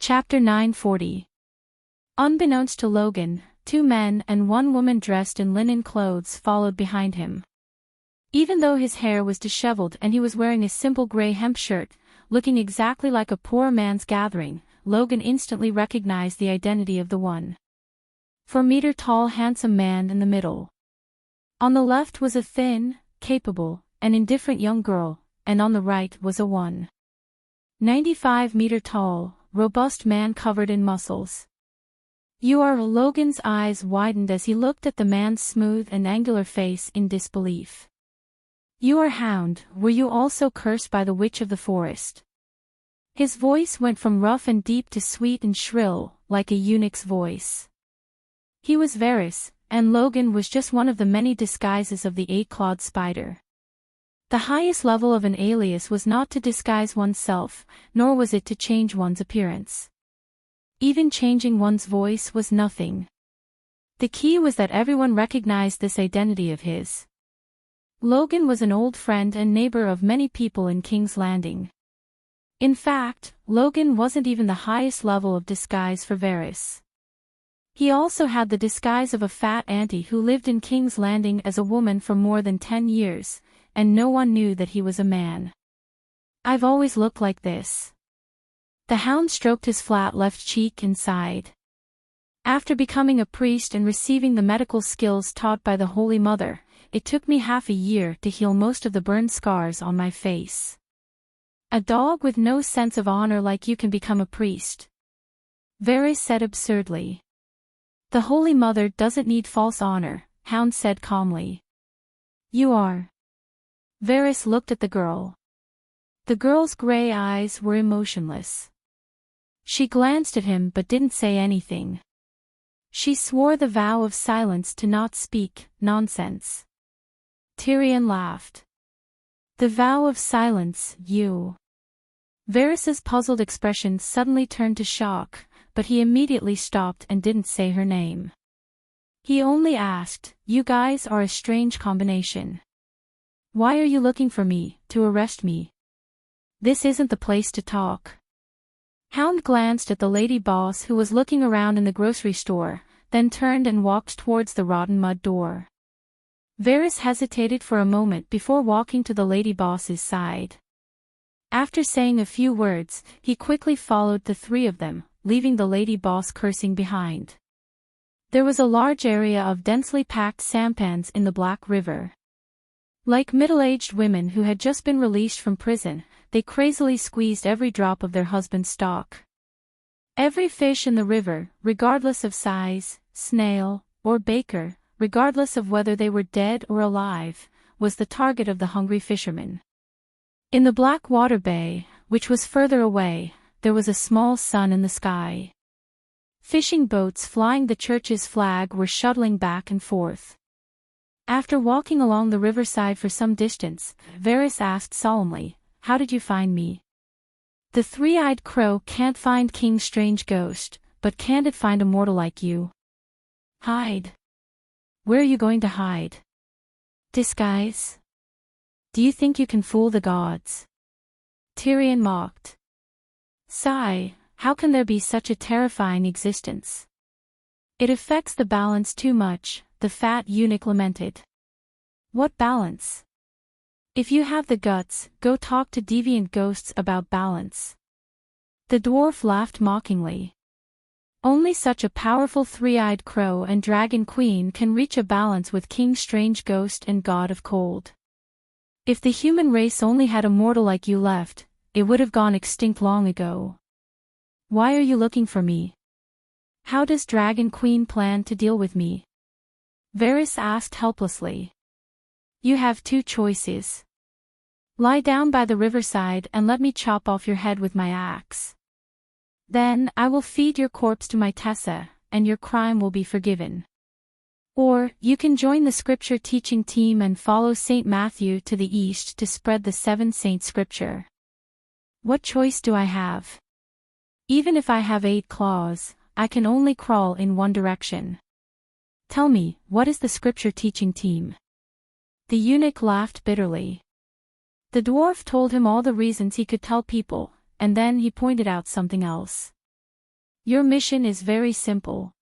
Chapter 940. Unbeknownst to Logan, 2 men and 1 woman dressed in linen clothes followed behind him. Even though his hair was disheveled and he was wearing a simple gray hemp shirt, looking exactly like a poor man's gathering, Logan instantly recognized the identity of the 1.4-meter-tall handsome man in the middle. On the left was a thin, capable, and indifferent young girl, and on the right was a 1.95-meter-tall, robust man covered in muscles. "You are..." Logan's eyes widened as he looked at the man's smooth and angular face in disbelief. "You are Hound, were you also cursed by the witch of the forest?" His voice went from rough and deep to sweet and shrill, like a eunuch's voice. He was Varys, and Logan was just one of the many disguises of the 8-clawed spider. The highest level of an alias was not to disguise oneself, nor was it to change one's appearance. Even changing one's voice was nothing. The key was that everyone recognized this identity of his. Logan was an old friend and neighbor of many people in King's Landing. In fact, Logan wasn't even the highest level of disguise for Varys. He also had the disguise of a fat auntie who lived in King's Landing as a woman for more than 10 years, and no one knew that he was a man. "I've always looked like this." The Hound stroked his flat left cheek and sighed. "After becoming a priest and receiving the medical skills taught by the Holy Mother, it took me half a year to heal most of the burn scars on my face." "A dog with no sense of honor like you can become a priest," Varys said absurdly. "The Holy Mother doesn't need false honor," Hound said calmly. "You are." Varys looked at the girl. The girl's gray eyes were emotionless. She glanced at him but didn't say anything. She swore the vow of silence to not speak nonsense. Tyrion laughed. "The vow of silence, you." Varys's puzzled expression suddenly turned to shock, but he immediately stopped and didn't say her name. He only asked, "You guys are a strange combination. Why are you looking for me, to arrest me? This isn't the place to talk." Hound glanced at the lady boss who was looking around in the grocery store, then turned and walked towards the rotten mud door. Varys hesitated for a moment before walking to the lady boss's side. After saying a few words, he quickly followed the 3 of them, leaving the lady boss cursing behind. There was a large area of densely packed sampans in the Black River. Like middle-aged women who had just been released from prison, they crazily squeezed every drop of their husband's stock. Every fish in the river, regardless of size, snail, or baker, regardless of whether they were dead or alive, was the target of the hungry fishermen. In the Black Water Bay, which was further away, there was a small sun in the sky. Fishing boats flying the church's flag were shuttling back and forth. After walking along the riverside for some distance, Varys asked solemnly, "How did you find me?" "The 3-eyed crow can't find King's strange ghost, but can't it find a mortal like you?" "Hide." "Where are you going to hide?" "Disguise." "Do you think you can fool the gods?" Tyrion mocked. "Sigh, how can there be such a terrifying existence?" "It affects the balance too much," the fat eunuch lamented. "What balance?" "If you have the guts, go talk to deviant ghosts about balance." The dwarf laughed mockingly. "Only such a powerful 3-eyed crow and dragon queen can reach a balance with King's strange ghost and god of cold. If the human race only had a mortal like you left, it would have gone extinct long ago. Why are you looking for me? How does Dragon Queen plan to deal with me?" Varys asked helplessly. "You have 2 choices. Lie down by the riverside and let me chop off your head with my axe. Then I will feed your corpse to my Tessa, and your crime will be forgiven. Or, you can join the scripture teaching team and follow St. Matthew to the east to spread the 7 saint scripture." "What choice do I have? Even if I have 8 claws, I can only crawl in one direction. Tell me, what is the scripture teaching team?" The eunuch laughed bitterly. The dwarf told him all the reasons he could tell people, and then he pointed out something else. Your mission is very simple.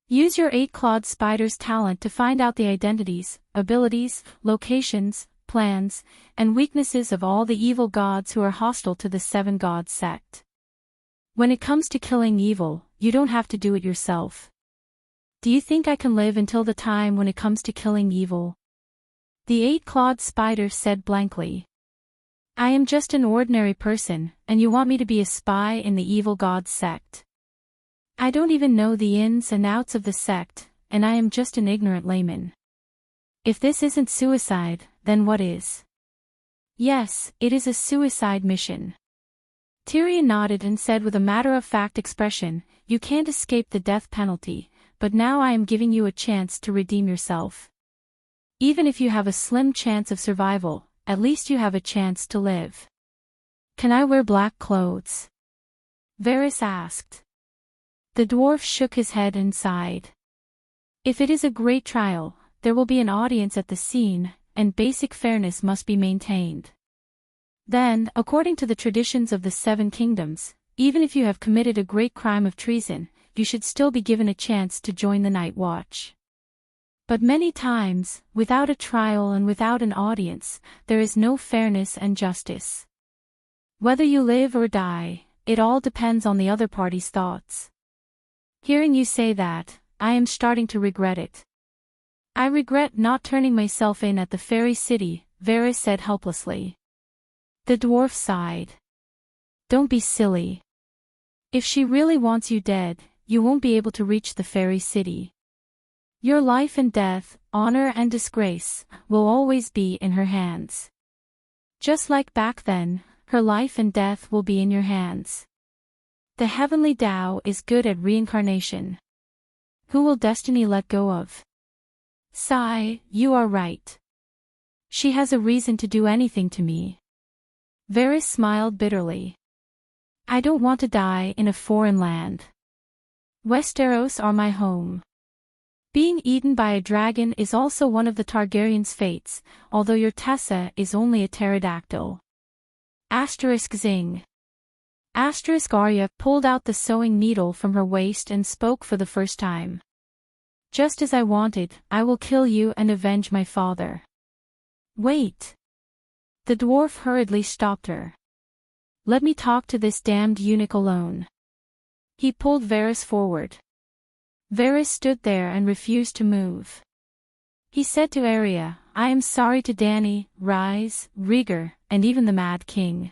Use your 8-clawed spider's talent to find out the identities, abilities, locations, plans, and weaknesses of all the evil gods who are hostile to the 7 God sect. When it comes to killing evil, you don't have to do it yourself. Do you think I can live until the time when it comes to killing evil? The 8-clawed spider said blankly. I am just an ordinary person, and you want me to be a spy in the evil god sect. I don't even know the ins and outs of the sect, and I am just an ignorant layman. If this isn't suicide, then what is? Yes, it is a suicide mission. Tyrion nodded and said with a matter-of-fact expression, you can't escape the death penalty, but now I am giving you a chance to redeem yourself. Even if you have a slim chance of survival, at least you have a chance to live. Can I wear black clothes? Varys asked. The dwarf shook his head and sighed. If it is a great trial, there will be an audience at the scene, and basic fairness must be maintained. Then, according to the traditions of the 7 kingdoms, even if you have committed a great crime of treason, you should still be given a chance to join the Night Watch. But many times, without a trial and without an audience, there is no fairness and justice. Whether you live or die, it all depends on the other party's thoughts. Hearing you say that, I am starting to regret it. I regret not turning myself in at the fairy city, Varys said helplessly. The dwarf sighed. Don't be silly. If she really wants you dead, you won't be able to reach the fairy city. Your life and death, honor and disgrace, will always be in her hands. Just like back then, her life and death will be in your hands. The heavenly Tao is good at reincarnation. Who will destiny let go of? Sigh, you are right. She has a reason to do anything to me. Varys smiled bitterly. I don't want to die in a foreign land. Westeros are my home. Being eaten by a dragon is also one of the Targaryens' fates, although your Tessa is only a pterodactyl. Asterisk zing. Asterisk Arya pulled out the sewing needle from her waist and spoke for the first time. Just as I wanted, I will kill you and avenge my father. Wait. The dwarf hurriedly stopped her. Let me talk to this damned eunuch alone. He pulled Varys forward. Varys stood there and refused to move. He said to Arya, I am sorry to Dany, Rhys, Rhaegar, and even the Mad King.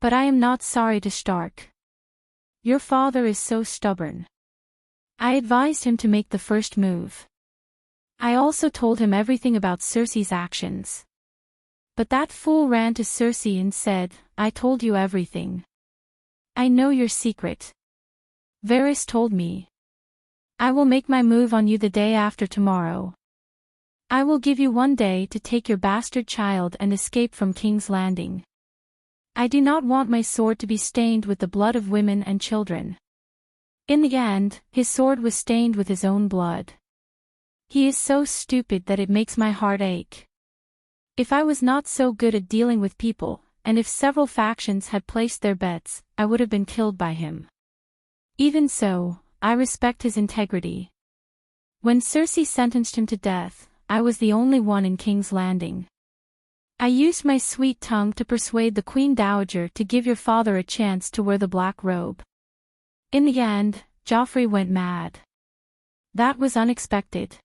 But I am not sorry to Stark. Your father is so stubborn. I advised him to make the first move. I also told him everything about Cersei's actions. But that fool ran to Cersei and said, I told you everything. I know your secret. Varys told me. I will make my move on you the day after tomorrow. I will give you 1 day to take your bastard child and escape from King's Landing. I do not want my sword to be stained with the blood of women and children. In the end, his sword was stained with his own blood. He is so stupid that it makes my heart ache. If I was not so good at dealing with people, and if several factions had placed their bets, I would have been killed by him. Even so, I respect his integrity. When Cersei sentenced him to death, I was the only one in King's Landing. I used my sweet tongue to persuade the Queen Dowager to give your father a chance to wear the black robe. In the end, Joffrey went mad. That was unexpected.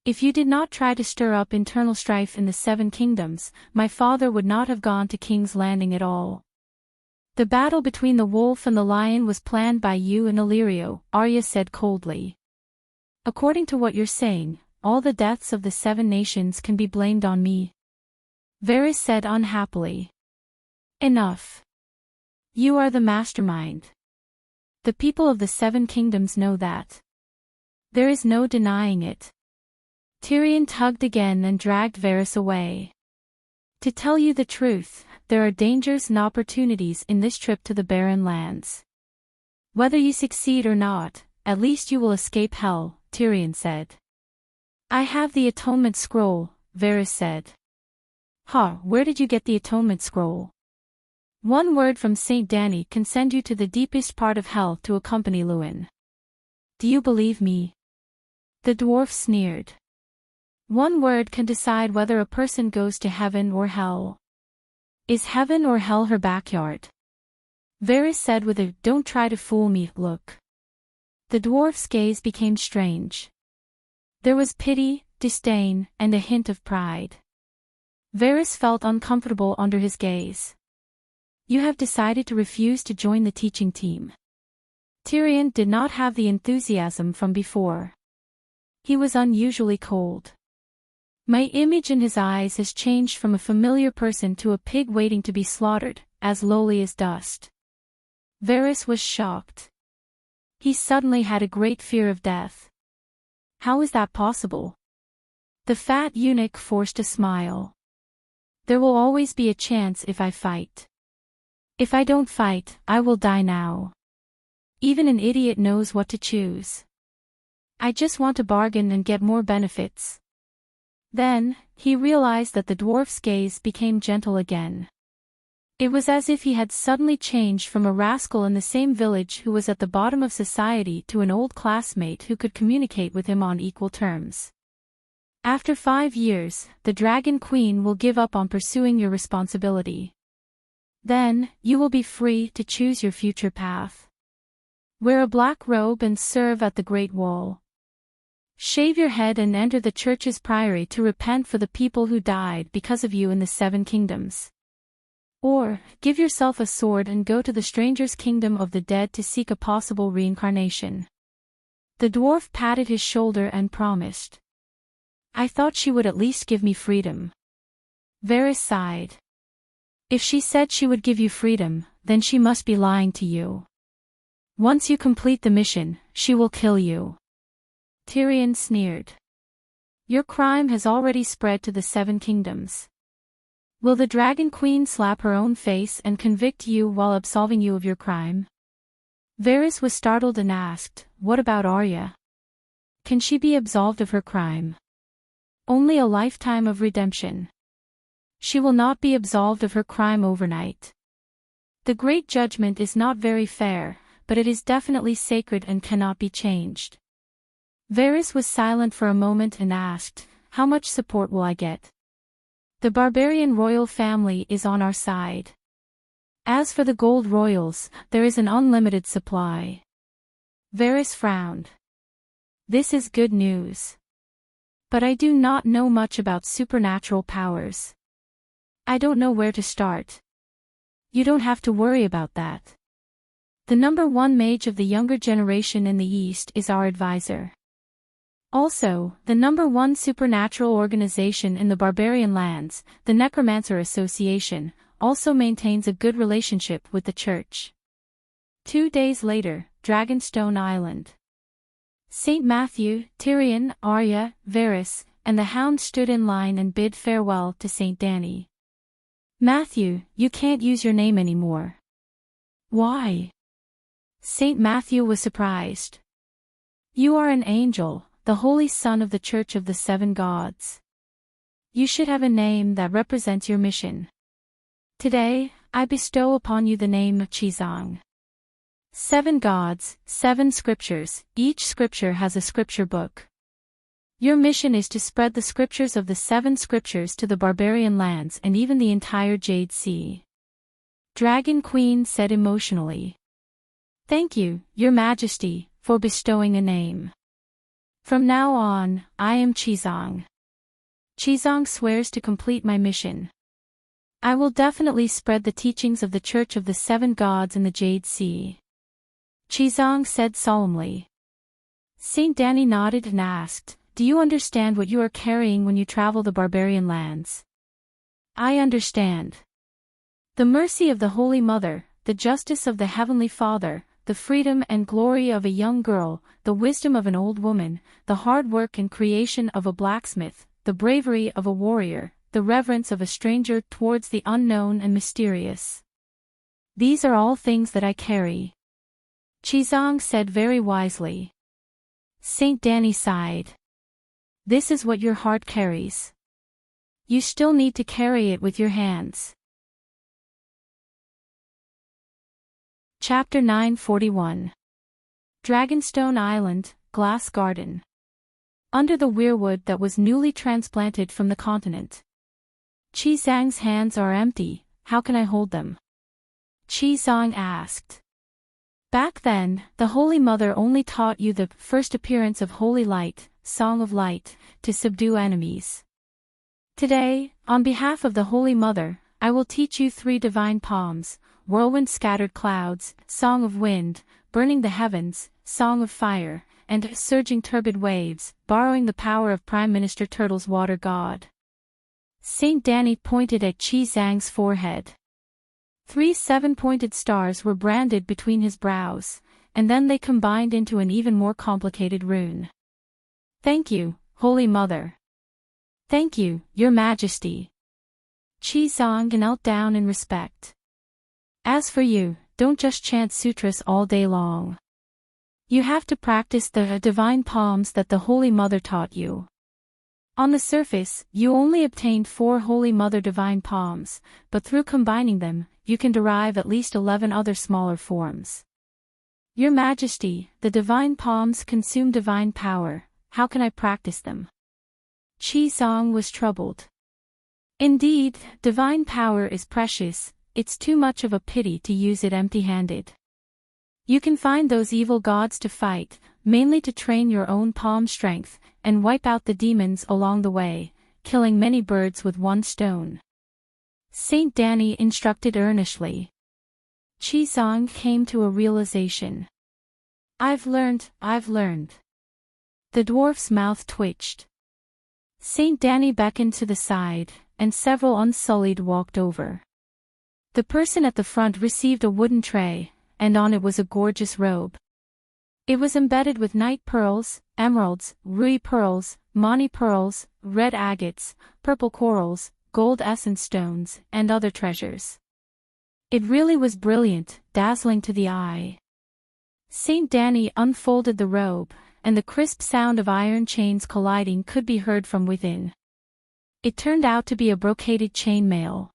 If you did not try to stir up internal strife in the 7 kingdoms, my father would not have gone to King's Landing at all. The battle between the wolf and the lion was planned by you and Illyrio, Arya said coldly. According to what you're saying, all the deaths of the 7 nations can be blamed on me. Varys said unhappily. Enough. You are the mastermind. The people of the 7 kingdoms know that. There is no denying it. Tyrion tugged again and dragged Varys away. To tell you the truth, there are dangers and opportunities in this trip to the Barren Lands. Whether you succeed or not, at least you will escape hell, Tyrion said. I have the Atonement Scroll, Varys said. Where did you get the Atonement Scroll? One word from Saint Danny can send you to the deepest part of hell to accompany Lewin. Do you believe me? The dwarf sneered. One word can decide whether a person goes to heaven or hell. Is heaven or hell her backyard? Varys said with a "don't try to fool me" look. The dwarf's gaze became strange. There was pity, disdain, and a hint of pride. Varys felt uncomfortable under his gaze. You have decided to refuse to join the teaching team. Tyrion did not have the enthusiasm from before. He was unusually cold. My image in his eyes has changed from a familiar person to a pig waiting to be slaughtered, as lowly as dust. Varys was shocked. He suddenly had a great fear of death. How is that possible? The fat eunuch forced a smile. There will always be a chance if I fight. If I don't fight, I will die now. Even an idiot knows what to choose. I just want to bargain and get more benefits. Then, he realized that the dwarf's gaze became gentle again. It was as if he had suddenly changed from a rascal in the same village who was at the bottom of society to an old classmate who could communicate with him on equal terms. After 5 years, the Dragon Queen will give up on pursuing your responsibility. Then, you will be free to choose your future path. Wear a black robe and serve at the Great Wall. Shave your head and enter the church's priory to repent for the people who died because of you in the 7 kingdoms. Or, give yourself a sword and go to the stranger's kingdom of the dead to seek a possible reincarnation. The dwarf patted his shoulder and promised. I thought she would at least give me freedom. Varys sighed. If she said she would give you freedom, then she must be lying to you. Once you complete the mission, she will kill you. Tyrion sneered. Your crime has already spread to the 7 kingdoms. Will the Dragon Queen slap her own face and convict you while absolving you of your crime? Varys was startled and asked, what about Arya? Can she be absolved of her crime? Only a lifetime of redemption. She will not be absolved of her crime overnight. The Great Judgment is not very fair, but it is definitely sacred and cannot be changed. Varys was silent for a moment and asked, how much support will I get? The barbarian royal family is on our side. As for the gold royals, there is an unlimited supply. Varys frowned. This is good news. But I do not know much about supernatural powers. I don't know where to start. You don't have to worry about that. The #1 mage of the younger generation in the East is our advisor. Also, the #1 supernatural organization in the barbarian lands, the Necromancer Association, also maintains a good relationship with the church. 2 days later, Dragonstone Island. Saint Matthew, Tyrion, Arya, Varys, and the Hound stood in line and bid farewell to Saint Danny. Matthew, you can't use your name anymore. Why? Saint Matthew was surprised. You are an angel, the holy son of the Church of the 7 Gods. You should have a name that represents your mission. Today, I bestow upon you the name of Chizang. 7 gods, 7 scriptures, each scripture has a scripture book. Your mission is to spread the scriptures of the 7 scriptures to the barbarian lands and even the entire Jade Sea. Dragon Queen said emotionally. Thank you, Your Majesty, for bestowing a name. From now on, I am Chizang. Chizang swears to complete my mission. I will definitely spread the teachings of the Church of the 7 Gods in the Jade Sea. Chizang said solemnly. Saint Danny nodded and asked, do you understand what you are carrying when you travel the barbarian lands? I understand. The mercy of the Holy Mother, the justice of the Heavenly Father, the freedom and glory of a young girl, the wisdom of an old woman, the hard work and creation of a blacksmith, the bravery of a warrior, the reverence of a stranger towards the unknown and mysterious. These are all things that I carry. Chizang said very wisely. Saint Danny sighed. This is what your heart carries. You still need to carry it with your hands. Chapter 941. Dragonstone Island, Glass Garden. Under the weirwood that was newly transplanted from the continent. Qizang's hands are empty, how can I hold them? Qizang asked. Back then, the Holy Mother only taught you the first appearance of Holy Light, Song of Light, to subdue enemies. Today, on behalf of the Holy Mother, I will teach you 3 divine palms: Whirlwind Scattered Clouds, Song of Wind, Burning the Heavens, Song of Fire, and Surging Turbid Waves, borrowing the power of Prime Minister Turtle's water god. Saint Danny pointed at Qizang's forehead. 3 7-pointed stars were branded between his brows, and then they combined into an even more complicated rune. Thank you, Holy Mother. Thank you, Your Majesty. Qizang knelt down in respect. As for you, don't just chant sutras all day long. You have to practice the divine palms that the Holy Mother taught you. On the surface, you only obtained 4 Holy Mother divine palms, but through combining them, you can derive at least 11 other smaller forms. Your Majesty, the divine palms consume divine power, how can I practice them? Qizang was troubled. Indeed, divine power is precious, it's too much of a pity to use it empty-handed. You can find those evil gods to fight, mainly to train your own palm strength, and wipe out the demons along the way, killing many birds with 1 stone. Saint Danny instructed earnestly. Qizang came to a realization. I've learned. The dwarf's mouth twitched. Saint Danny beckoned to the side, and several Unsullied walked over. The person at the front received a wooden tray, and on it was a gorgeous robe. It was embedded with night pearls, emeralds, ruby pearls, mani pearls, red agates, purple corals, gold essence stones, and other treasures. It really was brilliant, dazzling to the eye. Saint Danny unfolded the robe, and the crisp sound of iron chains colliding could be heard from within. It turned out to be a brocaded chainmail.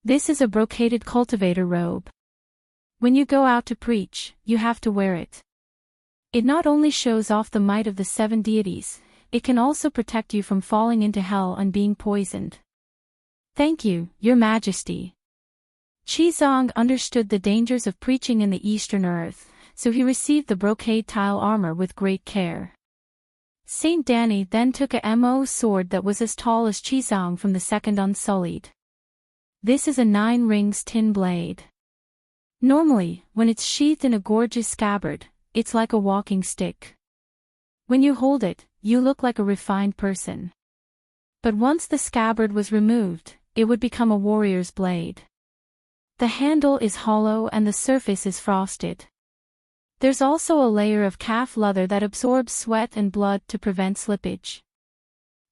This is a brocaded cultivator robe. When you go out to preach, you have to wear it. It not only shows off the might of the 7 deities, it can also protect you from falling into hell and being poisoned. Thank you, Your Majesty. Qizang understood the dangers of preaching in the Eastern Earth, so he received the brocade tile armor with great care. Saint Danny then took a mo sword that was as tall as Qizang from the second Unsullied. This is a 9 rings tin blade. Normally, when it's sheathed in a gorgeous scabbard, it's like a walking stick. When you hold it, you look like a refined person. But once the scabbard was removed, it would become a warrior's blade. The handle is hollow and the surface is frosted. There's also a layer of calf leather that absorbs sweat and blood to prevent slippage.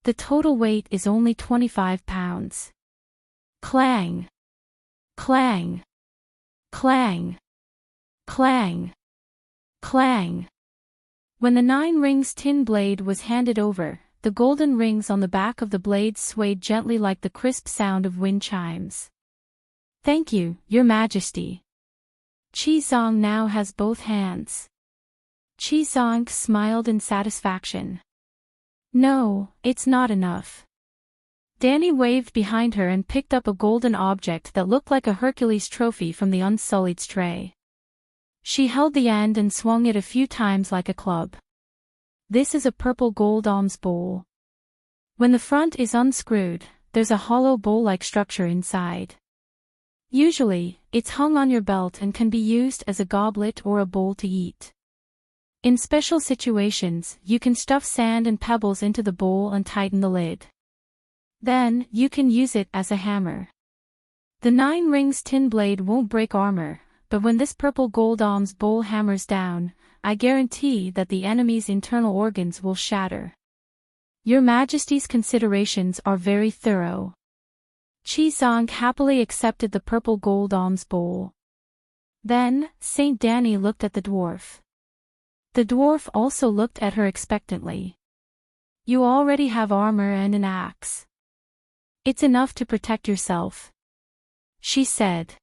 The total weight is only 25 pounds. Clang! Clang! Clang! Clang! Clang! When the 9 rings tin blade was handed over, the golden rings on the back of the blade swayed gently like the crisp sound of wind chimes. Thank you, Your Majesty. Qizang now has both hands. Qizang smiled in satisfaction. No, it's not enough. Danny waved behind her and picked up a golden object that looked like a Hercules trophy from the Unsullied's tray. She held the end and swung it a few times like a club. This is a purple gold alms bowl. When the front is unscrewed, there's a hollow bowl-like structure inside. Usually, it's hung on your belt and can be used as a goblet or a bowl to eat. In special situations, you can stuff sand and pebbles into the bowl and tighten the lid. Then, you can use it as a hammer. The 9 rings tin blade won't break armor, but when this purple gold alms bowl hammers down, I guarantee that the enemy's internal organs will shatter. Your Majesty's considerations are very thorough. Qizang happily accepted the purple gold alms bowl. Then, Saint Danny looked at the dwarf. The dwarf also looked at her expectantly. You already have armor and an axe. It's enough to protect yourself, she said.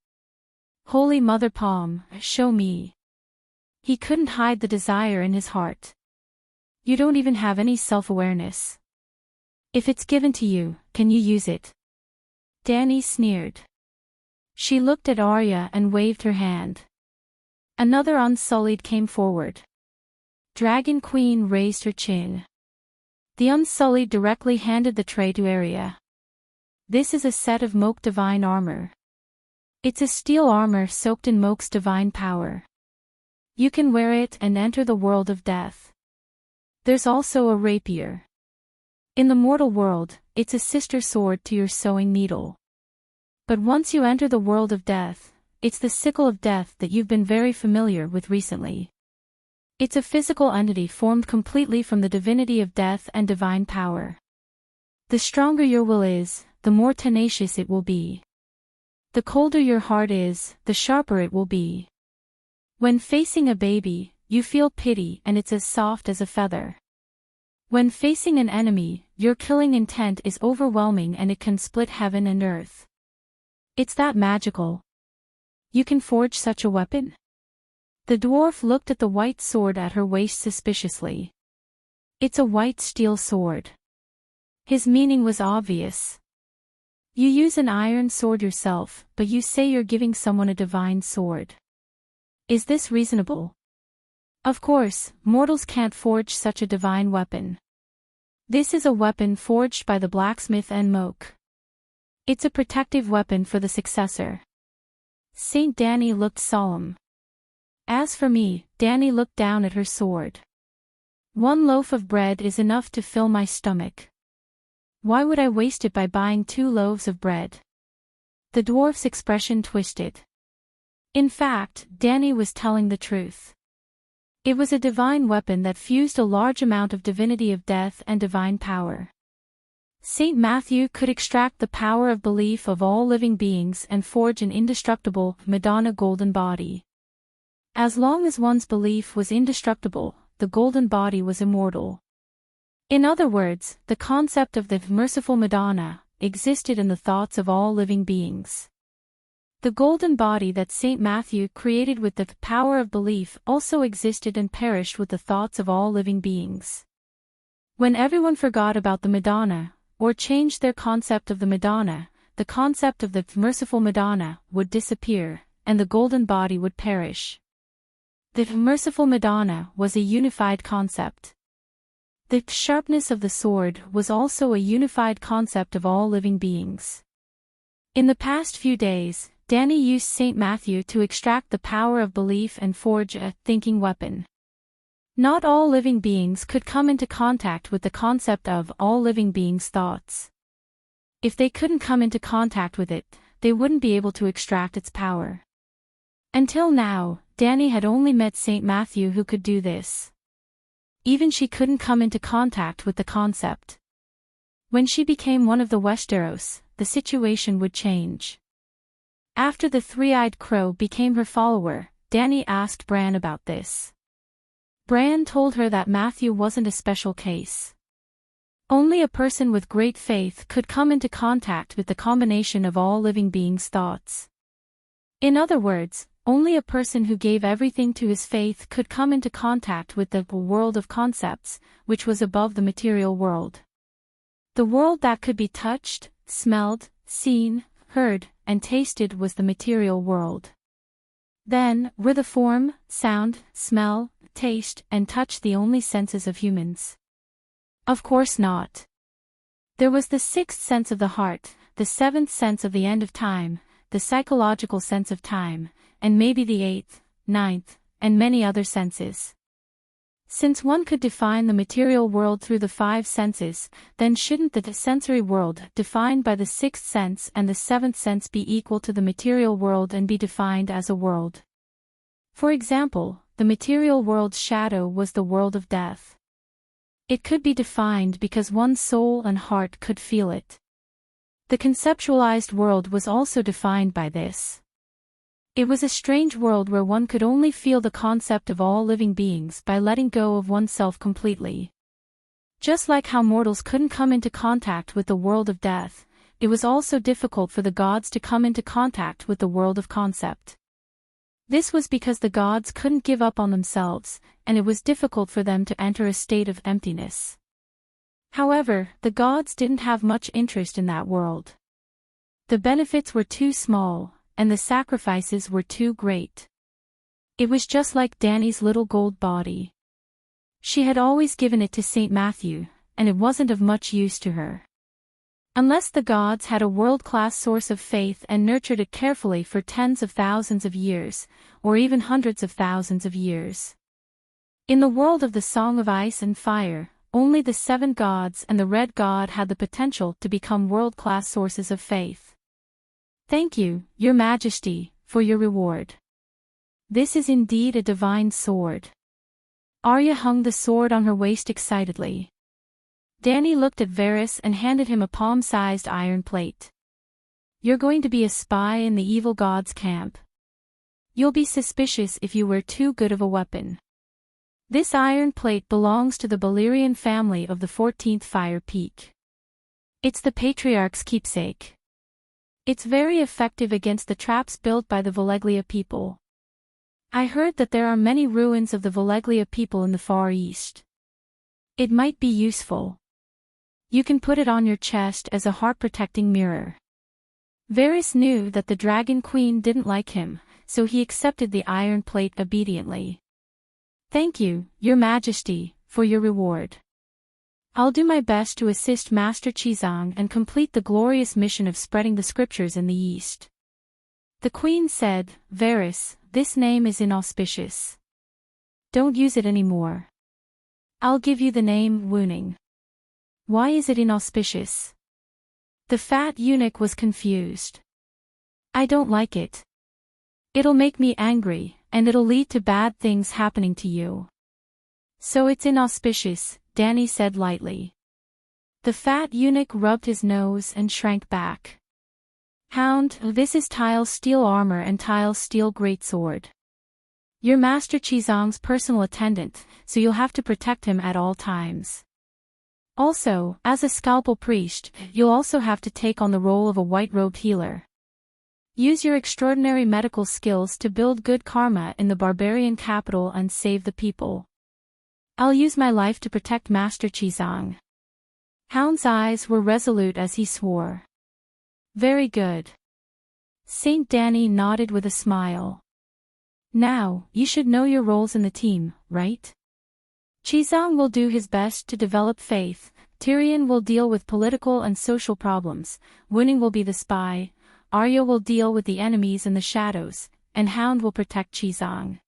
Holy Mother Palm, show me. He couldn't hide the desire in his heart. You don't even have any self-awareness. If it's given to you, can you use it? Danny sneered. She looked at Arya and waved her hand. Another Unsullied came forward. Dragon Queen raised her chin. The Unsullied directly handed the tray to Arya. This is a set of Moke divine armor. It's a steel armor soaked in Moke's divine power. You can wear it and enter the world of death. There's also a rapier. In the mortal world, it's a sister sword to your sewing needle. But once you enter the world of death, it's the sickle of death that you've been very familiar with recently. It's a physical entity formed completely from the divinity of death and divine power. The stronger your will is, the more tenacious it will be. The colder your heart is, the sharper it will be. When facing a baby, you feel pity and it's as soft as a feather. When facing an enemy, your killing intent is overwhelming and it can split heaven and earth. It's that magical. You can forge such a weapon? The dwarf looked at the white sword at her waist suspiciously. It's a white steel sword. His meaning was obvious. You use an iron sword yourself, but you say you're giving someone a divine sword. Is this reasonable? Of course, mortals can't forge such a divine weapon. This is a weapon forged by the blacksmith and Moke. It's a protective weapon for the successor. Saint Danny looked solemn. As for me, Danny looked down at her sword. 1 loaf of bread is enough to fill my stomach. Why would I waste it by buying 2 loaves of bread? The dwarf's expression twisted. In fact, Danny was telling the truth. It was a divine weapon that fused a large amount of divinity of death and divine power. Saint Matthew could extract the power of belief of all living beings and forge an indestructible Madonna golden body. As long as one's belief was indestructible, the golden body was immortal. In other words, the concept of the merciful Madonna existed in the thoughts of all living beings. The golden body that Saint Matthew created with the power of belief also existed and perished with the thoughts of all living beings. When everyone forgot about the Madonna, or changed their concept of the Madonna, the concept of the merciful Madonna would disappear, and the golden body would perish. The merciful Madonna was a unified concept. The sharpness of the sword was also a unified concept of all living beings. In the past few days, Danny used Saint Matthew to extract the power of belief and forge a thinking weapon. Not all living beings could come into contact with the concept of all living beings' thoughts. If they couldn't come into contact with it, they wouldn't be able to extract its power. Until now, Danny had only met Saint Matthew who could do this. Even she couldn't come into contact with the concept. When she became one of the Westeros, the situation would change. After the three-eyed crow became her follower, Danny asked Bran about this. Bran told her that Matthew wasn't a special case. Only a person with great faith could come into contact with the combination of all living beings' thoughts. In other words, only a person who gave everything to his faith could come into contact with the world of concepts, which was above the material world. The world that could be touched, smelled, seen, heard, and tasted was the material world. Then, were the form, sound, smell, taste, and touch the only senses of humans? Of course not. There was the 6th sense of the heart, the 7th sense of the end of time, the psychological sense of time, and maybe the 8th, 9th, and many other senses. Since one could define the material world through the 5 senses, then shouldn't the sensory world defined by the 6th sense and the 7th sense be equal to the material world and be defined as a world? For example, the material world's shadow was the world of death. It could be defined because one's soul and heart could feel it. The conceptualized world was also defined by this. It was a strange world where one could only feel the concept of all living beings by letting go of oneself completely. Just like how mortals couldn't come into contact with the world of death, it was also difficult for the gods to come into contact with the world of concept. This was because the gods couldn't give up on themselves, and it was difficult for them to enter a state of emptiness. However, the gods didn't have much interest in that world. The benefits were too small, and the sacrifices were too great. It was just like Dani's little gold body. She had always given it to St. Matthew, and it wasn't of much use to her. Unless the gods had a world-class source of faith and nurtured it carefully for tens of thousands of years, or even hundreds of thousands of years. In the world of the Song of Ice and Fire, only the 7 gods and the Red God had the potential to become world-class sources of faith. Thank you, Your Majesty, for your reward. This is indeed a divine sword. Arya hung the sword on her waist excitedly. Dani looked at Varys and handed him a palm-sized iron plate. You're going to be a spy in the evil god's camp. You'll be suspicious if you wear too good of a weapon. This iron plate belongs to the Balerian family of the 14th Fire Peak. It's the Patriarch's keepsake. It's very effective against the traps built by the Valeglia people. I heard that there are many ruins of the Valeglia people in the Far East. It might be useful. You can put it on your chest as a heart-protecting mirror. Varys knew that the Dragon Queen didn't like him, so he accepted the iron plate obediently. Thank you, Your Majesty, for your reward. I'll do my best to assist Master Chizang and complete the glorious mission of spreading the scriptures in the East. The Queen said, Varys, this name is inauspicious. Don't use it anymore. I'll give you the name Wooning. Why is it inauspicious? The fat eunuch was confused. I don't like it. It'll make me angry, and it'll lead to bad things happening to you. So it's inauspicious, Dani said lightly. The fat eunuch rubbed his nose and shrank back. Hound, this is Tile's steel armor and Tile's steel greatsword. You're Master Chizang's personal attendant, so you'll have to protect him at all times. Also, as a scalpel priest, you'll also have to take on the role of a white-robed healer. Use your extraordinary medical skills to build good karma in the barbarian capital and save the people. I'll use my life to protect Master Chizang. Hound's eyes were resolute as he swore. Very good. Saint Dani nodded with a smile. Now, you should know your roles in the team, right? Chizang will do his best to develop faith, Tyrion will deal with political and social problems, Wooning will be the spy, Arya will deal with the enemies in the shadows, and Hound will protect Chizang.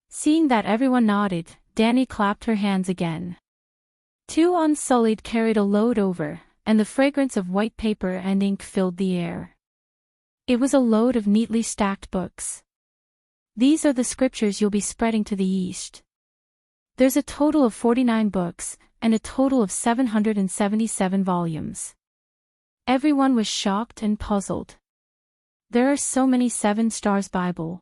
Seeing that everyone nodded, Dani clapped her hands again. 2 Unsullied carried a load over, and the fragrance of white paper and ink filled the air. It was a load of neatly stacked books. These are the scriptures you'll be spreading to the East. There's a total of 49 books, and a total of 777 volumes. Everyone was shocked and puzzled. There are so many 7 Stars Bible.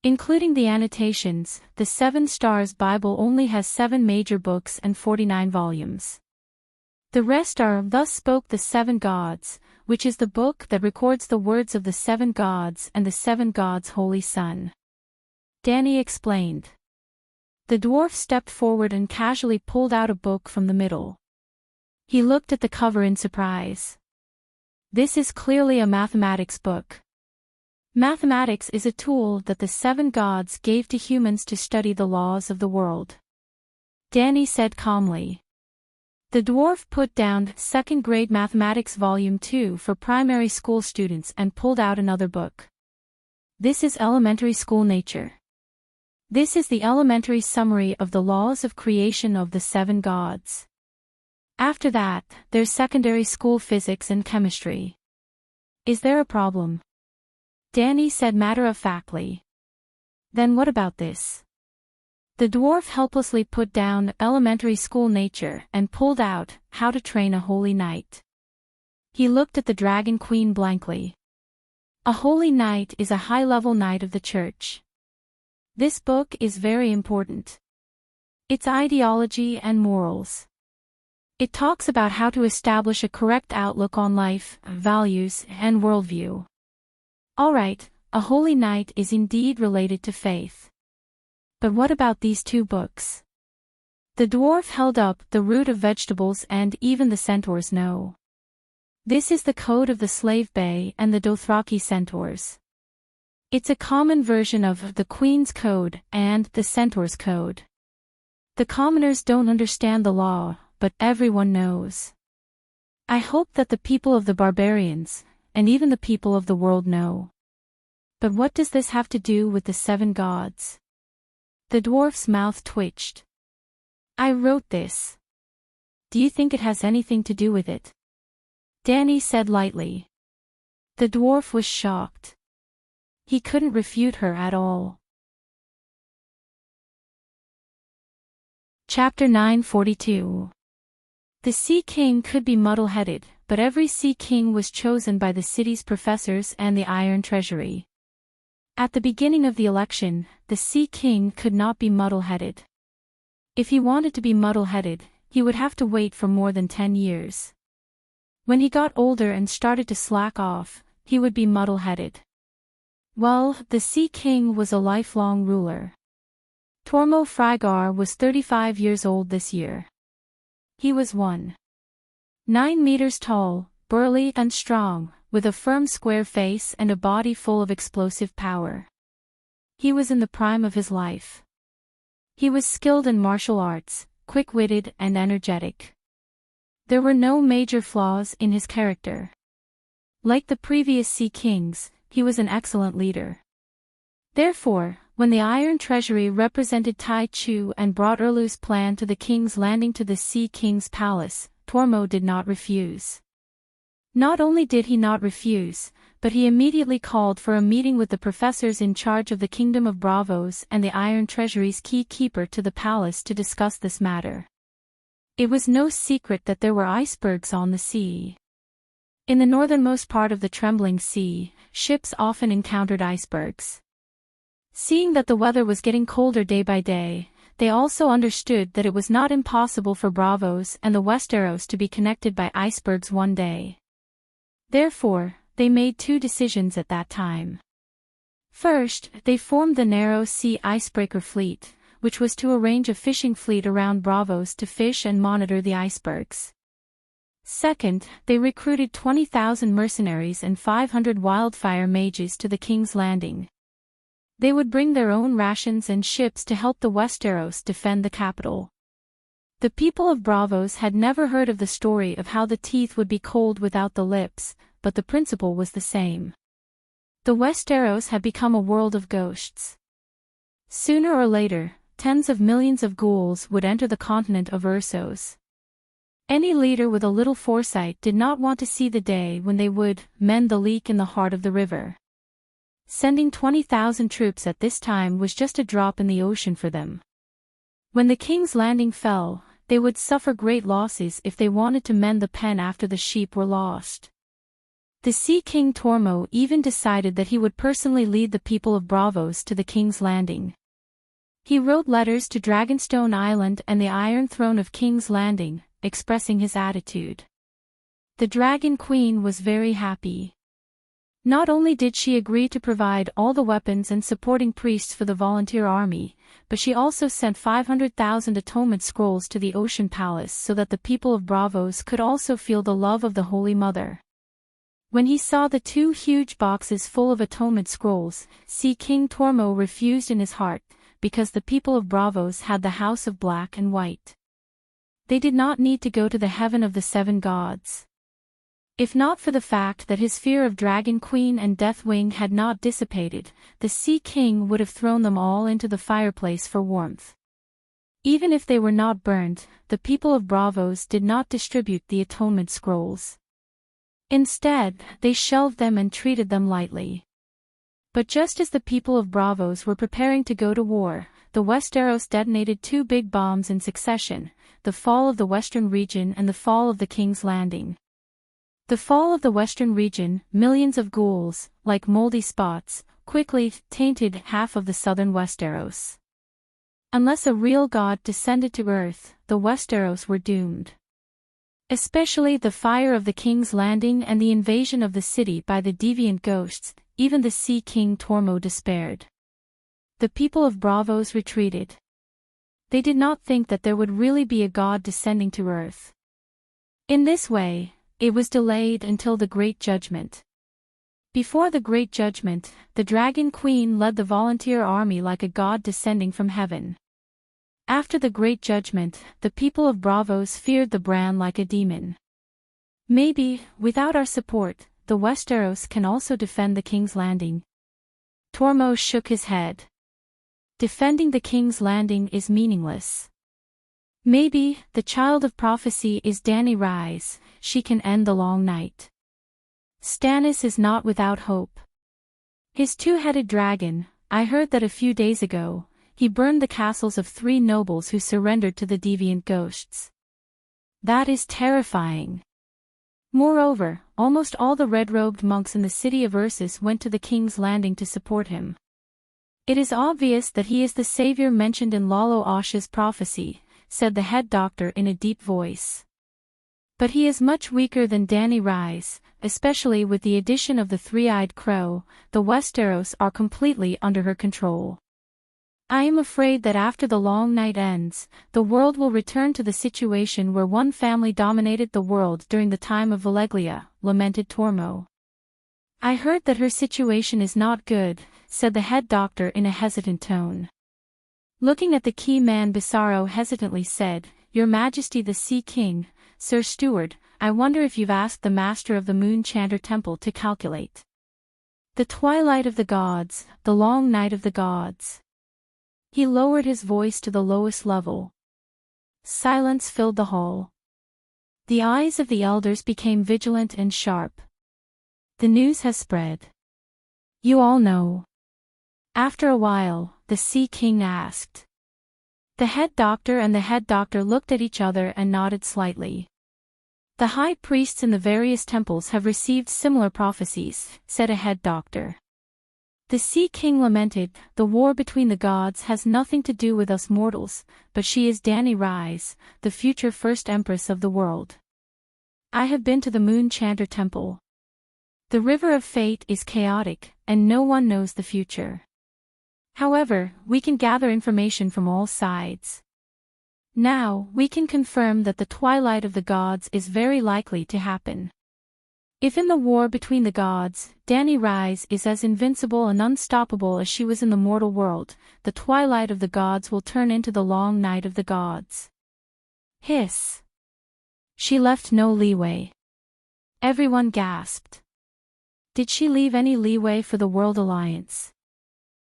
Including the annotations, the 7 Stars Bible only has 7 major books and 49 volumes. The rest are Thus Spoke the 7 Gods, which is the book that records the words of the 7 gods and the 7 gods' holy son. Dani explained. The dwarf stepped forward and casually pulled out a book from the middle. He looked at the cover in surprise. This is clearly a mathematics book. Mathematics is a tool that the 7 gods gave to humans to study the laws of the world. Dani said calmly. The dwarf put down 2nd grade mathematics volume 2 for primary school students and pulled out another book. This is elementary school nature. This is the elementary summary of the laws of creation of the 7 gods. After that, there's secondary school physics and chemistry. Is there a problem? Dani said matter-of-factly. Then what about this? The dwarf helplessly put down elementary school nature and pulled out How to Train a Holy Knight. He looked at the Dragon Queen blankly. A holy knight is a high-level knight of the church. This book is very important. It's ideology and morals. It talks about how to establish a correct outlook on life, values, and worldview. All right, a holy night is indeed related to faith. But what about these two books? The dwarf held up the root of vegetables, and even the centaurs know. This is the code of the Slave Bay and the Dothraki centaurs. It's a common version of the Queen's Code and the Centaur's Code. The commoners don't understand the law, but everyone knows. I hope that the people of the barbarians, and even the people of the world know. But what does this have to do with the 7 gods? The dwarf's mouth twitched. I wrote this. Do you think it has anything to do with it? Danny said lightly. The dwarf was shocked. He couldn't refute her at all. Chapter 942. The Sea King could be muddle-headed, but every Sea King was chosen by the city's professors and the Iron Treasury. At the beginning of the election, the Sea King could not be muddle-headed. If he wanted to be muddle-headed, he would have to wait for more than 10 years. When he got older and started to slack off, he would be muddle-headed. Well, the Sea King was a lifelong ruler. Tormo Frygar was 35 years old this year. He was 1.9 meters tall, burly and strong, with a firm square face and a body full of explosive power. He was in the prime of his life. He was skilled in martial arts, quick-witted and energetic. There were no major flaws in his character. Like the previous Sea Kings, he was an excellent leader. Therefore, when the Iron Treasury represented Tai Chu and brought Erlu's plan to the King's Landing to the Sea King's palace, Tormo did not refuse. Not only did he not refuse, but he immediately called for a meeting with the professors in charge of the Kingdom of Bravos and the Iron Treasury's key keeper to the palace to discuss this matter. It was no secret that there were icebergs on the sea. In the northernmost part of the Trembling Sea, ships often encountered icebergs. Seeing that the weather was getting colder day by day, they also understood that it was not impossible for Bravos and the Westeros to be connected by icebergs one day. Therefore, they made 2 decisions at that time. First, they formed the Narrow Sea Icebreaker Fleet, which was to arrange a fishing fleet around Bravos to fish and monitor the icebergs. Second, they recruited 20,000 mercenaries and 500 wildfire mages to the King's Landing. They would bring their own rations and ships to help the Westeros defend the capital. The people of Bravos had never heard of the story of how the teeth would be cold without the lips, but the principle was the same. The Westeros had become a world of ghosts. Sooner or later, tens of millions of ghouls would enter the continent of Ursos. Any leader with a little foresight did not want to see the day when they would mend the leak in the heart of the river. Sending 20,000 troops at this time was just a drop in the ocean for them. When the King's Landing fell, they would suffer great losses if they wanted to mend the pen after the sheep were lost. The Sea King Tormo even decided that he would personally lead the people of Bravos to the King's Landing. He wrote letters to Dragonstone Island and the Iron Throne of King's Landing, expressing his attitude. The Dragon Queen was very happy. Not only did she agree to provide all the weapons and supporting priests for the volunteer army, but she also sent 500,000 atonement scrolls to the Ocean Palace so that the people of Bravos could also feel the love of the Holy Mother. When he saw the 2 huge boxes full of atonement scrolls, Sea King Tormo refused in his heart, because the people of Bravos had the House of Black and White. They did not need to go to the heaven of the 7 gods. If not for the fact that his fear of Dragon Queen and Deathwing had not dissipated, the Sea King would have thrown them all into the fireplace for warmth. Even if they were not burned, the people of Bravos did not distribute the atonement scrolls. Instead, they shelved them and treated them lightly. But just as the people of Bravos were preparing to go to war, the Westeros detonated 2 big bombs in succession, the fall of the Western region and the fall of the King's Landing. The fall of the Western region, millions of ghouls, like moldy spots, quickly tainted half of the southern Westeros. Unless a real god descended to earth, the Westeros were doomed. Especially the fire of the King's Landing and the invasion of the city by the deviant ghosts, even the Sea King Tormo despaired. The people of Bravos retreated. They did not think that there would really be a god descending to earth. In this way, it was delayed until the Great Judgment. Before the Great Judgment, the Dragon Queen led the volunteer army like a god descending from heaven. After the Great Judgment, the people of Bravos feared the Bran like a demon. Maybe, without our support, the Westeros can also defend the King's Landing. Tormo shook his head. Defending the King's Landing is meaningless. Maybe, the child of prophecy is Dany Rise, she can end the long night. Stannis is not without hope. His two-headed dragon, I heard that a few days ago, he burned the castles of 3 nobles who surrendered to the deviant ghosts. That is terrifying. Moreover, almost all the red-robed monks in the city of Ursus went to the King's Landing to support him. It is obvious that he is the savior mentioned in Lalo Ash's prophecy, said the head doctor in a deep voice. But he is much weaker than Dany Rise, especially with the addition of the three-eyed crow. The Westeros are completely under her control. I am afraid that after the long night ends, the world will return to the situation where one family dominated the world during the time of Valeglia, lamented Tormo. I heard that her situation is not good, said the head doctor in a hesitant tone. Looking at the key man, Bissaro hesitantly said, Your Majesty the Sea King, Sir Steward, I wonder if you've asked the master of the Moon Chanter Temple to calculate the twilight of the gods, the long night of the gods. He lowered his voice to the lowest level. Silence filled the hall. The eyes of the elders became vigilant and sharp. The news has spread. You all know. After a while, the Sea King asked. The head doctor and the head doctor looked at each other and nodded slightly. The high priests in the various temples have received similar prophecies, said a head doctor. The Sea King lamented, The war between the gods has nothing to do with us mortals, but she is Dany Rise, the future first empress of the world. I have been to the Moon Chanter Temple. The river of fate is chaotic, and no one knows the future. However, we can gather information from all sides. Now, we can confirm that the twilight of the gods is very likely to happen. If in the war between the gods, Dany Rise is as invincible and unstoppable as she was in the mortal world, the twilight of the gods will turn into the long night of the gods. Hiss. She left no leeway. Everyone gasped. Did she leave any leeway for the World Alliance?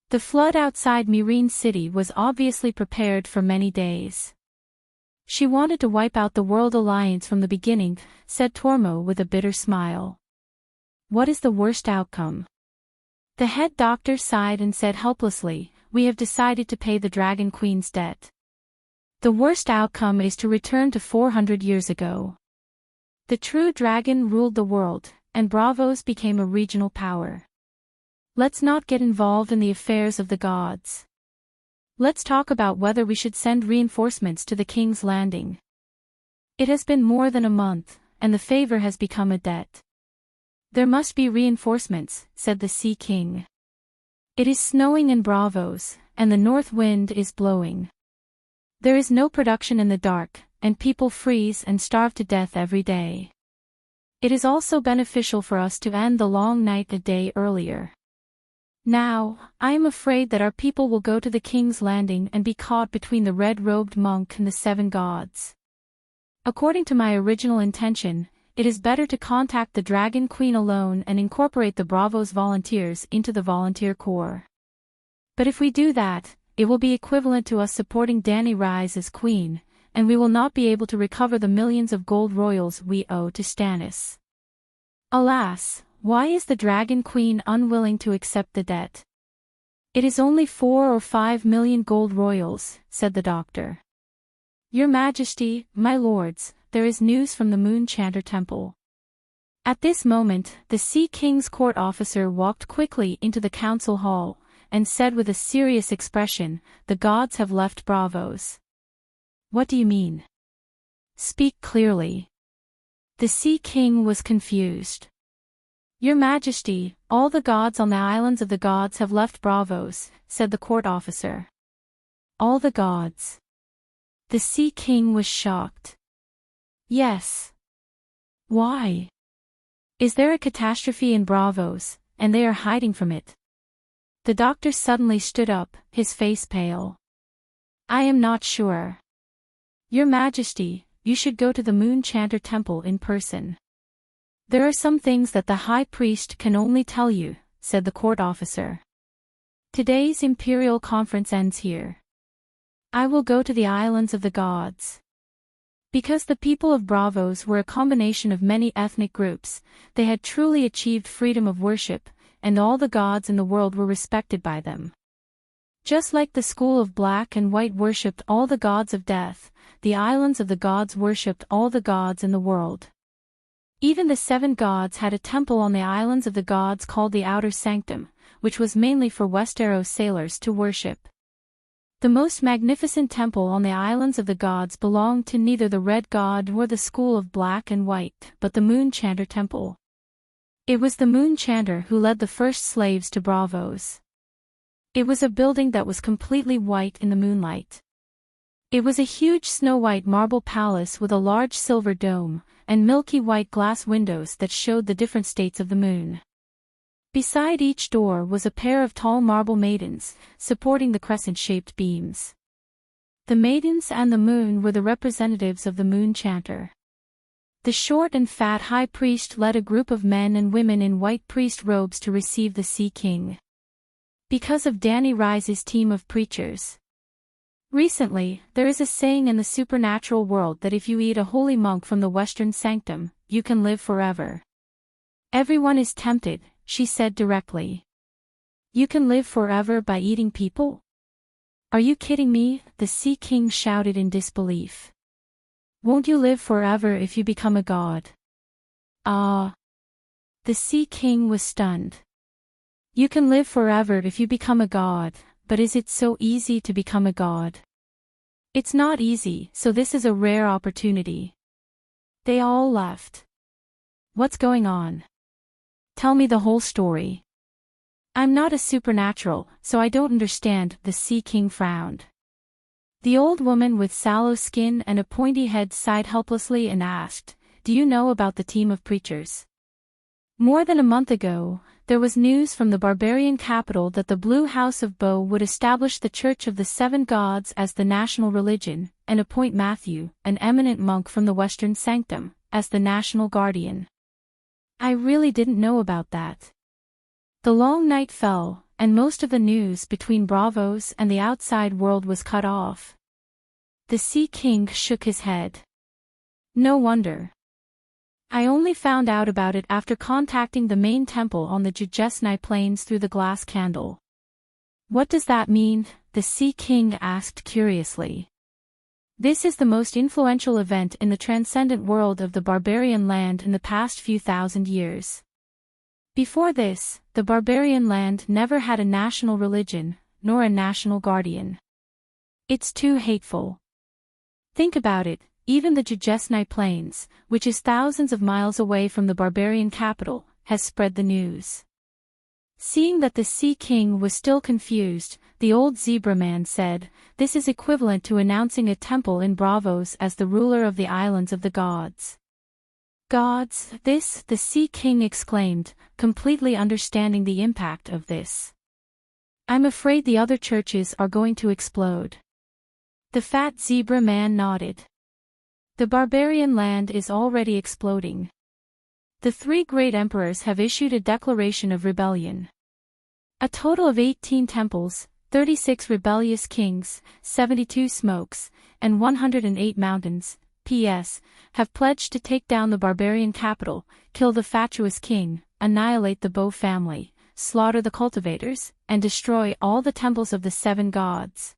The flood outside Meereen City was obviously prepared for many days. She wanted to wipe out the World Alliance from the beginning, said Tormo with a bitter smile. What is the worst outcome? The head doctor sighed and said helplessly, We have decided to pay the Dragon Queen's debt. The worst outcome is to return to 400 years ago. The true dragon ruled the world, and Bravos became a regional power. Let's not get involved in the affairs of the gods. Let's talk about whether we should send reinforcements to the King's Landing. It has been more than a month, and the favor has become a debt. There must be reinforcements, said the Sea King. It is snowing in Bravos, and the north wind is blowing. There is no production in the dark, and people freeze and starve to death every day. It is also beneficial for us to end the long night a day earlier. Now, I am afraid that our people will go to the King's Landing and be caught between the red-robed monk and the 7 gods. According to my original intention, it is better to contact the Dragon Queen alone and incorporate the Bravos volunteers into the volunteer corps. But if we do that, it will be equivalent to us supporting Dany Rise as queen, and we will not be able to recover the millions of gold royals we owe to Stannis. Alas, why is the Dragon Queen unwilling to accept the debt? It is only 4 or 5 million gold royals, said the doctor. Your Majesty, my lords, there is news from the Moon Chanter Temple. At this moment, the Sea King's court officer walked quickly into the council hall, and said with a serious expression, The gods have left Bravos. What do you mean? Speak clearly. The Sea King was confused. Your Majesty, all the gods on the islands of the gods have left Bravos, said the court officer. All the gods. The Sea King was shocked. Yes. Why? Is there a catastrophe in Bravos, and they are hiding from it? The doctor suddenly stood up, his face pale. I am not sure. Your Majesty, you should go to the Moon Chanter Temple in person. There are some things that the High Priest can only tell you, said the court officer. Today's Imperial Conference ends here. I will go to the Islands of the Gods. Because the people of Bravos were a combination of many ethnic groups, they had truly achieved freedom of worship, and all the gods in the world were respected by them. Just like the school of black and white worshipped all the gods of death, the Islands of the Gods worshipped all the gods in the world. Even the 7 gods had a temple on the Islands of the Gods called the Outer Sanctum, which was mainly for Westeros sailors to worship. The most magnificent temple on the Islands of the Gods belonged to neither the Red God nor the school of black and white, but the Moon Chanter Temple. It was the Moon Chanter who led the first slaves to Bravos. It was a building that was completely white in the moonlight. It was a huge snow-white marble palace with a large silver dome, and milky white glass windows that showed the different states of the moon. Beside each door was a pair of tall marble maidens, supporting the crescent-shaped beams. The maidens and the moon were the representatives of the Moon Chanter. The short and fat high priest led a group of men and women in white priest robes to receive the Sea King. Because of Danny Rice's team of preachers. Recently, there is a saying in the supernatural world that if you eat a holy monk from the Western Sanctum, you can live forever. Everyone is tempted, she said directly. You can live forever by eating people? Are you kidding me? The Sea King shouted in disbelief. Won't you live forever if you become a god? Ah! The Sea King was stunned. You can live forever if you become a god, but is it so easy to become a god? It's not easy, so this is a rare opportunity. They all left. What's going on? Tell me the whole story. I'm not a supernatural, so I don't understand, the Sea King frowned. The old woman with sallow skin and a pointy head sighed helplessly and asked, Do you know about the team of preachers? More than a month ago, there was news from the barbarian capital that the Blue House of Bo would establish the Church of the 7 Gods as the national religion, and appoint Matthew, an eminent monk from the Western Sanctum, as the national guardian. I really didn't know about that. The long night fell, and most of the news between Bravos and the outside world was cut off. The Sea King shook his head. No wonder. I only found out about it after contacting the main temple on the Jujesnai Plains through the glass candle. What does that mean? The Sea King asked curiously. This is the most influential event in the transcendent world of the barbarian land in the past few thousand years. Before this, the barbarian land never had a national religion, nor a national guardian. It's too hateful. Think about it, even the Jujesnai Plains, which is thousands of miles away from the barbarian capital, has spread the news. Seeing that the Sea King was still confused, the old zebra man said, This is equivalent to announcing a temple in Bravos as the ruler of the Islands of the Gods. Gods, this, the Sea King exclaimed, completely understanding the impact of this. I'm afraid the other churches are going to explode. The fat zebra man nodded. The barbarian land is already exploding. The 3 great emperors have issued a declaration of rebellion. A total of 18 temples, 36 rebellious kings, 72 smokes, and 108 mountains, P.S., have pledged to take down the barbarian capital, kill the fatuous king, annihilate the Bo family, slaughter the cultivators, and destroy all the temples of the 7 gods.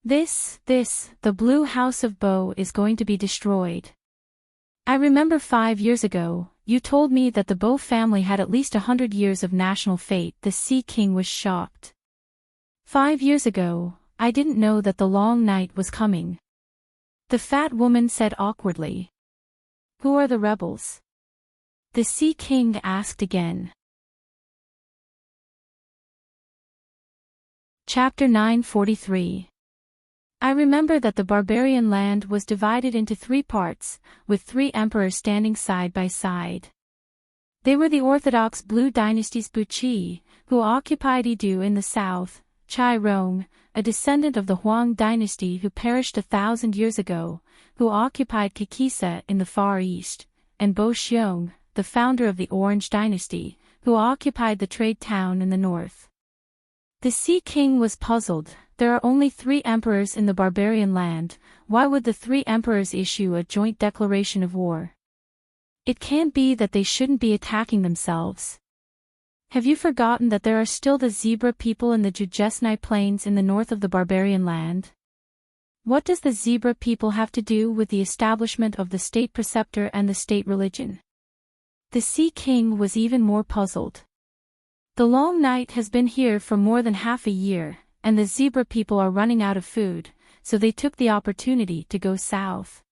The Blue House of Bo is going to be destroyed. I remember 5 years ago, you told me that the Bo family had at least 100 years of national fate. The Sea King was shocked. 5 years ago, I didn't know that the long night was coming. The fat woman said awkwardly. Who are the rebels? The Sea King asked again. Chapter 943. I remember that the barbarian land was divided into 3 parts, with 3 emperors standing side by side. They were the Orthodox Blue Dynasty's Buqi, who occupied Edu in the south, Chai Rong, a descendant of the Huang dynasty who perished 1,000 years ago, who occupied Kikisa in the far east, and Bo Xiong, the founder of the Orange dynasty, who occupied the trade town in the north. The Sea King was puzzled. There are only 3 emperors in the barbarian land, why would the 3 emperors issue a joint declaration of war? It can't be that they shouldn't be attacking themselves. Have you forgotten that there are still the zebra people in the Jujesnai plains in the north of the barbarian land? What does the zebra people have to do with the establishment of the state preceptor and the state religion? The Sea King was even more puzzled. The long night has been here for more than half a year, and the zebra people are running out of food, so they took the opportunity to go south.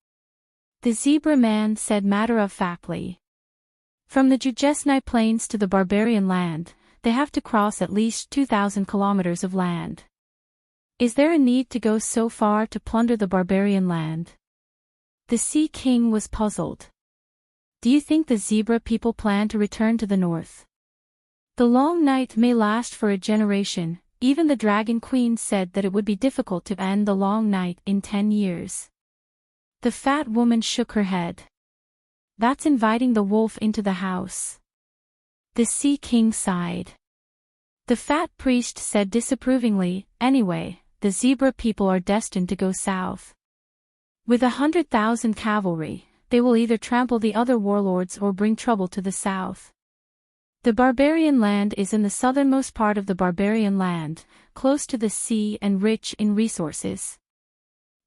The zebra man said matter-of-factly. From the Jujesnai plains to the barbarian land, they have to cross at least 2,000 kilometers of land. Is there a need to go so far to plunder the barbarian land? The Sea King was puzzled. Do you think the zebra people plan to return to the north? The long night may last for a generation. Even the Dragon Queen said that it would be difficult to end the long night in 10 years. The fat woman shook her head. That's inviting the wolf into the house. The Sea King sighed. The fat priest said disapprovingly, anyway, the zebra people are destined to go south. With 100,000 cavalry, they will either trample the other warlords or bring trouble to the south. The barbarian land is in the southernmost part of the barbarian land, close to the sea and rich in resources.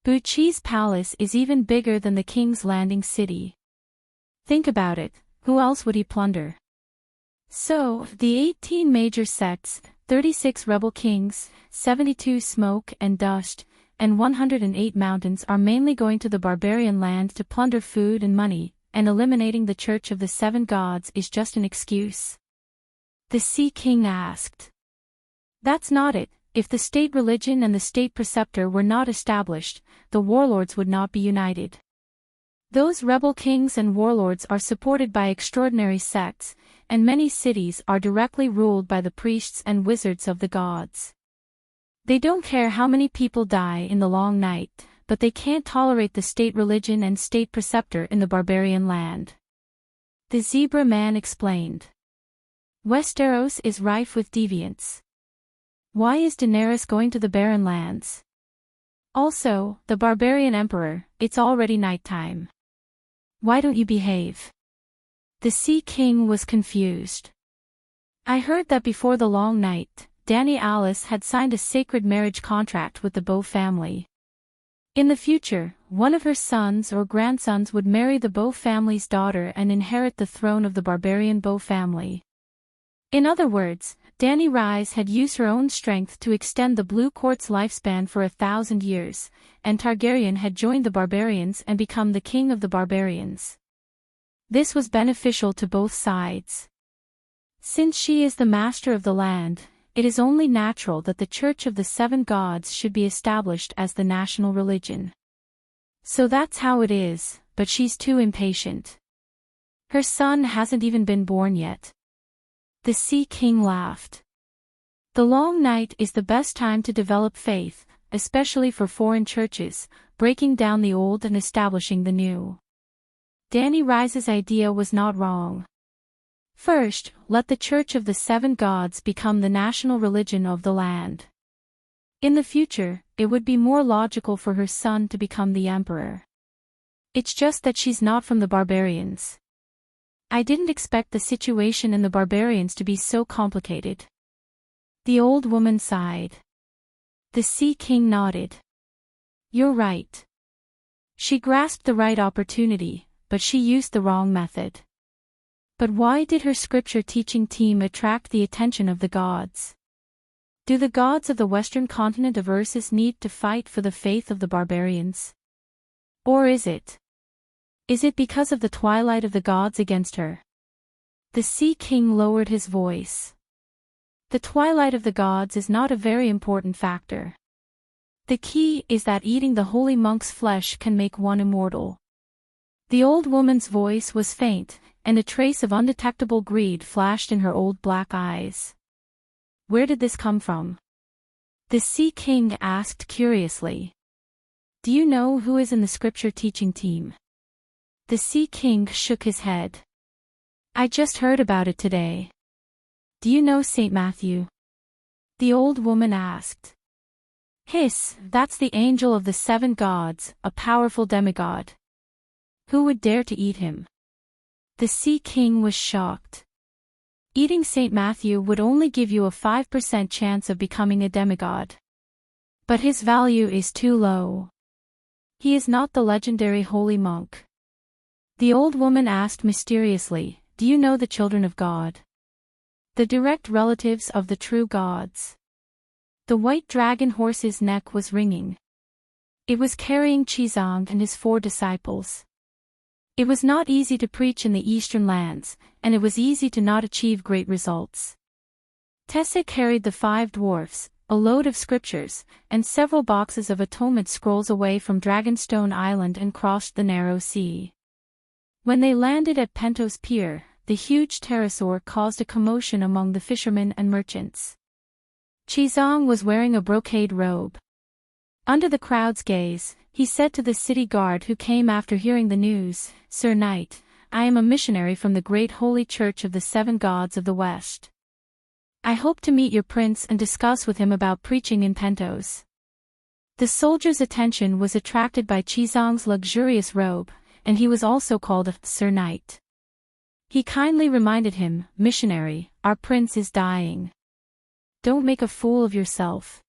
Buqi's palace is even bigger than the king's landing city. Think about it, who else would he plunder? So, the 18 major sects, 36 rebel kings, 72 smoke and dust, and 108 mountains are mainly going to the barbarian land to plunder food and money, and eliminating the Church of the 7 Gods is just an excuse. The Sea King asked. That's not it. If the state religion and the state preceptor were not established, the warlords would not be united. Those rebel kings and warlords are supported by extraordinary sects, and many cities are directly ruled by the priests and wizards of the gods. They don't care how many people die in the long night, but they can't tolerate the state religion and state preceptor in the barbarian land. The zebra man explained. Westeros is rife with deviants. Why is Daenerys going to the barren lands? Also, the barbarian emperor, it's already nighttime. Why don't you behave? The Sea King was confused. I heard that before the long night, Dany Alice had signed a sacred marriage contract with the Bow family. In the future, one of her sons or grandsons would marry the Bow family's daughter and inherit the throne of the barbarian Bow family. In other words, Dany Rise had used her own strength to extend the Blue Court's lifespan for 1,000 years, and Targaryen had joined the barbarians and become the king of the barbarians. This was beneficial to both sides. Since she is the master of the land, it is only natural that the Church of the 7 Gods should be established as the national religion. So that's how it is, but she's too impatient. Her son hasn't even been born yet. The Sea King laughed. The long night is the best time to develop faith, especially for foreign churches, breaking down the old and establishing the new. Dany Rise's idea was not wrong. First, let the Church of the 7 Gods become the national religion of the land. In the future, it would be more logical for her son to become the emperor. It's just that she's not from the barbarians. I didn't expect the situation in the barbarians to be so complicated. The old woman sighed. The Sea King nodded. You're right. She grasped the right opportunity, but she used the wrong method. But why did her scripture teaching team attract the attention of the gods? Do the gods of the western continent of Ursus need to fight for the faith of the barbarians? Or is it because of the twilight of the gods against her? The Sea King lowered his voice. The twilight of the gods is not a very important factor. The key is that eating the holy monk's flesh can make one immortal. The old woman's voice was faint, and a trace of undetectable greed flashed in her old black eyes. Where did this come from? The Sea King asked curiously. Do you know who is in the scripture teaching team? The Sea King shook his head. I just heard about it today. Do you know St. Matthew? The old woman asked. Hiss, that's the angel of the seven gods, a powerful demigod. Who would dare to eat him? The Sea King was shocked. Eating St. Matthew would only give you a 5% chance of becoming a demigod. But his value is too low. He is not the legendary holy monk. The old woman asked mysteriously, do you know the children of God? The direct relatives of the true gods. The white dragon horse's neck was ringing. It was carrying Qizong and his 4 disciples. It was not easy to preach in the eastern lands, and it was easy to not achieve great results. Tessa carried the 5 dwarfs, a load of scriptures, and several boxes of atonement scrolls away from Dragonstone Island and crossed the narrow sea. When they landed at Pentos Pier, the huge pterosaur caused a commotion among the fishermen and merchants. Qizong was wearing a brocade robe. Under the crowd's gaze, he said to the city guard who came after hearing the news, Sir Knight, I am a missionary from the great holy church of the 7 gods of the West. I hope to meet your prince and discuss with him about preaching in Pentos. The soldier's attention was attracted by Qizong's luxurious robe, and he was also called Sir Knight. He kindly reminded him, Missionary, our prince is dying. Don't make a fool of yourself.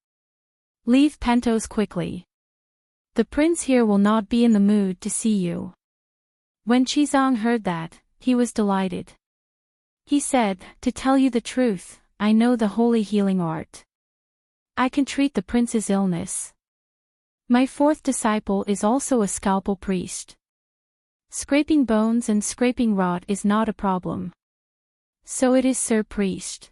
Leave Pentos quickly. The prince here will not be in the mood to see you. When Qizong heard that, he was delighted. He said, to tell you the truth, I know the holy healing art. I can treat the prince's illness. My 4th disciple is also a scalpel priest. Scraping bones and scraping rot is not a problem. So it is, Sir Priest.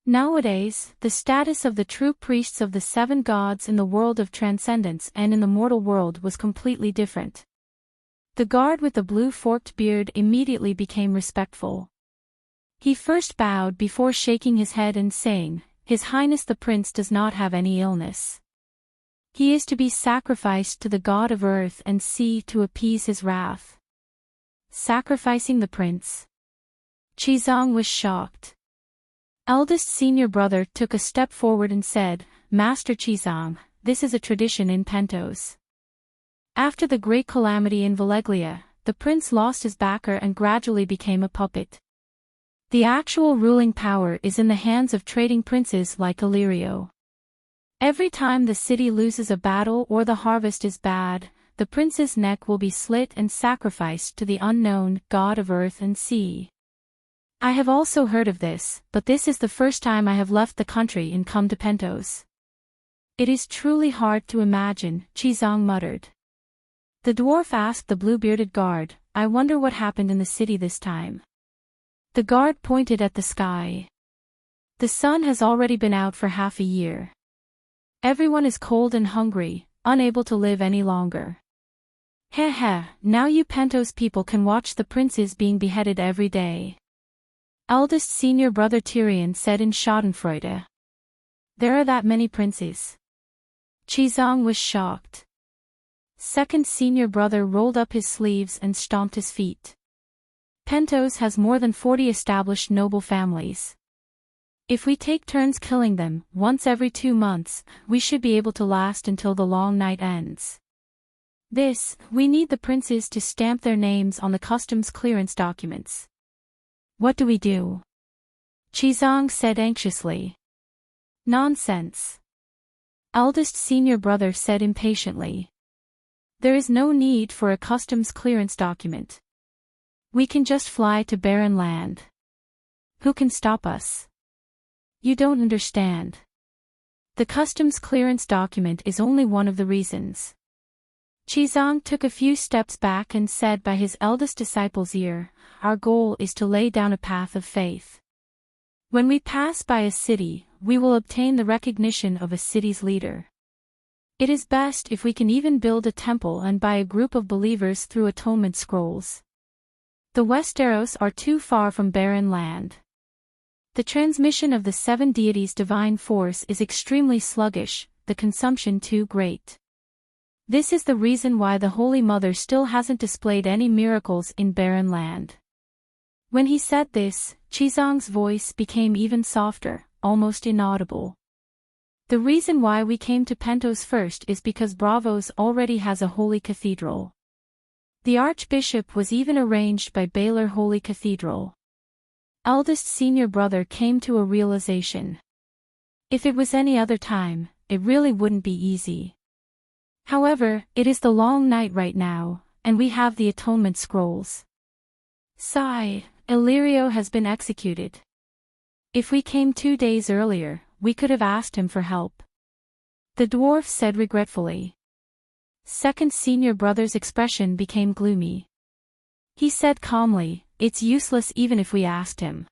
Nowadays, the status of the true priests of the 7 gods in the world of transcendence and in the mortal world was completely different. The guard with the blue forked beard immediately became respectful. He first bowed before shaking his head and saying, His Highness the Prince does not have any illness. He is to be sacrificed to the god of earth and sea to appease his wrath. Sacrificing the prince? Qizong was shocked. Eldest senior brother took a step forward and said, Master Qizong, this is a tradition in Pentos. After the great calamity in Valeglia, the prince lost his backer and gradually became a puppet. The actual ruling power is in the hands of trading princes like Illyrio. Every time the city loses a battle or the harvest is bad, the prince's neck will be slit and sacrificed to the unknown god of earth and sea. I have also heard of this, but this is the first time I have left the country and come to Pentos. It is truly hard to imagine, Qizong muttered. The dwarf asked the blue-bearded guard, I wonder what happened in the city this time. The guard pointed at the sky. The sun has already been out for half a year. Everyone is cold and hungry, unable to live any longer. Heh, now you Pentos people can watch the princes being beheaded every day. Eldest senior brother Tyrion said in Schadenfreude. There are that many princes. Qizong was shocked. Second senior brother rolled up his sleeves and stomped his feet. Pentos has more than 40 established noble families. If we take turns killing them, once every 2 months, we should be able to last until the long night ends. We need the princes to stamp their names on the customs clearance documents. What do we do? Qizong said anxiously. Nonsense. Eldest senior brother said impatiently. There is no need for a customs clearance document. We can just fly to barren land. Who can stop us? You don't understand. The customs clearance document is only one of the reasons. Chizang took a few steps back and said by his eldest disciple's ear, "Our goal is to lay down a path of faith. When we pass by a city, we will obtain the recognition of a city's leader. It is best if we can even build a temple and buy a group of believers through atonement scrolls. The Westeros are too far from barren land. The transmission of the seven deities' divine force is extremely sluggish, the consumption too great. This is the reason why the Holy Mother still hasn't displayed any miracles in barren land." When he said this, Chizang's voice became even softer, almost inaudible. "The reason why we came to Pentos first is because Braavos already has a holy cathedral. The Archbishop was even arranged by Baylor Holy Cathedral." Eldest senior brother came to a realization. If it was any other time, it really wouldn't be easy. However, it is the long night right now, and we have the atonement scrolls. Sigh, Illyrio has been executed. If we came 2 days earlier, we could have asked him for help. The dwarf said regretfully. Second senior brother's expression became gloomy. He said calmly, "It's useless even if we asked him.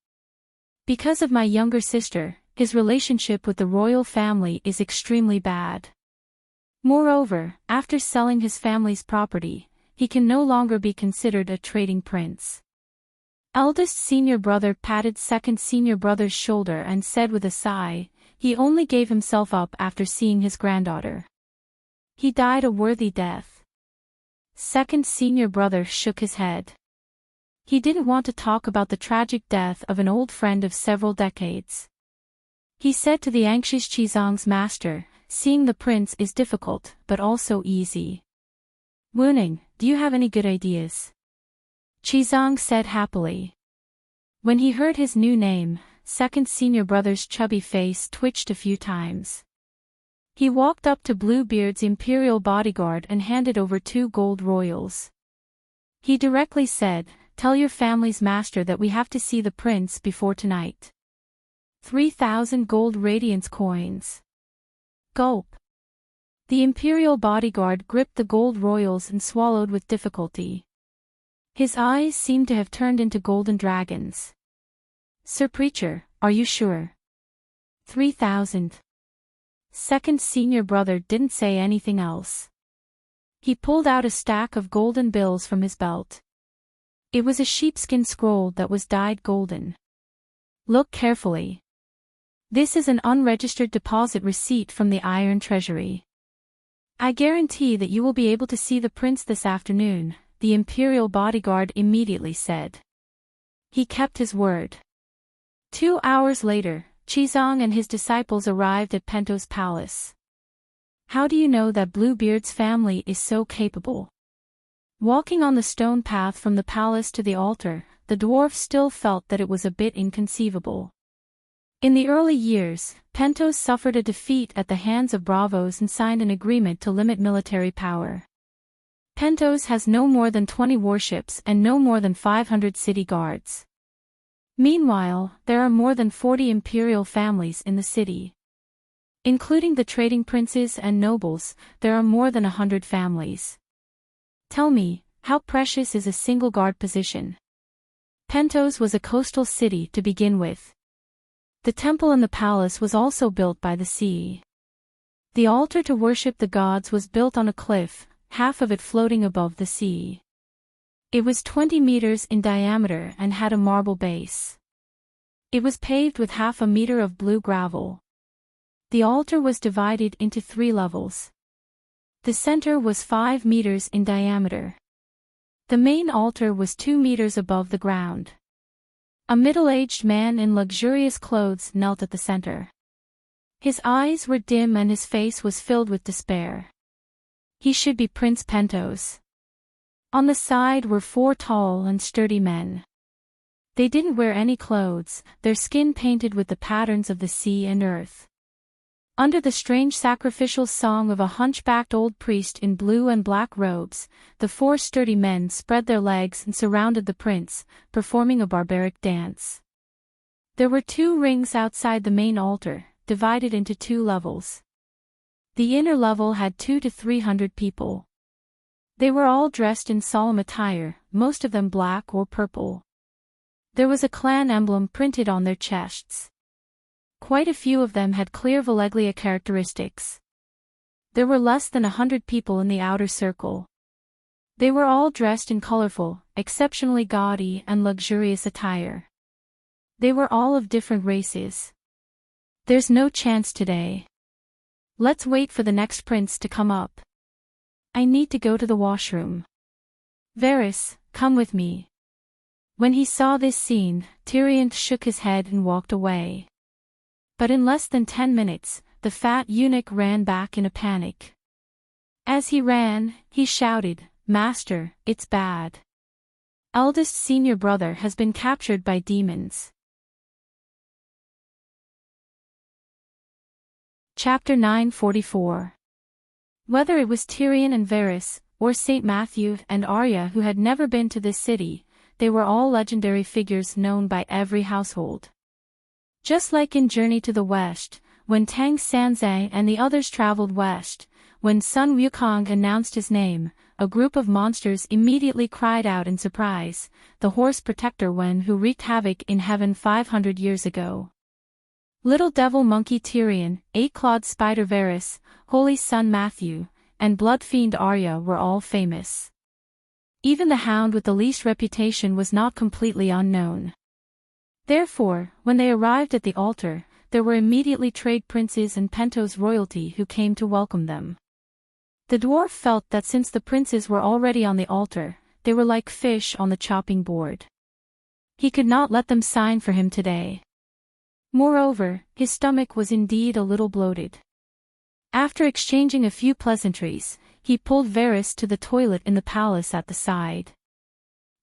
Because of my younger sister, his relationship with the royal family is extremely bad. Moreover, after selling his family's property, he can no longer be considered a trading prince." Eldest senior brother patted second senior brother's shoulder and said with a sigh, "He only gave himself up after seeing his granddaughter. He died a worthy death." Second senior brother shook his head. He didn't want to talk about the tragic death of an old friend of several decades. He said to the anxious Chizang's master, "Seeing the prince is difficult, but also easy. Wuning, do you have any good ideas?" Chizang said happily. When he heard his new name, second senior brother's chubby face twitched a few times. He walked up to Bluebeard's imperial bodyguard and handed over 2 gold royals. He directly said, "Tell your family's master that we have to see the prince before tonight." 3,000 gold radiance coins. Gulp. The imperial bodyguard gripped the gold royals and swallowed with difficulty. His eyes seemed to have turned into golden dragons. "Sir Preacher, are you sure?" 3,000. Second senior brother didn't say anything else. He pulled out a stack of golden bills from his belt. It was a sheepskin scroll that was dyed golden. "Look carefully. This is an unregistered deposit receipt from the Iron Treasury. I guarantee that you will be able to see the prince this afternoon," the imperial bodyguard immediately said. He kept his word. 2 hours later, Chizang and his disciples arrived at Pentos Palace. "How do you know that Bluebeard's family is so capable?" Walking on the stone path from the palace to the altar, the dwarf still felt that it was a bit inconceivable. In the early years, Pentos suffered a defeat at the hands of Braavos and signed an agreement to limit military power. Pentos has no more than 20 warships and no more than 500 city guards. Meanwhile, there are more than 40 imperial families in the city. Including the trading princes and nobles, there are more than 100 families. Tell me, how precious is a single guard position? Pentos was a coastal city to begin with. The temple in the palace was also built by the sea. The altar to worship the gods was built on a cliff, half of it floating above the sea. It was 20 meters in diameter and had a marble base. It was paved with half a meter of blue gravel. The altar was divided into 3 levels. The center was 5 meters in diameter. The main altar was 2 meters above the ground. A middle-aged man in luxurious clothes knelt at the center. His eyes were dim and his face was filled with despair. He should be Prince Pentos. On the side were 4 tall and sturdy men. They didn't wear any clothes, their skin painted with the patterns of the sea and earth. Under the strange sacrificial song of a hunchbacked old priest in blue and black robes, the 4 sturdy men spread their legs and surrounded the prince, performing a barbaric dance. There were 2 rings outside the main altar, divided into 2 levels. The inner level had 200 to 300 people. They were all dressed in solemn attire, most of them black or purple. There was a clan emblem printed on their chests. Quite a few of them had clear Veleglia characteristics. There were less than 100 people in the outer circle. They were all dressed in colorful, exceptionally gaudy and luxurious attire. They were all of different races. There's no chance today. Let's wait for the next prince to come up. I need to go to the washroom. Varys, come with me. When he saw this scene, Tyrion shook his head and walked away. But in less than 10 minutes, the fat eunuch ran back in a panic. As he ran, he shouted, "Master, it's bad. Eldest senior brother has been captured by demons." Chapter 9:44. Whether it was Tyrion and Varys, or St. Matthew and Arya who had never been to this city, they were all legendary figures known by every household. Just like in Journey to the West, when Tang Sanzai and the others traveled west, when Sun Wukong announced his name, a group of monsters immediately cried out in surprise, "The horse protector Wen who wreaked havoc in heaven 500 years ago." Little devil monkey Tyrion, eight-clawed spider Varys, holy son Matthew, and blood fiend Arya were all famous. Even the hound with the least reputation was not completely unknown. Therefore, when they arrived at the altar, there were immediately trade princes and Pentos royalty who came to welcome them. The dwarf felt that since the princes were already on the altar, they were like fish on the chopping board. He could not let them sign for him today. Moreover, his stomach was indeed a little bloated. After exchanging a few pleasantries, he pulled Varys to the toilet in the palace at the side.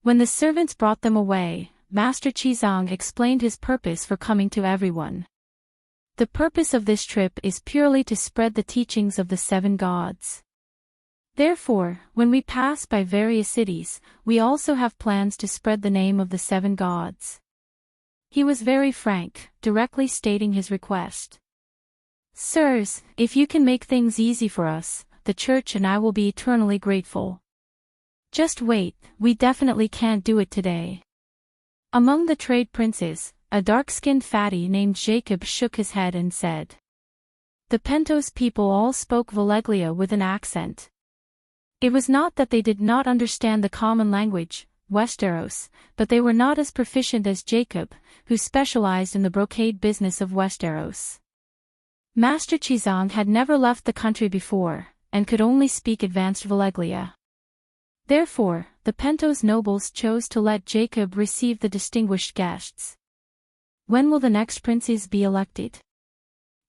When the servants brought them away, Master Chizong explained his purpose for coming to everyone. The purpose of this trip is purely to spread the teachings of the seven gods. Therefore, when we pass by various cities, we also have plans to spread the name of the seven gods. He was very frank, directly stating his request. "Sirs, if you can make things easy for us, the church and I will be eternally grateful. Just wait, we definitely can't do it today." Among the trade princes, a dark-skinned fatty named Jacob shook his head and said. The Pentos people all spoke Veleglia with an accent. It was not that they did not understand the common language, Westeros, but they were not as proficient as Jacob, who specialized in the brocade business of Westeros. Master Chizong had never left the country before, and could only speak advanced Veleglia. Therefore, the Pentos nobles chose to let Jacob receive the distinguished guests. "When will the next princes be elected?"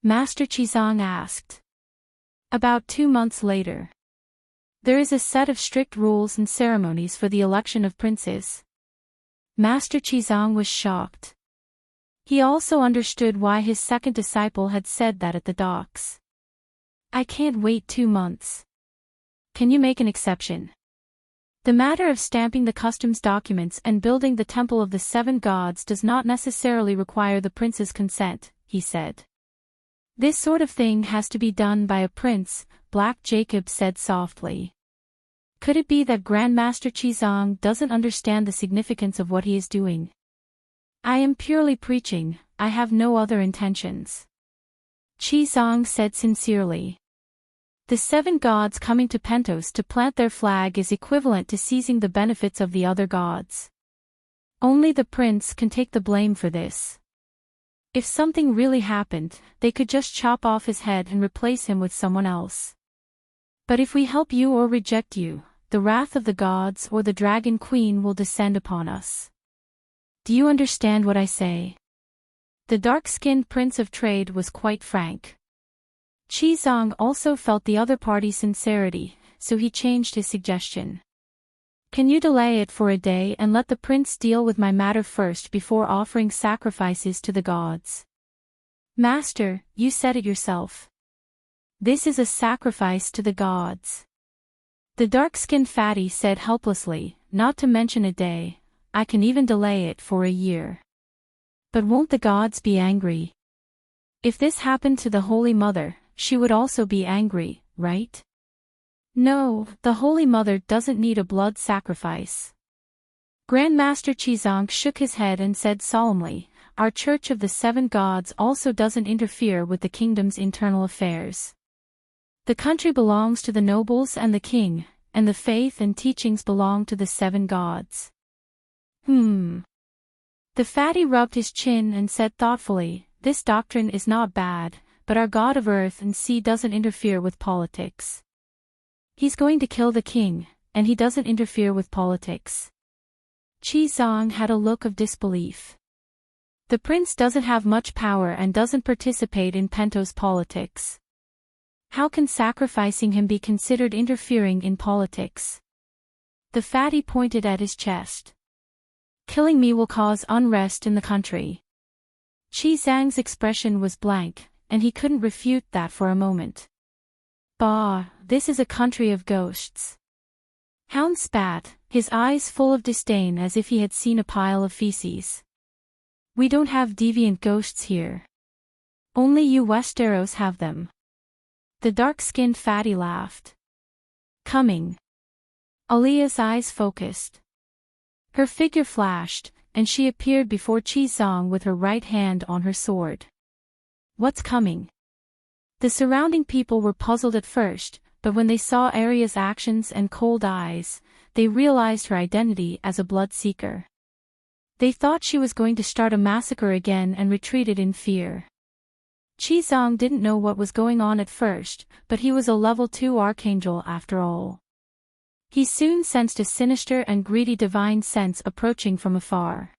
Master Chizong asked. "About 2 months later. There is a set of strict rules and ceremonies for the election of princes." Master Chizong was shocked. He also understood why his second disciple had said that at the docks. "I can't wait 2 months. Can you make an exception?" "The matter of stamping the customs documents and building the temple of the seven gods does not necessarily require the prince's consent," he said. "This sort of thing has to be done by a prince," Black Jacob said softly. Could it be that Grandmaster Chizong doesn't understand the significance of what he is doing? "I am purely preaching, I have no other intentions," Chizong said sincerely. The seven gods coming to Pentos to plant their flag is equivalent to seizing the benefits of the other gods. Only the prince can take the blame for this. If something really happened, they could just chop off his head and replace him with someone else. But if we help you or reject you, the wrath of the gods or the Dragon Queen will descend upon us. Do you understand what I say?" The dark-skinned Prince of Trade was quite frank. Chizong also felt the other party's sincerity, so he changed his suggestion. "Can you delay it for a day and let the prince deal with my matter first before offering sacrifices to the gods?" "Master, you said it yourself. This is a sacrifice to the gods." The dark-skinned fatty said helplessly, "Not to mention a day, I can even delay it for a year. But won't the gods be angry? If this happened to the Holy Mother, she would also be angry, right?" No, the Holy Mother doesn't need a blood sacrifice. Grandmaster Chizong shook his head and said solemnly, our Church of the Seven Gods also doesn't interfere with the kingdom's internal affairs. The country belongs to the nobles and the king, and the faith and teachings belong to the seven gods. The fatty rubbed his chin and said thoughtfully, this doctrine is not bad, but our God of earth and sea doesn't interfere with politics. He's going to kill the king, and he doesn't interfere with politics. Chizong had a look of disbelief. The prince doesn't have much power and doesn't participate in Pento's politics. How can sacrificing him be considered interfering in politics? The fatty pointed at his chest. Killing me will cause unrest in the country. Chizong's expression was blank, and he couldn't refute that for a moment. Bah, this is a country of ghosts. Hound spat, his eyes full of disdain as if he had seen a pile of feces. We don't have deviant ghosts here. Only you Westeros have them. The dark-skinned fatty laughed. Coming. Aaliyah's eyes focused. Her figure flashed, and she appeared before Chizong with her right hand on her sword. What's coming? The surrounding people were puzzled at first, but when they saw Arya's actions and cold eyes, they realized her identity as a blood-seeker. They thought she was going to start a massacre again and retreated in fear. Chizong didn't know what was going on at first, but he was a level 2 archangel after all. He soon sensed a sinister and greedy divine sense approaching from afar.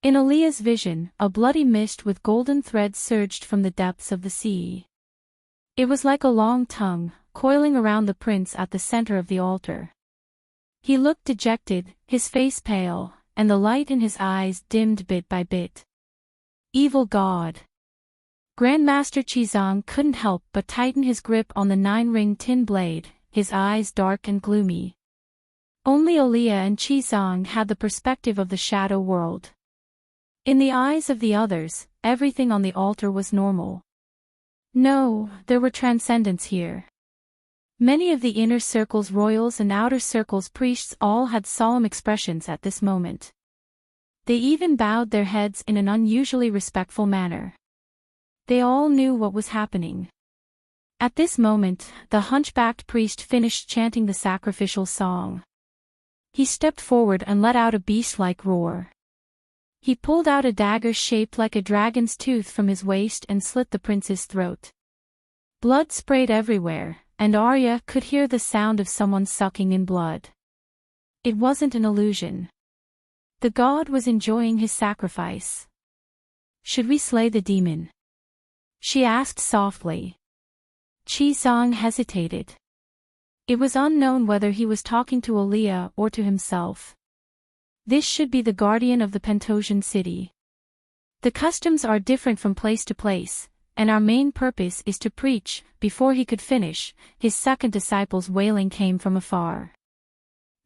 In Aaliyah's vision, a bloody mist with golden threads surged from the depths of the sea. It was like a long tongue, coiling around the prince at the center of the altar. He looked dejected, his face pale, and the light in his eyes dimmed bit by bit. Evil God. Grandmaster Chizong couldn't help but tighten his grip on the 9-ring tin blade, his eyes dark and gloomy. Only Aaliyah and Chizong had the perspective of the shadow world. In the eyes of the others, everything on the altar was normal. No, there were transcendents here. Many of the inner circle's royals and outer circle's priests all had solemn expressions at this moment. They even bowed their heads in an unusually respectful manner. They all knew what was happening. At this moment, the hunchbacked priest finished chanting the sacrificial song. He stepped forward and let out a beast-like roar. He pulled out a dagger shaped like a dragon's tooth from his waist and slit the prince's throat. Blood sprayed everywhere, and Arya could hear the sound of someone sucking in blood. It wasn't an illusion. The god was enjoying his sacrifice. Should we slay the demon? She asked softly. Chizong hesitated. It was unknown whether he was talking to Aaliyah or to himself. This should be the guardian of the Pentosian city. The customs are different from place to place, and our main purpose is to preach. Before he could finish, his second disciple's wailing came from afar.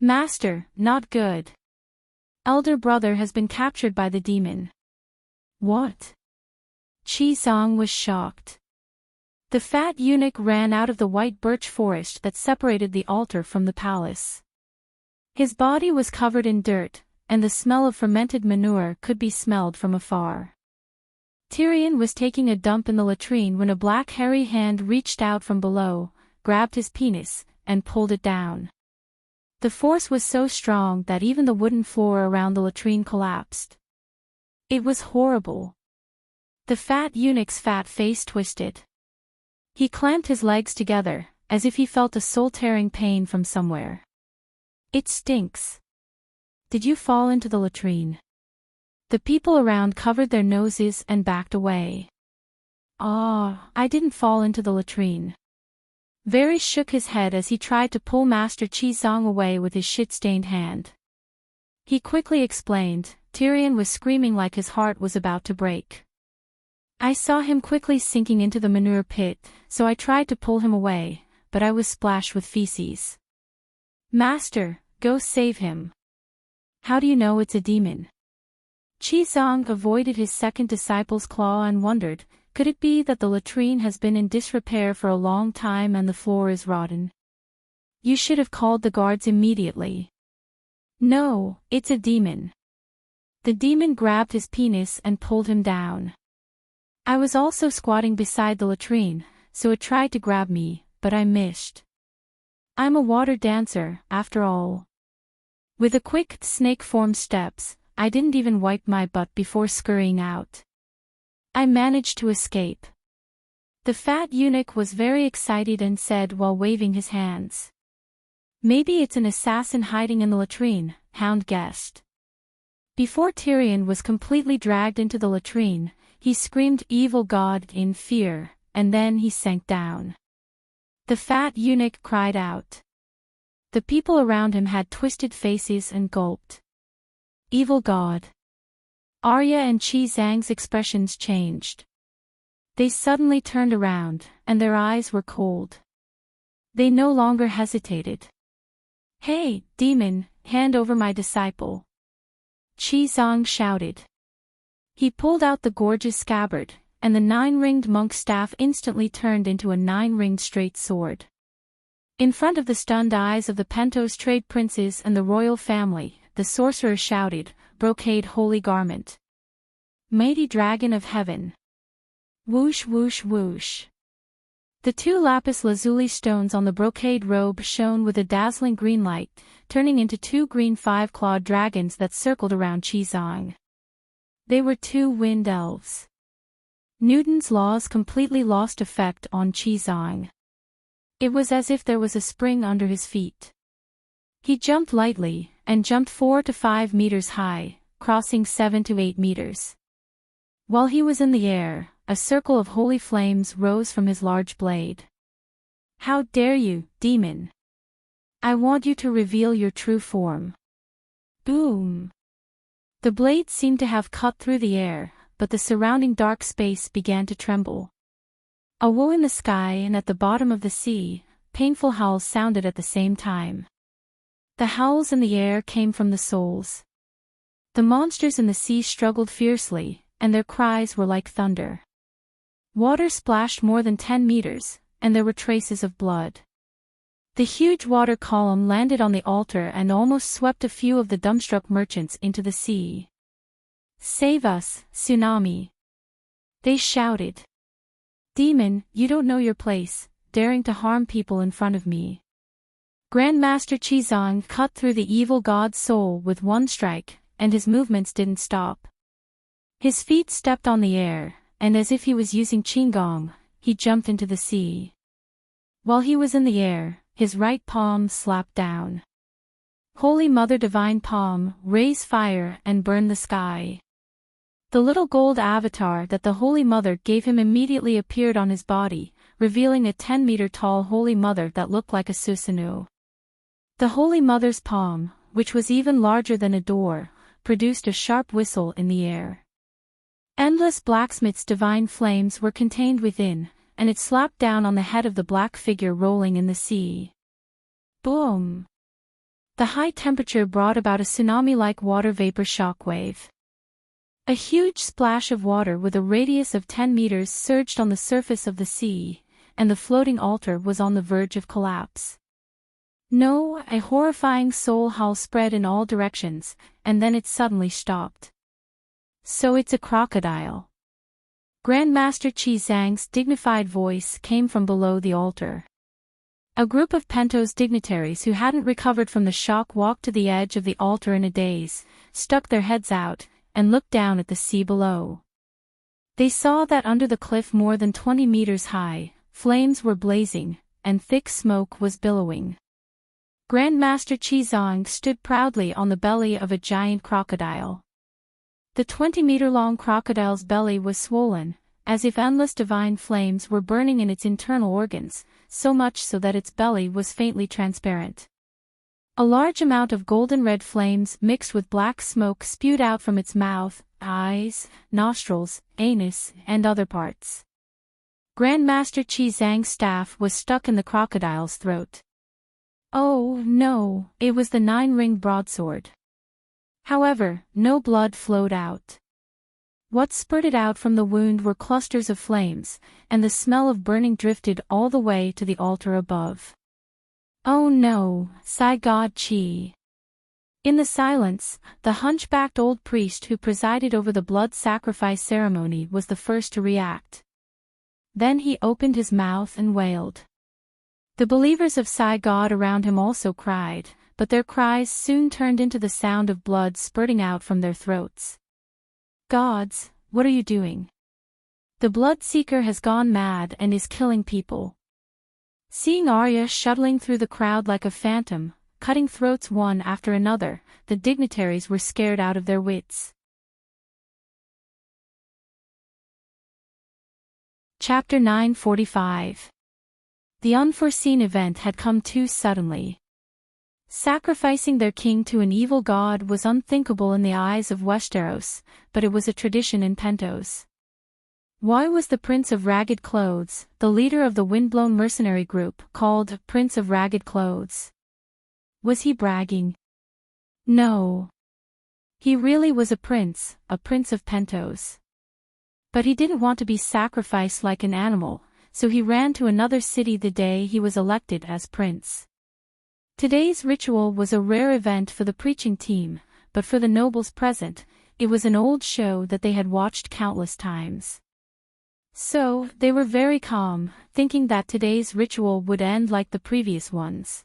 Master, not good. Elder brother has been captured by the demon. What? Chizong was shocked. The fat eunuch ran out of the white birch forest that separated the altar from the palace. His body was covered in dirt, and the smell of fermented manure could be smelled from afar. Tyrion was taking a dump in the latrine when a black hairy hand reached out from below, grabbed his penis, and pulled it down. The force was so strong that even the wooden floor around the latrine collapsed. It was horrible. The fat eunuch's fat face twisted. He clamped his legs together, as if he felt a soul-tearing pain from somewhere. It stinks. Did you fall into the latrine? The people around covered their noses and backed away. I didn't fall into the latrine. Varys shook his head as he tried to pull Master Chizong away with his shit-stained hand. He quickly explained, Tyrion was screaming like his heart was about to break. I saw him quickly sinking into the manure pit, so I tried to pull him away, but I was splashed with feces. Master, go save him. How do you know it's a demon? Chizong avoided his second disciple's claw and wondered, could it be that the latrine has been in disrepair for a long time and the floor is rotten? You should have called the guards immediately. No, it's a demon. The demon grabbed his penis and pulled him down. I was also squatting beside the latrine, so it tried to grab me, but I missed. I'm a water dancer, after all. With a quick, snake-form steps, I didn't even wipe my butt before scurrying out. I managed to escape. The fat eunuch was very excited and said while waving his hands. Maybe it's an assassin hiding in the latrine, Hound guessed. Before Tyrion was completely dragged into the latrine, he screamed "Evil God" in fear, and then he sank down. The fat eunuch cried out. The people around him had twisted faces and gulped. Evil God. Arya and Chi Zhang's expressions changed. They suddenly turned around, and their eyes were cold. They no longer hesitated. Hey, demon, hand over my disciple. Chi Zhang shouted. He pulled out the gorgeous scabbard, and the 9-ringed monk staff instantly turned into a 9-ringed straight sword. In front of the stunned eyes of the Pentos trade princes and the royal family, the sorcerer shouted, "Brocade holy garment. Mighty dragon of heaven." Whoosh whoosh whoosh. The 2 lapis lazuli stones on the brocade robe shone with a dazzling green light, turning into 2 green 5-clawed dragons that circled around Chi Zhang. They were 2 wind elves. Newton's laws completely lost effect on Chi Zhang. It was as if there was a spring under his feet. He jumped lightly, and jumped 4 to 5 meters high, crossing 7 to 8 meters. While he was in the air, a circle of holy flames rose from his large blade. How dare you, demon! I want you to reveal your true form. Boom! The blade seemed to have cut through the air, but the surrounding dark space began to tremble. A woe in the sky and at the bottom of the sea, painful howls sounded at the same time. The howls in the air came from the souls. The monsters in the sea struggled fiercely, and their cries were like thunder. Water splashed more than 10 meters, and there were traces of blood. The huge water column landed on the altar and almost swept a few of the dumbstruck merchants into the sea. Save us, tsunami! They shouted. Demon, you don't know your place, daring to harm people in front of me. Grandmaster Chi Zhang cut through the evil god's soul with one strike, and his movements didn't stop. His feet stepped on the air, and as if he was using qigong, he jumped into the sea. While he was in the air, his right palm slapped down. Holy Mother Divine Palm, raise fire and burn the sky. The little gold avatar that the Holy Mother gave him immediately appeared on his body, revealing a 10-meter-tall Holy Mother that looked like a Susanoo. The Holy Mother's palm, which was even larger than a door, produced a sharp whistle in the air. Endless blacksmith's divine flames were contained within, and it slapped down on the head of the black figure rolling in the sea. Boom! The high temperature brought about a tsunami-like water vapor shockwave. A huge splash of water with a radius of 10 meters surged on the surface of the sea, and the floating altar was on the verge of collapse. No, a horrifying soul howl spread in all directions, and then it suddenly stopped. So it's a crocodile. Grandmaster Chi Zhang's dignified voice came from below the altar. A group of Pentos dignitaries who hadn't recovered from the shock walked to the edge of the altar in a daze, stuck their heads out, and looked down at the sea below. They saw that under the cliff more than 20 meters high, flames were blazing, and thick smoke was billowing. Grandmaster Chi Zhang stood proudly on the belly of a giant crocodile. The 20-meter-long crocodile's belly was swollen, as if endless divine flames were burning in its internal organs, so much so that its belly was faintly transparent. A large amount of golden-red flames mixed with black smoke spewed out from its mouth, eyes, nostrils, anus, and other parts. Grandmaster Chi Zhang's staff was stuck in the crocodile's throat. Oh, no, it was the 9-ringed broadsword. However, no blood flowed out. What spurted out from the wound were clusters of flames, and the smell of burning drifted all the way to the altar above. Oh no, sighed God Chi. In the silence, the hunchbacked old priest who presided over the blood sacrifice ceremony was the first to react. Then he opened his mouth and wailed. The believers of Sai God around him also cried, but their cries soon turned into the sound of blood spurting out from their throats. Gods, what are you doing? The blood-seeker has gone mad and is killing people. Seeing Arya shuttling through the crowd like a phantom, cutting throats one after another, the dignitaries were scared out of their wits. Chapter 945. The unforeseen event had come too suddenly. Sacrificing their king to an evil god was unthinkable in the eyes of Westeros, but it was a tradition in Pentos. Why was the Prince of Ragged Clothes, the leader of the windblown mercenary group, called Prince of Ragged Clothes? Was he bragging? No. He really was a prince of Pentos. But he didn't want to be sacrificed like an animal, so he ran to another city the day he was elected as prince. Today's ritual was a rare event for the preaching team, but for the nobles present, it was an old show that they had watched countless times. So, they were very calm, thinking that today's ritual would end like the previous ones.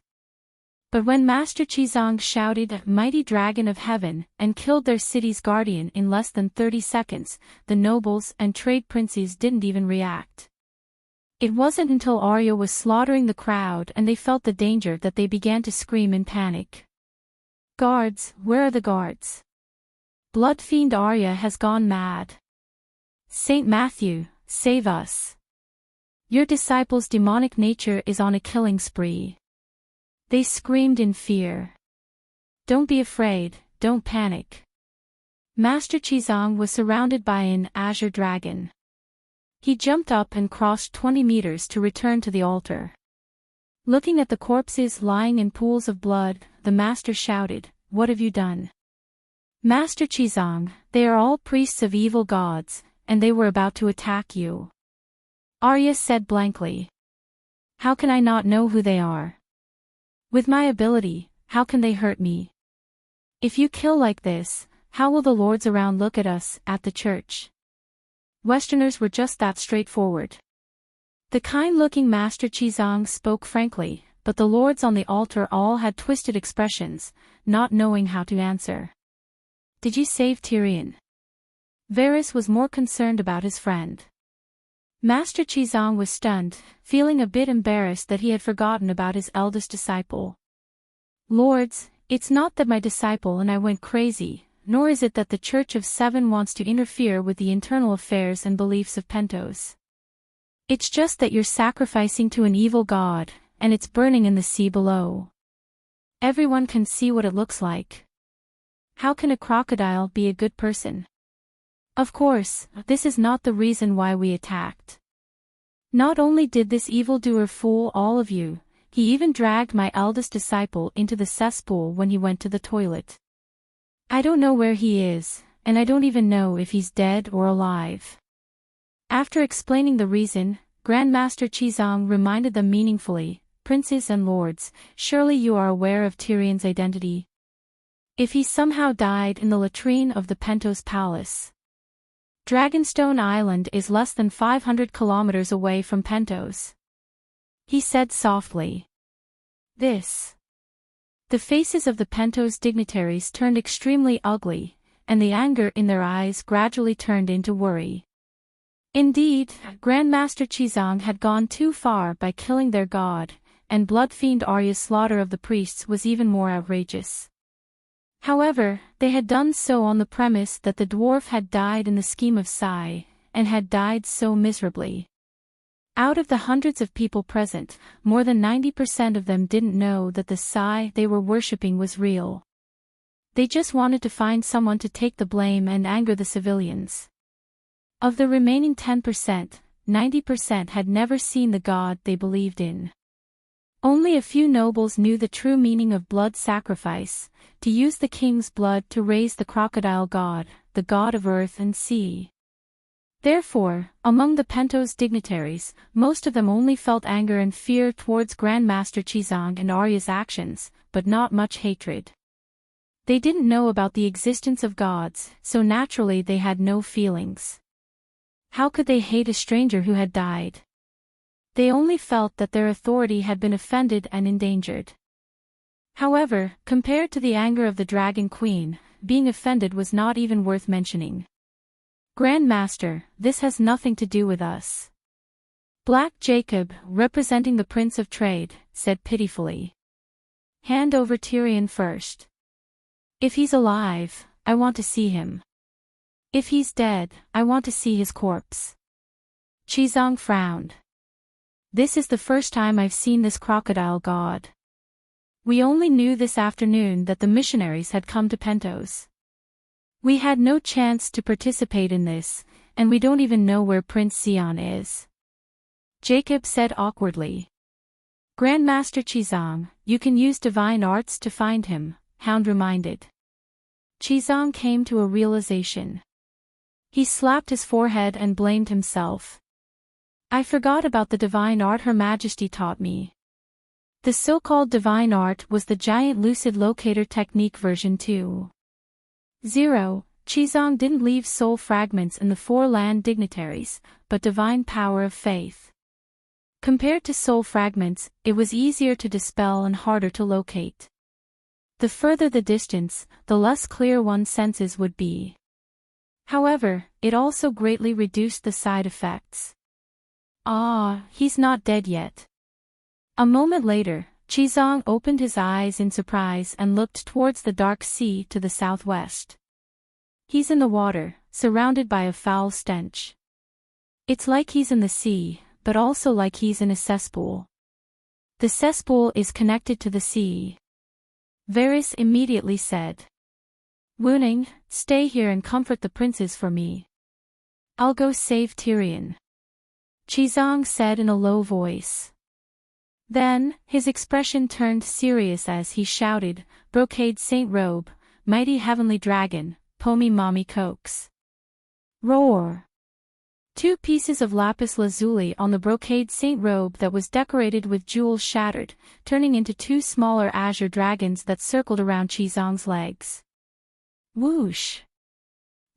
But when Master Chizong shouted, "Mighty Dragon of Heaven," and killed their city's guardian in less than 30 seconds, the nobles and trade princes didn't even react. It wasn't until Arya was slaughtering the crowd and they felt the danger that they began to scream in panic. Guards, where are the guards? Blood fiend Arya has gone mad. Saint Matthew, save us. Your disciples' demonic nature is on a killing spree. They screamed in fear. Don't be afraid, don't panic. Master Chizong was surrounded by an azure dragon. He jumped up and crossed 20 meters to return to the altar. Looking at the corpses lying in pools of blood, the master shouted, "What have you done?" Master Chizong, they are all priests of evil gods, and they were about to attack you. Arya said blankly. How can I not know who they are? With my ability, how can they hurt me? If you kill like this, how will the lords around look at us, at the church? Westerners were just that straightforward. The kind-looking Master Chizong spoke frankly, but the lords on the altar all had twisted expressions, not knowing how to answer. Did you save Tyrion? Varys was more concerned about his friend. Master Chizong was stunned, feeling a bit embarrassed that he had forgotten about his eldest disciple. Lords, it's not that my disciple and I went crazy, nor is it that the Church of Seven wants to interfere with the internal affairs and beliefs of Pentos. It's just that you're sacrificing to an evil god, and it's burning in the sea below. Everyone can see what it looks like. How can a crocodile be a good person? Of course, this is not the reason why we attacked. Not only did this evildoer fool all of you, he even dragged my eldest disciple into the cesspool when he went to the toilet. I don't know where he is, and I don't even know if he's dead or alive. After explaining the reason, Grandmaster Chizong reminded them meaningfully, Princes and lords, surely you are aware of Tyrion's identity. If he somehow died in the latrine of the Pentos Palace. Dragonstone Island is less than 500 kilometers away from Pentos. He said softly. The faces of the Pentos dignitaries turned extremely ugly, and the anger in their eyes gradually turned into worry. Indeed, Grandmaster Chizong had gone too far by killing their god, and Bloodfiend Arya's slaughter of the priests was even more outrageous. However, they had done so on the premise that the dwarf had died in the scheme of Sai, and had died so miserably. Out of the hundreds of people present, more than 90% of them didn't know that the Sai they were worshipping was real. They just wanted to find someone to take the blame and anger the civilians. Of the remaining 10%, 90% had never seen the god they believed in. Only a few nobles knew the true meaning of blood sacrifice, to use the king's blood to raise the crocodile god, the god of earth and sea. Therefore, among the Pentos dignitaries, most of them only felt anger and fear towards Grandmaster Chizang and Arya's actions, but not much hatred. They didn't know about the existence of gods, so naturally they had no feelings. How could they hate a stranger who had died? They only felt that their authority had been offended and endangered. However, compared to the anger of the Dragon Queen, being offended was not even worth mentioning. Grandmaster, this has nothing to do with us. Black Jacob, representing the Prince of Trade, said pitifully. Hand over Tyrion first. If he's alive, I want to see him. If he's dead, I want to see his corpse. Chizang frowned. This is the first time I've seen this crocodile god. We only knew this afternoon that the missionaries had come to Pentos. We had no chance to participate in this, and we don't even know where Prince Sion is. Jacob said awkwardly. Grandmaster Chizang, you can use divine arts to find him, Hound reminded. Chizang came to a realization. He slapped his forehead and blamed himself. I forgot about the divine art Her Majesty taught me. The so-called divine art was the giant lucid locator technique version 2.0. Chizang didn't leave soul fragments in the four land dignitaries, but divine power of faith. Compared to soul fragments, it was easier to dispel and harder to locate. The further the distance, the less clear one's senses would be. However, it also greatly reduced the side effects. He's not dead yet. A moment later, Chizang opened his eyes in surprise and looked towards the dark sea to the southwest. He's in the water, surrounded by a foul stench. It's like he's in the sea, but also like he's in a cesspool. The cesspool is connected to the sea. Varys immediately said. Wuning, stay here and comfort the princes for me. I'll go save Tyrion. Chizang said in a low voice. Then, his expression turned serious as he shouted, Brocade Saint Robe, mighty heavenly dragon, Pomi Mommy Cokes. Roar! 2 pieces of lapis lazuli on the brocade saint robe that was decorated with jewels shattered, turning into 2 smaller azure dragons that circled around Chizang's legs. Whoosh!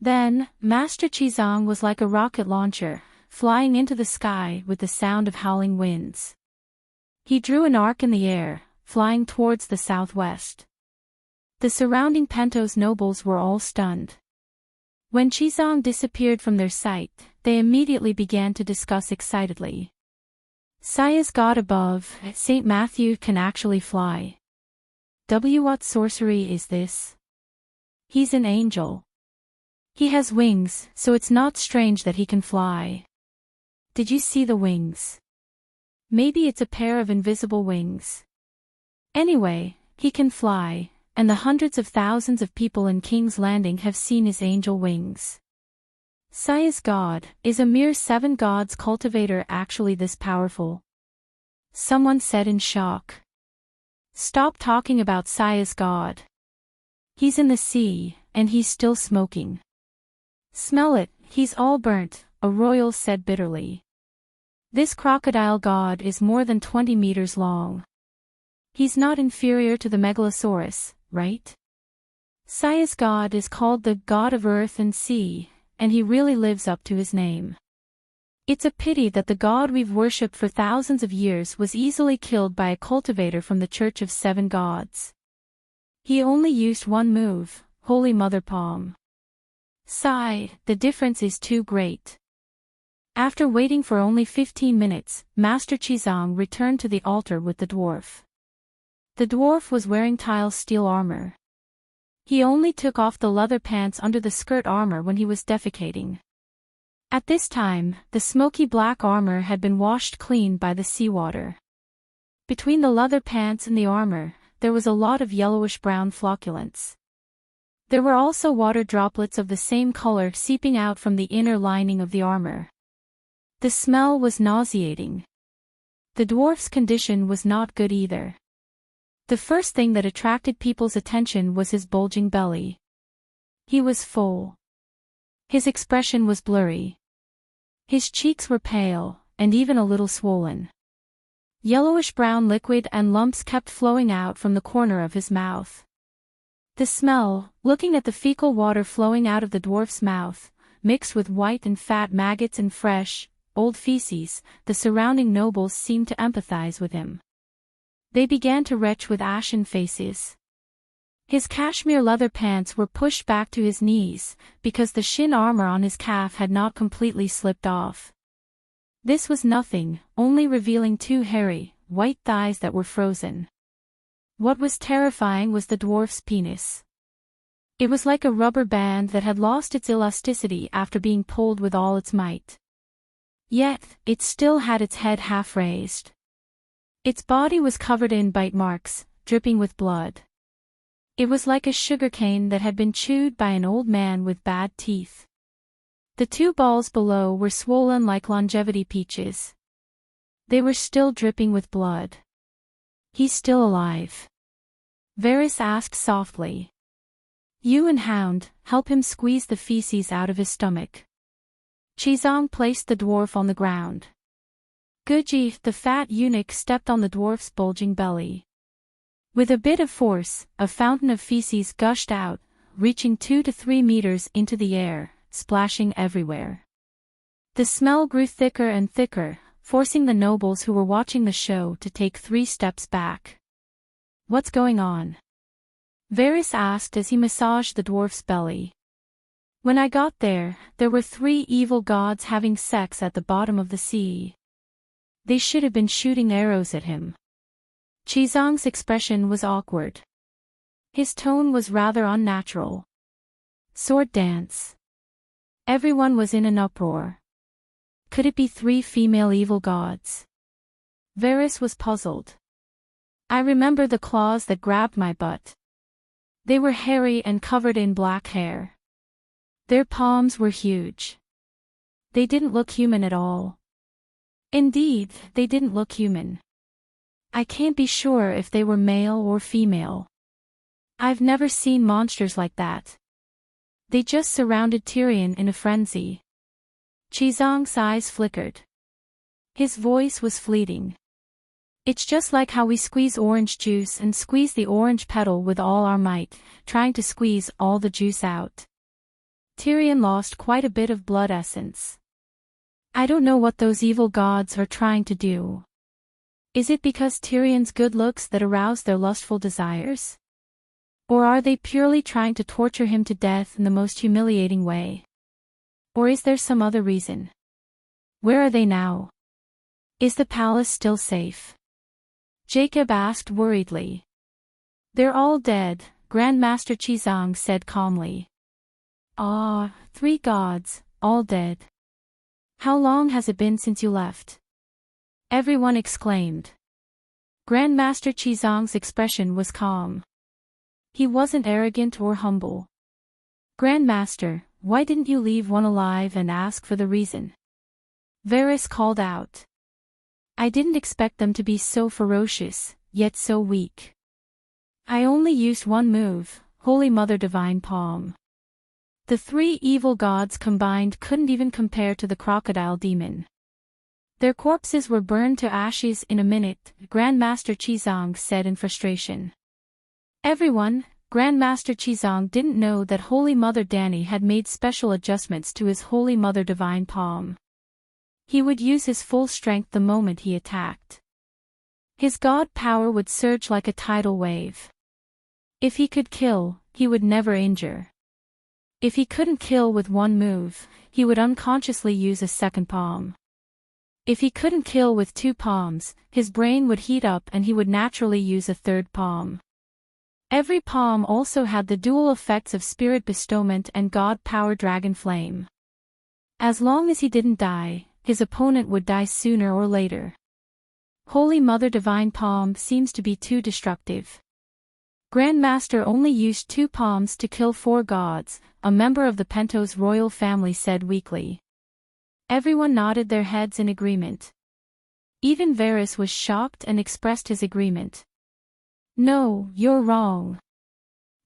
Then, Master Chizang was like a rocket launcher, flying into the sky with the sound of howling winds. He drew an arc in the air, flying towards the southwest. The surrounding Pentos nobles were all stunned. When Chizang disappeared from their sight, they immediately began to discuss excitedly. Sia's god above, St. Matthew can actually fly. What sorcery is this? He's an angel. He has wings, so it's not strange that he can fly. Did you see the wings? Maybe it's a pair of invisible wings. Anyway, he can fly, and the hundreds of thousands of people in King's Landing have seen his angel wings. Sia's god, is a mere 7 gods cultivator actually this powerful? Someone said in shock. Stop talking about Sia's god. He's in the sea, and he's still smoking. Smell it, he's all burnt, a royal said bitterly. This crocodile god is more than 20 meters long. He's not inferior to the Megalosaurus, right? Sia's god is called the god of earth and sea, and he really lives up to his name. It's a pity that the god we've worshipped for thousands of years was easily killed by a cultivator from the Church of 7 Gods. He only used one move, Holy Mother Palm. Sigh, the difference is too great. After waiting for only 15 minutes, Master Chizang returned to the altar with the dwarf. The dwarf was wearing tile steel armor. He only took off the leather pants under the skirt armor when he was defecating. At this time, the smoky black armor had been washed clean by the seawater. Between the leather pants and the armor, there was a lot of yellowish-brown flocculence. There were also water droplets of the same color seeping out from the inner lining of the armor. The smell was nauseating. The dwarf's condition was not good either. The first thing that attracted people's attention was his bulging belly. He was full. His expression was blurry. His cheeks were pale, and even a little swollen. Yellowish-brown liquid and lumps kept flowing out from the corner of his mouth. The smell, looking at the fecal water flowing out of the dwarf's mouth, mixed with white and fat maggots and fresh, old feces, the surrounding nobles seemed to empathize with him. They began to retch with ashen faces. His cashmere leather pants were pushed back to his knees, because the shin armor on his calf had not completely slipped off. This was nothing, only revealing two hairy, white thighs that were frozen. What was terrifying was the dwarf's penis. It was like a rubber band that had lost its elasticity after being pulled with all its might. Yet, it still had its head half raised. Its body was covered in bite marks, dripping with blood. It was like a sugarcane that had been chewed by an old man with bad teeth. The two balls below were swollen like longevity peaches. They were still dripping with blood. "He's still alive?" Varys asked softly. "You and Hound, help him squeeze the feces out of his stomach." Chizong placed the dwarf on the ground. Guji, the fat eunuch, stepped on the dwarf's bulging belly. With a bit of force, a fountain of feces gushed out, reaching 2 to 3 meters into the air, splashing everywhere. The smell grew thicker and thicker, forcing the nobles who were watching the show to take 3 steps back. "What's going on?" Varys asked as he massaged the dwarf's belly. "When I got there were 3 evil gods having sex at the bottom of the sea. They should have been shooting arrows at him." Chizong's expression was awkward. His tone was rather unnatural. "Sword dance." Everyone was in an uproar. Could it be 3 female evil gods? Varys was puzzled. "I remember the claws that grabbed my butt. They were hairy and covered in black hair. Their palms were huge. They didn't look human at all. Indeed, they didn't look human. I can't be sure if they were male or female. I've never seen monsters like that. They just surrounded Tyrion in a frenzy." Chizong's eyes flickered. His voice was fleeting. "It's just like how we squeeze orange juice and squeeze the orange petal with all our might, trying to squeeze all the juice out. Tyrion lost quite a bit of blood essence. I don't know what those evil gods are trying to do. Is it because Tyrion's good looks that arouse their lustful desires? Or are they purely trying to torture him to death in the most humiliating way? Or is there some other reason? Where are they now? Is the palace still safe?" Jacob asked worriedly. "They're all dead," Grandmaster Chizong said calmly. "Ah, 3 gods, all dead. How long has it been since you left?" everyone exclaimed. Grandmaster Chizong's expression was calm. He wasn't arrogant or humble. "Grandmaster, why didn't you leave one alive and ask for the reason?" Varys called out. "I didn't expect them to be so ferocious, yet so weak. I only used one move, Holy Mother Divine Palm. The 3 evil gods combined couldn't even compare to the crocodile demon. Their corpses were burned to ashes in a minute," Grandmaster Chizong said in frustration. Everyone, Grandmaster Chizong didn't know that Holy Mother Dany had made special adjustments to his Holy Mother Divine Palm. He would use his full strength the moment he attacked. His god power would surge like a tidal wave. If he could kill, he would never injure. If he couldn't kill with one move, he would unconsciously use a second palm. If he couldn't kill with 2 palms, his brain would heat up and he would naturally use a 3rd palm. Every palm also had the dual effects of spirit bestowment and god power dragon flame. As long as he didn't die, his opponent would die sooner or later. Holy Mother Divine Palm seems to be too destructive. Grandmaster only used 2 palms to kill 4 gods, a member of the Pentos royal family said weakly. Everyone nodded their heads in agreement. Even Varys was shocked and expressed his agreement. "No, you're wrong."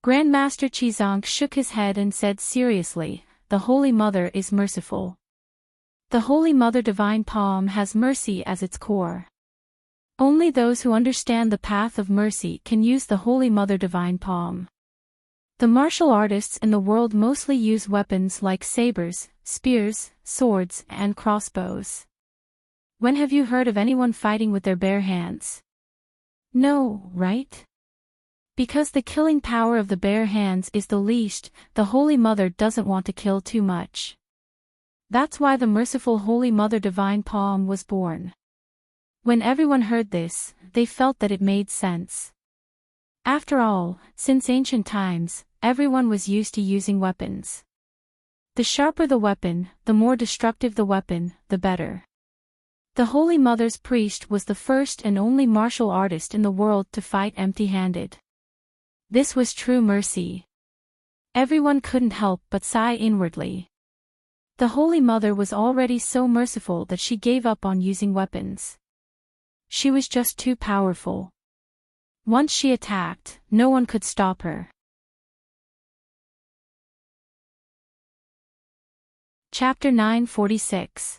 Grandmaster Chizong shook his head and said seriously, "The Holy Mother is merciful. The Holy Mother Divine Palm has mercy as its core. Only those who understand the path of mercy can use the Holy Mother Divine Palm. The martial artists in the world mostly use weapons like sabers, spears, swords, and crossbows. When have you heard of anyone fighting with their bare hands? No, right? Because the killing power of the bare hands is the least, the Holy Mother doesn't want to kill too much. That's why the merciful Holy Mother Divine Palm was born. When everyone heard this, they felt that it made sense. After all, since ancient times, everyone was used to using weapons. The sharper the weapon, the more destructive the weapon, the better. The Holy Mother's priest was the first and only martial artist in the world to fight empty-handed. This was true mercy. Everyone couldn't help but sigh inwardly. The Holy Mother was already so merciful that she gave up on using weapons. She was just too powerful. Once she attacked, no one could stop her. Chapter 946.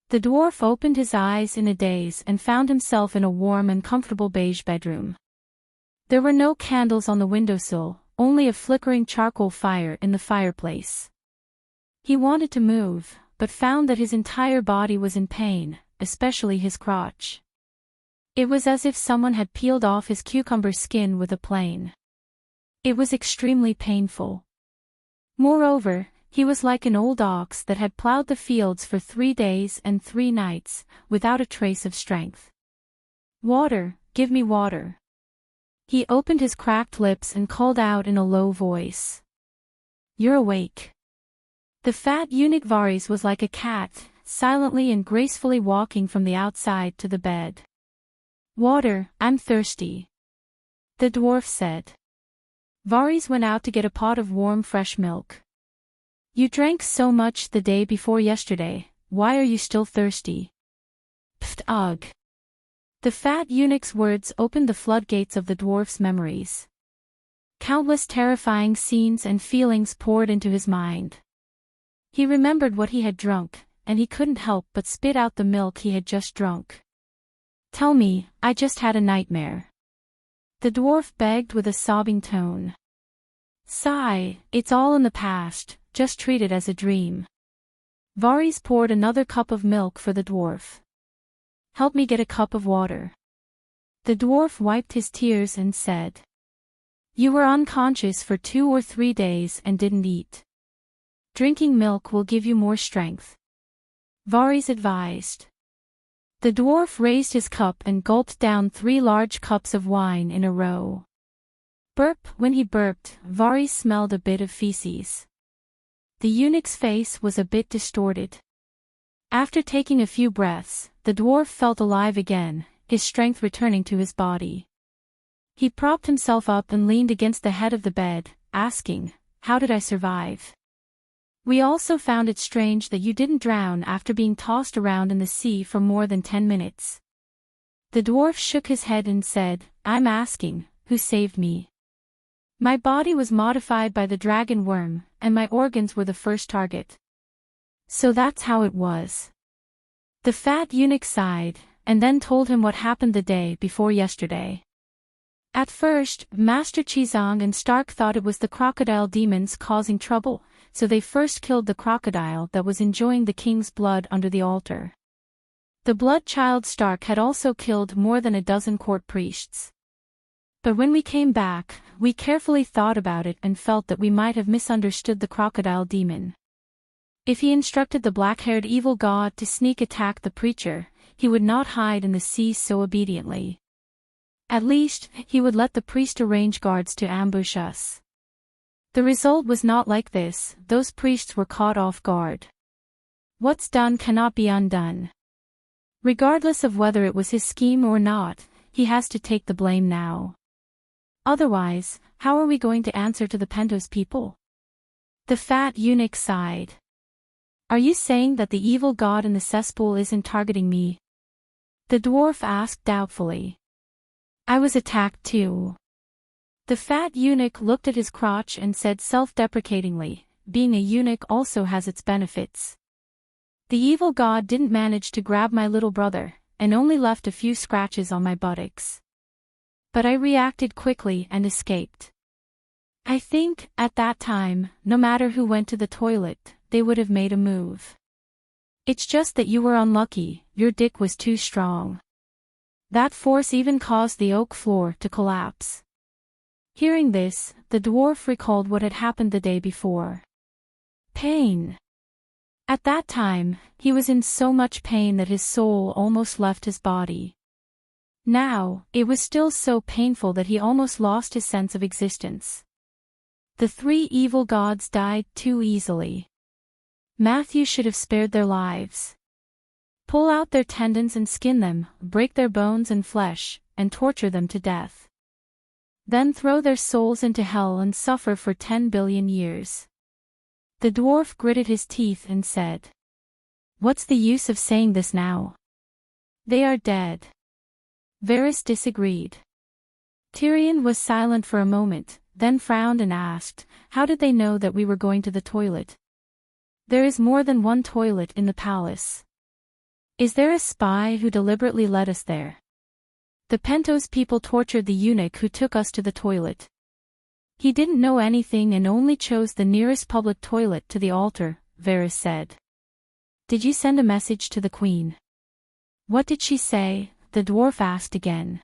The dwarf opened his eyes in a daze and found himself in a warm and comfortable beige bedroom. There were no candles on the windowsill, only a flickering charcoal fire in the fireplace. He wanted to move, but found that his entire body was in pain, especially his crotch. It was as if someone had peeled off his cucumber skin with a plane. It was extremely painful. Moreover, he was like an old ox that had plowed the fields for 3 days and 3 nights, without a trace of strength. "Water, give me water." He opened his cracked lips and called out in a low voice. "You're awake." The fat eunuch Varis was like a cat, silently and gracefully walking from the outside to the bed. "Water, I'm thirsty," the dwarf said. Varis went out to get a pot of warm fresh milk. "You drank so much the day before yesterday, why are you still thirsty?" "Pfft, ugh." The fat eunuch's words opened the floodgates of the dwarf's memories. Countless terrifying scenes and feelings poured into his mind. He remembered what he had drunk, and he couldn't help but spit out the milk he had just drunk. "Tell me, I just had a nightmare," the dwarf begged with a sobbing tone. "Sigh, it's all in the past, just treat it as a dream." Varis poured another cup of milk for the dwarf. "Help me get a cup of water." The dwarf wiped his tears and said, "You were unconscious for 2 or 3 days and didn't eat. Drinking milk will give you more strength," Varis advised. The dwarf raised his cup and gulped down 3 large cups of wine in a row. Burp. When he burped, Varis smelled a bit of feces. The eunuch's face was a bit distorted. After taking a few breaths, the dwarf felt alive again, his strength returning to his body. He propped himself up and leaned against the head of the bed, asking, "How did I survive?" "We also found it strange that you didn't drown after being tossed around in the sea for more than 10 minutes. The dwarf shook his head and said, "I'm asking, who saved me? My body was modified by the dragon worm, and my organs were the first target. So that's how it was." The fat eunuch sighed, and then told him what happened the day before yesterday. At first, Master Chizong and Stark thought it was the crocodile demons causing trouble, so they first killed the crocodile that was enjoying the king's blood under the altar. The blood child Stark had also killed more than a dozen court priests. But when we came back, we carefully thought about it and felt that we might have misunderstood the crocodile demon. If he instructed the black-haired evil god to sneak attack the preacher, he would not hide in the sea so obediently. At least, he would let the priest arrange guards to ambush us. The result was not like this. Those priests were caught off guard. What's done cannot be undone. Regardless of whether it was his scheme or not, he has to take the blame now. Otherwise, how are we going to answer to the Pentos people? The fat eunuch sighed. "Are you saying that the evil god in the cesspool isn't targeting me?" the dwarf asked doubtfully. "I was attacked too." The fat eunuch looked at his crotch and said self-deprecatingly, "Being a eunuch also has its benefits." The evil god didn't manage to grab my little brother, and only left a few scratches on my buttocks. But I reacted quickly and escaped. I think, at that time, no matter who went to the toilet, they would have made a move. It's just that you were unlucky, your dick was too strong. That force even caused the oak floor to collapse. Hearing this, the dwarf recalled what had happened the day before. Pain. At that time, he was in so much pain that his soul almost left his body. Now, it was still so painful that he almost lost his sense of existence. The three evil gods died too easily. Matthew should have spared their lives. Pull out their tendons and skin them, break their bones and flesh, and torture them to death. Then throw their souls into hell and suffer for 10 billion years. The dwarf gritted his teeth and said, "What's the use of saying this now? They are dead." Varys disagreed. Tyrion was silent for a moment, then frowned and asked, "How did they know that we were going to the toilet? There is more than one toilet in the palace. Is there a spy who deliberately led us there? The Pentos people tortured the eunuch who took us to the toilet. He didn't know anything and only chose the nearest public toilet to the altar," Varys said. "Did you send a message to the queen?" "What did she say?" the dwarf asked again.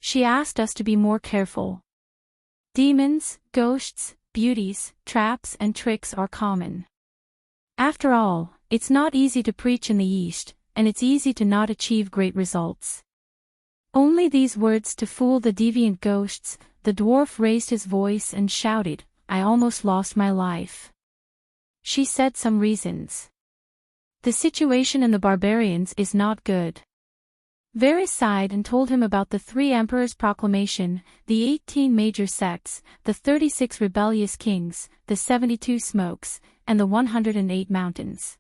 "She asked us to be more careful. Demons, ghosts, beauties, traps and tricks are common. After all, it's not easy to preach in the East, and it's easy to not achieve great results. Only these words to fool the deviant ghosts." The dwarf raised his voice and shouted, "I almost lost my life. She said some reasons. The situation in the barbarians is not good." Varys sighed and told him about the 3 emperors' proclamation, the 18 major sects, the 36 rebellious kings, the 72 smokes, and the 108 mountains.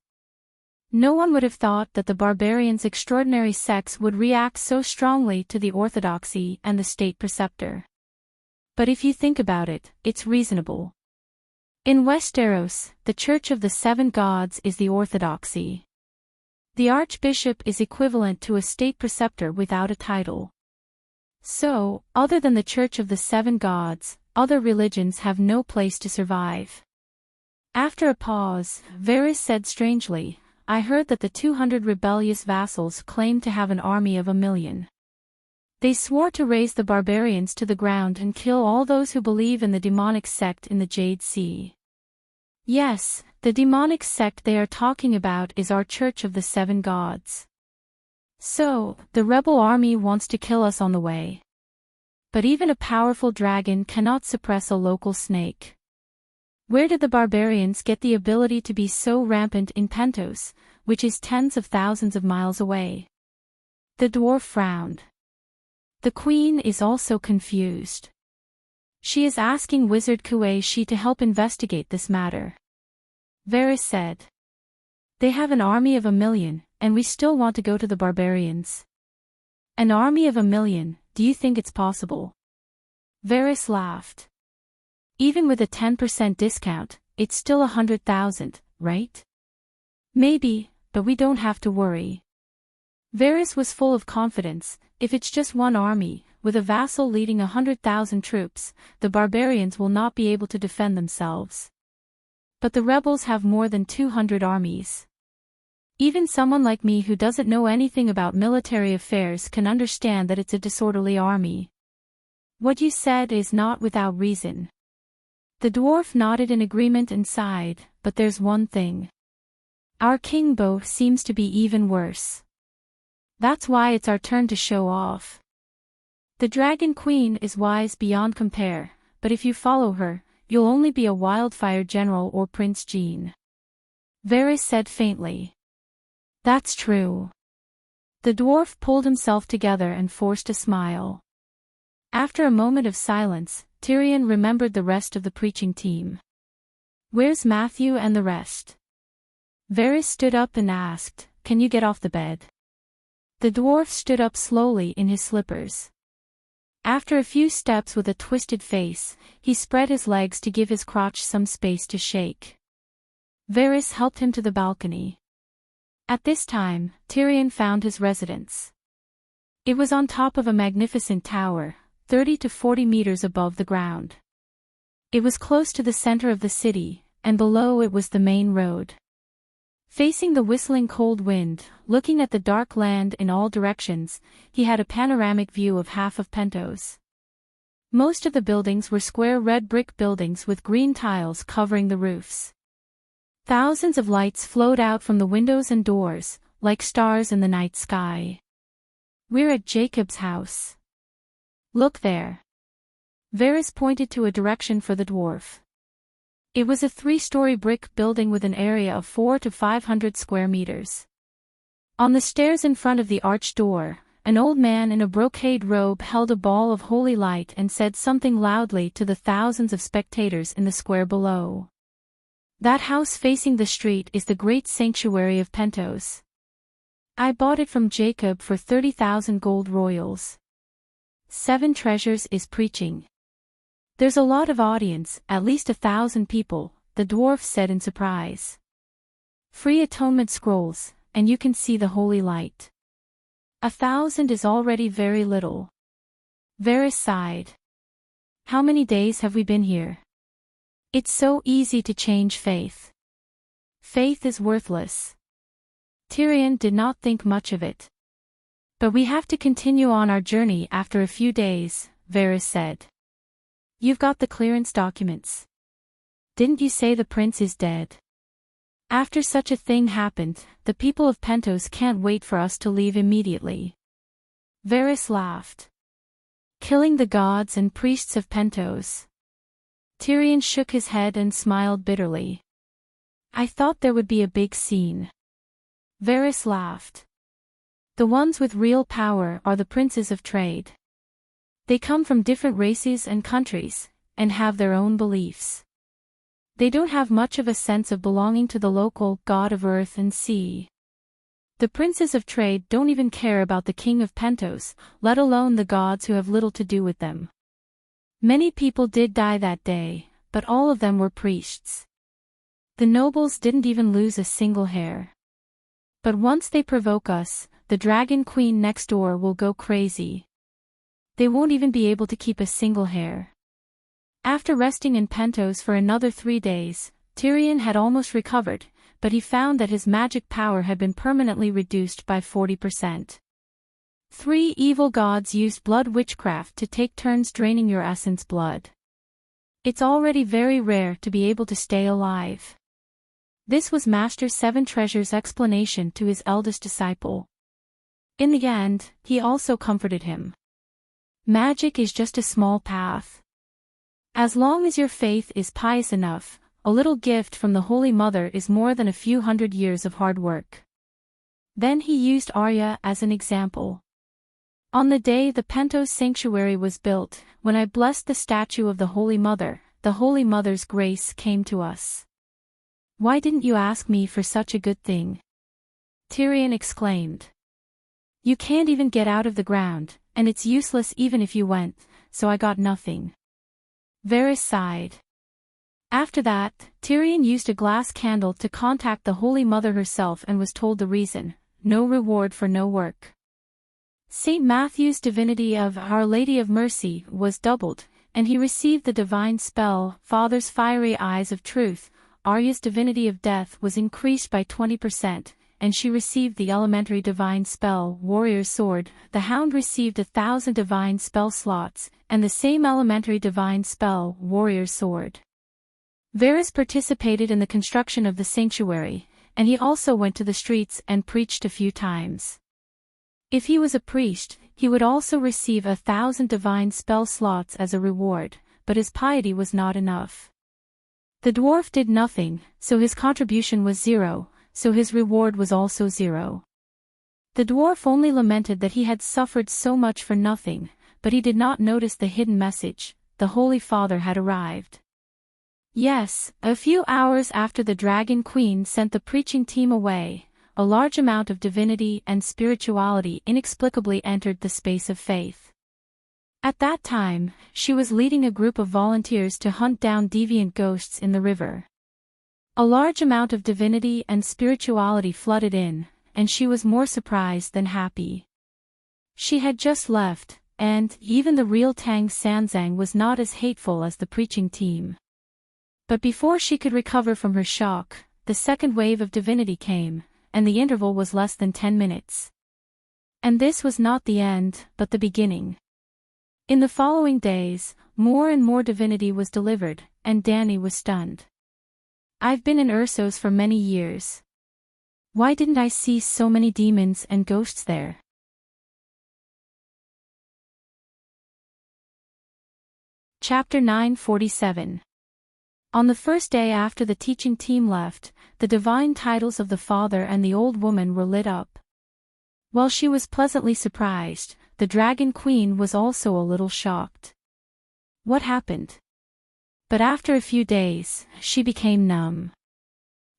No one would have thought that the barbarians' extraordinary sects would react so strongly to the orthodoxy and the state preceptor. But if you think about it, it's reasonable. In Westeros, the Church of the Seven Gods is the orthodoxy. The archbishop is equivalent to a state preceptor without a title. So, other than the Church of the Seven Gods, other religions have no place to survive. After a pause, Varys said strangely, "I heard that the 200 rebellious vassals claimed to have an army of 1,000,000. They swore to raise the barbarians to the ground and kill all those who believe in the demonic sect in the Jade Sea." "Yes, the demonic sect they are talking about is our Church of the Seven Gods. So, the rebel army wants to kill us on the way. But even a powerful dragon cannot suppress a local snake. Where did the barbarians get the ability to be so rampant in Pentos, which is tens of thousands of miles away?" The dwarf frowned. "The queen is also confused. She is asking Wizard Kuei-shi to help investigate this matter." Varys said. "They have an army of 1,000,000, and we still want to go to the barbarians. An army of 1,000,000, do you think it's possible?" Varys laughed. "Even with a 10% discount, it's still 100,000, right? Maybe, but we don't have to worry." Varys was full of confidence. If it's just one army, with a vassal leading 100,000 troops, the barbarians will not be able to defend themselves. But the rebels have more than 200 armies. Even someone like me who doesn't know anything about military affairs can understand that it's a disorderly army. What you said is not without reason." The dwarf nodded in agreement and sighed, "But there's one thing. Our king Bo seems to be even worse. That's why it's our turn to show off. The Dragon Queen is wise beyond compare, but if you follow her, you'll only be a wildfire general or Prince Jean." Varys said faintly. "That's true." The dwarf pulled himself together and forced a smile. After a moment of silence, Tyrion remembered the rest of the preaching team. "Where's Matthew and the rest?" Varys stood up and asked, "Can you get off the bed?" The dwarf stood up slowly in his slippers. After a few steps with a twisted face, he spread his legs to give his crotch some space to shake. Varys helped him to the balcony. At this time, Tyrion found his residence. It was on top of a magnificent tower, 30 to 40 meters above the ground. It was close to the center of the city, and below it was the main road. Facing the whistling cold wind, looking at the dark land in all directions, he had a panoramic view of half of Pentos. Most of the buildings were square red brick buildings with green tiles covering the roofs. Thousands of lights flowed out from the windows and doors, like stars in the night sky. "We're at Jacob's house. Look there." Varys pointed to a direction for the dwarf. It was a 3-story brick building with an area of 400 to 500 square meters. On the stairs in front of the arched door, an old man in a brocade robe held a ball of holy light and said something loudly to the thousands of spectators in the square below. "That house facing the street is the great sanctuary of Pentos. I bought it from Jacob for 30,000 gold royals. 7 Treasures is preaching. There's a lot of audience, at least 1,000 people," the dwarf said in surprise. "Free atonement scrolls, and you can see the holy light. 1,000 is already very little." Varys sighed. "How many days have we been here? It's so easy to change faith. Faith is worthless." Tyrion did not think much of it. "But we have to continue on our journey after a few days," Varys said. "You've got the clearance documents. Didn't you say the prince is dead? After such a thing happened, the people of Pentos can't wait for us to leave immediately." Varys laughed. "Killing the gods and priests of Pentos." Tyrion shook his head and smiled bitterly. "I thought there would be a big scene." Varys laughed. "The ones with real power are the princes of trade. They come from different races and countries, and have their own beliefs. They don't have much of a sense of belonging to the local god of earth and sea. The princes of trade don't even care about the king of Pentos, let alone the gods who have little to do with them. Many people did die that day, but all of them were priests. The nobles didn't even lose a single hair. But once they provoke us, the dragon queen next door will go crazy. They won't even be able to keep a single hair." After resting in Pentos for another 3 days, Tyrion had almost recovered, but he found that his magic power had been permanently reduced by 40%. 3 evil gods used blood witchcraft to take turns draining your essence blood. It's already very rare to be able to stay alive. This was Master 7 Treasure's explanation to his eldest disciple. In the end, he also comforted him. "Magic is just a small path. As long as your faith is pious enough, a little gift from the Holy Mother is more than a few hundred years of hard work." Then he used Arya as an example. "On the day the Pentos sanctuary was built, when I blessed the statue of the Holy Mother's grace came to us. Why didn't you ask me for such a good thing?" Tyrion exclaimed. "You can't even get out of the ground, and it's useless even if you went, so I got nothing." Varys sighed. After that, Tyrion used a glass candle to contact the Holy Mother herself and was told the reason: no reward for no work. St. Matthew's divinity of Our Lady of Mercy was doubled, and he received the divine spell, Father's Fiery Eyes of Truth. Arya's divinity of death was increased by 20%, and she received the elementary divine spell, Warrior's Sword. The Hound received 1,000 divine spell slots, and the same elementary divine spell, Warrior's Sword. Varys participated in the construction of the sanctuary, and he also went to the streets and preached a few times. If he was a priest, he would also receive 1,000 divine spell slots as a reward, but his piety was not enough. The dwarf did nothing, so his contribution was 0, so his reward was also 0. The dwarf only lamented that he had suffered so much for nothing, but he did not notice the hidden message: the Holy Father had arrived. Yes, a few hours after the Dragon Queen sent the preaching team away, a large amount of divinity and spirituality inexplicably entered the space of faith. At that time, she was leading a group of volunteers to hunt down deviant ghosts in the river. A large amount of divinity and spirituality flooded in, and she was more surprised than happy. She had just left, and even the real Tang Sanzang was not as hateful as the preaching team. But before she could recover from her shock, the second wave of divinity came, and the interval was less than 10 minutes. And this was not the end, but the beginning. In the following days, more and more divinity was delivered, and Danny was stunned. I've been in Ursos for many years. Why didn't I see so many demons and ghosts there? Chapter 947. On the first day after the teaching team left, the divine titles of the father and the old woman were lit up. While she was pleasantly surprised, the Dragon Queen was also a little shocked. What happened? But after a few days, she became numb.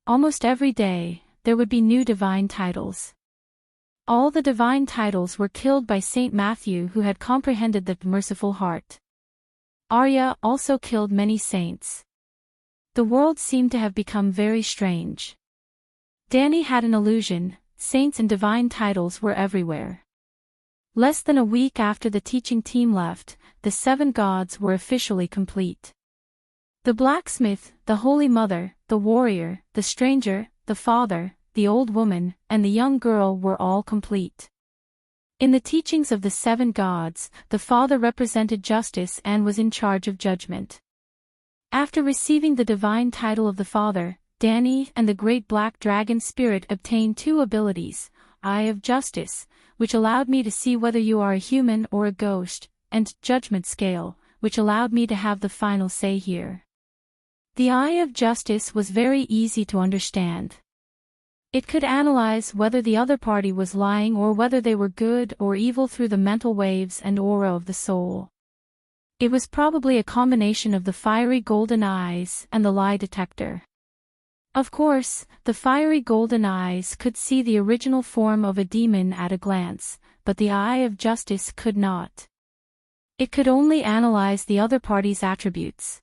Almost every day, there would be new divine titles. All the divine titles were killed by Saint Matthew, who had comprehended the merciful heart. Arya also killed many saints. The world seemed to have become very strange. Danny had an illusion, saints and divine titles were everywhere. Less than a week after the teaching team left, the 7 gods were officially complete. The blacksmith, the holy mother, the warrior, the stranger, the father, the old woman, and the young girl were all complete. In the teachings of the 7 gods, the father represented justice and was in charge of judgment. After receiving the divine title of the father, Danny and the great black dragon spirit obtained 2 abilities, Eye of Justice, which allowed me to see whether you are a human or a ghost, and Judgment Scale, which allowed me to have the final say here. The Eye of Justice was very easy to understand. It could analyze whether the other party was lying or whether they were good or evil through the mental waves and aura of the soul. It was probably a combination of the fiery golden eyes and the lie detector. Of course, the fiery golden eyes could see the original form of a demon at a glance, but the Eye of Justice could not. It could only analyze the other party's attributes.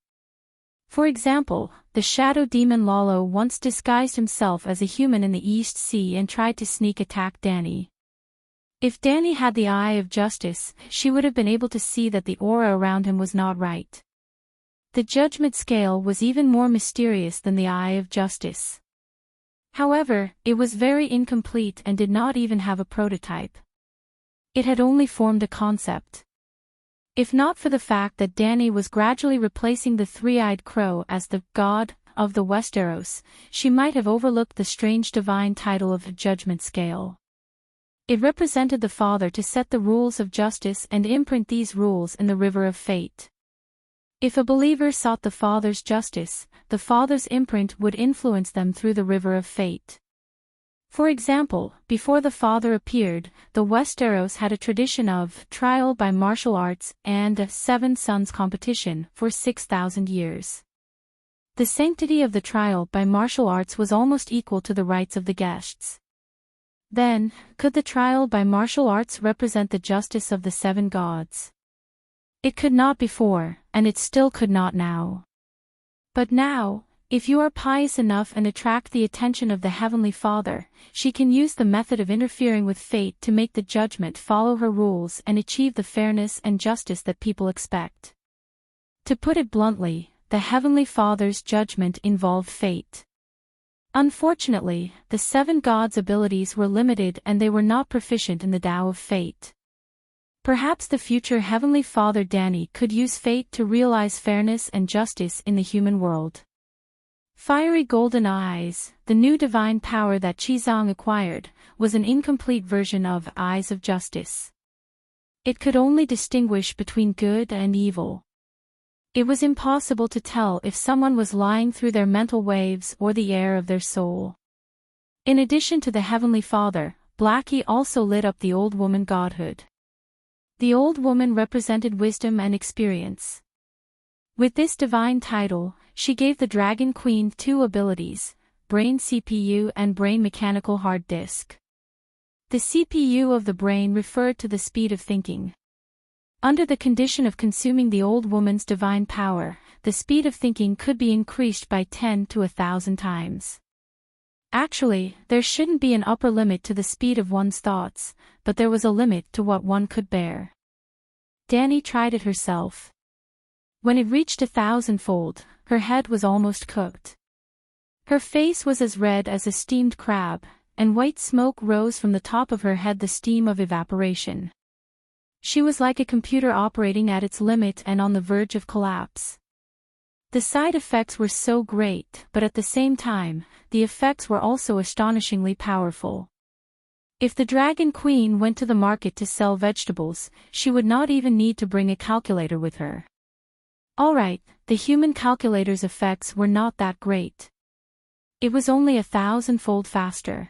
For example, the shadow demon Lalo once disguised himself as a human in the East Sea and tried to sneak attack Danny. If Danny had the Eye of Justice, she would have been able to see that the aura around him was not right. The Judgment Scale was even more mysterious than the Eye of Justice. However, it was very incomplete and did not even have a prototype. It had only formed a concept. If not for the fact that Danny was gradually replacing the 3-eyed crow as the god of the Westeros, she might have overlooked the strange divine title of Judgment Scale. It represented the father to set the rules of justice and imprint these rules in the river of fate. If a believer sought the father's justice, the father's imprint would influence them through the river of fate. For example, before the father appeared, the Westeros had a tradition of trial by martial arts and a 7 sons competition for 6,000 years. The sanctity of the trial by martial arts was almost equal to the rights of the guests. Then, could the trial by martial arts represent the justice of the 7 gods? It could not before, and it still could not now. But now, if you are pious enough and attract the attention of the Heavenly Father, she can use the method of interfering with fate to make the judgment follow her rules and achieve the fairness and justice that people expect. To put it bluntly, the Heavenly Father's judgment involved fate. Unfortunately, the 7 gods' abilities were limited and they were not proficient in the Tao of Fate. Perhaps the future Heavenly Father Danny could use fate to realize fairness and justice in the human world. Fiery golden eyes, the new divine power that Qizong acquired, was an incomplete version of Eyes of Justice. It could only distinguish between good and evil. It was impossible to tell if someone was lying through their mental waves or the air of their soul. In addition to the Heavenly Father, Blackie also lit up the old woman godhood. The old woman represented wisdom and experience. With this divine title, she gave the Dragon Queen 2 abilities, Brain CPU and Brain Mechanical Hard Disk. The CPU of the brain referred to the speed of thinking. Under the condition of consuming the old woman's divine power, the speed of thinking could be increased by 10 to 1,000 times. Actually, there shouldn't be an upper limit to the speed of one's thoughts, but there was a limit to what one could bear. Dani tried it herself. When it reached 1,000-fold, her head was almost cooked. Her face was as red as a steamed crab, and white smoke rose from the top of her head, the steam of evaporation. She was like a computer operating at its limit and on the verge of collapse. The side effects were so great, but at the same time, the effects were also astonishingly powerful. If the Dragon Queen went to the market to sell vegetables, she would not even need to bring a calculator with her. Alright, the human calculator's effects were not that great. It was only 1,000-fold faster.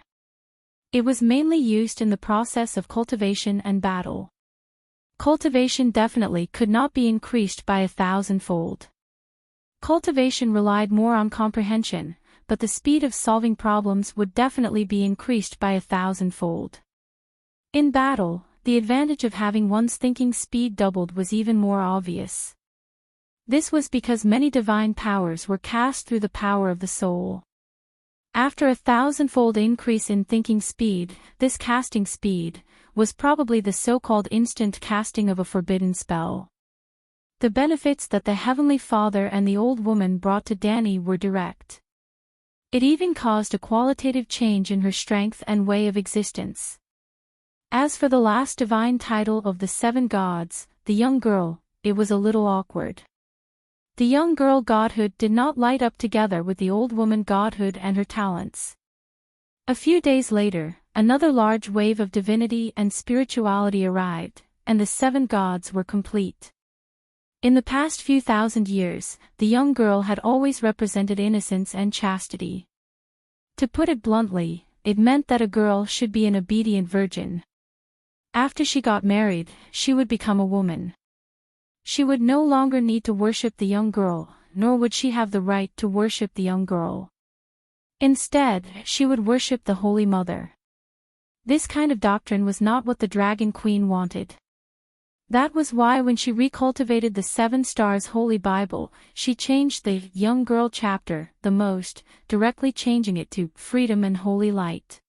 It was mainly used in the process of cultivation and battle. Cultivation definitely could not be increased by 1,000-fold. Cultivation relied more on comprehension, but the speed of solving problems would definitely be increased by 1,000-fold. In battle, the advantage of having one's thinking speed doubled was even more obvious. This was because many divine powers were cast through the power of the soul. After 1,000-fold increase in thinking speed, this casting speed was probably the so-called instant casting of a forbidden spell. The benefits that the Heavenly Father and the old woman brought to Dani were direct. It even caused a qualitative change in her strength and way of existence. As for the last divine title of the 7 gods, the young girl, it was a little awkward. The young girl godhood did not light up together with the old woman godhood and her talents. A few days later, another large wave of divinity and spirituality arrived, and the 7 gods were complete. In the past few thousand years, the young girl had always represented innocence and chastity. To put it bluntly, it meant that a girl should be an obedient virgin. After she got married, she would become a woman. She would no longer need to worship the young girl, nor would she have the right to worship the young girl. Instead, she would worship the Holy Mother. This kind of doctrine was not what the Dragon Queen wanted. That was why when she recultivated the 7 Stars Holy Bible, she changed the young girl chapter the most, directly changing it to Freedom and Holy Light.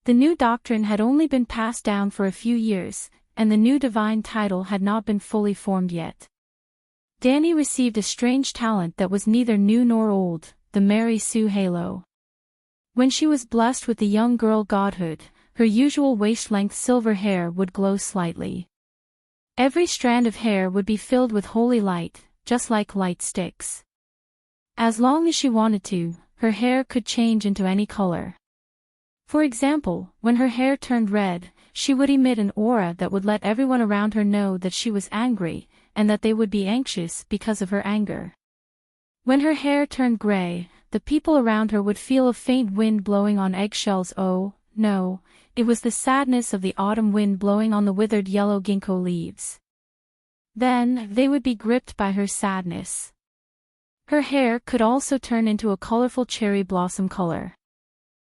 The new doctrine had only been passed down for a few years, and the new divine title had not been fully formed yet. Dani received a strange talent that was neither new nor old, the Mary Sue halo. When she was blessed with the young girl godhood, her usual waist-length silver hair would glow slightly. Every strand of hair would be filled with holy light, just like light sticks. As long as she wanted to, her hair could change into any color. For example, when her hair turned red, she would emit an aura that would let everyone around her know that she was angry, and that they would be anxious because of her anger. When her hair turned gray, the people around her would feel a faint wind blowing on eggshells. Oh, no, it was the sadness of the autumn wind blowing on the withered yellow ginkgo leaves. Then, they would be gripped by her sadness. Her hair could also turn into a colorful cherry blossom color.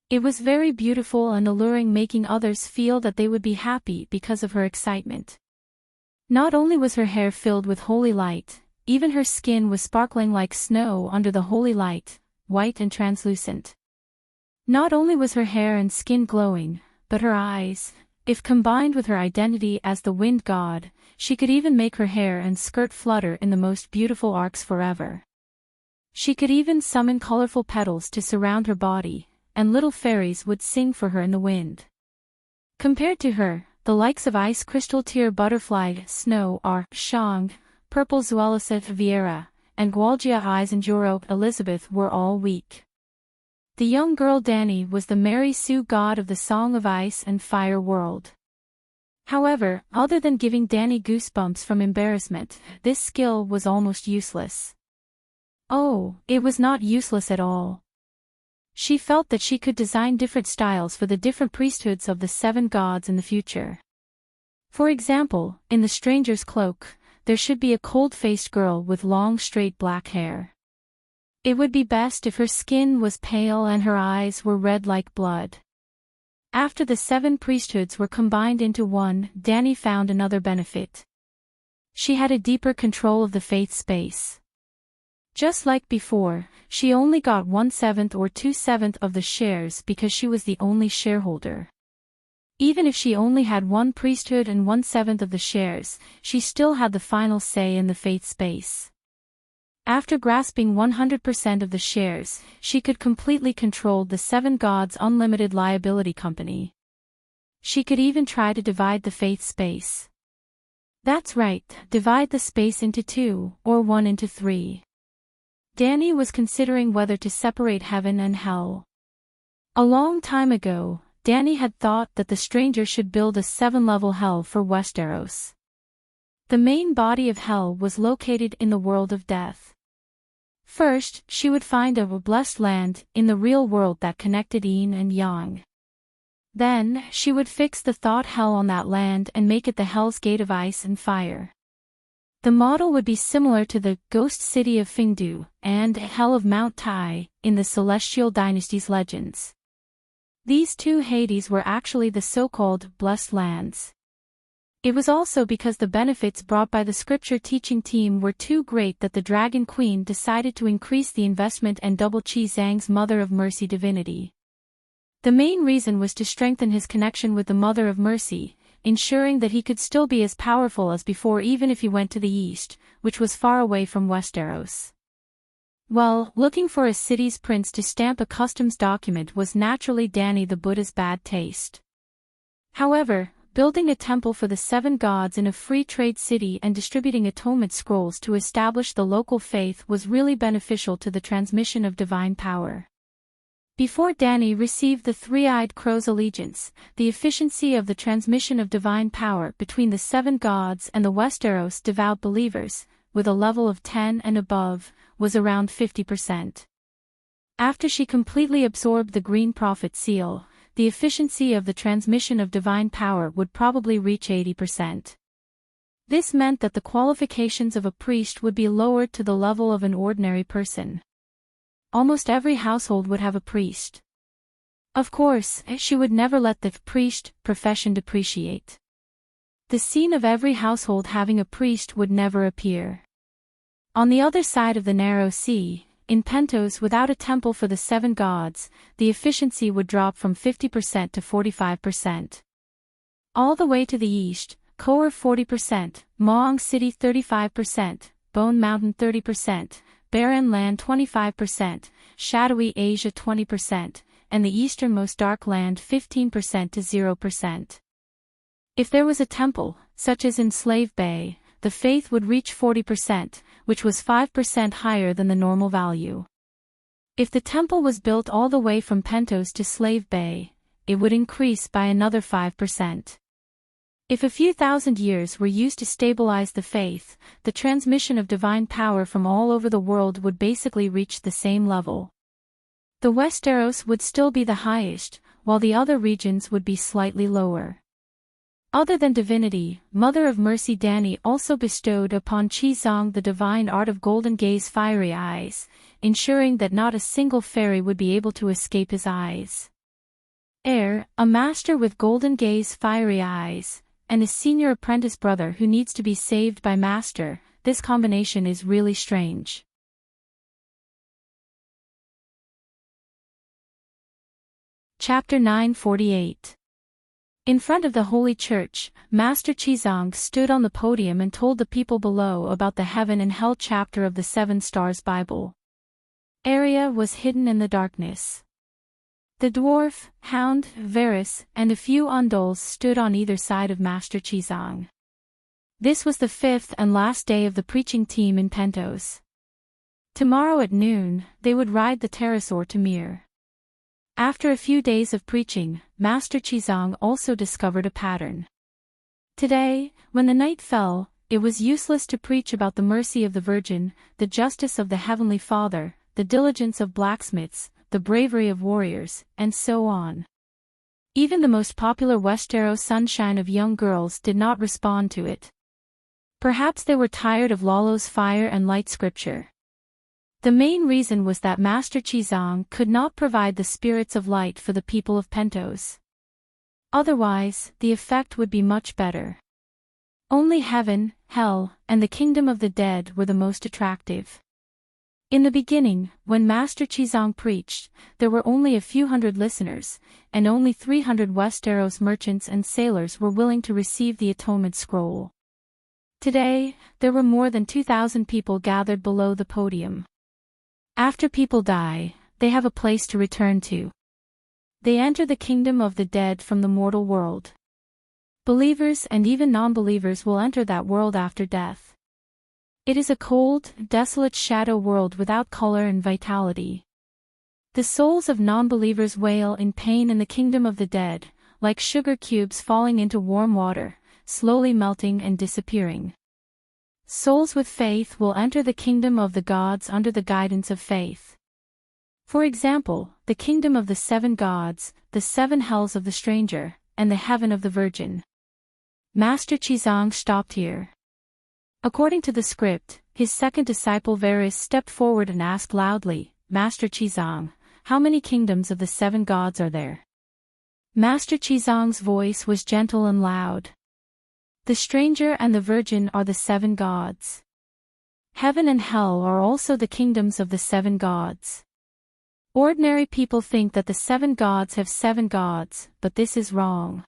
It was very beautiful and alluring, making others feel that they would be happy because of her excitement. Not only was her hair filled with holy light, even her skin was sparkling like snow under the holy light, white and translucent. Not only was her hair and skin glowing, but her eyes, if combined with her identity as the wind god, she could even make her hair and skirt flutter in the most beautiful arcs forever. She could even summon colorful petals to surround her body, and little fairies would sing for her in the wind. Compared to her, the likes of ice crystal tear butterfly snow are Shang, purple Zuelicet Vieira, and Gualgia eyes and Juro Elizabeth were all weak. The young girl Dani was the Mary Sue god of the Song of Ice and Fire world. However, other than giving Dani goosebumps from embarrassment, this skill was almost useless. Oh, it was not useless at all. She felt that she could design different styles for the different priesthoods of the 7 gods in the future. For example, in the Stranger's Cloak, there should be a cold-faced girl with long straight black hair. It would be best if her skin was pale and her eyes were red like blood. After the 7 priesthoods were combined into one, Dani found another benefit. She had a deeper control of the faith space. Just like before, she only got 1/7 or 2/7 of the shares because she was the only shareholder. Even if she only had one priesthood and 1/7 of the shares, she still had the final say in the faith space. After grasping 100% of the shares, she could completely control the Seven Gods Unlimited Liability Company. She could even try to divide the faith space. That's right, divide the space into 2, or 1 into 3. Danny was considering whether to separate heaven and hell. A long time ago, Danny had thought that the stranger should build a 7-level hell for Westeros. The main body of hell was located in the world of death. First, she would find a blessed land in the real world that connected yin and yang. Then, she would fix the thought hell on that land and make it the Hell's Gate of ice and fire. The model would be similar to the Ghost City of Fingdu and Hell of Mount Tai in the Celestial Dynasty's legends. These two Hades were actually the so-called blessed lands. It was also because the benefits brought by the scripture teaching team were too great that the Dragon Queen decided to increase the investment and double Qi Zhang's Mother of Mercy divinity. The main reason was to strengthen his connection with the Mother of Mercy, ensuring that he could still be as powerful as before even if he went to the east, which was far away from Westeros. Well, looking for a city's prince to stamp a customs document was naturally Danny the Buddha's bad taste. However, building a temple for the 7 gods in a free trade city and distributing atonement scrolls to establish the local faith was really beneficial to the transmission of divine power. Before Danny received the three-eyed crow's allegiance, the efficiency of the transmission of divine power between the 7 gods and the Westeros devout believers, with a level of 10 and above, was around 50%. After she completely absorbed the Green Prophet seal, the efficiency of the transmission of divine power would probably reach 80%. This meant that the qualifications of a priest would be lowered to the level of an ordinary person. Almost every household would have a priest. Of course, she would never let the priest profession depreciate. The scene of every household having a priest would never appear. On the other side of the narrow sea, in Pentos without a temple for the 7 gods, the efficiency would drop from 50% to 45%. All the way to the east, Kohor 40%, Maong City 35%, Bone Mountain 30%, Barren Land 25%, Shadowy Asia 20%, and the easternmost Dark Land 15% to 0%. If there was a temple, such as in Slave Bay, the faith would reach 40%, which was 5% higher than the normal value. If the temple was built all the way from Pentos to Slave Bay, it would increase by another 5%. If a few thousand years were used to stabilize the faith, the transmission of divine power from all over the world would basically reach the same level. The Westeros would still be the highest, while the other regions would be slightly lower. Other than divinity, Mother of Mercy Danny also bestowed upon Qi Zhang the divine art of Golden Gaze fiery eyes, ensuring that not a single fairy would be able to escape his eyes. Heir, a master with Golden Gaze fiery eyes, and a senior apprentice brother who needs to be saved by master, this combination is really strange. Chapter 948. In front of the Holy Church, Master Qizang stood on the podium and told the people below about the Heaven and Hell chapter of the 7 Stars Bible. Arya was hidden in the darkness. The dwarf, Hound, Varys, and a few Undols stood on either side of Master Qizang. This was the 5th and last day of the preaching team in Pentos. Tomorrow at noon, they would ride the pterosaur to Myr. After a few days of preaching, Master Qizang also discovered a pattern. Today, when the night fell, it was useless to preach about the mercy of the Virgin, the justice of the Heavenly Father, the diligence of blacksmiths, the bravery of warriors, and so on. Even the most popular Westeros sunshine of young girls did not respond to it. Perhaps they were tired of Lalo's fire and light scripture. The main reason was that Master Qizang could not provide the spirits of light for the people of Pentos. Otherwise, the effect would be much better. Only heaven, hell, and the kingdom of the dead were the most attractive. In the beginning, when Master Qizong preached, there were only a few hundred listeners, and only 300 Westeros merchants and sailors were willing to receive the Atonement Scroll. Today, there were more than 2,000 people gathered below the podium. After people die, they have a place to return to. They enter the kingdom of the dead from the mortal world. Believers and even non-believers will enter that world after death. It is a cold, desolate shadow world without color and vitality. The souls of non-believers wail in pain in the kingdom of the dead, like sugar cubes falling into warm water, slowly melting and disappearing. Souls with faith will enter the kingdom of the gods under the guidance of faith. For example, the kingdom of the 7 gods, the 7 hells of the stranger, and the heaven of the virgin. Master Qizong stopped here. According to the script, his second disciple Varys stepped forward and asked loudly, "Master Qizong, how many kingdoms of the 7 gods are there?" Master Qizong's voice was gentle and loud. "The stranger and the virgin are the 7 gods. Heaven and hell are also the kingdoms of the 7 gods. Ordinary people think that the 7 gods have 7 gods, but this is wrong.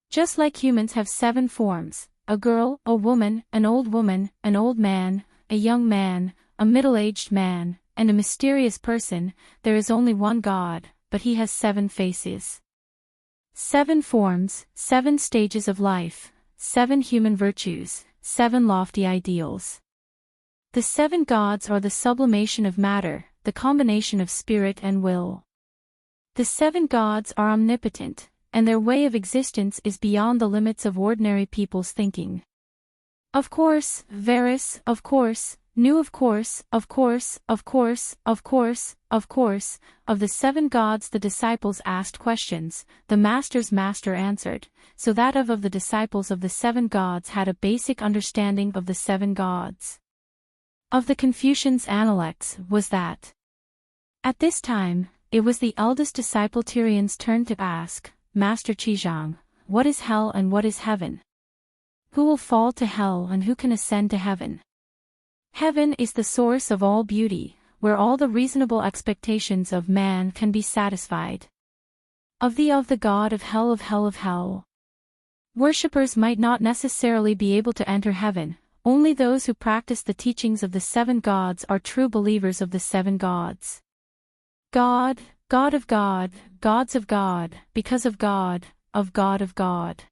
Just like humans have 7 forms, a girl, a woman, an old man, a young man, a middle-aged man, and a mysterious person, there is only one God, but he has 7 faces. 7 forms, 7 stages of life, 7 human virtues, 7 lofty ideals. The 7 gods are the sublimation of matter, the combination of spirit and will. The 7 gods are omnipotent, and their way of existence is beyond the limits of ordinary people's thinking. Of course, Varys, of course, knew of course, of the 7 gods the disciples asked questions, the master's master answered, so that of the disciples of the 7 gods had a basic understanding of the 7 gods. Of the Confucians' analects was that. At this time, it was the eldest disciple Tyrion's turn to ask, "Master Qizong, what is hell and what is heaven? Who will fall to hell and who can ascend to heaven?" Heaven is the source of all beauty, where all the reasonable expectations of man can be satisfied. Of the god of hell. Worshippers might not necessarily be able to enter heaven, only those who practice the teachings of the 7 gods are true believers of the 7 gods. God, God of God, gods of God, because of God, of God of God.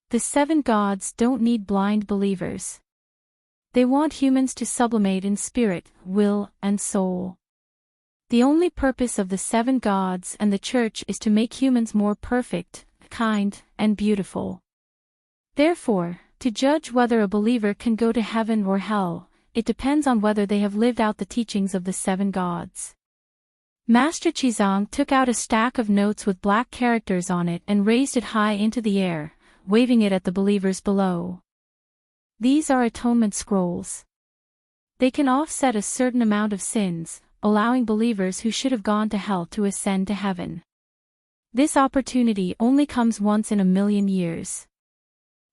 The 7 gods don't need blind believers. They want humans to sublimate in spirit, will, and soul. The only purpose of the 7 gods and the Church is to make humans more perfect, kind, and beautiful. Therefore, to judge whether a believer can go to heaven or hell, it depends on whether they have lived out the teachings of the 7 gods. Master Qizong took out a stack of notes with black characters on it and raised it high into the air, waving it at the believers below. These are atonement scrolls. They can offset a certain amount of sins, allowing believers who should have gone to hell to ascend to heaven. This opportunity only comes once in a million years.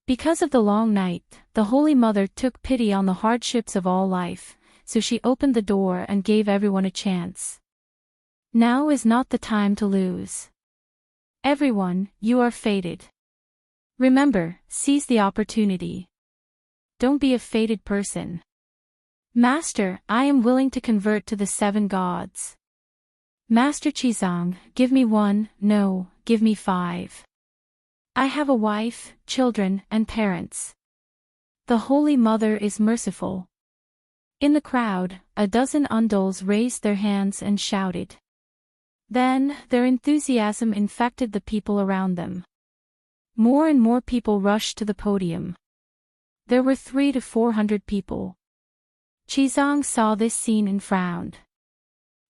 Because of the long night, the Holy Mother took pity on the hardships of all life, so she opened the door and gave everyone a chance. Now is not the time to lose. Everyone, you are fated. Remember, seize the opportunity. Don't be a fated person. Master, I am willing to convert to the 7 gods. Master Qizong, give me 1, no, give me 5. I have a wife, children, and parents. The Holy Mother is merciful. In the crowd, a dozen Unduls raised their hands and shouted. Then, their enthusiasm infected the people around them. More and more people rushed to the podium. There were 300 to 400 people. Qizong saw this scene and frowned.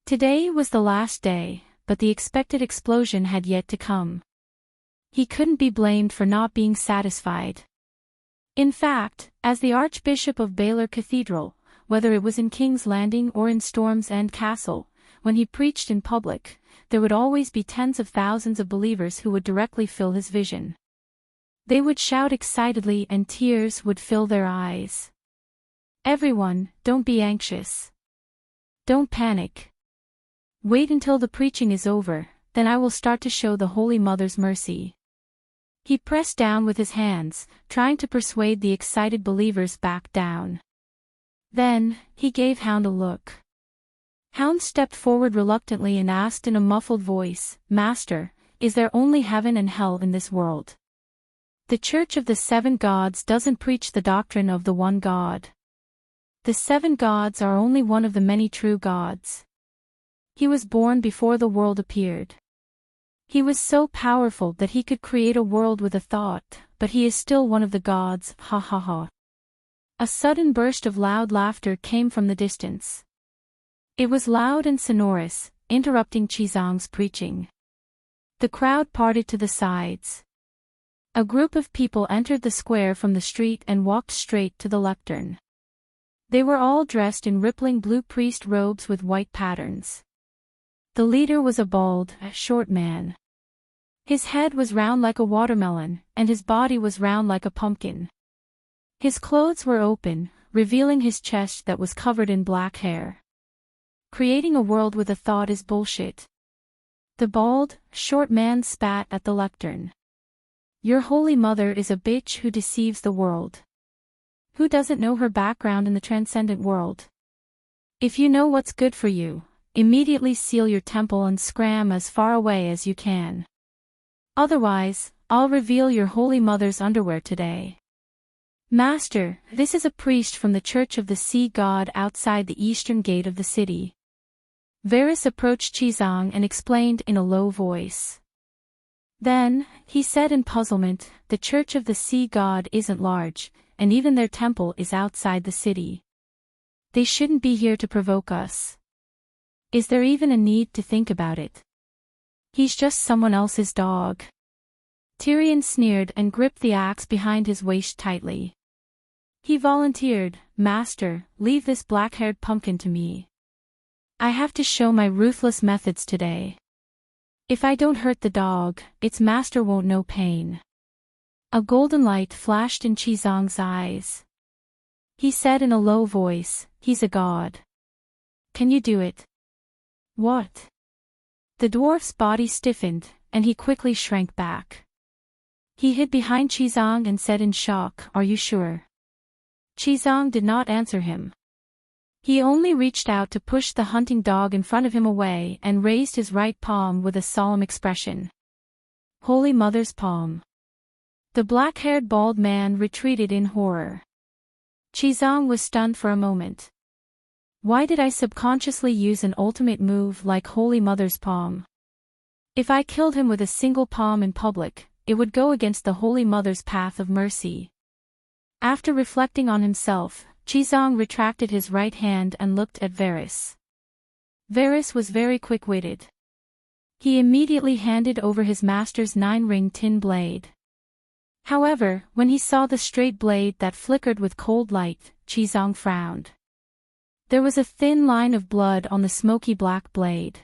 Today was the last day, but the expected explosion had yet to come. He couldn't be blamed for not being satisfied. In fact, as the Archbishop of Baylor Cathedral, whether it was in King's Landing or in Storm's End Castle, when he preached in public, there would always be tens of thousands of believers who would directly fill his vision. They would shout excitedly and tears would fill their eyes. Everyone, don't be anxious. Don't panic. Wait until the preaching is over, then I will start to show the Holy Mother's mercy. He pressed down with his hands, trying to persuade the excited believers back down. Then, he gave Hound a look. Hound stepped forward reluctantly and asked in a muffled voice, "Master, is there only heaven and hell in this world? The Church of the Seven Gods doesn't preach the doctrine of the one God. The seven gods are only one of the many true gods. He was born before the world appeared. He was so powerful that he could create a world with a thought, but he is still one of the gods, ha ha ha." A sudden burst of loud laughter came from the distance. It was loud and sonorous, interrupting Chizang's preaching. The crowd parted to the sides. A group of people entered the square from the street and walked straight to the lectern. They were all dressed in rippling blue priest robes with white patterns. The leader was a bald, short man. His head was round like a watermelon, and his body was round like a pumpkin. His clothes were open, revealing his chest that was covered in black hair. Creating a world with a thought is bullshit. The bald, short man spat at the lectern. Your Holy Mother is a bitch who deceives the world. Who doesn't know her background in the transcendent world? If you know what's good for you, immediately seal your temple and scram as far away as you can. Otherwise, I'll reveal your Holy Mother's underwear today. Master, this is a priest from the Church of the Sea God outside the eastern gate of the city. Varus approached Chizang and explained in a low voice. Then, he said in puzzlement, the Church of the Sea God isn't large, and even their temple is outside the city. They shouldn't be here to provoke us. Is there even a need to think about it? He's just someone else's dog. Tyrion sneered and gripped the axe behind his waist tightly. He volunteered, Master, leave this black-haired pumpkin to me. I have to show my ruthless methods today. If I don't hurt the dog, its master won't know pain. A golden light flashed in Chizang's eyes. He said in a low voice, he's a god. Can you do it? What? The dwarf's body stiffened, and he quickly shrank back. He hid behind Chizang and said in shock, Are you sure? Chizang did not answer him. He only reached out to push the hunting dog in front of him away and raised his right palm with a solemn expression. Holy Mother's palm. The black-haired bald man retreated in horror. Chizang was stunned for a moment. Why did I subconsciously use an ultimate move like Holy Mother's palm? If I killed him with a single palm in public, it would go against the Holy Mother's path of mercy. After reflecting on himself, Chizang retracted his right hand and looked at Varus. Varus was very quick-witted. He immediately handed over his master's 9-ring tin blade. However, when he saw the straight blade that flickered with cold light, Chizang frowned. There was a thin line of blood on the smoky black blade.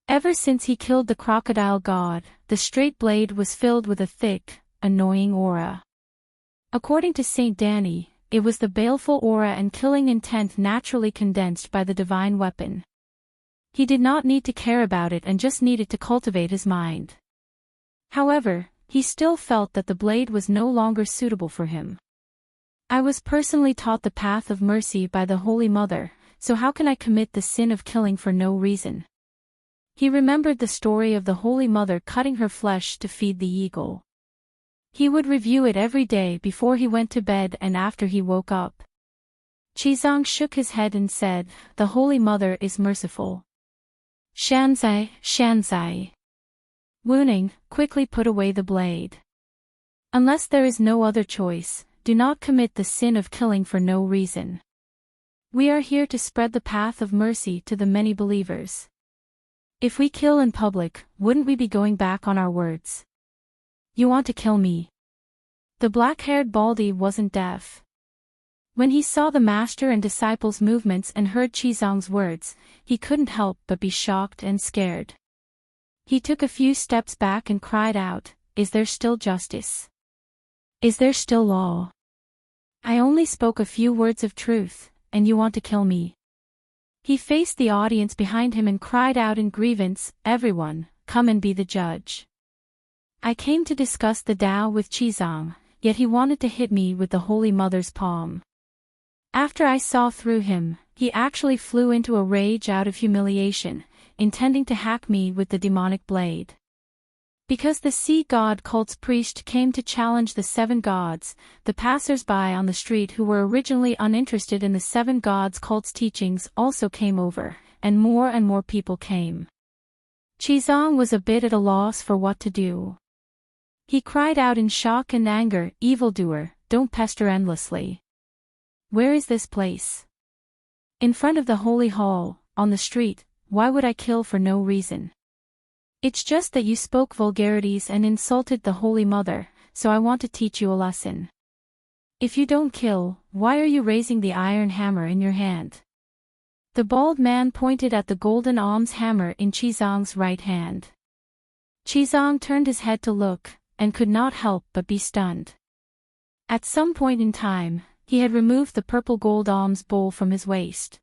Ever since he killed the crocodile god, the straight blade was filled with a thick, annoying aura. According to Saint Danny, it was the baleful aura and killing intent naturally condensed by the divine weapon. He did not need to care about it and just needed to cultivate his mind. However, he still felt that the blade was no longer suitable for him. I was personally taught the path of mercy by the Holy Mother, so how can I commit the sin of killing for no reason? He remembered the story of the Holy Mother cutting her flesh to feed the eagle. He would review it every day before he went to bed and after he woke up. Chizang shook his head and said, The Holy Mother is merciful. Shanzai, Shanzai. Wuning, quickly put away the blade. Unless there is no other choice, do not commit the sin of killing for no reason. We are here to spread the path of mercy to the many believers. If we kill in public, wouldn't we be going back on our words? You want to kill me? The black-haired baldy wasn't deaf. When he saw the master and disciples' movements and heard Chizang's words, he couldn't help but be shocked and scared. He took a few steps back and cried out, Is there still justice? Is there still law? I only spoke a few words of truth, and you want to kill me. He faced the audience behind him and cried out in grievance, "Everyone, come and be the judge. I came to discuss the Tao with Qizang, yet he wanted to hit me with the Holy Mother's palm. After I saw through him, he actually flew into a rage out of humiliation, intending to hack me with the demonic blade. Because the sea god cult's priest came to challenge the seven gods, the passers-by on the street who were originally uninterested in the seven gods cult's teachings also came over, and more people came. Qizang was a bit at a loss for what to do. He cried out in shock and anger, "Evildoer, don't pester endlessly. Where is this place? In front of the holy hall, on the street, why would I kill for no reason? It's just that you spoke vulgarities and insulted the Holy Mother, so I want to teach you a lesson. If you don't kill, why are you raising the iron hammer in your hand?" The bald man pointed at the golden alms hammer in Qizang's right hand. Qizang turned his head to look, and could not help but be stunned. At some point in time, he had removed the purple gold alms bowl from his waist.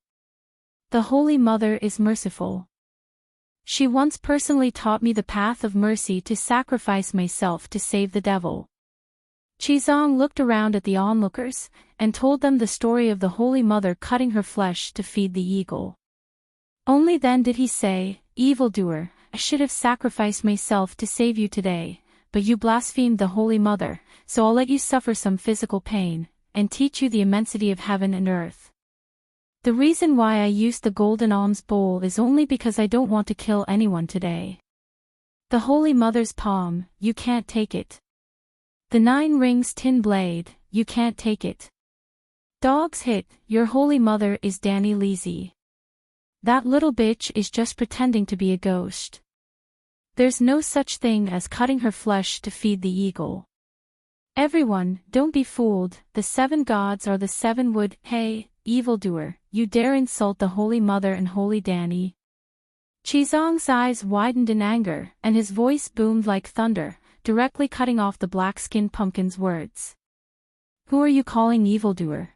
The Holy Mother is merciful. She once personally taught me the path of mercy to sacrifice myself to save the devil. Qizang looked around at the onlookers, and told them the story of the Holy Mother cutting her flesh to feed the eagle. Only then did he say, "Evildoer, I should have sacrificed myself to save you today, but you blasphemed the Holy Mother, so I'll let you suffer some physical pain, and teach you the immensity of heaven and earth. The reason why I used the golden alms bowl is only because I don't want to kill anyone today. The Holy Mother's palm, you can't take it. The 9 rings tin blade, you can't take it. Dog's hit, your Holy Mother is Danny Leezy. That little bitch is just pretending to be a ghost. There's no such thing as cutting her flesh to feed the eagle. Everyone, don't be fooled, the 7 gods are the 7 wood. Hey, evildoer, you dare insult the Holy Mother and Holy Danny?" Qizang's eyes widened in anger, and his voice boomed like thunder, directly cutting off the black-skinned pumpkin's words. "Who are you calling evildoer?"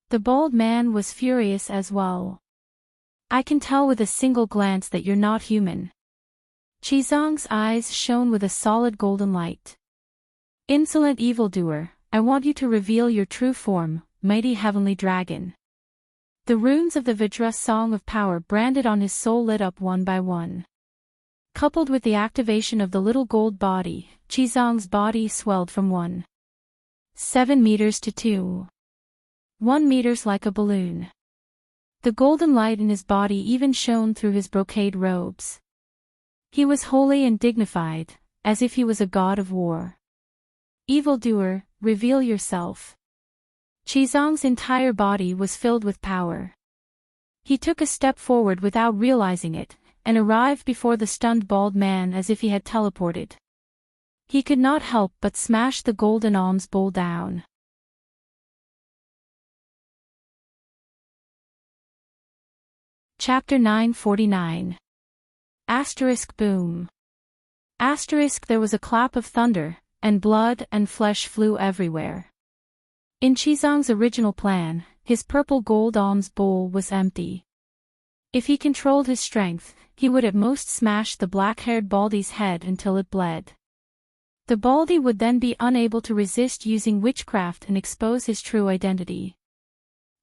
The bald man was furious as well. "I can tell with a single glance that you're not human." Qizang's eyes shone with a solid golden light. "Insolent evildoer, I want you to reveal your true form, mighty heavenly dragon." The runes of the Vajra Song of Power branded on his soul lit up one by one. Coupled with the activation of the little gold body, Qizang's body swelled from 1.7 meters to 2.1 meters like a balloon. The golden light in his body even shone through his brocade robes. He was holy and dignified, as if he was a god of war. "Evildoer, reveal yourself." Qizang's entire body was filled with power. He took a step forward without realizing it, and arrived before the stunned bald man as if he had teleported. He could not help but smash the golden alms bowl down. Chapter 949. Asterisk boom. Asterisk there was a clap of thunder, and blood and flesh flew everywhere. In Qizang's original plan, his purple gold alms bowl was empty. If he controlled his strength, he would at most smash the black-haired baldy's head until it bled. The baldy would then be unable to resist using witchcraft and expose his true identity.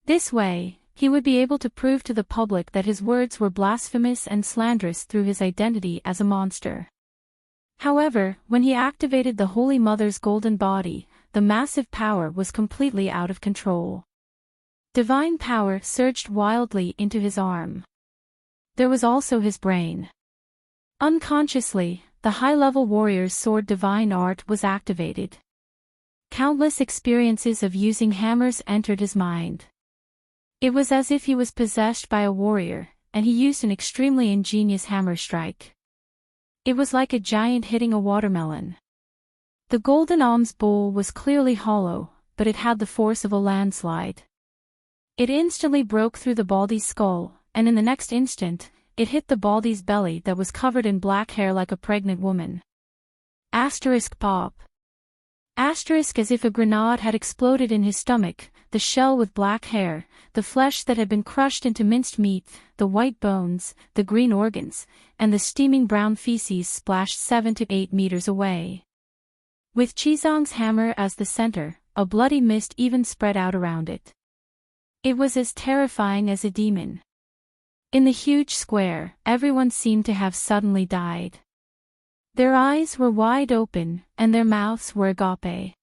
This way, he would be able to prove to the public that his words were blasphemous and slanderous through his identity as a monster. However, when he activated the Holy Mother's golden body, the massive power was completely out of control. Divine power surged wildly into his arm. There was also his brain. Unconsciously, the high-level warrior's sword divine art was activated. Countless experiences of using hammers entered his mind. It was as if he was possessed by a warrior, and he used an extremely ingenious hammer strike. It was like a giant hitting a watermelon. The golden alms bowl was clearly hollow, but it had the force of a landslide. It instantly broke through the baldy's skull, and in the next instant, it hit the baldy's belly that was covered in black hair like a pregnant woman. Asterisk pop. Asterisk as if a grenade had exploded in his stomach, the shell with black hair, the flesh that had been crushed into minced meat, the white bones, the green organs, and the steaming brown feces splashed 7 to 8 meters away. With Chizong's hammer as the center, a bloody mist even spread out around it. It was as terrifying as a demon. In the huge square, everyone seemed to have suddenly died. Their eyes were wide open, and their mouths were agape.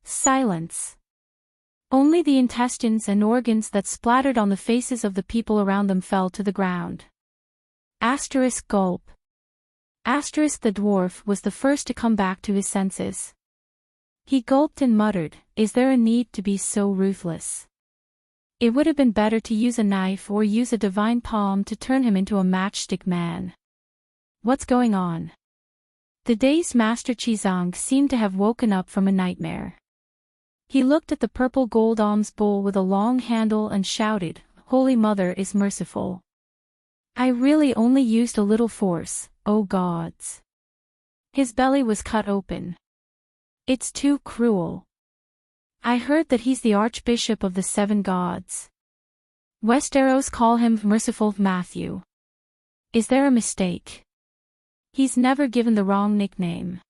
Silence. Only the intestines and organs that splattered on the faces of the people around them fell to the ground. Asterisk gulp. Asterisk the dwarf was the first to come back to his senses. He gulped and muttered, "Is there a need to be so ruthless? It would have been better to use a knife or use a divine palm to turn him into a matchstick man. What's going on?" The dazed Master Chizong seemed to have woken up from a nightmare. He looked at the purple gold alms bowl with a long handle and shouted, "Holy Mother is merciful. I really only used a little force, oh gods." His belly was cut open. "It's too cruel. I heard that he's the Archbishop of the Seven Gods. Westeros call him Merciful Matthew. Is there a mistake? He's never given the wrong nickname.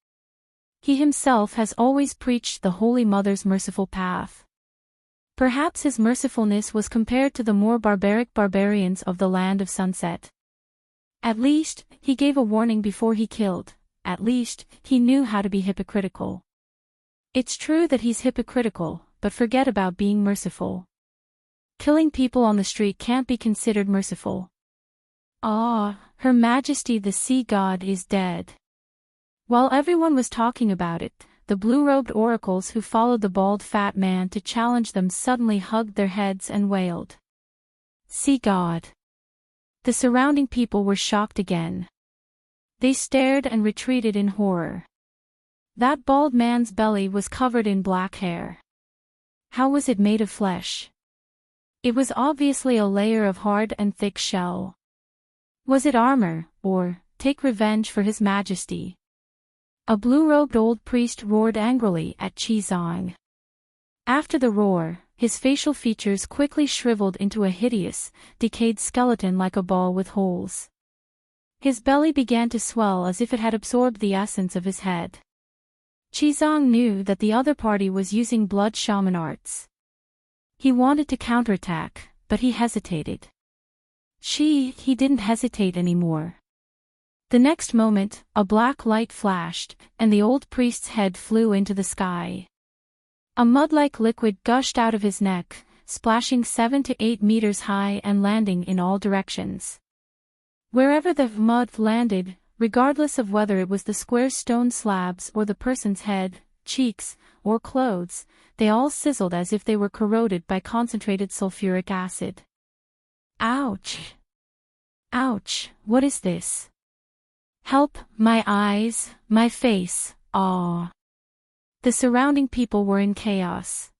He himself has always preached the Holy Mother's merciful path. Perhaps his mercifulness was compared to the more barbaric barbarians of the Land of Sunset. At least, he gave a warning before he killed. At least, he knew how to be hypocritical. It's true that he's hypocritical, but forget about being merciful. Killing people on the street can't be considered merciful. Ah, Her Majesty the Sea God is dead. While everyone was talking about it, the blue-robed oracles who followed the bald fat man to challenge them suddenly hugged their heads and wailed. Sea God. The surrounding people were shocked again. They stared and retreated in horror. That bald man's belly was covered in black hair. How was it made of flesh? It was obviously a layer of hard and thick shell. Was it armor, or, take revenge for His Majesty? A blue-robed old priest roared angrily at Chizong. After the roar, his facial features quickly shriveled into a hideous, decayed skeleton like a ball with holes. His belly began to swell as if it had absorbed the essence of his head. Chizong knew that the other party was using blood shaman arts. He wanted to counterattack, but he hesitated. He didn't hesitate anymore. The next moment, a black light flashed, and the old priest's head flew into the sky. A mud-like liquid gushed out of his neck, splashing 7 to 8 meters high and landing in all directions. Wherever the mud landed, regardless of whether it was the square stone slabs or the person's head, cheeks, or clothes, they all sizzled as if they were corroded by concentrated sulfuric acid. Ouch! Ouch, what is this? Help, my eyes, my face, ah! The surrounding people were in chaos.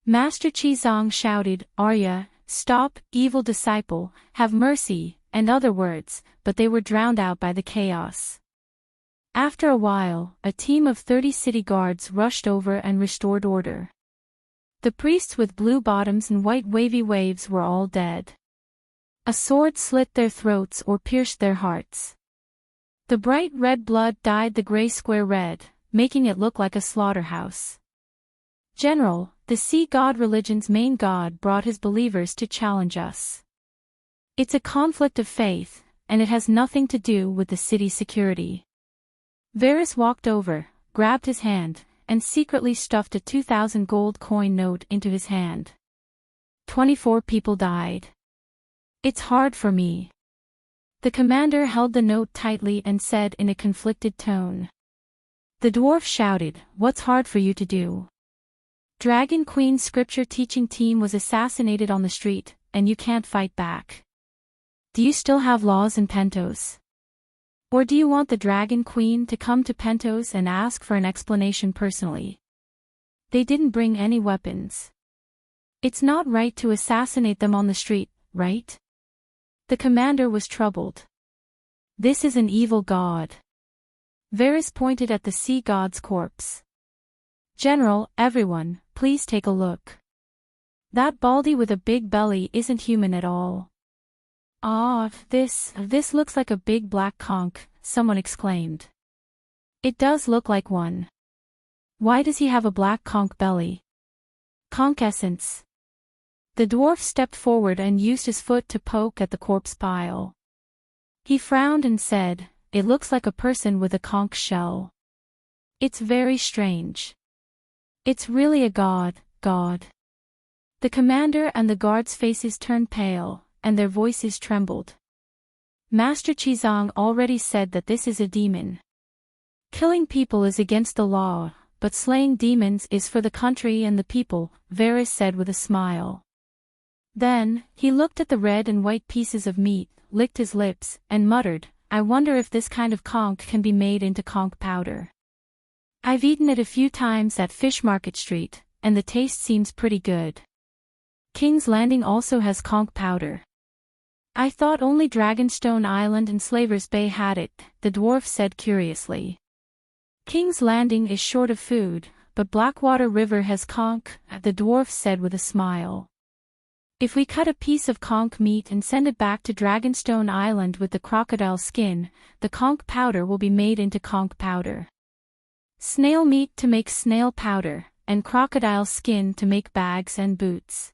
Master Chizong shouted, "Arya, stop, evil disciple, have mercy," and other words, but they were drowned out by the chaos. After a while, a team of 30 city guards rushed over and restored order. The priests with blue bottoms and white wavy waves were all dead. A sword slit their throats or pierced their hearts. The bright red blood dyed the gray square red, making it look like a slaughterhouse. General, the sea god religion's main god brought his believers to challenge us. It's a conflict of faith, and it has nothing to do with the city's security. Varys walked over, grabbed his hand, and secretly stuffed a 2,000 gold coin note into his hand. 24 people died. It's hard for me. The commander held the note tightly and said in a conflicted tone. The dwarf shouted, "What's hard for you to do? Dragon Queen's scripture teaching team was assassinated on the street, and you can't fight back. Do you still have laws in Pentos? Or do you want the Dragon Queen to come to Pentos and ask for an explanation personally? They didn't bring any weapons. It's not right to assassinate them on the street, right?" The commander was troubled. "This is an evil god." Varys pointed at the sea god's corpse. "General, everyone, please take a look. That baldy with a big belly isn't human at all. Ah, this looks like a big black conch, someone exclaimed. It does look like one. Why does he have a black conch belly? Conch essence. The dwarf stepped forward and used his foot to poke at the corpse pile. He frowned and said, "It looks like a person with a conch shell. It's very strange. It's really a god." The commander and the guards' faces turned pale, and their voices trembled. Master Chizang already said that this is a demon. Killing people is against the law, but slaying demons is for the country and the people, Varys said with a smile. Then, he looked at the red and white pieces of meat, licked his lips, and muttered, "I wonder if this kind of conch can be made into conch powder. I've eaten it a few times at Fish Market Street, and the taste seems pretty good. King's Landing also has conch powder." "I thought only Dragonstone Island and Slaver's Bay had it," the dwarf said curiously. "King's Landing is short of food, but Blackwater River has conch," the dwarf said with a smile. "If we cut a piece of conch meat and send it back to Dragonstone Island with the crocodile skin, the conch powder will be made into conch powder. Snail meat to make snail powder, and crocodile skin to make bags and boots.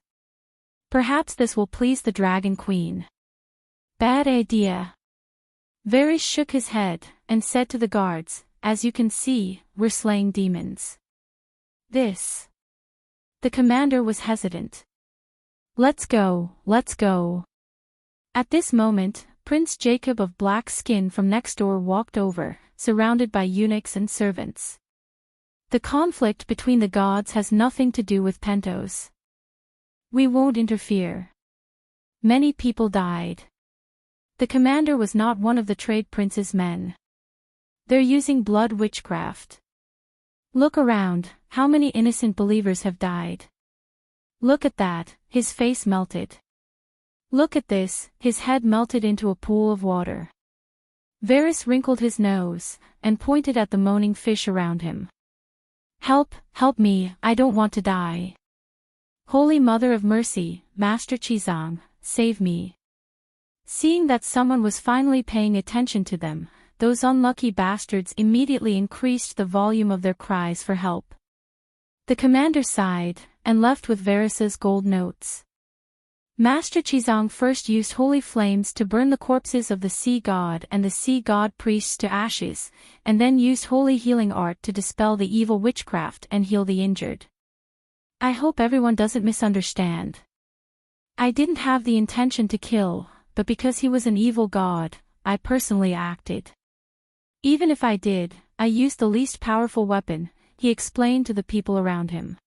Perhaps this will please the Dragon Queen." "Bad idea." Varys shook his head, and said to the guards, "As you can see, we're slaying demons." The commander was hesitant. Let's go." At this moment, Prince Jacob of Black Skin from next door walked over, surrounded by eunuchs and servants. "The conflict between the gods has nothing to do with Pentos. We won't interfere. Many people died. The commander was not one of the trade prince's men. They're using blood witchcraft. Look around, how many innocent believers have died? Look at that," his face melted. "Look at this," his head melted into a pool of water. Varys wrinkled his nose, and pointed at the moaning fish around him. Help me, I don't want to die. Holy Mother of Mercy, Master Chizang, save me." Seeing that someone was finally paying attention to them, those unlucky bastards immediately increased the volume of their cries for help. The commander sighed, and left with Varys's gold notes. Master Chizang first used holy flames to burn the corpses of the sea god and the sea god priests to ashes, and then used holy healing art to dispel the evil witchcraft and heal the injured. I hope everyone doesn't misunderstand. I didn't have the intention to kill, but because he was an evil god, I personally acted. Even if I did, I used the least powerful weapon, he explained to the people around him.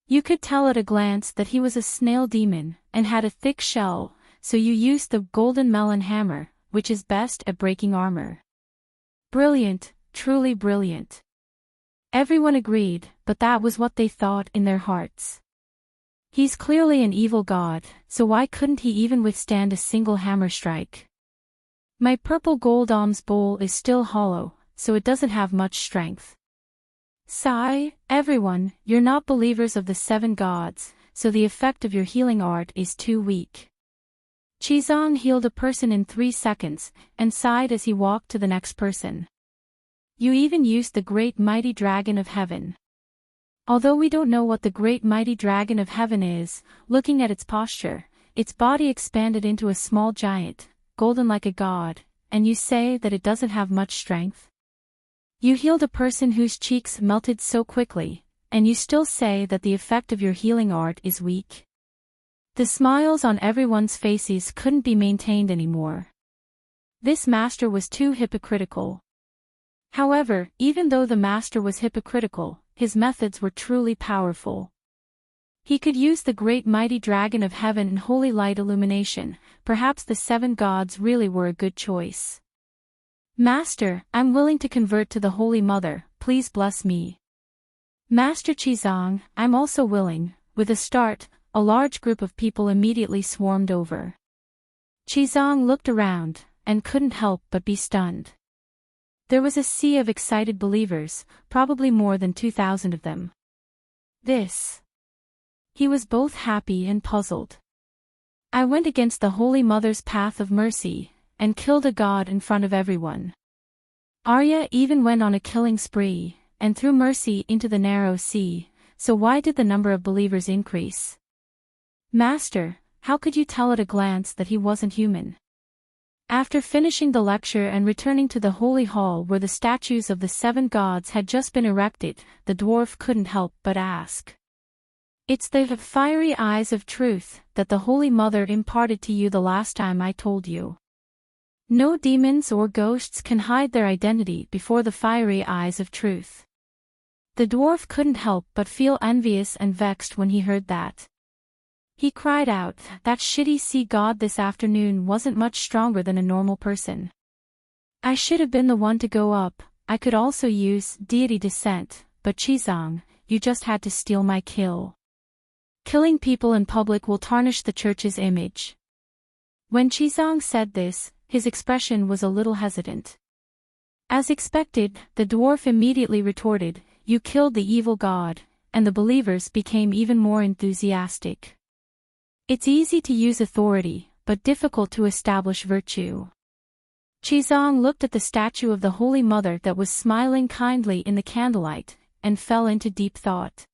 You could tell at a glance that he was a snail demon, and had a thick shell, so you used the golden melon hammer, which is best at breaking armor. Brilliant, truly brilliant. Everyone agreed, but that was what they thought in their hearts. He's clearly an evil god, so why couldn't he even withstand a single hammer strike? My purple gold alms bowl is still hollow, so it doesn't have much strength. Sigh, everyone, you're not believers of the 7 gods, so the effect of your healing art is too weak. Chizang healed a person in 3 seconds, and sighed as he walked to the next person. You even used the great mighty dragon of heaven. Although we don't know what the great mighty dragon of heaven is, looking at its posture, its body expanded into a small giant, golden like a god, and you say that it doesn't have much strength? You healed a person whose cheeks melted so quickly, and you still say that the effect of your healing art is weak? The smiles on everyone's faces couldn't be maintained anymore. This master was too hypocritical. However, even though the master was hypocritical, his methods were truly powerful. He could use the great mighty dragon of heaven and holy light illumination. Perhaps the 7 gods really were a good choice. Master, I'm willing to convert to the Holy Mother, please bless me. Master Chizang, I'm also willing. With a start, a large group of people immediately swarmed over. Chizang looked around, and couldn't help but be stunned. There was a sea of excited believers, probably more than 2,000 of them. He was both happy and puzzled. I went against the Holy Mother's path of mercy, and killed a god in front of everyone. Arya even went on a killing spree, and threw mercy into the narrow sea, so why did the number of believers increase? Master, how could you tell at a glance that he wasn't human? After finishing the lecture and returning to the holy hall where the statues of the 7 gods had just been erected, the dwarf couldn't help but ask. It's the fiery eyes of truth that the Holy Mother imparted to you the last time I told you. No demons or ghosts can hide their identity before the fiery eyes of truth. The dwarf couldn't help but feel envious and vexed when he heard that. He cried out, that shitty sea god this afternoon wasn't much stronger than a normal person. I should have been the one to go up. I could also use deity descent, but Chizang, you just had to steal my kill. Killing people in public will tarnish the church's image. When Chizang said this, his expression was a little hesitant. As expected, the dwarf immediately retorted, you killed the evil god, and the believers became even more enthusiastic. It's easy to use authority, but difficult to establish virtue. Chizang looked at the statue of the Holy Mother that was smiling kindly in the candlelight, and fell into deep thought.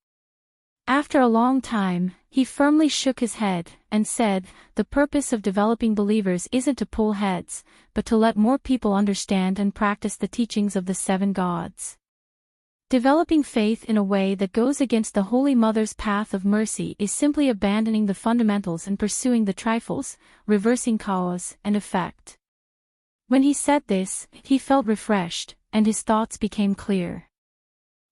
After a long time, he firmly shook his head, and said, the purpose of developing believers isn't to pull heads, but to let more people understand and practice the teachings of the 7 gods. Developing faith in a way that goes against the Holy Mother's path of mercy is simply abandoning the fundamentals and pursuing the trifles, reversing cause and effect. When he said this, he felt refreshed, and his thoughts became clear.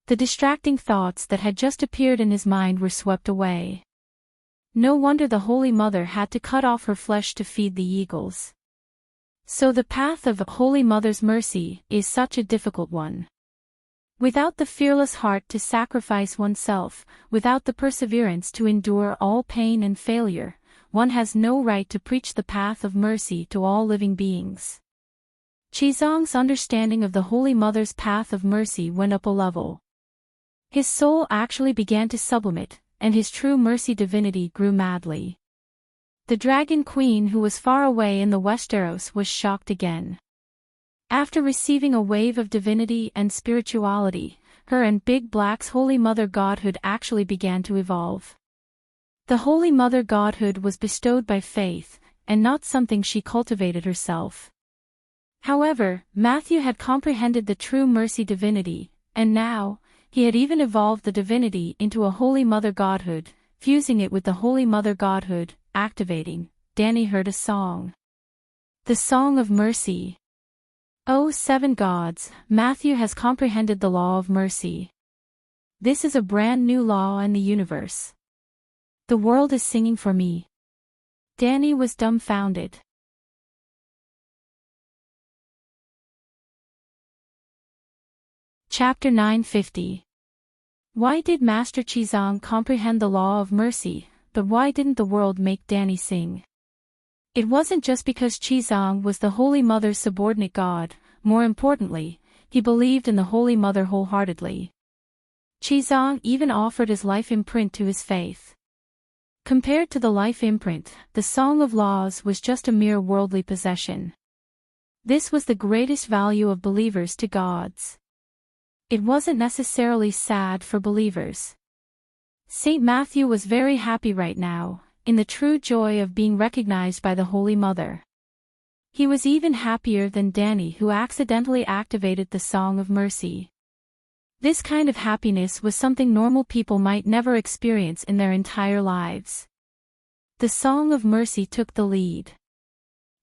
The distracting thoughts that had just appeared in his mind were swept away. No wonder the Holy Mother had to cut off her flesh to feed the eagles. So the path of Holy Mother's mercy is such a difficult one. Without the fearless heart to sacrifice oneself, without the perseverance to endure all pain and failure, one has no right to preach the path of mercy to all living beings. Chizang's understanding of the Holy Mother's path of mercy went up a level. His soul actually began to sublimate, and his true mercy divinity grew madly. The Dragon Queen who was far away in the Westeros was shocked again. After receiving a wave of divinity and spirituality, her and Big Black's Holy Mother Godhood actually began to evolve. The Holy Mother Godhood was bestowed by faith, and not something she cultivated herself. However, Matthew had comprehended the true mercy divinity, and now, he had even evolved the divinity into a Holy Mother Godhood, fusing it with the Holy Mother Godhood, activating. Dany heard a song. The Song of Mercy. O 7 gods, Matthew has comprehended the law of mercy. This is a brand new law in the universe. The world is singing for me. Dany was dumbfounded. Chapter 950. Why did Master Chizang comprehend the law of mercy, but why didn't the world make Dany sing? It wasn't just because Chizang was the Holy Mother's subordinate god, more importantly, he believed in the Holy Mother wholeheartedly. Chizang even offered his life imprint to his faith. Compared to the life imprint, the Song of Laws was just a mere worldly possession. This was the greatest value of believers to gods. It wasn't necessarily sad for believers. Saint Matthew was very happy right now, in the true joy of being recognized by the Holy Mother. He was even happier than Dany, who accidentally activated the Song of Mercy. This kind of happiness was something normal people might never experience in their entire lives. The Song of Mercy took the lead.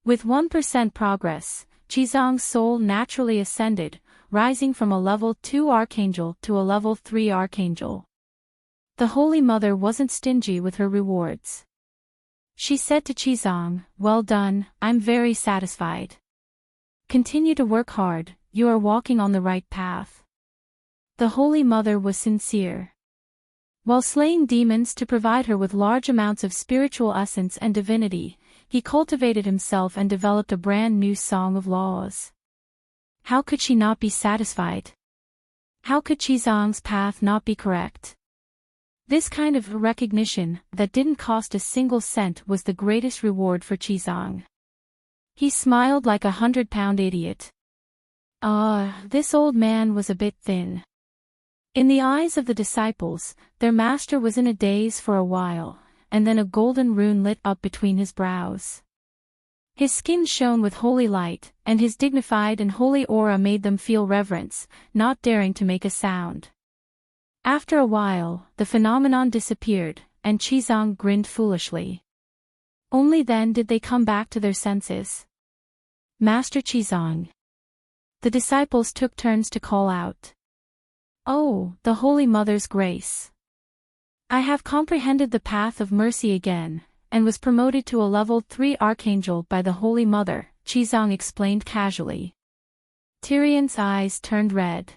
With 1% progress, Chizang's soul naturally ascended, rising from a level 2 archangel to a level 3 archangel. The Holy Mother wasn't stingy with her rewards. She said to Chizang, "Well done, I'm very satisfied. Continue to work hard, you are walking on the right path." The Holy Mother was sincere. While slaying demons to provide her with large amounts of spiritual essence and divinity, he cultivated himself and developed a brand new Song of Laws. How could she not be satisfied? How could Chizang's path not be correct? This kind of recognition, that didn't cost a single cent, was the greatest reward for Chizang. He smiled like a 100-pound idiot. This old man was a bit thin. In the eyes of the disciples, their master was in a daze for a while, and then a golden rune lit up between his brows. His skin shone with holy light, and his dignified and holy aura made them feel reverence, not daring to make a sound. After a while, the phenomenon disappeared, and Chizang grinned foolishly. Only then did they come back to their senses. Master Chizang. The disciples took turns to call out. Oh, the Holy Mother's grace. I have comprehended the path of mercy again, and was promoted to a level 3 archangel by the Holy Mother, Chizang explained casually. Tyrion's eyes turned red.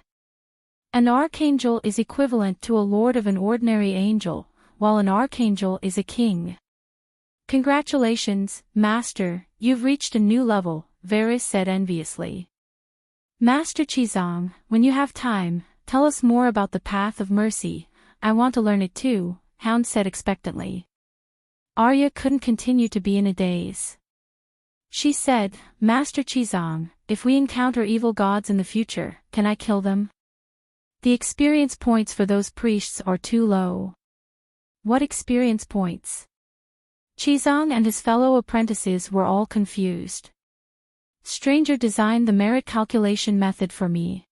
An archangel is equivalent to a lord of an ordinary angel, while an archangel is a king. Congratulations, Master, you've reached a new level, Varys said enviously. Master Chizang, when you have time, tell us more about the path of mercy. I want to learn it too, Hound said expectantly. Arya couldn't continue to be in a daze. She said, Master Chizang, if we encounter evil gods in the future, can I kill them? The experience points for those priests are too low. What experience points? Chizang and his fellow apprentices were all confused. Stranger designed the merit calculation method for me.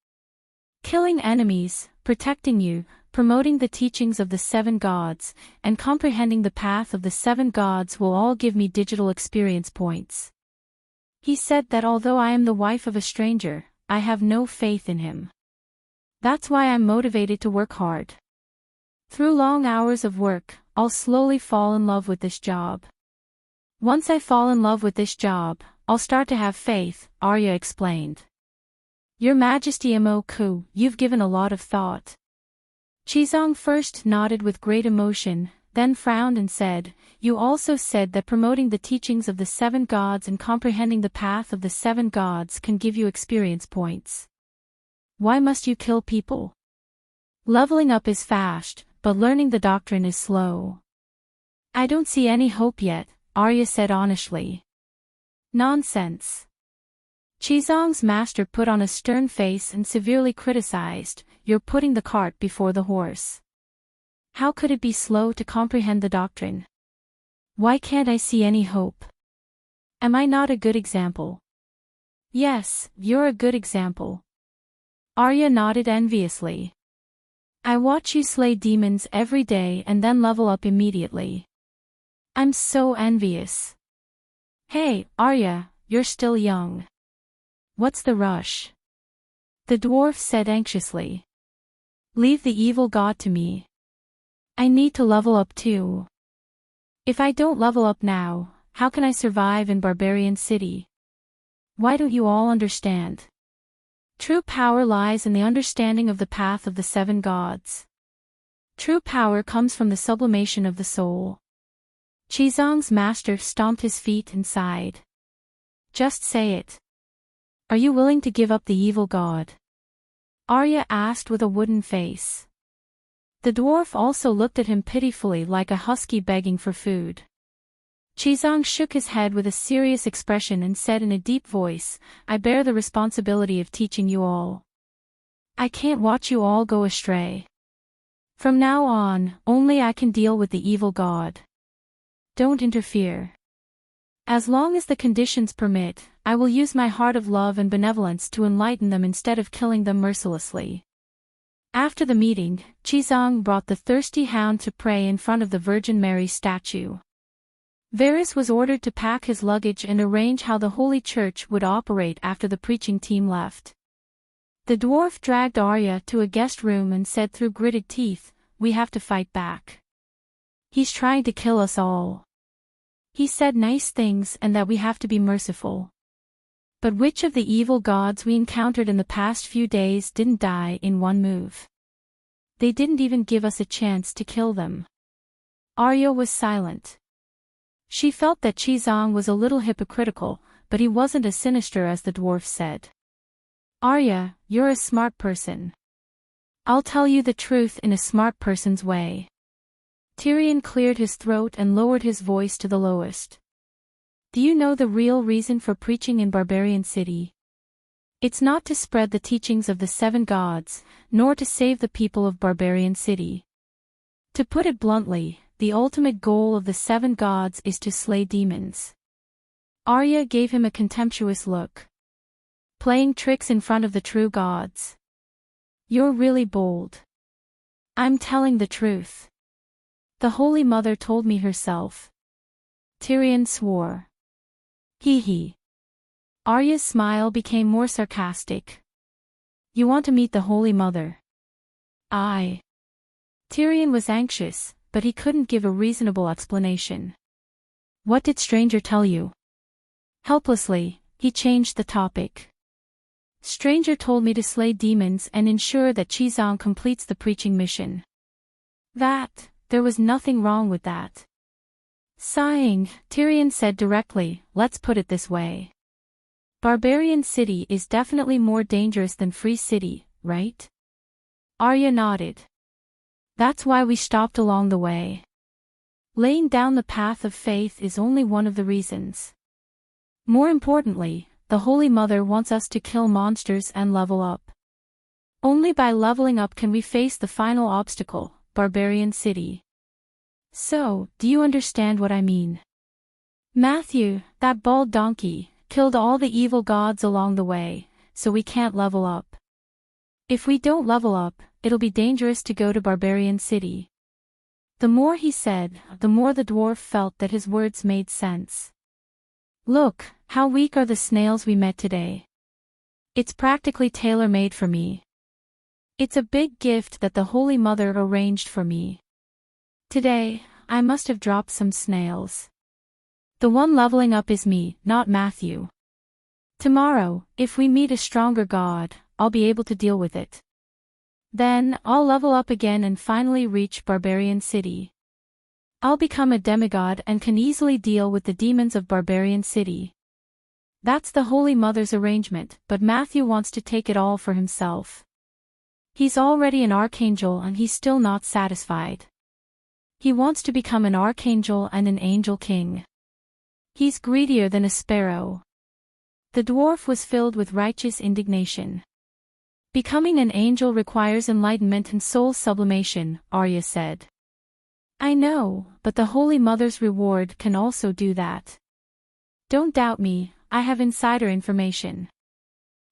Killing enemies, protecting you, promoting the teachings of the 7 gods, and comprehending the path of the 7 gods will all give me digital experience points. He said that although I am the wife of a stranger, I have no faith in him. That's why I'm motivated to work hard. Through long hours of work, I'll slowly fall in love with this job. Once I fall in love with this job, I'll start to have faith, Arya explained. Your Majesty Mo-ku, you've given a lot of thought. Chizang first nodded with great emotion, then frowned and said, You also said that promoting the teachings of the 7 gods and comprehending the path of the 7 gods can give you experience points. Why must you kill people? Leveling up is fast, but learning the doctrine is slow. I don't see any hope yet, Arya said honestly. Nonsense. Chizang's master put on a stern face and severely criticized, You're putting the cart before the horse. How could it be slow to comprehend the doctrine? Why can't I see any hope? Am I not a good example? Yes, you're a good example. Arya nodded enviously. I watch you slay demons every day and then level up immediately. I'm so envious. Hey, Arya, you're still young. What's the rush? The dwarf said anxiously. Leave the evil god to me. I need to level up too. If I don't level up now, how can I survive in Barbarian City? Why don't you all understand? True power lies in the understanding of the path of the 7 gods. True power comes from the sublimation of the soul. Chizang's master stomped his feet and sighed. Just say it. Are you willing to give up the evil god? Arya asked with a wooden face. The dwarf also looked at him pitifully like a husky begging for food. Chizang shook his head with a serious expression and said in a deep voice, I bear the responsibility of teaching you all. I can't watch you all go astray. From now on, only I can deal with the evil god. Don't interfere. As long as the conditions permit, I will use my heart of love and benevolence to enlighten them instead of killing them mercilessly. After the meeting, Chizang brought the thirsty hound to pray in front of the Virgin Mary statue. Varys was ordered to pack his luggage and arrange how the Holy Church would operate after the preaching team left. The dwarf dragged Arya to a guest room and said through gritted teeth, We have to fight back. He's trying to kill us all. He said nice things and that we have to be merciful. But which of the evil gods we encountered in the past few days didn't die in one move? They didn't even give us a chance to kill them. Arya was silent. She felt that Chizang was a little hypocritical, but he wasn't as sinister as the dwarf said. Arya, you're a smart person. I'll tell you the truth in a smart person's way. Tyrion cleared his throat and lowered his voice to the lowest. Do you know the real reason for preaching in Barbarian City? It's not to spread the teachings of the seven gods, nor to save the people of Barbarian City. To put it bluntly, the ultimate goal of the seven gods is to slay demons. Arya gave him a contemptuous look. Playing tricks in front of the true gods. You're really bold. I'm telling the truth. The Holy Mother told me herself. Tyrion swore. Hee. Arya's smile became more sarcastic. You want to meet the Holy Mother? Tyrion was anxious, but he couldn't give a reasonable explanation. What did Stranger tell you? Helplessly, he changed the topic. Stranger told me to slay demons and ensure that Chizang completes the preaching mission. There was nothing wrong with that. Sighing, Tyrion said directly, let's put it this way. Barbarian City is definitely more dangerous than Free City, right? Arya nodded. That's why we stopped along the way. Laying down the path of faith is only one of the reasons. More importantly, the Holy Mother wants us to kill monsters and level up. Only by leveling up can we face the final obstacle, Barbarian City. So, do you understand what I mean? Matthew, that bald donkey, killed all the evil gods along the way, so we can't level up. If we don't level up, it'll be dangerous to go to Barbarian City. The more he said, the more the dwarf felt that his words made sense. Look, how weak are the snails we met today. It's practically tailor-made for me. It's a big gift that the Holy Mother arranged for me. Today, I must have dropped some snails. The one leveling up is me, not Matthew. Tomorrow, if we meet a stronger god, I'll be able to deal with it. Then, I'll level up again and finally reach Barbarian City. I'll become a demigod and can easily deal with the demons of Barbarian City. That's the Holy Mother's arrangement, but Matthew wants to take it all for himself. He's already an archangel and he's still not satisfied. He wants to become an archangel and an angel king. He's greedier than a sparrow. The dwarf was filled with righteous indignation. Becoming an angel requires enlightenment and soul sublimation, Arya said. I know, but the Holy Mother's reward can also do that. Don't doubt me, I have insider information.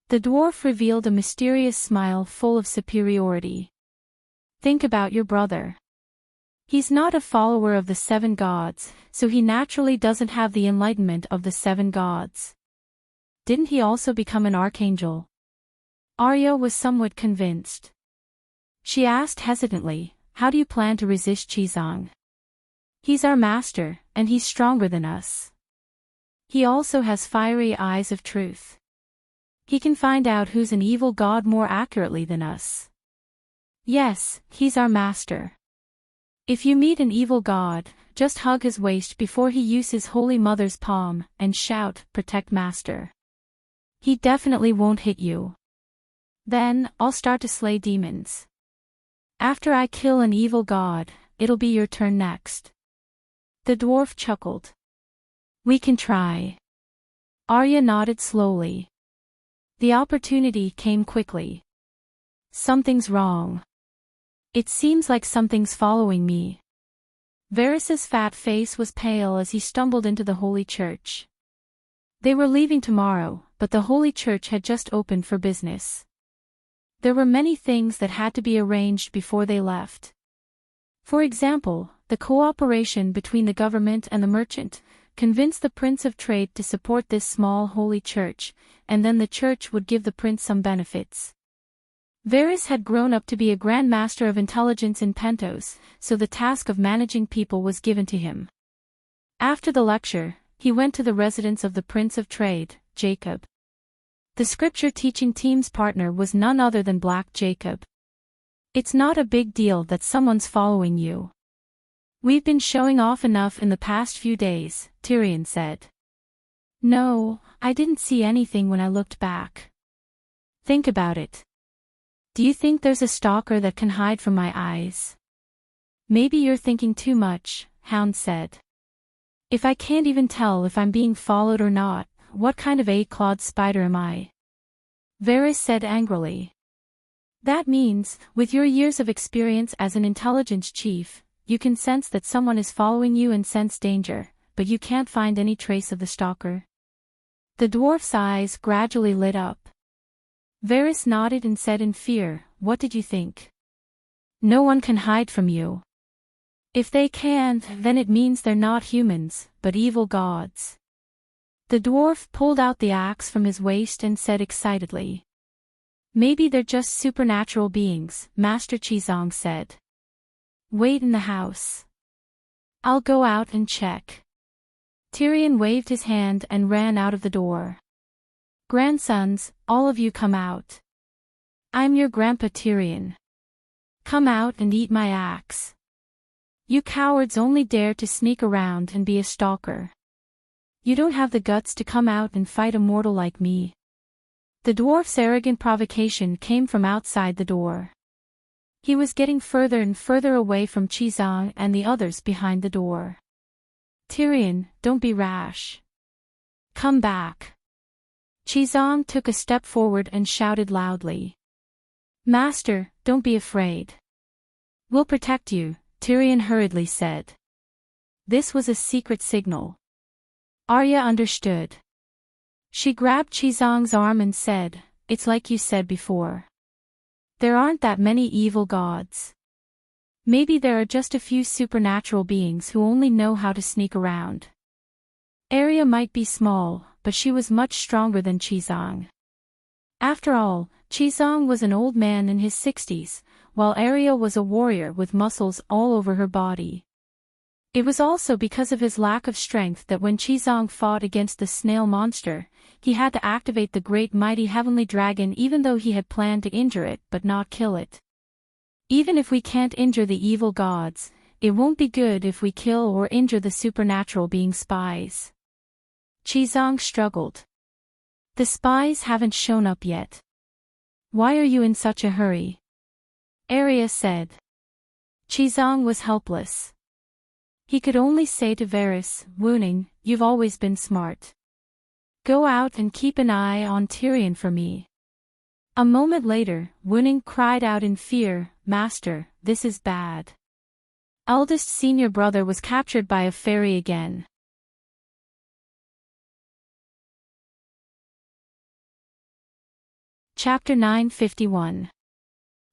The dwarf revealed a mysterious smile full of superiority. Think about your brother. He's not a follower of the seven gods, so he naturally doesn't have the enlightenment of the seven gods. Didn't he also become an archangel? Arya was somewhat convinced. She asked hesitantly, how do you plan to resist Chizang? He's our master, and he's stronger than us. He also has fiery eyes of truth. He can find out who's an evil god more accurately than us. Yes, he's our master. If you meet an evil god, just hug his waist before he uses Holy Mother's palm, and shout, protect master. He definitely won't hit you. Then, I'll start to slay demons. After I kill an evil god, it'll be your turn next. The dwarf chuckled. We can try. Arya nodded slowly. The opportunity came quickly. Something's wrong. It seems like something's following me. Varys's fat face was pale as he stumbled into the Holy Church. They were leaving tomorrow, but the Holy Church had just opened for business. There were many things that had to be arranged before they left. For example, the cooperation between the government and the merchant convinced the Prince of Trade to support this small holy church, and then the church would give the prince some benefits. Varys had grown up to be a Grand Master of Intelligence in Pentos, so the task of managing people was given to him. After the lecture, he went to the residence of the Prince of Trade, Jacob. The scripture teaching team's partner was none other than Black Jacob. It's not a big deal that someone's following you. We've been showing off enough in the past few days, Tyrion said. No, I didn't see anything when I looked back. Think about it. Do you think there's a stalker that can hide from my eyes? Maybe you're thinking too much, Hound said. If I can't even tell if I'm being followed or not, what kind of eight-clawed spider am I? Varys said angrily. That means, with your years of experience as an intelligence chief, you can sense that someone is following you and sense danger, but you can't find any trace of the stalker. The dwarf's eyes gradually lit up. Varys nodded and said in fear, what did you think? No one can hide from you. If they can't, then it means they're not humans, but evil gods. The dwarf pulled out the axe from his waist and said excitedly. Maybe they're just supernatural beings, Master Chizong said. Wait in the house. I'll go out and check. Tyrion waved his hand and ran out of the door. Grandsons, all of you come out. I'm your grandpa Tyrion. Come out and eat my axe. You cowards only dare to sneak around and be a stalker. You don't have the guts to come out and fight a mortal like me. The dwarf's arrogant provocation came from outside the door. He was getting further and further away from Chizong and the others behind the door. Tyrion, don't be rash. Come back. Chizong took a step forward and shouted loudly. Master, don't be afraid. We'll protect you, Tyrion hurriedly said. This was a secret signal. Arya understood. She grabbed Chizong's arm and said, it's like you said before. There aren't that many evil gods. Maybe there are just a few supernatural beings who only know how to sneak around. Arya might be small, but she was much stronger than Chizong. After all, Chizong was an old man in his 60s, while Arya was a warrior with muscles all over her body. It was also because of his lack of strength that when Chizong fought against the snail monster, he had to activate the great mighty heavenly dragon even though he had planned to injure it but not kill it. Even if we can't injure the evil gods, it won't be good if we kill or injure the supernatural being spies. Chizong struggled. The spies haven't shown up yet. Why are you in such a hurry? Arya said. Chizong was helpless. He could only say to Varys, Wooning, you've always been smart. Go out and keep an eye on Tyrion for me. A moment later, Wooning cried out in fear, Master, this is bad. Eldest senior brother was captured by a fairy again. Chapter 951.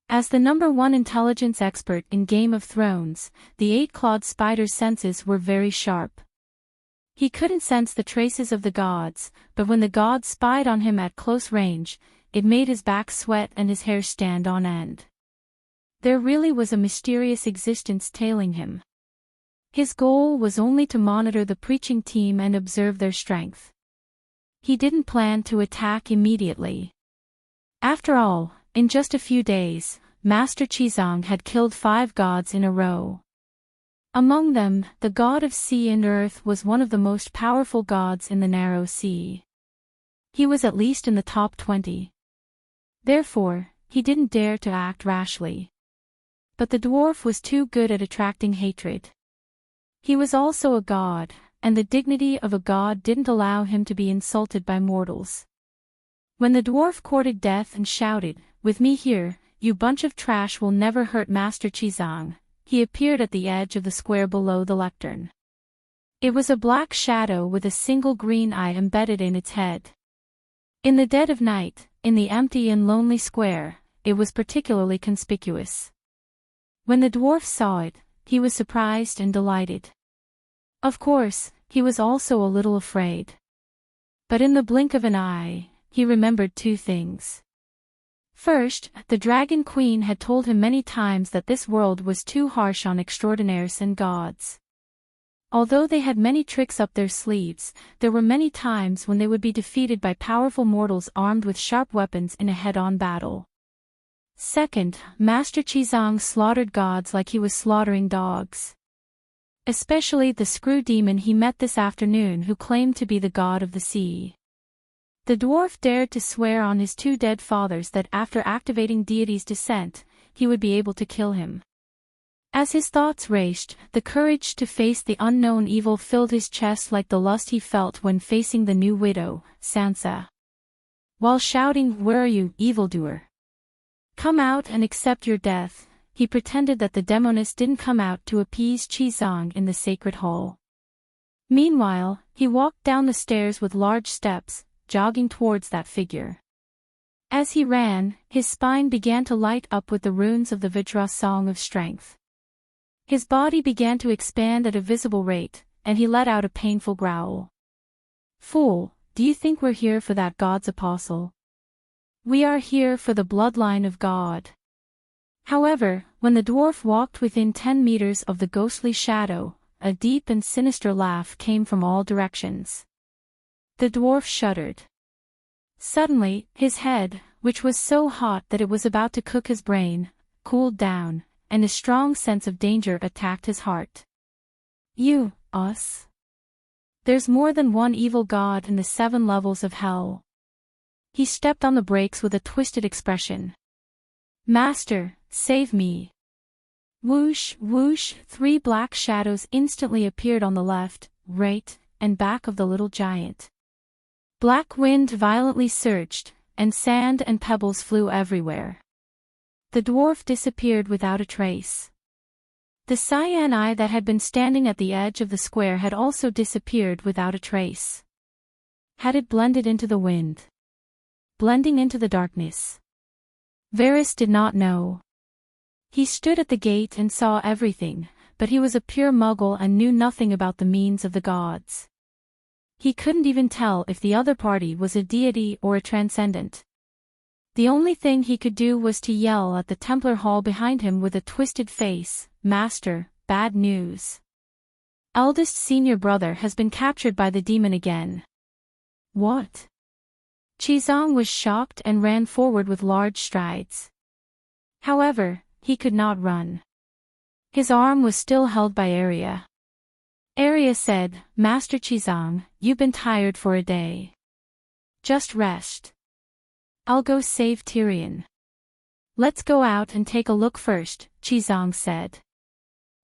As the #1 intelligence expert in Game of Thrones, the eight-clawed spider's senses were very sharp. He couldn't sense the traces of the gods, but when the gods spied on him at close range, it made his back sweat and his hair stand on end. There really was a mysterious existence tailing him. His goal was only to monitor the preaching team and observe their strength. He didn't plan to attack immediately. After all, in just a few days, Master Chizong had killed 5 gods in a row. Among them, the god of sea and earth was one of the most powerful gods in the Narrow Sea. He was at least in the top 20. Therefore, he didn't dare to act rashly. But the dwarf was too good at attracting hatred. He was also a god, and the dignity of a god didn't allow him to be insulted by mortals. When the dwarf courted death and shouted, With me here, you bunch of trash will never hurt Master Chizong, he appeared at the edge of the square below the lectern. It was a black shadow with a single green eye embedded in its head. In the dead of night, in the empty and lonely square, it was particularly conspicuous. When the dwarf saw it, he was surprised and delighted. Of course, he was also a little afraid. But in the blink of an eye, he remembered 2 things. First, the Dragon Queen had told him many times that this world was too harsh on extraordinaires and gods. Although they had many tricks up their sleeves, there were many times when they would be defeated by powerful mortals armed with sharp weapons in a head-on battle. Second, Master Chizong slaughtered gods like he was slaughtering dogs. Especially the screw demon he met this afternoon who claimed to be the god of the sea. The dwarf dared to swear on his 2 dead fathers that after activating deity's descent, he would be able to kill him. As his thoughts raced, the courage to face the unknown evil filled his chest like the lust he felt when facing the new widow, Sansa. While shouting, "Where are you, evildoer? Come out and accept your death," he pretended that the demoness didn't come out to appease Chizong in the sacred hall. Meanwhile, he walked down the stairs with large steps, jogging towards that figure. As he ran, his spine began to light up with the runes of the Vajra Song of Strength. His body began to expand at a visible rate, and he let out a painful growl. "Fool, do you think we're here for that God's apostle? We are here for the bloodline of God." However, when the dwarf walked within 10 meters of the ghostly shadow, a deep and sinister laugh came from all directions. The dwarf shuddered. Suddenly, his head, which was so hot that it was about to cook his brain, cooled down, and a strong sense of danger attacked his heart. "You, us? There's more than one evil god in the 7 levels of hell." He stepped on the brakes with a twisted expression. "Master, save me." Whoosh, whoosh, 3 black shadows instantly appeared on the left, right, and back of the little giant. Black wind violently surged, and sand and pebbles flew everywhere. The dwarf disappeared without a trace. The cyan eye that had been standing at the edge of the square had also disappeared without a trace. Had it blended into the wind? Blending into the darkness? Varys did not know. He stood at the gate and saw everything, but he was a pure muggle and knew nothing about the means of the gods. He couldn't even tell if the other party was a deity or a transcendent. The only thing he could do was to yell at the Templar hall behind him with a twisted face, "Master, bad news. Eldest senior brother has been captured by the demon again." "What?" Chizong was shocked and ran forward with large strides. However, he could not run. His arm was still held by Arya. Arya said, "Master Chizong, you've been tired for a day. Just rest. I'll go save Tyrion." "Let's go out and take a look first," Chizong said.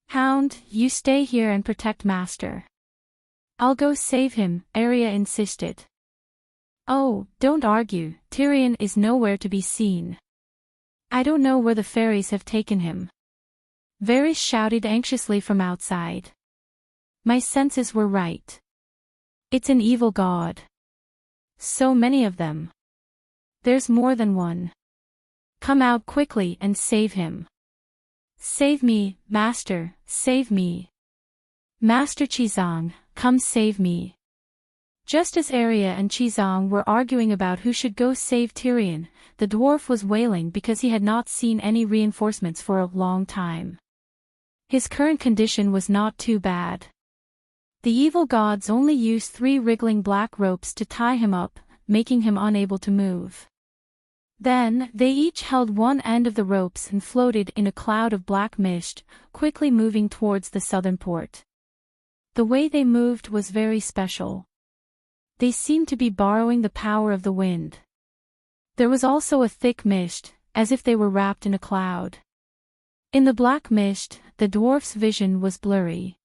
"Hound, you stay here and protect Master." "I'll go save him," Arya insisted. "Oh, don't argue, Tyrion is nowhere to be seen. I don't know where the fairies have taken him." Varys shouted anxiously from outside. "My senses were right. It's an evil god. So many of them. There's more than one. Come out quickly and save him." "Save me, Master, save me. Master Chizong, come save me." Just as Arya and Chizong were arguing about who should go save Tyrion, the dwarf was wailing because he had not seen any reinforcements for a long time. His current condition was not too bad. The evil gods only used 3 wriggling black ropes to tie him up, making him unable to move. Then, they each held one end of the ropes and floated in a cloud of black mist, quickly moving towards the southern port. The way they moved was very special. They seemed to be borrowing the power of the wind. There was also a thick mist, as if they were wrapped in a cloud. In the black mist, the dwarf's vision was blurry.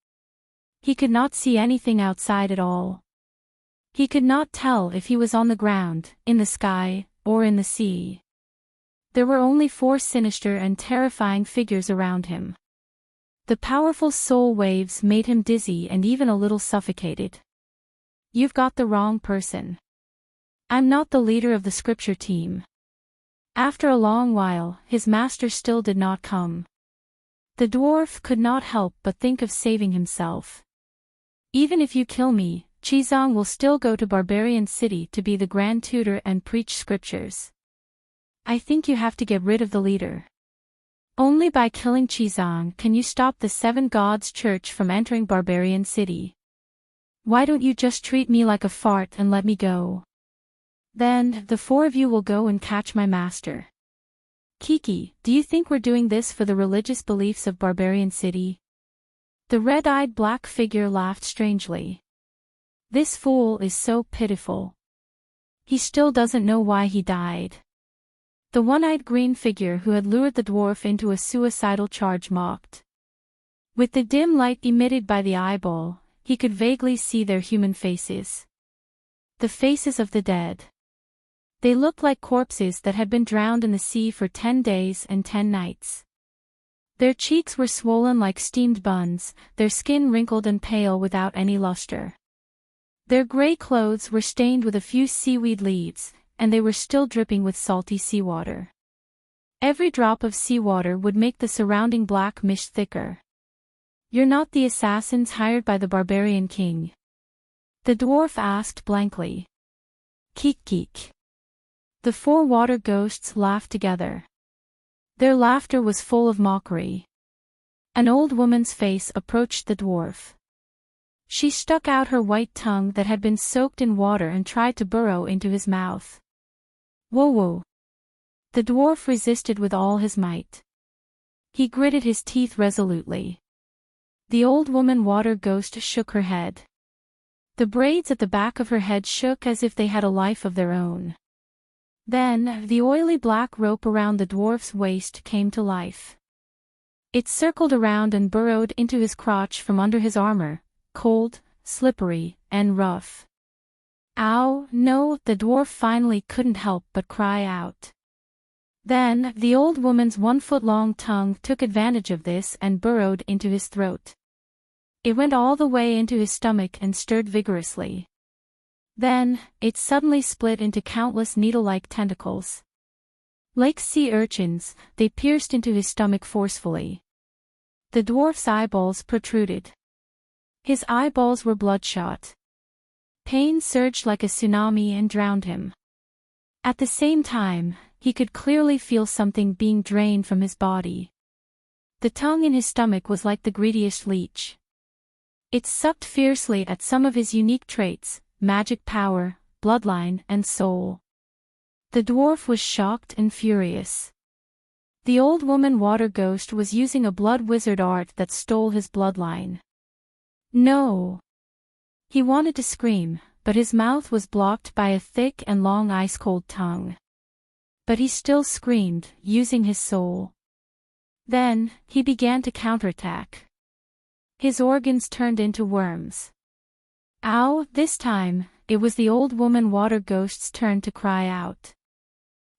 He could not see anything outside at all. He could not tell if he was on the ground, in the sky, or in the sea. There were only 4 sinister and terrifying figures around him. The powerful soul waves made him dizzy and even a little suffocated. "You've got the wrong person. I'm not the leader of the scripture team." After a long while, his master still did not come. The dwarf could not help but think of saving himself. "Even if you kill me, Chizong will still go to Barbarian City to be the Grand Tutor and preach scriptures. I think you have to get rid of the leader. Only by killing Chizong can you stop the 7 Gods Church from entering Barbarian City. Why don't you just treat me like a fart and let me go? Then, the 4 of you will go and catch my master." "Kiki, do you think we're doing this for the religious beliefs of Barbarian City?" The red-eyed black figure laughed strangely. "This fool is so pitiful. He still doesn't know why he died." The one-eyed green figure who had lured the dwarf into a suicidal charge mocked. With the dim light emitted by the eyeball, he could vaguely see their human faces. The faces of the dead. They looked like corpses that had been drowned in the sea for 10 days and 10 nights. Their cheeks were swollen like steamed buns, their skin wrinkled and pale without any luster. Their gray clothes were stained with a few seaweed leaves, and they were still dripping with salty seawater. Every drop of seawater would make the surrounding black mist thicker. "You're not the assassins hired by the barbarian king?" the dwarf asked blankly. "Keek keek." The 4 water ghosts laughed together. Their laughter was full of mockery. An old woman's face approached the dwarf. She stuck out her white tongue that had been soaked in water and tried to burrow into his mouth. "Whoa whoa." The dwarf resisted with all his might. He gritted his teeth resolutely. The old woman water ghost shook her head. The braids at the back of her head shook as if they had a life of their own. Then, the oily black rope around the dwarf's waist came to life. It circled around and burrowed into his crotch from under his armor, cold, slippery, and rough. "Ow, no," the dwarf finally couldn't help but cry out. Then, the old woman's 1-foot-long tongue took advantage of this and burrowed into his throat. It went all the way into his stomach and stirred vigorously. Then, it suddenly split into countless needle-like tentacles. Like sea urchins, they pierced into his stomach forcefully. The dwarf's eyeballs protruded. His eyeballs were bloodshot. Pain surged like a tsunami and drowned him. At the same time, he could clearly feel something being drained from his body. The tongue in his stomach was like the greediest leech. It sucked fiercely at some of his unique traits: magic power, bloodline, and soul. The dwarf was shocked and furious. The old woman water ghost was using a blood wizard art that stole his bloodline. No! He wanted to scream, but his mouth was blocked by a thick and long ice-cold tongue. But he still screamed, using his soul. Then, he began to counterattack. His organs turned into worms. Ow! This time, it was the old woman water ghost's turn to cry out.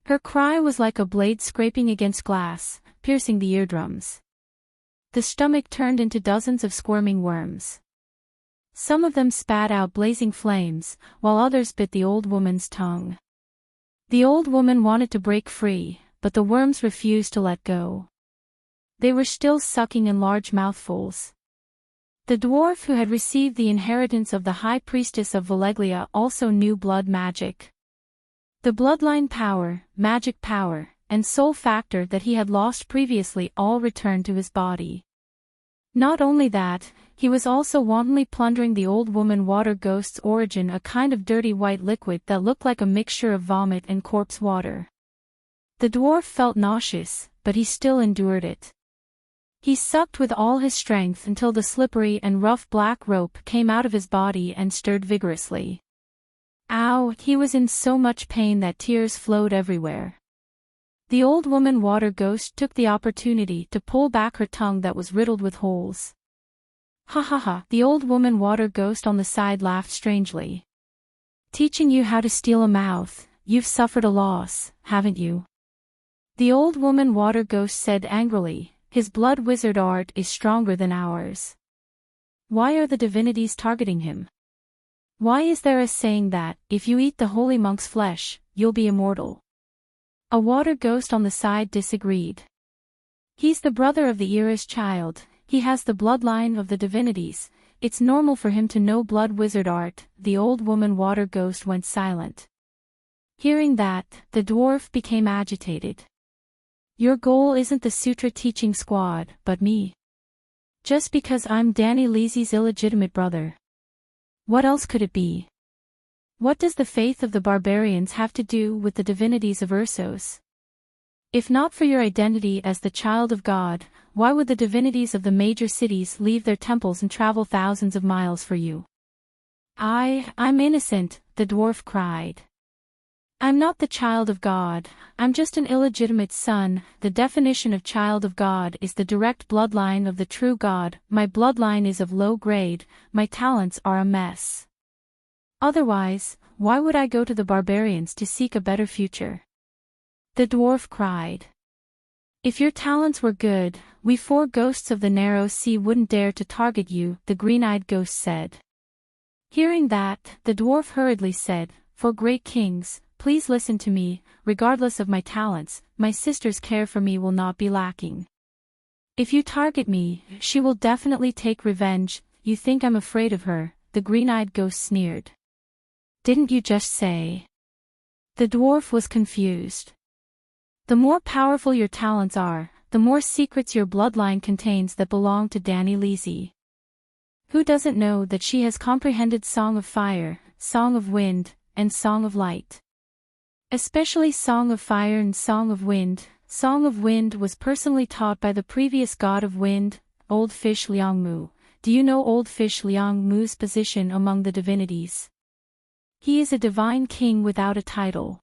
Her cry was like a blade scraping against glass, piercing the eardrums. The stomach turned into dozens of squirming worms. Some of them spat out blazing flames, while others bit the old woman's tongue. The old woman wanted to break free, but the worms refused to let go. They were still sucking in large mouthfuls. The dwarf who had received the inheritance of the high priestess of Valeglia also knew blood magic. The bloodline power, magic power, and soul factor that he had lost previously all returned to his body. Not only that, he was also wantonly plundering the old woman water ghost's origin, a kind of dirty white liquid that looked like a mixture of vomit and corpse water. The dwarf felt nauseous, but he still endured it. He sucked with all his strength until the slippery and rough black rope came out of his body and stirred vigorously. Ow! He was in so much pain that tears flowed everywhere. The old woman water ghost took the opportunity to pull back her tongue that was riddled with holes. Ha ha ha! The old woman water ghost on the side laughed strangely. "Teaching you how to steal a mouth, you've suffered a loss, haven't you?" The old woman water ghost said angrily, "His blood wizard art is stronger than ours. Why are the divinities targeting him? Why is there a saying that, if you eat the holy monk's flesh, you'll be immortal?" A water ghost on the side disagreed. "He's the brother of the Era's child, he has the bloodline of the divinities, it's normal for him to know blood wizard art." The old woman water ghost went silent. Hearing that, the dwarf became agitated. "Your goal isn't the sutra teaching squad, but me. Just because I'm Danny Leesy's illegitimate brother. What else could it be? What does the faith of the barbarians have to do with the divinities of Ursos? If not for your identity as the child of God, why would the divinities of the major cities leave their temples and travel thousands of miles for you?" I'm innocent," the dwarf cried. I'm not the child of God, I'm just an illegitimate son. The definition of child of God is the direct bloodline of the true God. My bloodline is of low grade, my talents are a mess. Otherwise, why would I go to the barbarians to seek a better future? The dwarf cried. If your talents were good, we four ghosts of the narrow sea wouldn't dare to target you, the green-eyed ghost said. Hearing that, the dwarf hurriedly said, For great kings, please listen to me, regardless of my talents, my sister's care for me will not be lacking. If you target me, she will definitely take revenge. You think I'm afraid of her, the green-eyed ghost sneered. Didn't you just say? The dwarf was confused. The more powerful your talents are, the more secrets your bloodline contains that belong to Danny Lisi. Who doesn't know that she has comprehended Song of Fire, Song of Wind, and Song of Light? Especially Song of Fire and Song of Wind. Song of Wind was personally taught by the previous god of wind, Old Fish Liangmu. Do you know Old Fish Liangmu's position among the divinities? He is a divine king without a title.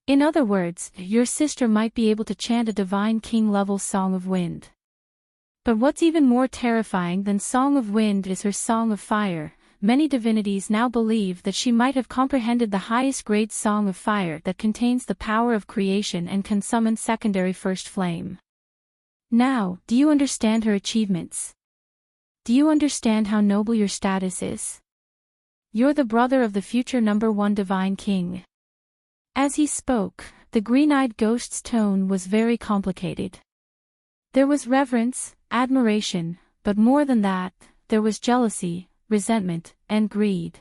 In other words, your sister might be able to chant a divine king-level Song of Wind. But what's even more terrifying than Song of Wind is her Song of Fire. Many divinities now believe that she might have comprehended the highest grade Song of Fire that contains the power of creation and can summon secondary first flame. Now, do you understand her achievements? Do you understand how noble your status is? You're the brother of the future #1 divine king. As he spoke, the green-eyed ghost's tone was very complicated. There was reverence, admiration, but more than that, there was jealousy, resentment, and greed.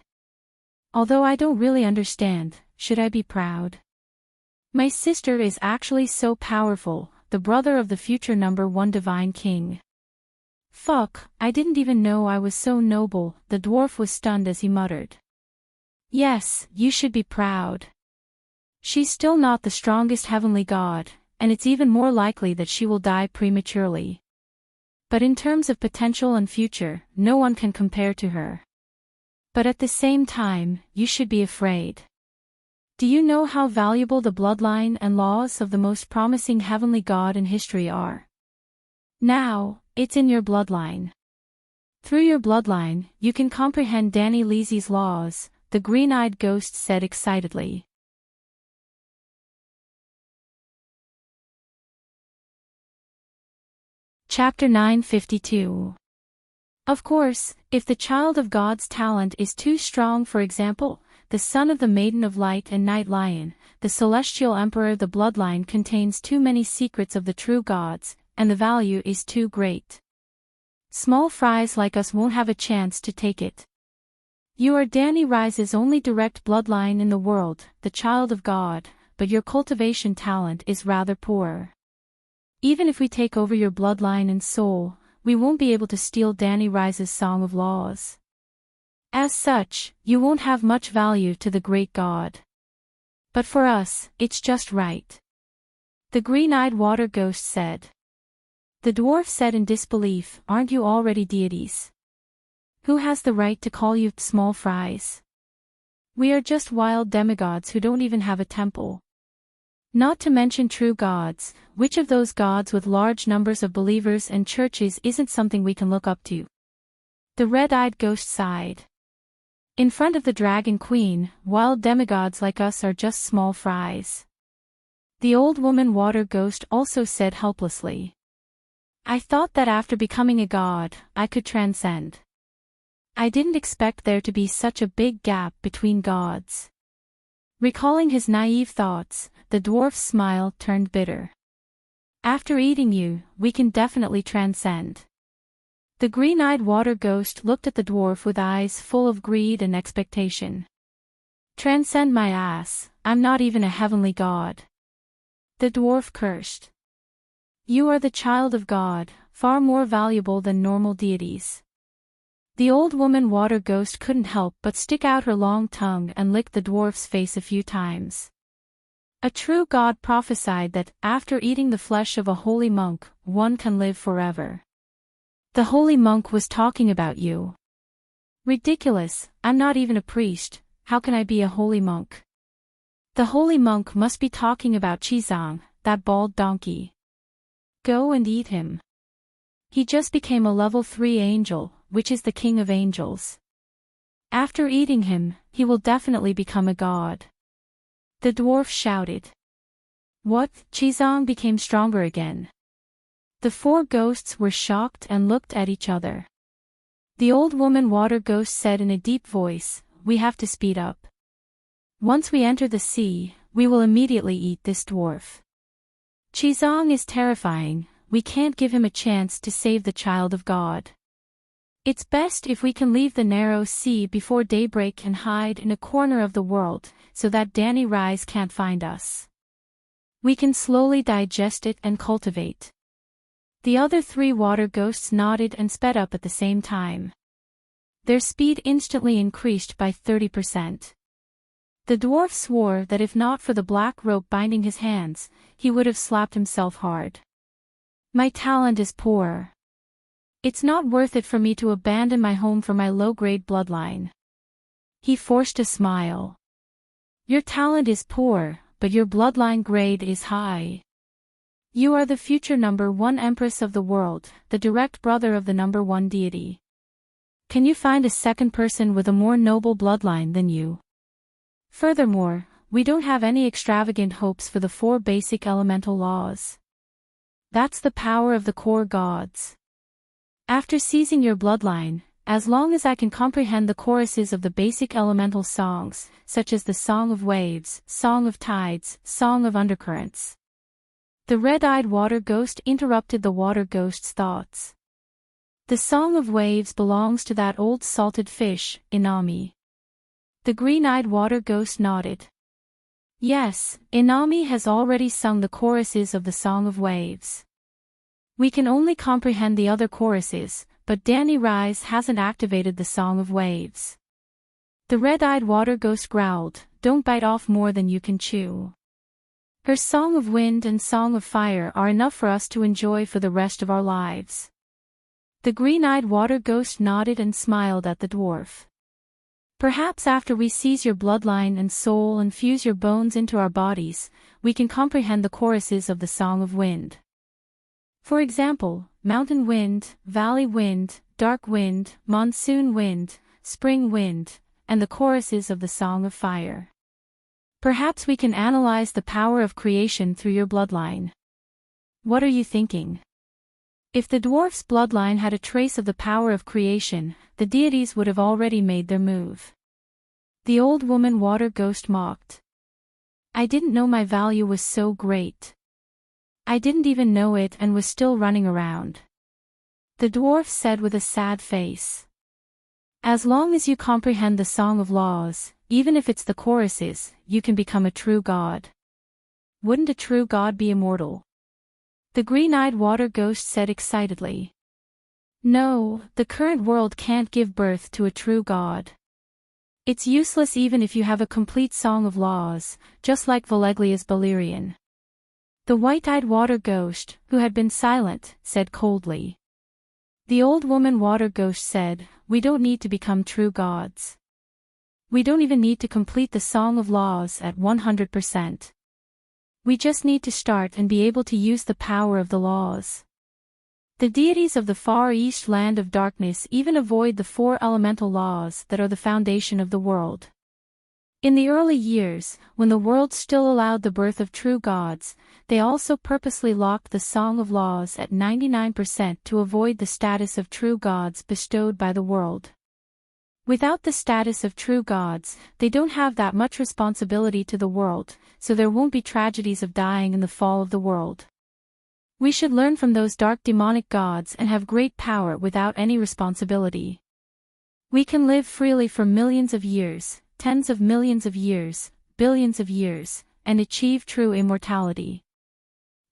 Although I don't really understand, should I be proud? My sister is actually so powerful, the brother of the future #1 divine king. Fuck, I didn't even know I was so noble, the dwarf was stunned as he muttered. Yes, you should be proud. She's still not the strongest heavenly god, and it's even more likely that she will die prematurely. But in terms of potential and future, no one can compare to her. But at the same time, you should be afraid. Do you know how valuable the bloodline and laws of the most promising heavenly god in history are? Now, it's in your bloodline. Through your bloodline, you can comprehend Danny Lisi's laws, the green-eyed ghost said excitedly. Chapter 952. Of course, if the child of God's talent is too strong, for example, the son of the Maiden of Light and Night Lion, the celestial emperor, the bloodline contains too many secrets of the true gods, and the value is too great. Small fries like us won't have a chance to take it. You are Danny Rise's only direct bloodline in the world, the child of God, but your cultivation talent is rather poor. Even if we take over your bloodline and soul, we won't be able to steal Danny Rise's Song of Laws. As such, you won't have much value to the great god. But for us, it's just right. The green-eyed water ghost said. The dwarf said in disbelief, Aren't you already deities? Who has the right to call you small fries? We are just wild demigods who don't even have a temple. Not to mention true gods, which of those gods with large numbers of believers and churches isn't something we can look up to? The red-eyed ghost sighed. In front of the Dragon Queen, wild demigods like us are just small fries. The old woman water ghost also said helplessly. I thought that after becoming a god, I could transcend. I didn't expect there to be such a big gap between gods. Recalling his naive thoughts, the dwarf's smile turned bitter. After eating you, we can definitely transcend. The green-eyed water ghost looked at the dwarf with eyes full of greed and expectation. Transcend my ass, I'm not even a heavenly god. The dwarf cursed. You are the child of God, far more valuable than normal deities. The old woman water ghost couldn't help but stick out her long tongue and lick the dwarf's face a few times. A true god prophesied that, after eating the flesh of a holy monk, one can live forever. The holy monk was talking about you. Ridiculous, I'm not even a priest, how can I be a holy monk? The holy monk must be talking about Qizang, that bald donkey. Go and eat him. He just became a level 3 angel, which is the king of angels. After eating him, he will definitely become a god. The dwarf shouted. What? Qizang became stronger again. The 4 ghosts were shocked and looked at each other. The old woman water ghost said in a deep voice, we have to speed up. Once we enter the sea, we will immediately eat this dwarf. Qizang is terrifying, we can't give him a chance to save the child of God. It's best if we can leave the narrow sea before daybreak and hide in a corner of the world, so that Danny Rise can't find us. We can slowly digest it and cultivate. The other 3 water ghosts nodded and sped up at the same time. Their speed instantly increased by 30%. The dwarf swore that if not for the black rope binding his hands, he would have slapped himself hard. My talent is poor. It's not worth it for me to abandon my home for my low-grade bloodline. He forced a smile. Your talent is poor, but your bloodline grade is high. You are the future number 1 empress of the world, the direct brother of the number 1 deity. Can you find a second person with a more noble bloodline than you? Furthermore, we don't have any extravagant hopes for the 4 basic elemental laws. That's the power of the core gods. After seizing your bloodline, as long as I can comprehend the choruses of the basic elemental songs, such as the Song of Waves, Song of Tides, Song of Undercurrents. The red-eyed water ghost interrupted the water ghost's thoughts. The Song of Waves belongs to that old salted fish, Inami. The green-eyed water ghost nodded. Yes, Inami has already sung the choruses of the Song of Waves. We can only comprehend the other choruses, but Danny Rise hasn't activated the Song of Waves. The red-eyed water ghost growled, don't bite off more than you can chew. Her Song of Wind and Song of Fire are enough for us to enjoy for the rest of our lives. The green-eyed water ghost nodded and smiled at the dwarf. Perhaps after we seize your bloodline and soul and fuse your bones into our bodies, we can comprehend the choruses of the Song of Wind. For example, mountain wind, valley wind, dark wind, monsoon wind, spring wind, and the choruses of the Song of Fire. Perhaps we can analyze the power of creation through your bloodline. What are you thinking? If the dwarf's bloodline had a trace of the power of creation, the deities would have already made their move. The old woman water ghost mocked. I didn't know my value was so great. I didn't even know it and was still running around. The dwarf said with a sad face. As long as you comprehend the Song of Laws, even if it's the choruses, you can become a true god. Wouldn't a true god be immortal? The green-eyed water ghost said excitedly. No, the current world can't give birth to a true god. It's useless even if you have a complete Song of Laws, just like Valeglia's Balerion. The white-eyed water ghost, who had been silent, said coldly. The old woman water ghost said, we don't need to become true gods. We don't even need to complete the Song of Laws at 100%. We just need to start and be able to use the power of the laws. The deities of the Far East Land of Darkness even avoid the 4 elemental laws that are the foundation of the world. In the early years, when the world still allowed the birth of true gods, they also purposely locked the Song of Laws at 99% to avoid the status of true gods bestowed by the world. Without the status of true gods, they don't have that much responsibility to the world, so there won't be tragedies of dying in the fall of the world. We should learn from those dark demonic gods and have great power without any responsibility. We can live freely for millions of years, tens of millions of years, billions of years, and achieve true immortality.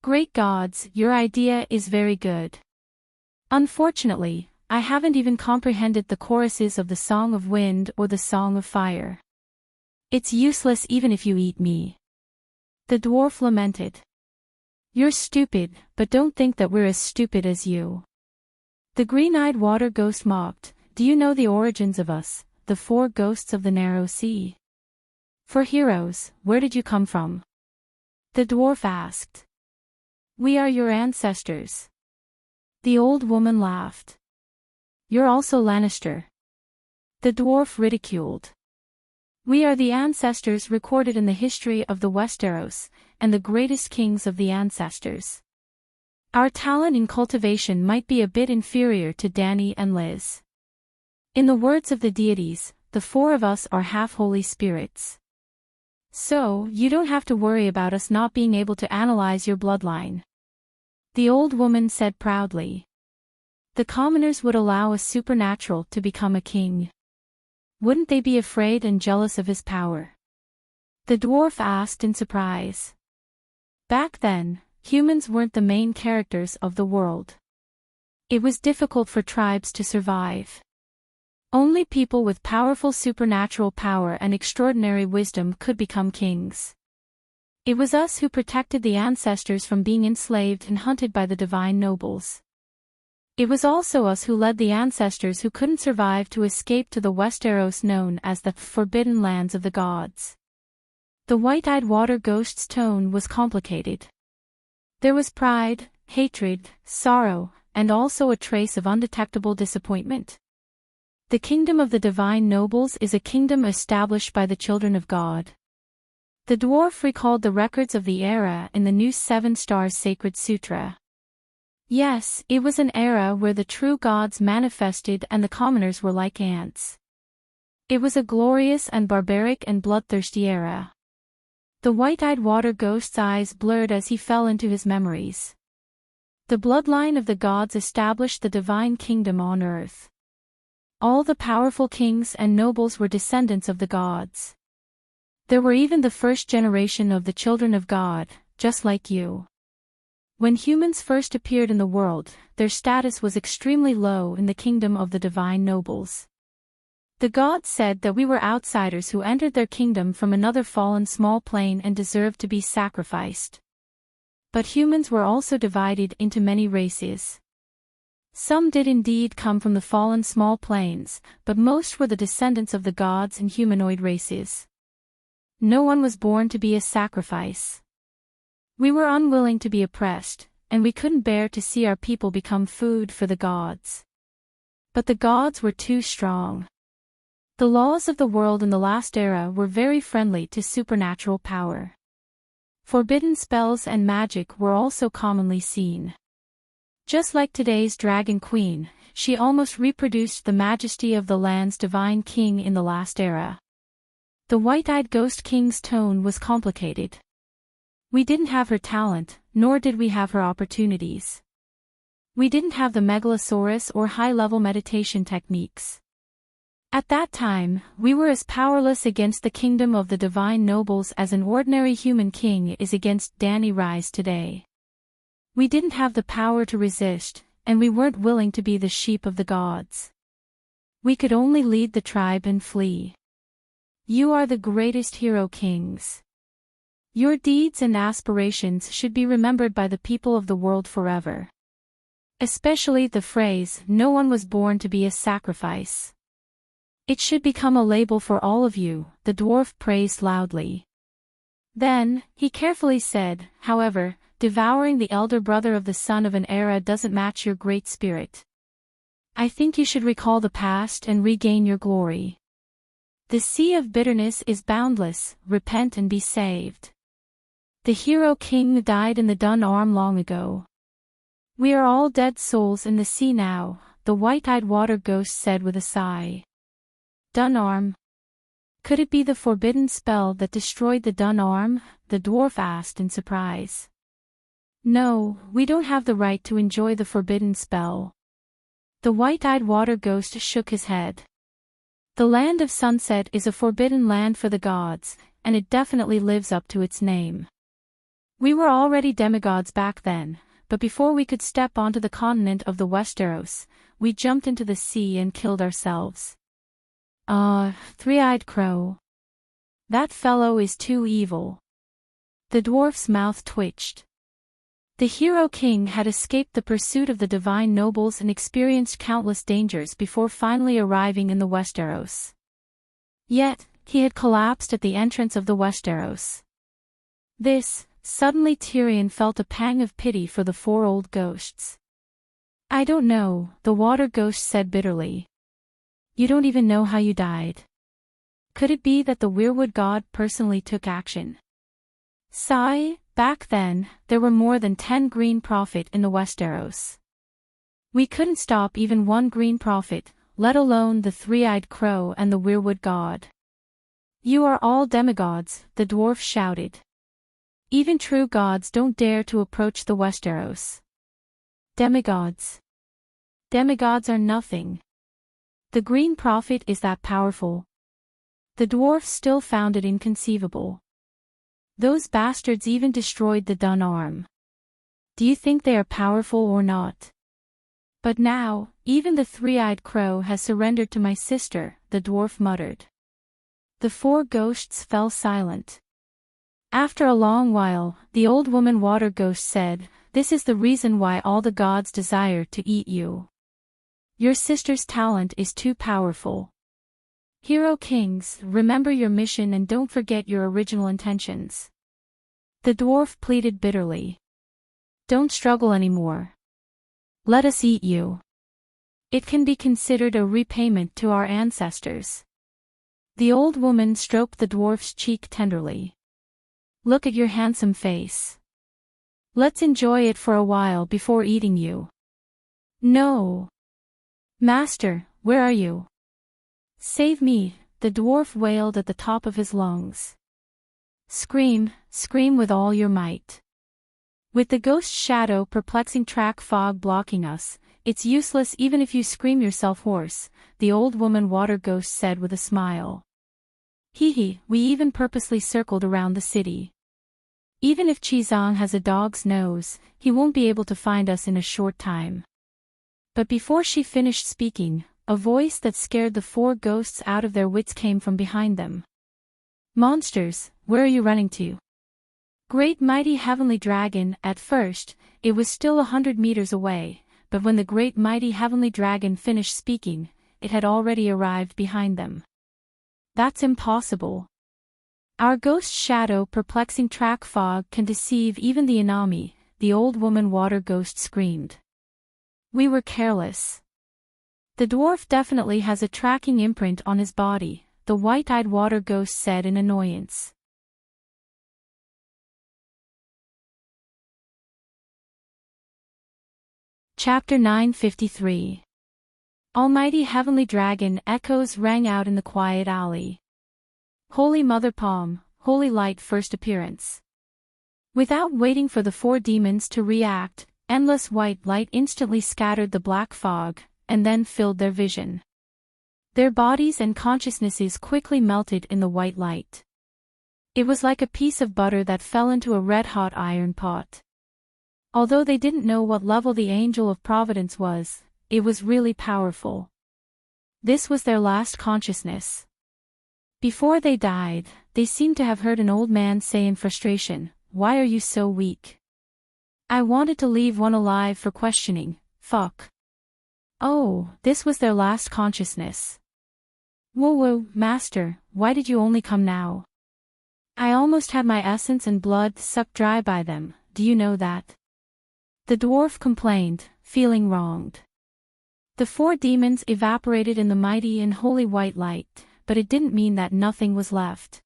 Great gods, your idea is very good. Unfortunately, I haven't even comprehended the choruses of the Song of Wind or the Song of Fire. It's useless even if you eat me. The dwarf lamented. You're stupid, but don't think that we're as stupid as you. The green-eyed water ghost mocked, do you know the origins of us, the 4 ghosts of the narrow sea? For heroes, where did you come from? The dwarf asked. We are your ancestors. The old woman laughed. You're also Lannister. The dwarf ridiculed. We are the ancestors recorded in the history of the Westeros, and the greatest kings of the ancestors. Our talent in cultivation might be a bit inferior to Dany and Liz. In the words of the deities, the four of us are half holy spirits. So, you don't have to worry about us not being able to analyze your bloodline. The old woman said proudly. The commoners would allow a supernatural to become a king. Wouldn't they be afraid and jealous of his power? The dwarf asked in surprise. Back then, humans weren't the main characters of the world. It was difficult for tribes to survive. Only people with powerful supernatural power and extraordinary wisdom could become kings. It was us who protected the ancestors from being enslaved and hunted by the divine nobles. It was also us who led the ancestors who couldn't survive to escape to the Westeros known as the Forbidden Lands of the Gods. The white-eyed water ghost's tone was complicated. There was pride, hatred, sorrow, and also a trace of undetectable disappointment. The kingdom of the divine nobles is a kingdom established by the children of God. The dwarf recalled the records of the era in the new Seven Stars Sacred Sutra. Yes, it was an era where the true gods manifested and the commoners were like ants. It was a glorious and barbaric and bloodthirsty era. The white-eyed water ghost's eyes blurred as he fell into his memories. The bloodline of the gods established the divine kingdom on earth. All the powerful kings and nobles were descendants of the gods. There were even the first generation of the children of God, just like you. When humans first appeared in the world, their status was extremely low in the kingdom of the divine nobles. The gods said that we were outsiders who entered their kingdom from another fallen small plane and deserved to be sacrificed. But humans were also divided into many races. Some did indeed come from the fallen small planes, but most were the descendants of the gods and humanoid races. No one was born to be a sacrifice. We were unwilling to be oppressed, and we couldn't bear to see our people become food for the gods. But the gods were too strong. The laws of the world in the last era were very friendly to supernatural power. Forbidden spells and magic were also commonly seen. Just like today's Dragon Queen, she almost reproduced the majesty of the land's divine king in the last era. The white-eyed ghost king's tone was complicated. We didn't have her talent, nor did we have her opportunities. We didn't have the megalosaurus or high-level meditation techniques. At that time, we were as powerless against the kingdom of the divine nobles as an ordinary human king is against Dany Rise today. We didn't have the power to resist, and we weren't willing to be the sheep of the gods. We could only lead the tribe and flee. You are the greatest hero kings. Your deeds and aspirations should be remembered by the people of the world forever. Especially the phrase, "No one was born to be a sacrifice." It should become a label for all of you, the dwarf praised loudly. Then, he carefully said, however, devouring the elder brother of the son of an era doesn't match your great spirit. I think you should recall the past and regain your glory. The sea of bitterness is boundless, repent and be saved. The hero king died in the Dun Arm long ago. We are all dead souls in the sea now, the white-eyed water ghost said with a sigh. Dun Arm? Could it be the forbidden spell that destroyed the Dun Arm? The dwarf asked in surprise. No, we don't have the right to enjoy the forbidden spell. The white-eyed water ghost shook his head. The land of sunset is a forbidden land for the gods, and it definitely lives up to its name. We were already demigods back then, but before we could step onto the continent of the Westeros, we jumped into the sea and killed ourselves. Three-eyed crow. That fellow is too evil. The dwarf's mouth twitched. The hero king had escaped the pursuit of the divine nobles and experienced countless dangers before finally arriving in the Westeros. Yet, he had collapsed at the entrance of the Westeros. Suddenly Tyrion felt a pang of pity for the four old ghosts. "I don't know," the water ghost said bitterly. "You don't even know how you died. Could it be that the weirwood god personally took action?" Sigh, back then, there were more than 10 green prophet in the Westeros. We couldn't stop even one green prophet, let alone the three-eyed crow and the weirwood god. "You are all demigods," the dwarf shouted. "Even true gods don't dare to approach the Westeros." Demigods. Demigods are nothing. The green prophet is that powerful. The dwarf still found it inconceivable. Those bastards even destroyed the Dun arm. Do you think they are powerful or not? But now, even the three-eyed crow has surrendered to my sister, the dwarf muttered. The four ghosts fell silent. After a long while, the old woman water ghost said, "This is the reason why all the gods desire to eat you. Your sister's talent is too powerful. Hero kings, remember your mission and don't forget your original intentions." The dwarf pleaded bitterly. "Don't struggle anymore. Let us eat you. It can be considered a repayment to our ancestors." The old woman stroked the dwarf's cheek tenderly. "Look at your handsome face. Let's enjoy it for a while before eating you." "No. Master, where are you? Save me," the dwarf wailed at the top of his lungs. "Scream, scream with all your might. With the ghost shadow perplexing track fog blocking us, it's useless even if you scream yourself hoarse," the old woman water ghost said with a smile. "Hee, we even purposely circled around the city. Even if Chizang has a dog's nose, he won't be able to find us in a short time." But before she finished speaking, a voice that scared the four ghosts out of their wits came from behind them. "Monsters, where are you running to? Great mighty heavenly dragon." At first, it was still 100 meters away, but when the great mighty heavenly dragon finished speaking, it had already arrived behind them. "That's impossible. Our ghost shadow perplexing track fog can deceive even the Inami," the old woman water ghost screamed. "We were careless. The dwarf definitely has a tracking imprint on his body," the white-eyed water ghost said in annoyance. Chapter 953. Almighty Heavenly Dragon. Echoes rang out in the quiet alley. Holy Mother Palm, Holy Light first appearance. Without waiting for the four demons to react, endless white light instantly scattered the black fog, and then filled their vision. Their bodies and consciousnesses quickly melted in the white light. It was like a piece of butter that fell into a red-hot iron pot. Although they didn't know what level the Angel of Providence was, it was really powerful. This was their last consciousness. Before they died, they seemed to have heard an old man say in frustration, "Why are you so weak? I wanted to leave one alive for questioning, fuck." Oh, this was their last consciousness. "Whoa, Master, why did you only come now? I almost had my essence and blood sucked dry by them, do you know that?" The dwarf complained, feeling wronged. The four demons evaporated in the mighty and holy white light, but it didn't mean that nothing was left.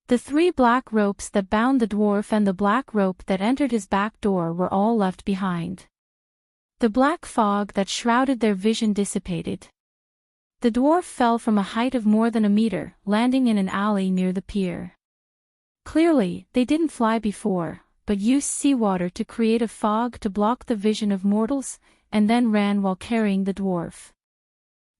The 3 black ropes that bound the dwarf and the black rope that entered his back door were all left behind. The black fog that shrouded their vision dissipated. The dwarf fell from a height of more than a meter, landing in an alley near the pier. Clearly, they didn't fly before, but used seawater to create a fog to block the vision of mortals, and then ran while carrying the dwarf.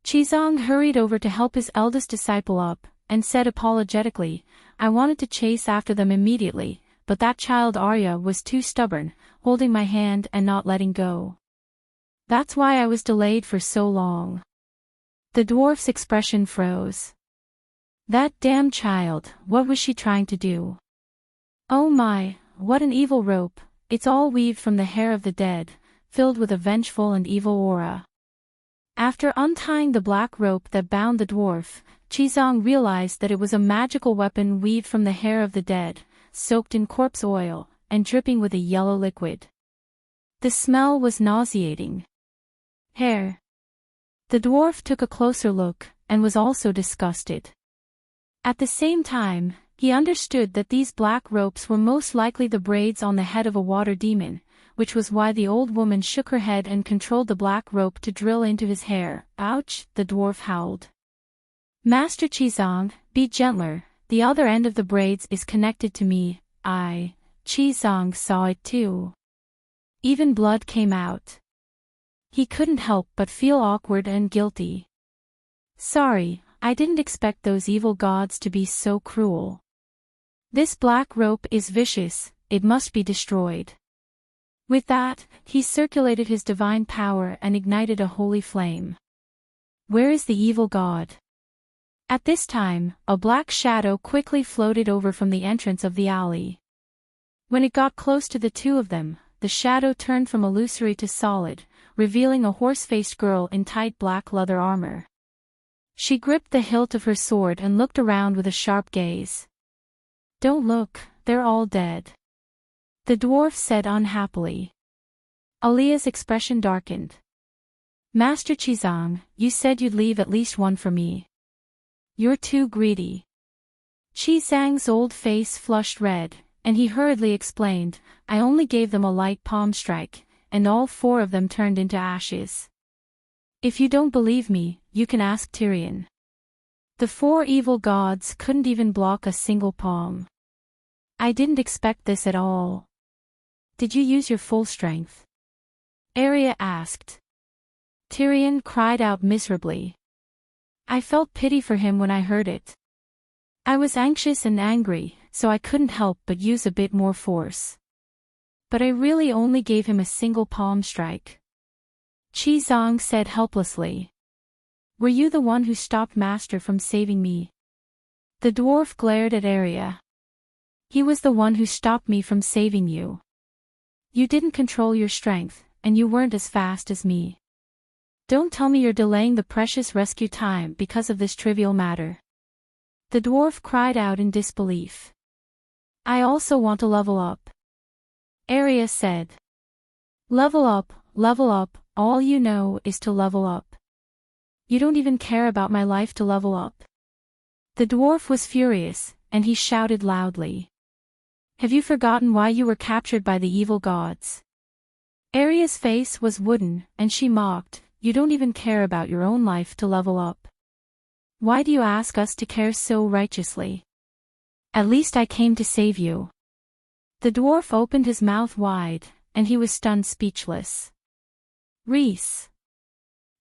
Chizang hurried over to help his eldest disciple up, and said apologetically, "I wanted to chase after them immediately, but that child Arya was too stubborn, holding my hand and not letting go. That's why I was delayed for so long." The dwarf's expression froze. That damn child, what was she trying to do? Oh my, what an evil rope, it's all weaved from the hair of the dead, filled with a vengeful and evil aura. After untying the black rope that bound the dwarf, Chizong realized that it was a magical weapon weaved from the hair of the dead, soaked in corpse oil, and dripping with a yellow liquid. The smell was nauseating. Hair. The dwarf took a closer look, and was also disgusted. At the same time, he understood that these black ropes were most likely the braids on the head of a water demon, which was why the old woman shook her head and controlled the black rope to drill into his hair. Ouch, the dwarf howled. Master Chizong, be gentler, the other end of the braids is connected to me. Chizong saw it too. Even blood came out. He couldn't help but feel awkward and guilty. Sorry, I didn't expect those evil gods to be so cruel. This black rope is vicious, it must be destroyed. With that, he circulated his divine power and ignited a holy flame. Where is the evil god? At this time, a black shadow quickly floated over from the entrance of the alley. When it got close to the two of them, the shadow turned from illusory to solid, revealing a horse-faced girl in tight black leather armor. She gripped the hilt of her sword and looked around with a sharp gaze. Don't look, they're all dead. The dwarf said unhappily. Alia's expression darkened. Master Chizong, you said you'd leave at least one for me. You're too greedy. Chizong's old face flushed red, and he hurriedly explained, I only gave them a light palm strike, and all 4 of them turned into ashes. If you don't believe me, you can ask Tyrion. The 4 evil gods couldn't even block a single palm. I didn't expect this at all. Did you use your full strength? Arya asked. Tyrion cried out miserably. I felt pity for him when I heard it. I was anxious and angry, so I couldn't help but use a bit more force. But I really only gave him a single palm strike. Chizong said helplessly. Were you the one who stopped Master from saving me? The dwarf glared at Arya. He was the one who stopped me from saving you. You didn't control your strength, and you weren't as fast as me. Don't tell me you're delaying the precious rescue time because of this trivial matter. The dwarf cried out in disbelief. I also want to level up. Arya said. Level up, all you know is to level up. You don't even care about my life to level up. The dwarf was furious, and he shouted loudly. Have you forgotten why you were captured by the evil gods? Arya's face was wooden, and she mocked, you don't even care about your own life to level up. Why do you ask us to care so righteously? At least I came to save you. The dwarf opened his mouth wide, and he was stunned speechless. Reese.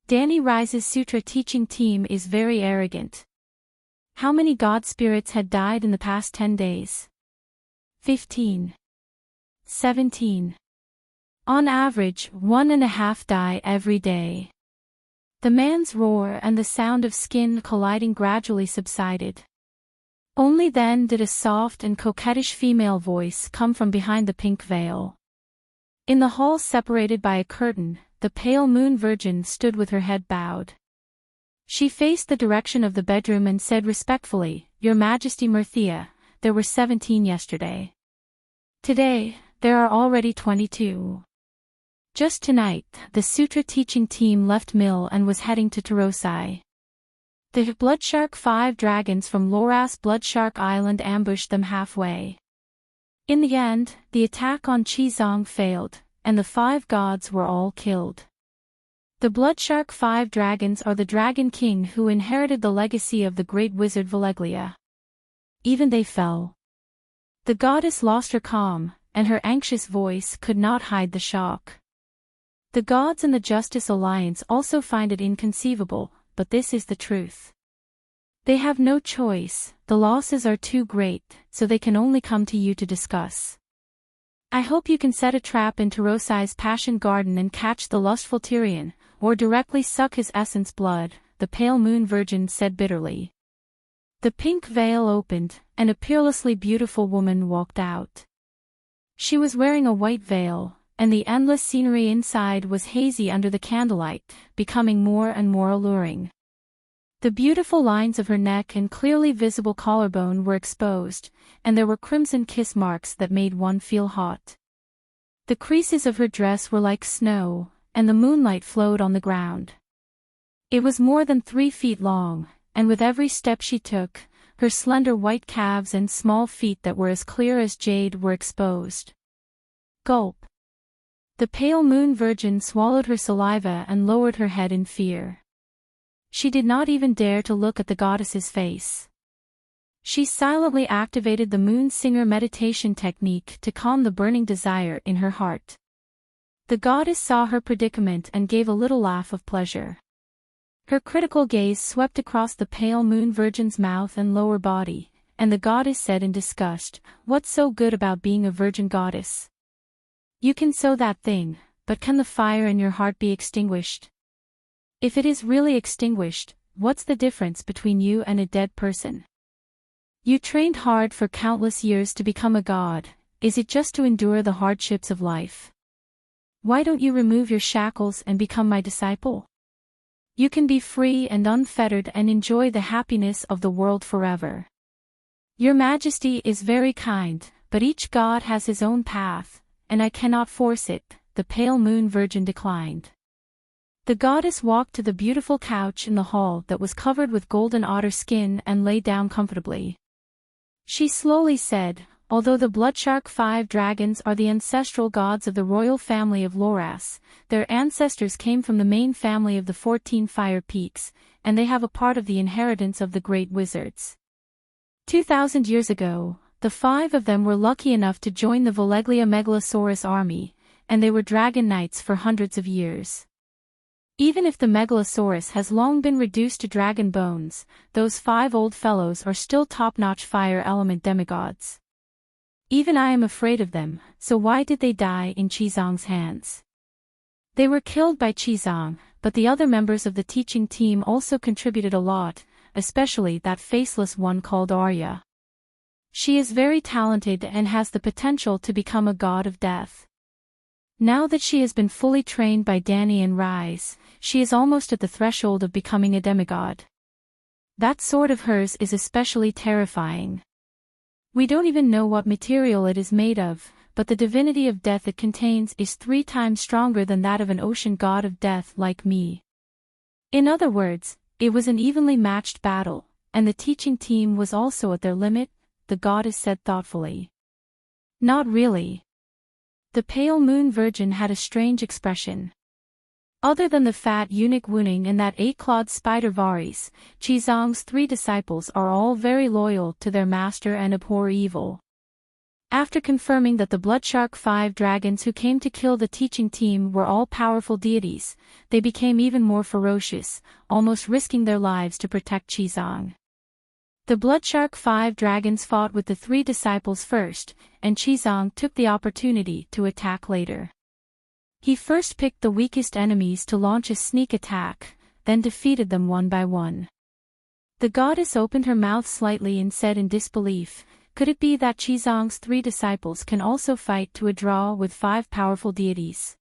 Danny Rise's Sutra teaching team is very arrogant. How many god spirits had died in the past 10 days? 15. 17. On average, 1.5 die every day. The man's roar and the sound of skin colliding gradually subsided. Only then did a soft and coquettish female voice come from behind the pink veil. In the hall separated by a curtain, the pale moon virgin stood with her head bowed. She faced the direction of the bedroom and said respectfully, Your Majesty Mirthia, there were 17 yesterday. Today, there are already 22. Just tonight, the Sutra teaching team left Mill and was heading to Tarosai. The Bloodshark 5 dragons from Loras Bloodshark Island ambushed them halfway. In the end, the attack on Chizong failed, and the 5 gods were all killed. The Bloodshark 5 dragons are the Dragon King who inherited the legacy of the great wizard Valeglia. Even they fell. The goddess lost her calm, and her anxious voice could not hide the shock. The gods and the Justice Alliance also find it inconceivable, but this is the truth. They have no choice, the losses are too great, so they can only come to you to discuss. I hope you can set a trap in Tarosai's Passion Garden and catch the lustful Tyrion, or directly suck his essence blood, the pale moon virgin said bitterly. The pink veil opened, and a peerlessly beautiful woman walked out. She was wearing a white veil, and the endless scenery inside was hazy under the candlelight, becoming more and more alluring. The beautiful lines of her neck and clearly visible collarbone were exposed, and there were crimson kiss marks that made one feel hot. The creases of her dress were like snow, and the moonlight flowed on the ground. It was more than 3 feet long, and with every step she took, her slender white calves and small feet that were as clear as jade were exposed. Gulp. The pale moon virgin swallowed her saliva and lowered her head in fear. She did not even dare to look at the goddess's face. She silently activated the moon singer meditation technique to calm the burning desire in her heart. The goddess saw her predicament and gave a little laugh of pleasure. Her critical gaze swept across the pale moon virgin's mouth and lower body, and the goddess said in disgust, "What's so good about being a virgin goddess? You can sew that thing, but can the fire in your heart be extinguished? If it is really extinguished, what's the difference between you and a dead person? You trained hard for countless years to become a god, is it just to endure the hardships of life? Why don't you remove your shackles and become my disciple? You can be free and unfettered and enjoy the happiness of the world forever. Your Majesty is very kind, but each god has his own path, and I cannot force it," the pale moon virgin declined. The goddess walked to the beautiful couch in the hall that was covered with golden otter skin and lay down comfortably. She slowly said, "Although the Bloodshark 5 dragons are the ancestral gods of the royal family of Loras, their ancestors came from the main family of the 14 Fire Peaks, and they have a part of the inheritance of the great wizards. 2,000 years ago, the 5 of them were lucky enough to join the Voleglia Megalosaurus army, and they were dragon knights for hundreds of years. Even if the Megalosaurus has long been reduced to dragon bones, those 5 old fellows are still top-notch fire element demigods. Even I am afraid of them, so why did they die in Qizong's hands? They were killed by Qizong, but the other members of the teaching team also contributed a lot, especially that faceless one called Arya. She is very talented and has the potential to become a god of death. Now that she has been fully trained by Danny and Rise, she is almost at the threshold of becoming a demigod. That sword of hers is especially terrifying. We don't even know what material it is made of, but the divinity of death it contains is 3 times stronger than that of an ocean god of death like me. In other words, it was an evenly matched battle, and the teaching team was also at their limit," the goddess said thoughtfully. "Not really." The pale moon virgin had a strange expression. Other than the fat eunuch Wuning and that 8-clawed spider Varys, Qizong's 3 disciples are all very loyal to their master and abhor evil. After confirming that the Bloodshark 5 dragons who came to kill the teaching team were all powerful deities, they became even more ferocious, almost risking their lives to protect Qizong. The Bloodshark 5 dragons fought with the 3 disciples first, and Qizong took the opportunity to attack later. He first picked the weakest enemies to launch a sneak attack, then defeated them one by one. The goddess opened her mouth slightly and said in disbelief, "Could it be that Qizong's 3 disciples can also fight to a draw with 5 powerful deities?"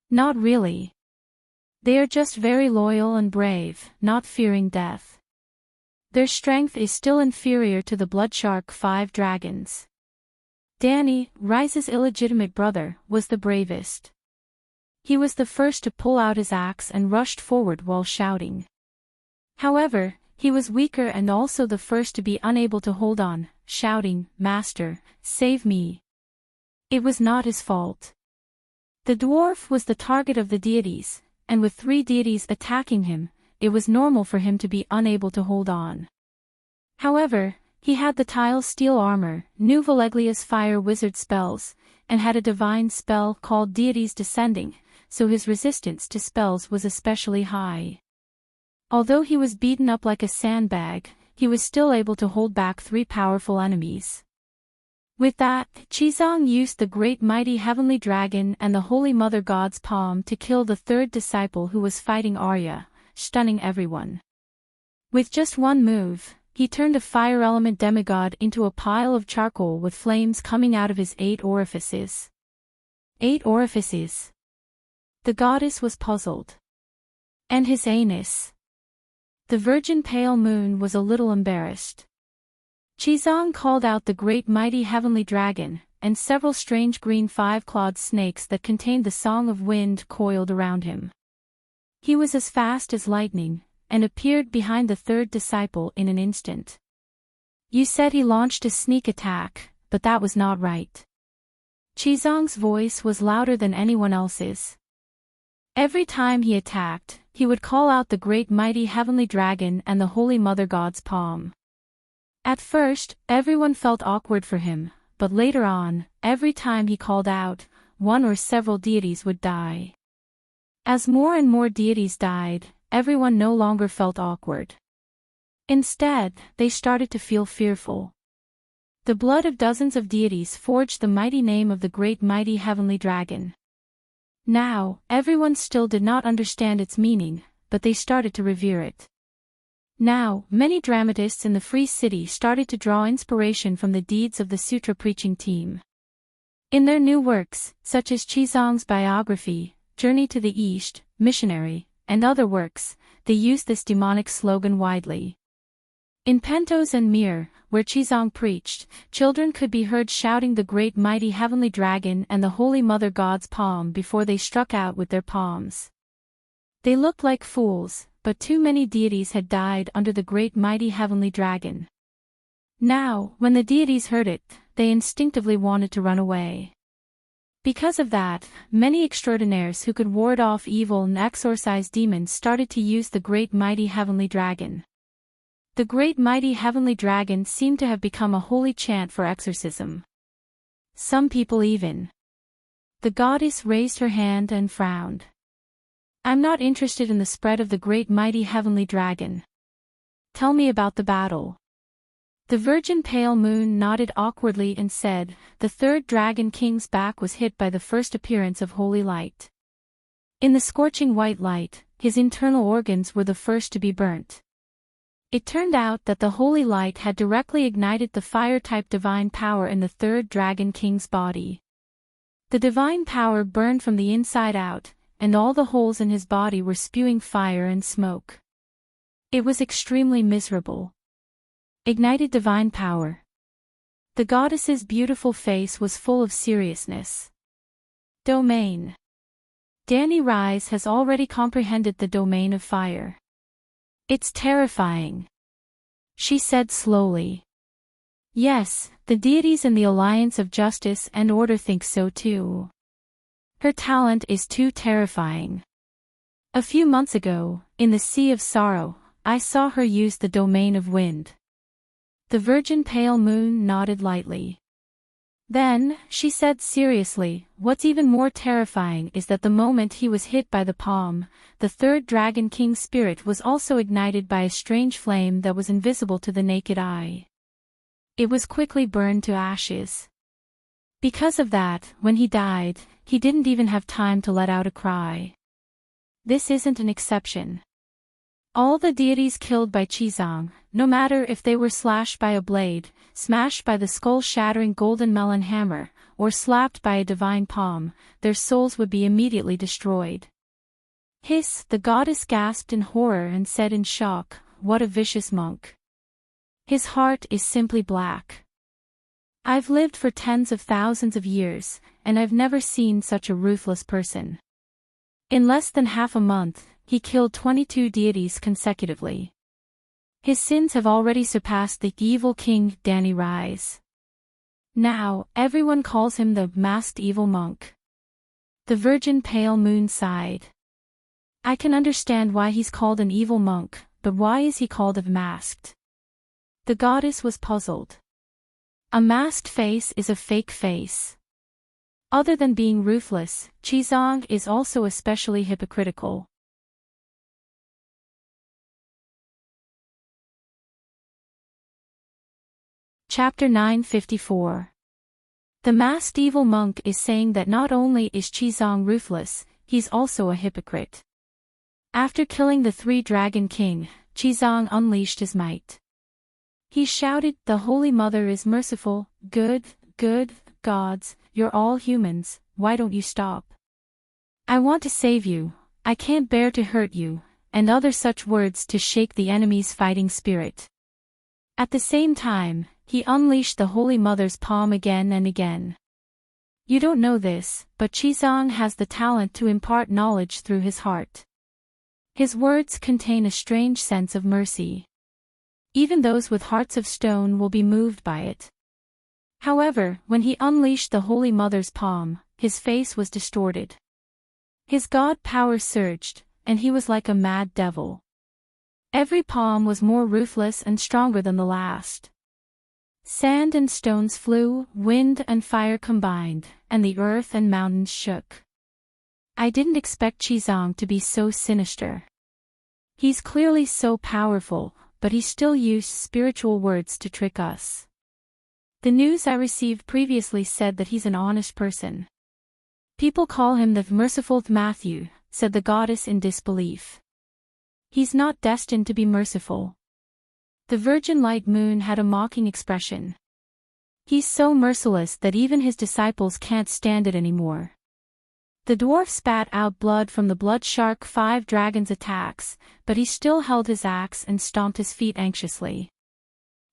"Not really. They are just very loyal and brave, not fearing death. Their strength is still inferior to the Bloodshark 5 dragons. Danny, Rise's illegitimate brother, was the bravest. He was the first to pull out his axe and rushed forward while shouting. However, he was weaker and also the first to be unable to hold on, shouting, 'Master, save me.' It was not his fault. The dwarf was the target of the deities, and with 3 deities attacking him, it was normal for him to be unable to hold on. However, he had the tile steel armor, knew Voleglia's fire wizard spells, and had a divine spell called Deities Descending, so his resistance to spells was especially high. Although he was beaten up like a sandbag, he was still able to hold back 3 powerful enemies. With that, Qizong used the great mighty heavenly dragon and the Holy Mother God's palm to kill the 3rd disciple who was fighting Arya, stunning everyone. With just one move, he turned a fire element demigod into a pile of charcoal with flames coming out of his 8 orifices. 8 orifices? The goddess was puzzled. And his anus? The virgin pale moon was a little embarrassed. Qizong called out the great mighty heavenly dragon, and several strange green five-clawed snakes that contained the song of wind coiled around him. He was as fast as lightning, and appeared behind the third disciple in an instant. You said he launched a sneak attack, but that was not right. Qizong's voice was louder than anyone else's. Every time he attacked, he would call out the great mighty heavenly dragon and the Holy Mother God's palm. At first, everyone felt awkward for him, but later on, every time he called out, one or several deities would die. As more and more deities died, everyone no longer felt awkward. Instead, they started to feel fearful. The blood of dozens of deities forged the mighty name of the great mighty heavenly dragon. Now, everyone still did not understand its meaning, but they started to revere it. Now, many dramatists in the Free City started to draw inspiration from the deeds of the sutra preaching team. In their new works, such as Qizong's biography, Journey to the East, Missionary, and other works, they used this demonic slogan widely. In Pentos and Mir, where Qizong preached, children could be heard shouting the great mighty heavenly dragon and the Holy Mother God's palm before they struck out with their palms. They looked like fools, but too many deities had died under the great mighty heavenly dragon. Now, when the deities heard it, they instinctively wanted to run away. Because of that, many extraordinaires who could ward off evil and exorcise demons started to use the great mighty heavenly dragon. The great mighty heavenly dragon seemed to have become a holy chant for exorcism. Some people even. The goddess raised her hand and frowned. I'm not interested in the spread of the great mighty heavenly dragon. Tell me about the battle. The virgin pale moon nodded awkwardly and said, the third dragon king's back was hit by the first appearance of holy light. In the scorching white light, his internal organs were the first to be burnt. It turned out that the holy light had directly ignited the fire-type divine power in the third dragon king's body. The divine power burned from the inside out, and all the holes in his body were spewing fire and smoke. It was extremely miserable. Ignited divine power. The goddess's beautiful face was full of seriousness. Domain. Danny Rise has already comprehended the domain of fire. It's terrifying. She said slowly. Yes, the deities in the Alliance of Justice and Order think so too. Her talent is too terrifying. A few months ago, in the Sea of Sorrow, I saw her use the domain of wind. The virgin pale moon nodded lightly. Then, she said seriously, what's even more terrifying is that the moment he was hit by the palm, the third dragon king's spirit was also ignited by a strange flame that was invisible to the naked eye. It was quickly burned to ashes. Because of that, when he died, he didn't even have time to let out a cry. This isn't an exception. All the deities killed by Qizong, no matter if they were slashed by a blade, smashed by the skull-shattering golden melon hammer, or slapped by a divine palm, their souls would be immediately destroyed. Hiss, the goddess gasped in horror and said in shock, what a vicious monk. His heart is simply black. I've lived for tens of thousands of years, and I've never seen such a ruthless person. In less than half a month, he killed 22 deities consecutively. His sins have already surpassed the evil king Danny Rise. Now, everyone calls him the masked evil monk. The virgin pale moon sighed. I can understand why he's called an evil monk, but why is he called a masked? The goddess was puzzled. A masked face is a fake face. Other than being ruthless, Qizong is also especially hypocritical. Chapter 954. The masked evil monk is saying that not only is Qizong ruthless, he's also a hypocrite. After killing the three dragon king, Qizong unleashed his might. He shouted, the Holy Mother is merciful, good, gods, you're all humans, why don't you stop? I want to save you, I can't bear to hurt you, and other such words to shake the enemy's fighting spirit. At the same time, he unleashed the Holy Mother's palm again and again. You don't know this, but Qizong has the talent to impart knowledge through his heart. His words contain a strange sense of mercy. Even those with hearts of stone will be moved by it. However, when he unleashed the Holy Mother's palm, his face was distorted. His god power surged, and he was like a mad devil. Every palm was more ruthless and stronger than the last. Sand and stones flew, wind and fire combined, and the earth and mountains shook. I didn't expect Qizong to be so sinister. He's clearly so powerful, but he still used spiritual words to trick us. The news I received previously said that he's an honest person. People call him the merciful Matthew, said the goddess in disbelief. He's not destined to be merciful. The virgin light moon had a mocking expression. He's so merciless that even his disciples can't stand it anymore. The dwarf spat out blood from the blood shark 5 dragons' attacks, but he still held his axe and stomped his feet anxiously.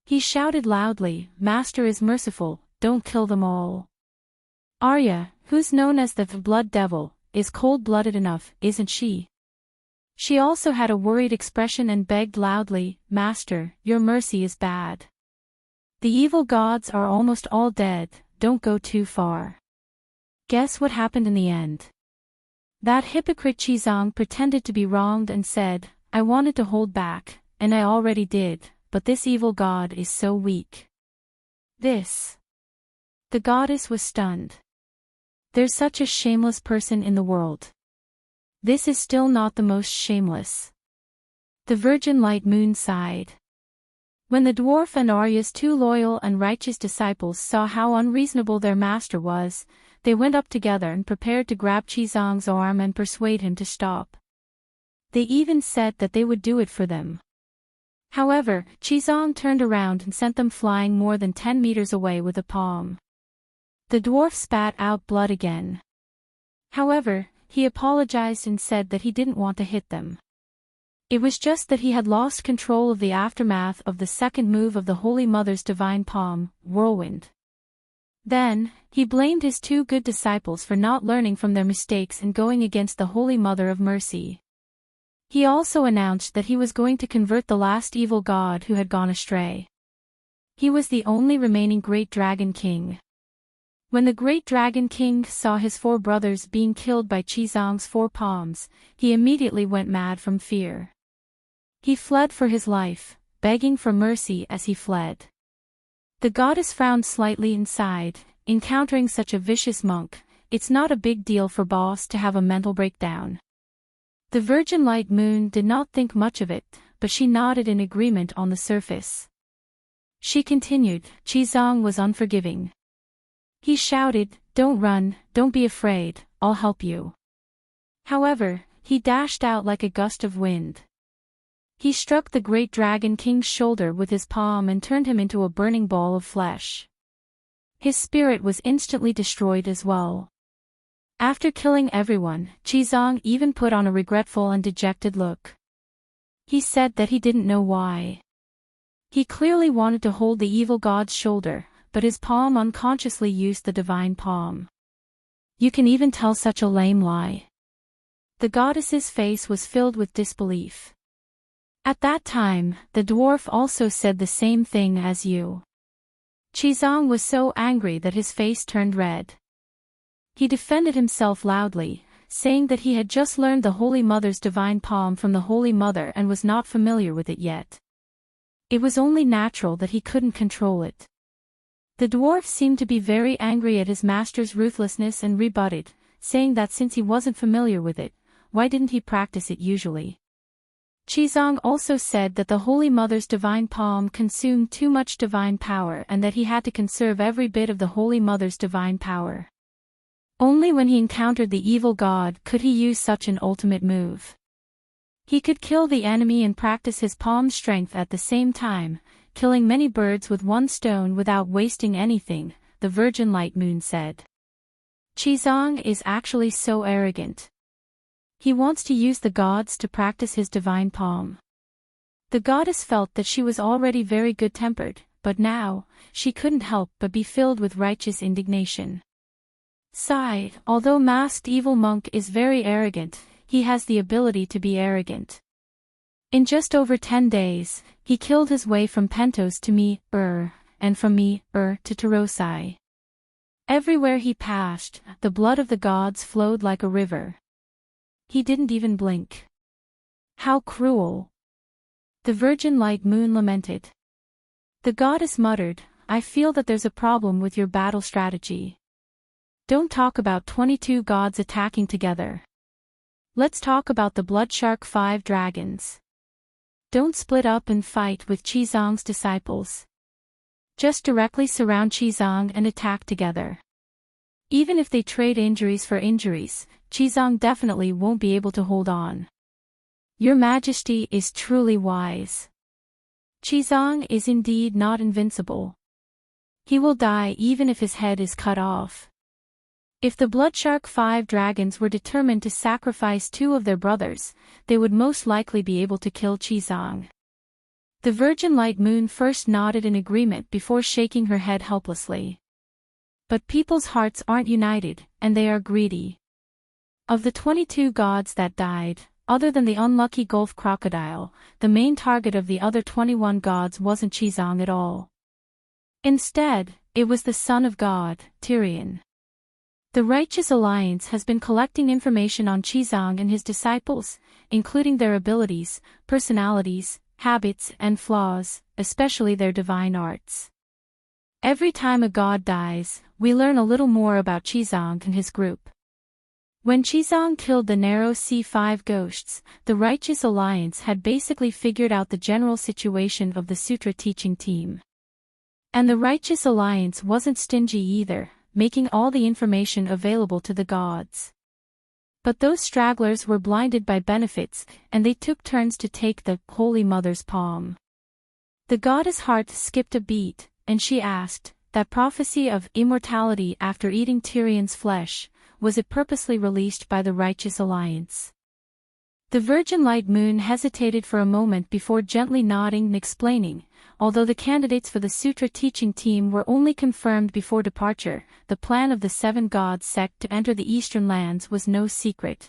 He shouted loudly, "Master is merciful, don't kill them all." Arya, who's known as the Blood Devil, is cold-blooded enough, isn't she? She also had a worried expression and begged loudly, "Master, your mercy is bad. The evil gods are almost all dead, don't go too far." Guess what happened in the end? That hypocrite Qizong pretended to be wronged and said, "I wanted to hold back, and I already did, but this evil god is so weak." The goddess was stunned. There's such a shameless person in the world. This is still not the most shameless. The virgin light moon sighed. When the dwarf and Arya's 2 loyal and righteous disciples saw how unreasonable their master was, they went up together and prepared to grab Qizong's arm and persuade him to stop. They even said that they would do it for them. However, Qizong turned around and sent them flying more than 10 meters away with a palm. The dwarf spat out blood again. However, he apologized and said that he didn't want to hit them. It was just that he had lost control of the aftermath of the second move of the Holy Mother's divine palm, Whirlwind. Then, he blamed his 2 good disciples for not learning from their mistakes and going against the Holy Mother of Mercy. He also announced that he was going to convert the last evil god who had gone astray. He was the only remaining Great Dragon King. When the Great Dragon King saw his 4 brothers being killed by Qizong's 4 palms, he immediately went mad from fear. He fled for his life, begging for mercy as he fled. The goddess frowned slightly and sighed, encountering such a vicious monk, it's not a big deal for boss to have a mental breakdown. The virgin light moon did not think much of it, but she nodded in agreement on the surface. She continued, Qizong was unforgiving. He shouted, "Don't run, don't be afraid, I'll help you." However, he dashed out like a gust of wind. He struck the Great Dragon King's shoulder with his palm and turned him into a burning ball of flesh. His spirit was instantly destroyed as well. After killing everyone, Qizong even put on a regretful and dejected look. He said that he didn't know why. He clearly wanted to hold the evil god's shoulder, but his palm unconsciously used the divine palm. You can even tell such a lame lie. The goddess's face was filled with disbelief. At that time, the dwarf also said the same thing as you. Qizong was so angry that his face turned red. He defended himself loudly, saying that he had just learned the Holy Mother's divine palm from the Holy Mother and was not familiar with it yet. It was only natural that he couldn't control it. The dwarf seemed to be very angry at his master's ruthlessness and rebutted, saying that since he wasn't familiar with it, why didn't he practice it usually? Qizong also said that the Holy Mother's divine palm consumed too much divine power and that he had to conserve every bit of the Holy Mother's divine power. Only when he encountered the evil god could he use such an ultimate move. He could kill the enemy and practice his palm strength at the same time, killing many birds with 1 stone without wasting anything, the virgin light moon said. Qizong is actually so arrogant. He wants to use the gods to practice his divine palm. The goddess felt that she was already very good-tempered, but now, she couldn't help but be filled with righteous indignation. Sigh, although masked evil monk is very arrogant, he has the ability to be arrogant. In just over 10 days, he killed his way from Pentos to me, and from me, to Tarosai. Everywhere he passed, the blood of the gods flowed like a river. He didn't even blink. How cruel! The virgin light moon lamented. The goddess muttered, I feel that there's a problem with your battle strategy. Don't talk about 22 gods attacking together. Let's talk about the Bloodshark 5 dragons. Don't split up and fight with Qizong's disciples. Just directly surround Qizong and attack together. Even if they trade injuries for injuries, Qizong definitely won't be able to hold on. Your Majesty is truly wise. Qizong is indeed not invincible. He will die even if his head is cut off. If the Bloodshark 5 dragons were determined to sacrifice 2 of their brothers, they would most likely be able to kill Qizong. The Virgin Light Moon first nodded in agreement before shaking her head helplessly. But people's hearts aren't united, and they are greedy. Of the 22 gods that died, other than the unlucky Gulf Crocodile, the main target of the other 21 gods wasn't Qizong at all. Instead, it was the Son of God, Tyrion. The Righteous Alliance has been collecting information on Qizong and his disciples, including their abilities, personalities, habits, and flaws, especially their divine arts. Every time a god dies, we learn a little more about Qizong and his group. When Qizong killed the narrow C5 ghosts, the Righteous Alliance had basically figured out the general situation of the Sutra teaching team. And the Righteous Alliance wasn't stingy either, making all the information available to the gods. But those stragglers were blinded by benefits, and they took turns to take the Holy Mother's palm. The goddess' heart skipped a beat, and she asked, that prophecy of immortality after eating Tyrion's flesh, was it purposely released by the Righteous Alliance? The Virgin Light Moon hesitated for a moment before gently nodding and explaining, although the candidates for the Sutra teaching team were only confirmed before departure, the plan of the 7 gods sect to enter the eastern lands was no secret.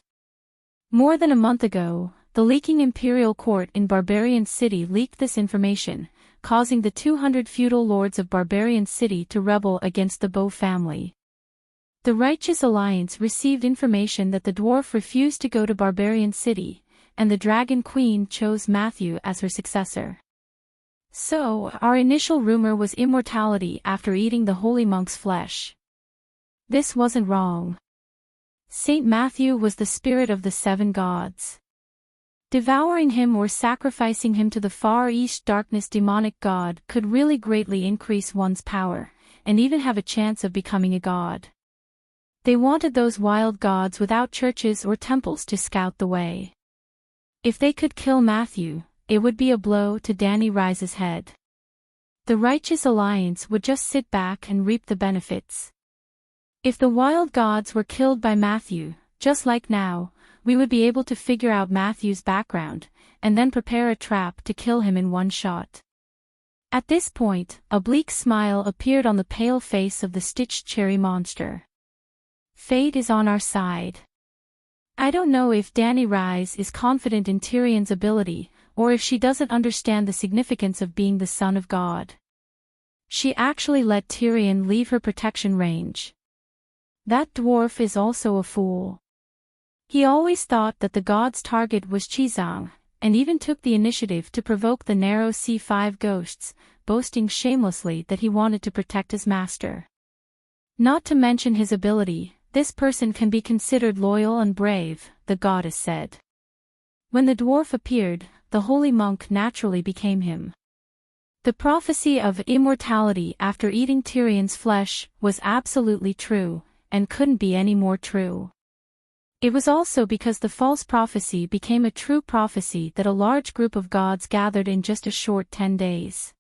More than a month ago, the leaking imperial court in Barbarian City leaked this information, causing the 200 feudal lords of Barbarian City to rebel against the Bow family. The Righteous Alliance received information that the dwarf refused to go to Barbarian City, and the Dragon Queen chose Matthew as her successor. So, our initial rumor was immortality after eating the holy monk's flesh. This wasn't wrong. Saint Matthew was the spirit of the 7 gods. Devouring him or sacrificing him to the Far East Darkness demonic god could really greatly increase one's power, and even have a chance of becoming a god. They wanted those wild gods without churches or temples to scout the way. If they could kill Matthew, it would be a blow to Danny Rise's head. The Righteous Alliance would just sit back and reap the benefits. If the wild gods were killed by Matthew, just like now, we would be able to figure out Matthew's background, and then prepare a trap to kill him in one shot. At this point, a bleak smile appeared on the pale face of the stitched cherry monster. Fate is on our side. I don't know if Danny Rise is confident in Tyrion's ability, or if she doesn't understand the significance of being the son of God. She actually let Tyrion leave her protection range. That dwarf is also a fool. He always thought that the god's target was Qizong, and even took the initiative to provoke the narrow C5 ghosts, boasting shamelessly that he wanted to protect his master. Not to mention his ability, this person can be considered loyal and brave, the goddess said. When the dwarf appeared, the holy monk naturally became him. The prophecy of immortality after eating Tyrion's flesh was absolutely true, and couldn't be any more true. It was also because the false prophecy became a true prophecy that a large group of gods gathered in just a short 10 days.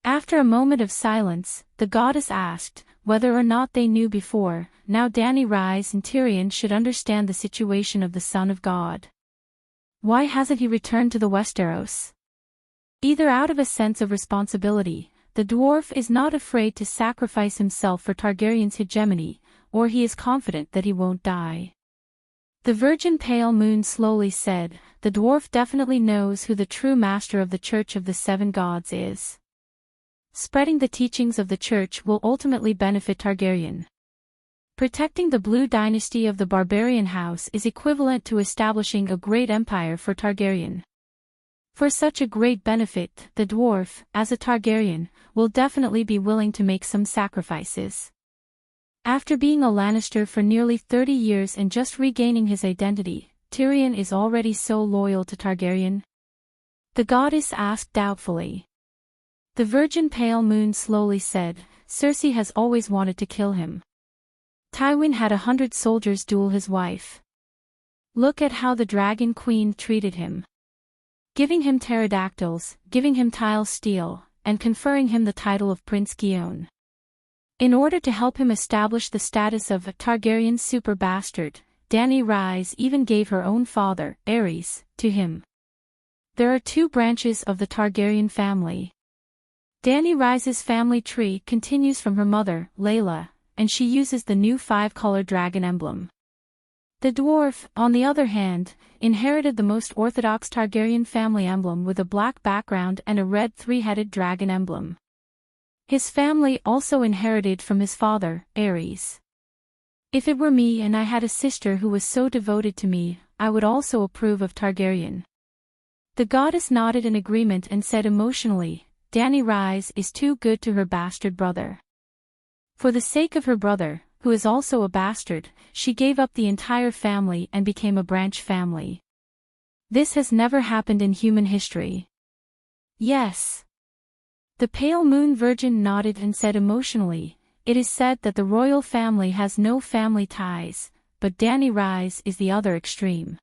After a moment of silence, the goddess asked, whether or not they knew before, now Dany Rise and Tyrion should understand the situation of the Son of God. Why hasn't he returned to the Westeros? Either out of a sense of responsibility, the dwarf is not afraid to sacrifice himself for Targaryen's hegemony, or he is confident that he won't die. The Virgin Pale Moon slowly said, the dwarf definitely knows who the true master of the Church of the Seven Gods is. Spreading the teachings of the Church will ultimately benefit Targaryen. Protecting the Blue Dynasty of the Barbarian House is equivalent to establishing a great empire for Targaryen. For such a great benefit, the dwarf, as a Targaryen, will definitely be willing to make some sacrifices. After being a Lannister for nearly 30 years and just regaining his identity, Tyrion is already so loyal to Targaryen? The goddess asked doubtfully. The Virgin Pale Moon slowly said, Cersei has always wanted to kill him. Tywin had 100 soldiers duel his wife. Look at how the Dragon Queen treated him. Giving him pterodactyls, giving him tile steel, and conferring him the title of Prince Guion. In order to help him establish the status of a Targaryen super bastard, Dany Rise even gave her own father, Aerys, to him. There are 2 branches of the Targaryen family. Dany Rise's family tree continues from her mother, Layla, and she uses the new 5-color dragon emblem. The dwarf, on the other hand, inherited the most orthodox Targaryen family emblem with a black background and a red 3-headed dragon emblem. His family also inherited from his father, Aerys. If it were me and I had a sister who was so devoted to me, I would also approve of Targaryen. The goddess nodded in agreement and said emotionally, Dany Rise is too good to her bastard brother. For the sake of her brother, who is also a bastard, she gave up the entire family and became a branch family. This has never happened in human history. Yes. The Pale Moon Virgin nodded and said emotionally, it is said that the royal family has no family ties, but Dany Rise is the other extreme.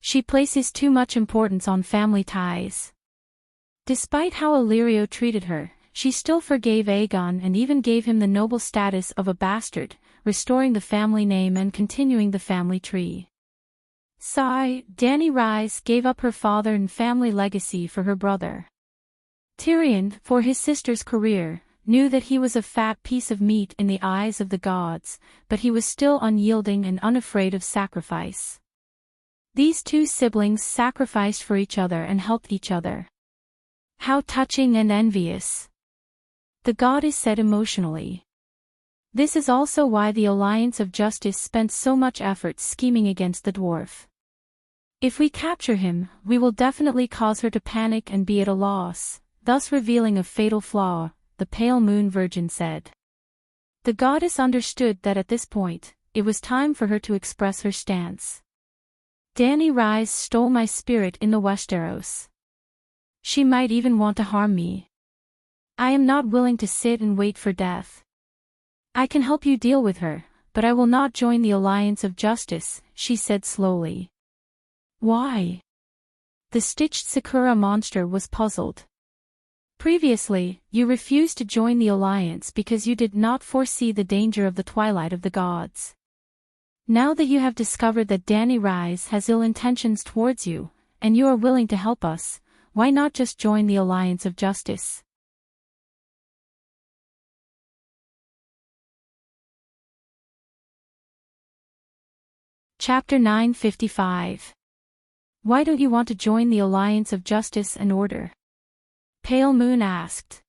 She places too much importance on family ties. Despite how Illyrio treated her, she still forgave Aegon and even gave him the noble status of a bastard, restoring the family name and continuing the family tree. Sigh, Dany Rise gave up her father and family legacy for her brother. Tyrion, for his sister's career, knew that he was a fat piece of meat in the eyes of the gods, but he was still unyielding and unafraid of sacrifice. These 2 siblings sacrificed for each other and helped each other. How touching and envious. The goddess said emotionally. This is also why the Alliance of Justice spent so much effort scheming against the dwarf. If we capture him, we will definitely cause her to panic and be at a loss, thus revealing a fatal flaw, the Pale Moon Virgin said. The goddess understood that at this point, it was time for her to express her stance. Dany Rise stole my spirit in the Westeros. She might even want to harm me. I am not willing to sit and wait for death. I can help you deal with her, but I will not join the Alliance of Justice, she said slowly. Why? The stitched Sakura monster was puzzled. Previously, you refused to join the Alliance because you did not foresee the danger of the Twilight of the Gods. Now that you have discovered that Dany Rise has ill intentions towards you, and you are willing to help us, why not just join the Alliance of Justice? Chapter 955. Why don't you want to join the Alliance of Justice and Order? Pale Moon asked.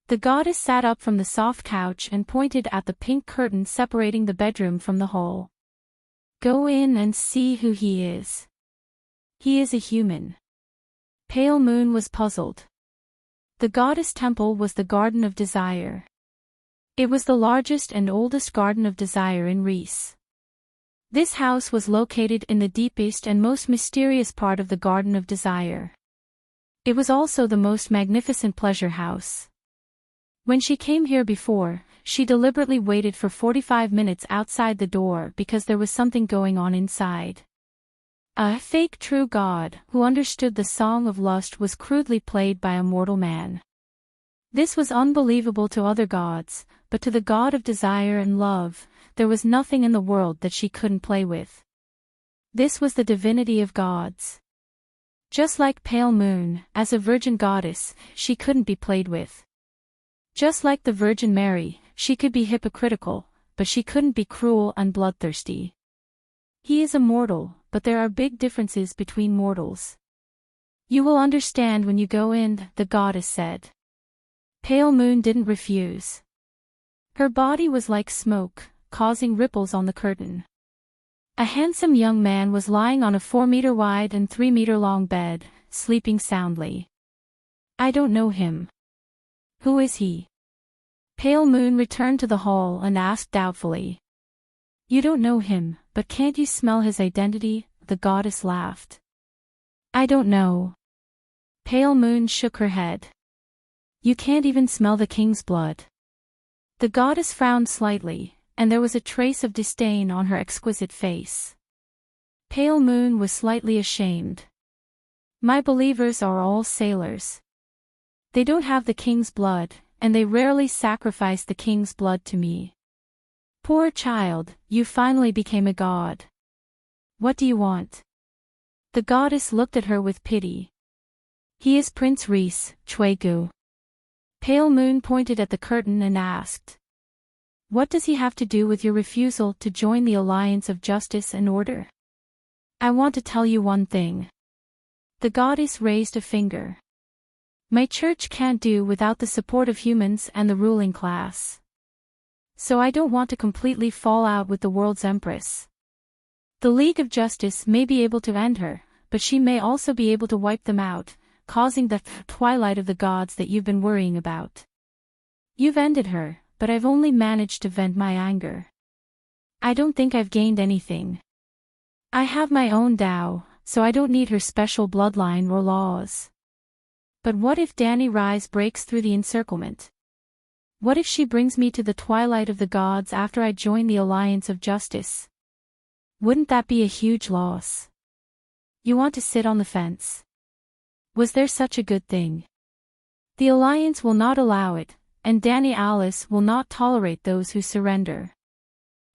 The goddess sat up from the soft couch and pointed at the pink curtain separating the bedroom from the hall. Go in and see who he is. He is a human. Pale Moon was puzzled. The goddess temple was the Garden of Desire. It was the largest and oldest Garden of Desire in Rhys. This house was located in the deepest and most mysterious part of the Garden of Desire. It was also the most magnificent pleasure house. When she came here before, she deliberately waited for 45 minutes outside the door because there was something going on inside. A fake true god, who understood the song of lust, was crudely played by a mortal man. This was unbelievable to other gods, but to the god of desire and love, there was nothing in the world that she couldn't play with. This was the divinity of gods. Just like pale moon, as a virgin goddess, she couldn't be played with. Just like the Virgin Mary, she could be hypocritical, but she couldn't be cruel and bloodthirsty. He is a mortal, but there are big differences between mortals. You will understand when you go in, the goddess said. Pale moon didn't refuse. Her body was like smoke, causing ripples on the curtain. A handsome young man was lying on a 4-meter wide and 3-meter long bed, sleeping soundly. I don't know him. Who is he? Pale moon returned to the hall and asked doubtfully. You don't know him, but can't you smell his identity? The goddess laughed. I don't know. Pale moon shook her head. You can't even smell the king's blood. The goddess frowned slightly, and there was a trace of disdain on her exquisite face. Pale moon was slightly ashamed. My believers are all sailors. They don't have the king's blood, and they rarely sacrifice the king's blood to me. Poor child, you finally became a god. What do you want? The goddess looked at her with pity. He is Prince Reese, Chuegu. Pale moon pointed at the curtain and asked. What does he have to do with your refusal to join the alliance of justice and order? I want to tell you one thing. The goddess raised a finger. My church can't do without the support of humans and the ruling class. So I don't want to completely fall out with the world's empress. The League of Justice may be able to end her, but she may also be able to wipe them out, causing the twilight of the gods that you've been worrying about. You've ended her, but I've only managed to vent my anger. I don't think I've gained anything. I have my own Tao, so I don't need her special bloodline or laws. But what if Danny Rise breaks through the encirclement? What if she brings me to the twilight of the gods after I join the alliance of justice? Wouldn't that be a huge loss? You want to sit on the fence. Was there such a good thing? The alliance will not allow it, and Danny Alice will not tolerate those who surrender.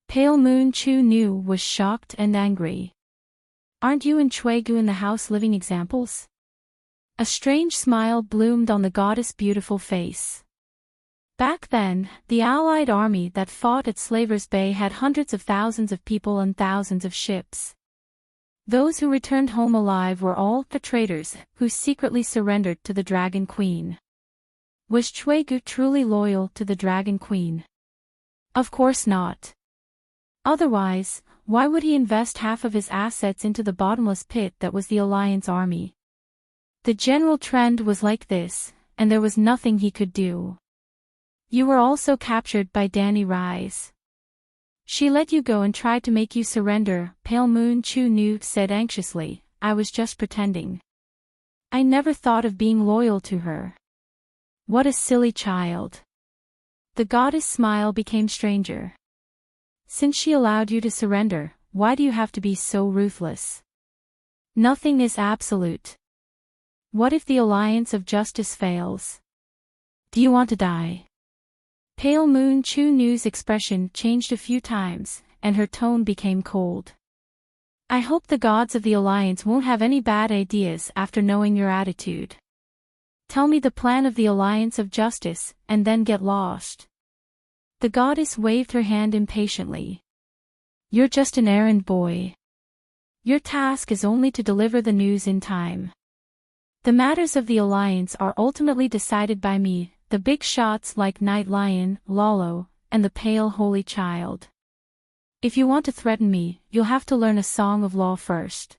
Pale Moon Chu Nu was shocked and angry. Aren't you and Chuegu in the house living examples? A strange smile bloomed on the goddess' beautiful face. Back then, the Allied army that fought at Slaver's Bay had hundreds of thousands of people and thousands of ships. Those who returned home alive were all the traitors who secretly surrendered to the Dragon Queen. Was Chuegu truly loyal to the Dragon Queen? Of course not. Otherwise, why would he invest half of his assets into the bottomless pit that was the Alliance army? The general trend was like this, and there was nothing he could do. You were also captured by Danny Rise. She let you go and tried to make you surrender, Pale Moon Chu Nu said anxiously. I was just pretending. I never thought of being loyal to her. What a silly child. The goddess' smile became stranger. Since she allowed you to surrender, why do you have to be so ruthless? Nothing is absolute. What if the alliance of justice fails? Do you want to die? Pale Moon Chu Nu's expression changed a few times, and her tone became cold. I hope the gods of the alliance won't have any bad ideas after knowing your attitude. Tell me the plan of the alliance of justice, and then get lost. The goddess waved her hand impatiently. You're just an errand boy. Your task is only to deliver the news in time. The matters of the alliance are ultimately decided by me, the big shots like Night Lion, Lalo, and the Pale Holy Child. If you want to threaten me, you'll have to learn a song of law first.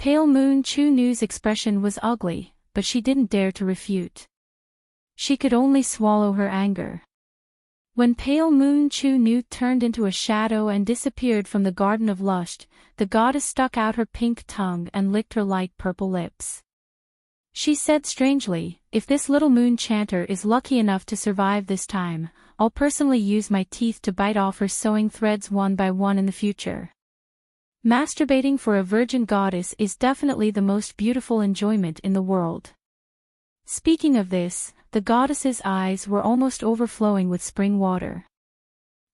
Pale Moon Chu Nu's expression was ugly, but she didn't dare to refute. She could only swallow her anger. When Pale Moon Chu Nu turned into a shadow and disappeared from the Garden of Lust, the goddess stuck out her pink tongue and licked her light purple lips. She said strangely, if this little moon chanter is lucky enough to survive this time, I'll personally use my teeth to bite off her sewing threads one by one in the future. Masturbating for a virgin goddess is definitely the most beautiful enjoyment in the world. Speaking of this, the goddess's eyes were almost overflowing with spring water.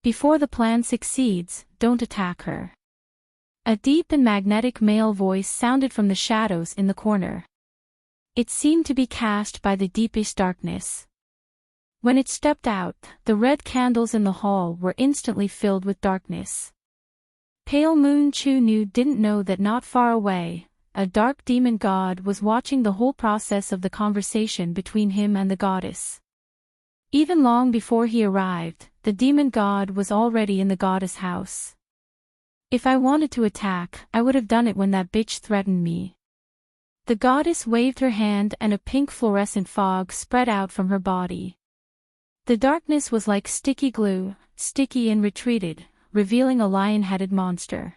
Before the plan succeeds, don't attack her. A deep and magnetic male voice sounded from the shadows in the corner. It seemed to be cast by the deepest darkness. When it stepped out, the red candles in the hall were instantly filled with darkness. Pale Moon Chu-Nu didn't know that not far away, a dark demon god was watching the whole process of the conversation between him and the goddess. Even long before he arrived, the demon god was already in the goddess' house. If I wanted to attack, I would have done it when that bitch threatened me. The goddess waved her hand and a pink fluorescent fog spread out from her body. The darkness was like sticky glue, sticky and retreated, revealing a lion-headed monster.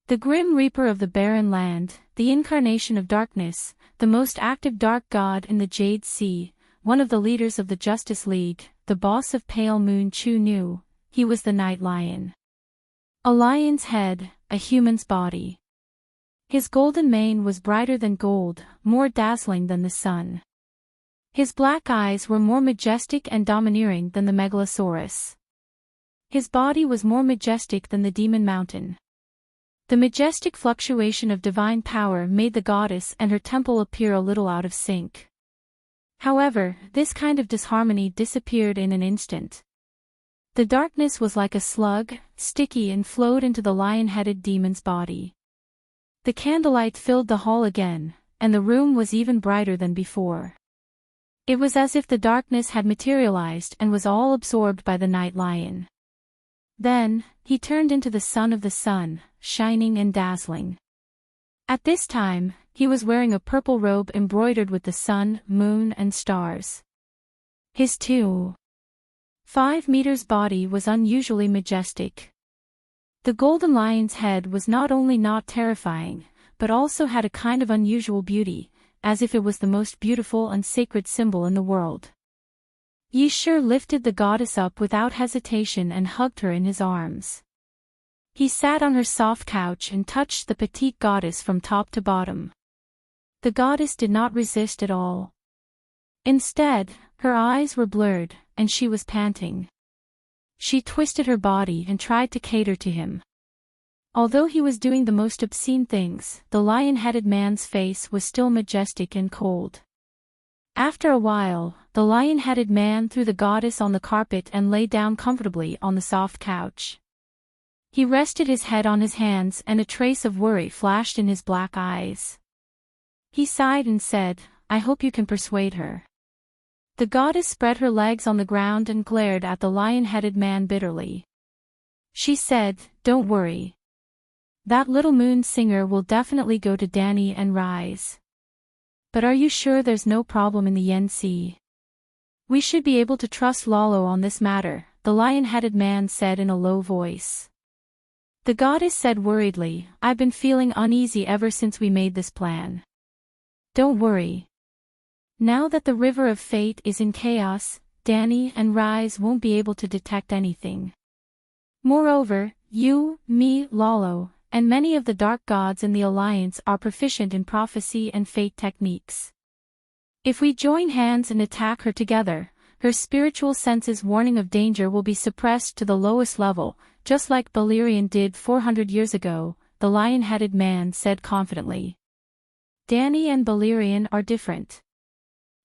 The Grim Reaper of the Barren Land, the incarnation of darkness, the most active dark god in the Jade Sea, one of the leaders of the Justice League, the boss of Pale Moon Chu-Nu, he was the Night Lion. A lion's head, a human's body. His golden mane was brighter than gold, more dazzling than the sun. His black eyes were more majestic and domineering than the Megalosaurus. His body was more majestic than the Demon Mountain. The majestic fluctuation of divine power made the goddess and her temple appear a little out of sync. However, this kind of disharmony disappeared in an instant. The darkness was like a slug, sticky and flowed into the lion-headed demon's body. The candlelight filled the hall again, and the room was even brighter than before. It was as if the darkness had materialized and was all absorbed by the Night Lion. Then, he turned into the son of the sun, shining and dazzling. At this time, he was wearing a purple robe embroidered with the sun, moon and stars. His 2.5 meters body was unusually majestic. The golden lion's head was not only not terrifying, but also had a kind of unusual beauty, as if it was the most beautiful and sacred symbol in the world. Yi Shi lifted the goddess up without hesitation and hugged her in his arms. He sat on her soft couch and touched the petite goddess from top to bottom. The goddess did not resist at all. Instead, her eyes were blurred, and she was panting. She twisted her body and tried to cater to him. Although he was doing the most obscene things, the lion-headed man's face was still majestic and cold. After a while, the lion-headed man threw the goddess on the carpet and lay down comfortably on the soft couch. He rested his head on his hands and a trace of worry flashed in his black eyes. He sighed and said, "I hope you can persuade her." The goddess spread her legs on the ground and glared at the lion-headed man bitterly. She said, "Don't worry. That little moon singer will definitely go to Danny and Rise. But are you sure there's no problem in the Yen Sea? We should be able to trust Lalo on this matter," the lion-headed man said in a low voice. The goddess said worriedly, "I've been feeling uneasy ever since we made this plan. Don't worry. Now that the River of Fate is in chaos, Danny and Rise won't be able to detect anything. Moreover, you, me, Lalo, and many of the dark gods in the Alliance are proficient in prophecy and fate techniques. If we join hands and attack her together, her spiritual senses' warning of danger will be suppressed to the lowest level, just like Balerion did 400 years ago," the lion-headed man said confidently. Danny and Balerion are different.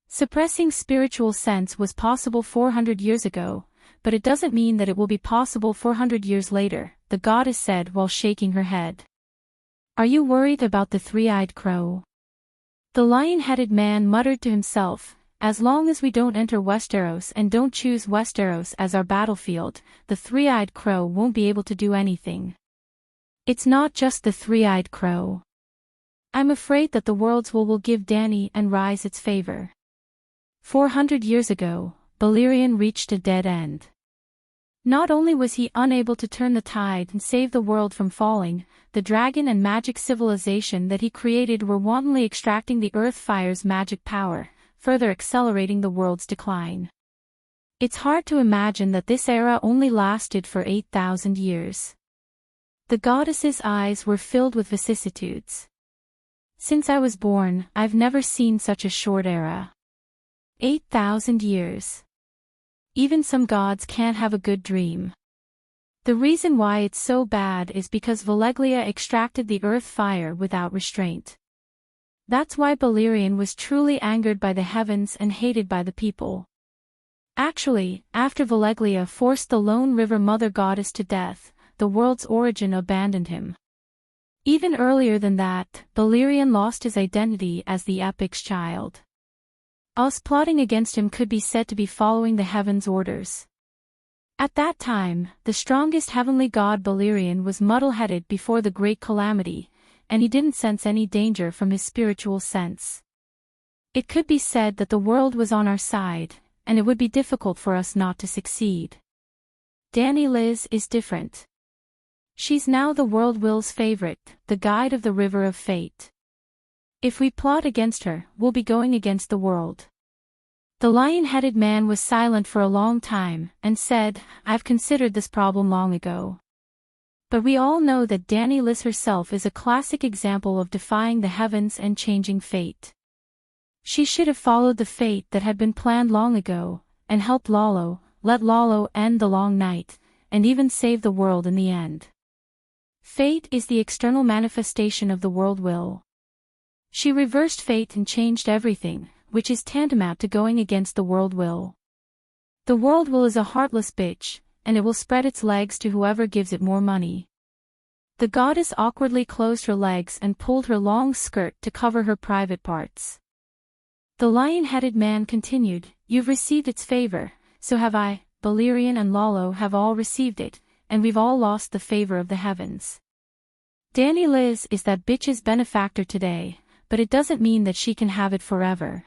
Suppressing spiritual sense was possible 400 years ago, but it doesn't mean that it will be possible 400 years later, the goddess said while shaking her head. "Are you worried about the three-eyed crow?" The lion-headed man muttered to himself, "As long as we don't enter Westeros and don't choose Westeros as our battlefield, the three-eyed crow won't be able to do anything. It's not just the three-eyed crow. I'm afraid that the world's will give Danny and Rise its favor." 400 years ago, Balerion reached a dead end. Not only was he unable to turn the tide and save the world from falling, the dragon and magic civilization that he created were wantonly extracting the earth fire's magic power, further accelerating the world's decline. It's hard to imagine that this era only lasted for 8,000 years. The goddess's eyes were filled with vicissitudes. "Since I was born, I've never seen such a short era. 8,000 years. Even some gods can't have a good dream. The reason why it's so bad is because Valeglia extracted the earth fire without restraint. That's why Balerion was truly angered by the heavens and hated by the people. Actually, after Valeglia forced the Lone River Mother Goddess to death, the world's origin abandoned him. Even earlier than that, Balerion lost his identity as the Epic's child. Us plotting against him could be said to be following the heavens' orders. At that time, the strongest heavenly god Balerion was muddle-headed before the great calamity, and he didn't sense any danger from his spiritual sense. It could be said that the world was on our side, and it would be difficult for us not to succeed. Danny Liz is different. She's now the world will's favorite, the guide of the river of fate. If we plot against her, we'll be going against the world. The lion-headed man was silent for a long time, and said, I've considered this problem long ago. But we all know that Danny Liz herself is a classic example of defying the heavens and changing fate. She should have followed the fate that had been planned long ago, and helped Lalo, let Lalo end the long night, and even save the world in the end. Fate is the external manifestation of the world will. She reversed fate and changed everything, which is tantamount to going against the world will. The world will is a heartless bitch, and it will spread its legs to whoever gives it more money. The goddess awkwardly closed her legs and pulled her long skirt to cover her private parts. The lion-headed man continued, You've received its favor, so have I, Balerion and Lalo have all received it, and we've all lost the favor of the heavens. Danny Liz is that bitch's benefactor today, but it doesn't mean that she can have it forever.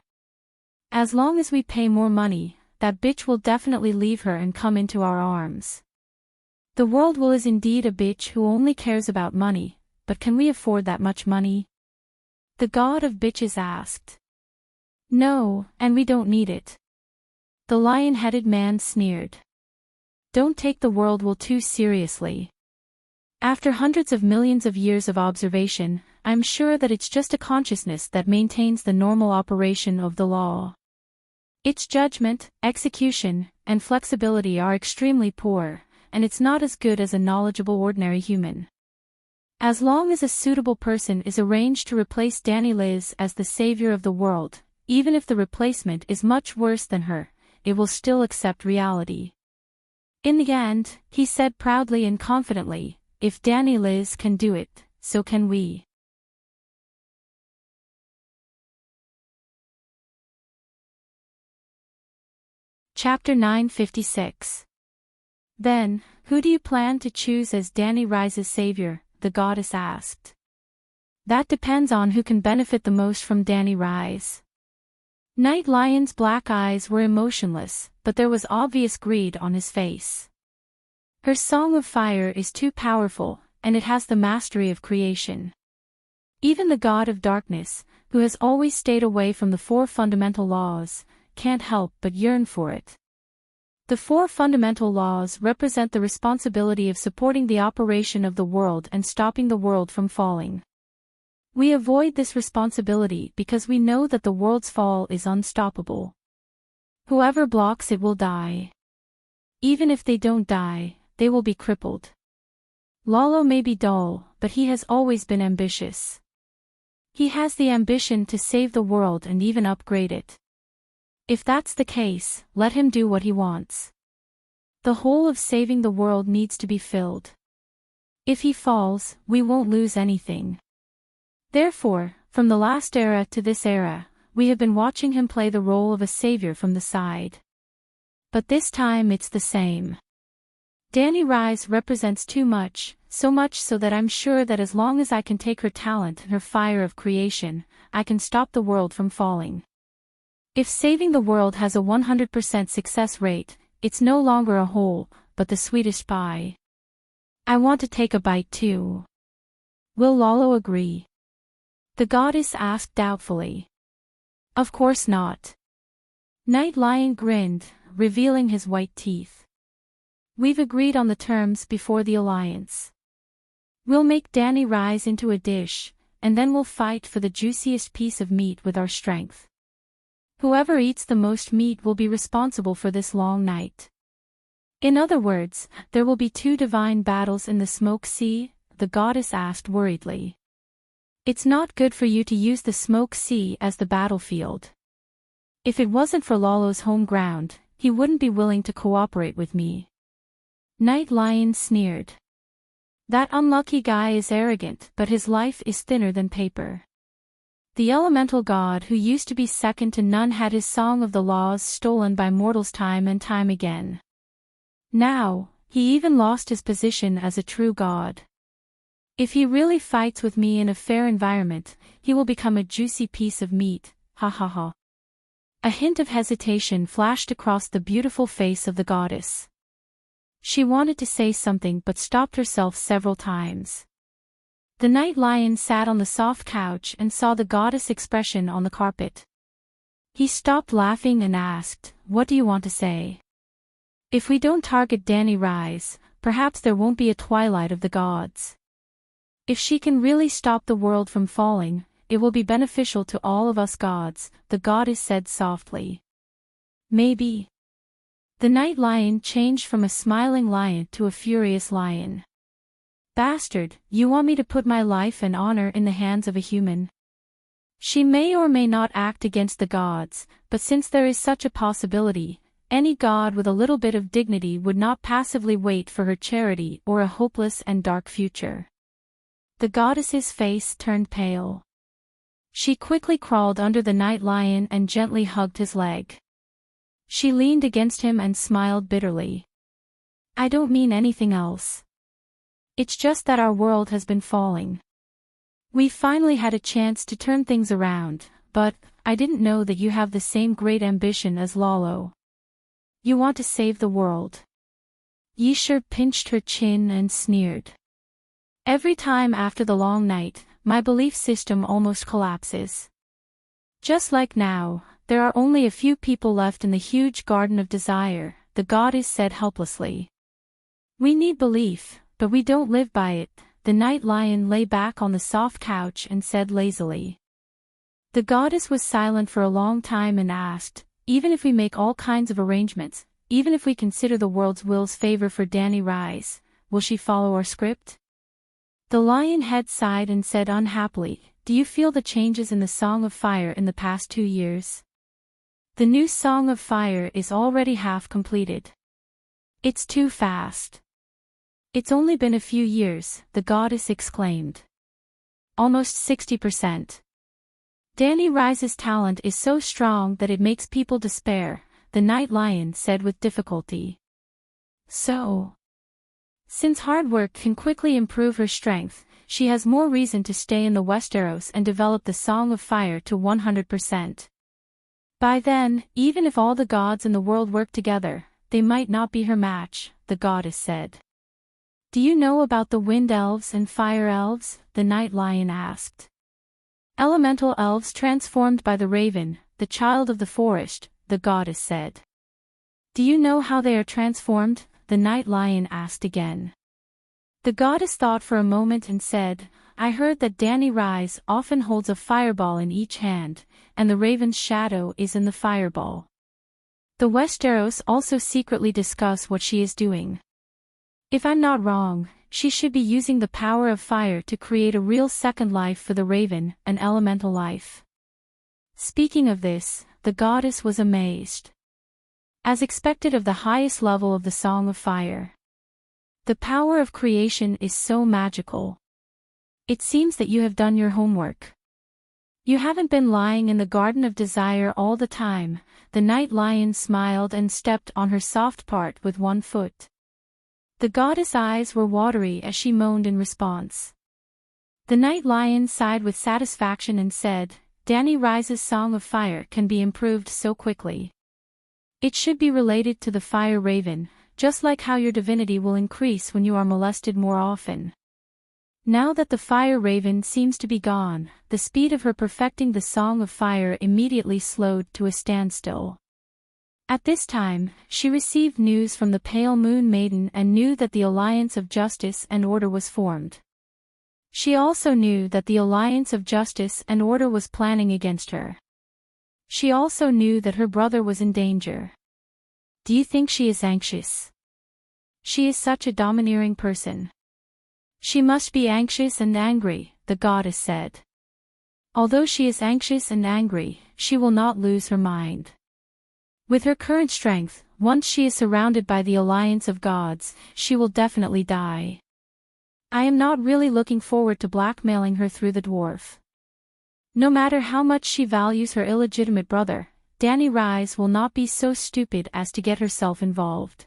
As long as we pay more money, that bitch will definitely leave her and come into our arms. The world will is indeed a bitch who only cares about money, but can we afford that much money? The god of bitches asked. No, and we don't need it. The lion-headed man sneered. Don't take the world will too seriously. After hundreds of millions of years of observation, I'm sure that it's just a consciousness that maintains the normal operation of the law. Its judgment, execution, and flexibility are extremely poor, and it's not as good as a knowledgeable ordinary human. As long as a suitable person is arranged to replace Danny Liz as the savior of the world, even if the replacement is much worse than her, it will still accept reality. In the end, he said proudly and confidently, if Danny Liz can do it, so can we. Chapter 956. Then, who do you plan to choose as Danny Rise's savior? The goddess asked. That depends on who can benefit the most from Danny Rise. Night Lion's black eyes were emotionless, but there was obvious greed on his face. Her song of fire is too powerful, and it has the mastery of creation. Even the god of darkness, who has always stayed away from the 4 fundamental laws, can't help but yearn for it. The 4 fundamental laws represent the responsibility of supporting the operation of the world and stopping the world from falling. We avoid this responsibility because we know that the world's fall is unstoppable. Whoever blocks it will die. Even if they don't die, they will be crippled. Lalo may be dull, but he has always been ambitious. He has the ambition to save the world and even upgrade it. If that's the case, let him do what he wants. The hole of saving the world needs to be filled. If he falls, we won't lose anything. Therefore, from the last era to this era, we have been watching him play the role of a savior from the side. But this time it's the same. Danny Rise represents too much, so much so that I'm sure that as long as I can take her talent and her fire of creation, I can stop the world from falling. If saving the world has a 100% success rate, it's no longer a hole, but the sweetest pie. I want to take a bite too. Will Lalo agree? The goddess asked doubtfully. Of course not. Night Lion grinned, revealing his white teeth. We've agreed on the terms before the alliance. We'll make Danny rise into a dish, and then we'll fight for the juiciest piece of meat with our strength. Whoever eats the most meat will be responsible for this long night. In other words, there will be 2 divine battles in the smoke sea, the goddess asked worriedly. It's not good for you to use the smoke sea as the battlefield. If it wasn't for Lolo's home ground, he wouldn't be willing to cooperate with me. Night Lion sneered. That unlucky guy is arrogant, but his life is thinner than paper. The elemental god who used to be second to none had his song of the laws stolen by mortals time and time again. Now, he even lost his position as a true god. If he really fights with me in a fair environment, he will become a juicy piece of meat, ha ha ha. A hint of hesitation flashed across the beautiful face of the goddess. She wanted to say something but stopped herself several times. The Night Lion sat on the soft couch and saw the goddess' expression on the carpet. He stopped laughing and asked, "What do you want to say? If we don't target Danny Rise, perhaps there won't be a twilight of the gods. If she can really stop the world from falling, it will be beneficial to all of us gods," the goddess said softly. Maybe. The Night Lion changed from a smiling lion to a furious lion. Bastard, you want me to put my life and honor in the hands of a human? She may or may not act against the gods, but since there is such a possibility, any god with a little bit of dignity would not passively wait for her charity or a hopeless and dark future. The goddess's face turned pale. She quickly crawled under the Night Lion and gently hugged his leg. She leaned against him and smiled bitterly. I don't mean anything else. It's just that our world has been falling. We finally had a chance to turn things around, but I didn't know that you have the same great ambition as Lolo. You want to save the world. Yishur pinched her chin and sneered. Every time after the long night, my belief system almost collapses. Just like now, there are only a few people left in the huge garden of desire, the goddess said helplessly. We need belief, but we don't live by it, the Night Lion lay back on the soft couch and said lazily. The goddess was silent for a long time and asked, even if we make all kinds of arrangements, even if we consider the world's will's favor for Danny Rise, will she follow our script? The lion head sighed and said unhappily, do you feel the changes in the Song of Fire in the past 2 years? The new Song of Fire is already half completed. It's too fast. It's only been a few years, the goddess exclaimed. Almost 60%. Danny Rise's talent is so strong that it makes people despair, the Night Lion said with difficulty. So, since hard work can quickly improve her strength, she has more reason to stay in the Westeros and develop the Song of Fire to 100%. By then, even if all the gods in the world work together, they might not be her match, the goddess said. Do you know about the Wind Elves and Fire Elves? The Night Lion asked. Elemental elves transformed by the raven, the child of the forest, the goddess said. Do you know how they are transformed? The Night Lion asked again. The goddess thought for a moment and said, I heard that Danny Rise often holds a fireball in each hand, and the raven's shadow is in the fireball. The Westeros also secretly discuss what she is doing. If I'm not wrong, she should be using the power of fire to create a real second life for the raven, an elemental life. Speaking of this, the goddess was amazed. As expected of the highest level of the Song of Fire. The power of creation is so magical. It seems that you have done your homework. You haven't been lying in the Garden of Desire all the time, the Night Lion smiled and stepped on her soft part with one foot. The goddess' eyes were watery as she moaned in response. The Night Lion sighed with satisfaction and said, Danny Rise's Song of Fire can be improved so quickly. It should be related to the Fire Raven, just like how your divinity will increase when you are molested more often. Now that the Fire Raven seems to be gone, the speed of her perfecting the Song of Fire immediately slowed to a standstill. At this time, she received news from the Pale Moon Maiden and knew that the Alliance of Justice and Order was formed. She also knew that the Alliance of Justice and Order was planning against her. She also knew that her brother was in danger. Do you think she is anxious? She is such a domineering person. She must be anxious and angry, the goddess said. Although she is anxious and angry, she will not lose her mind. With her current strength, once she is surrounded by the alliance of gods, she will definitely die. I am not really looking forward to blackmailing her through the dwarf. No matter how much she values her illegitimate brother, Danny Rise will not be so stupid as to get herself involved.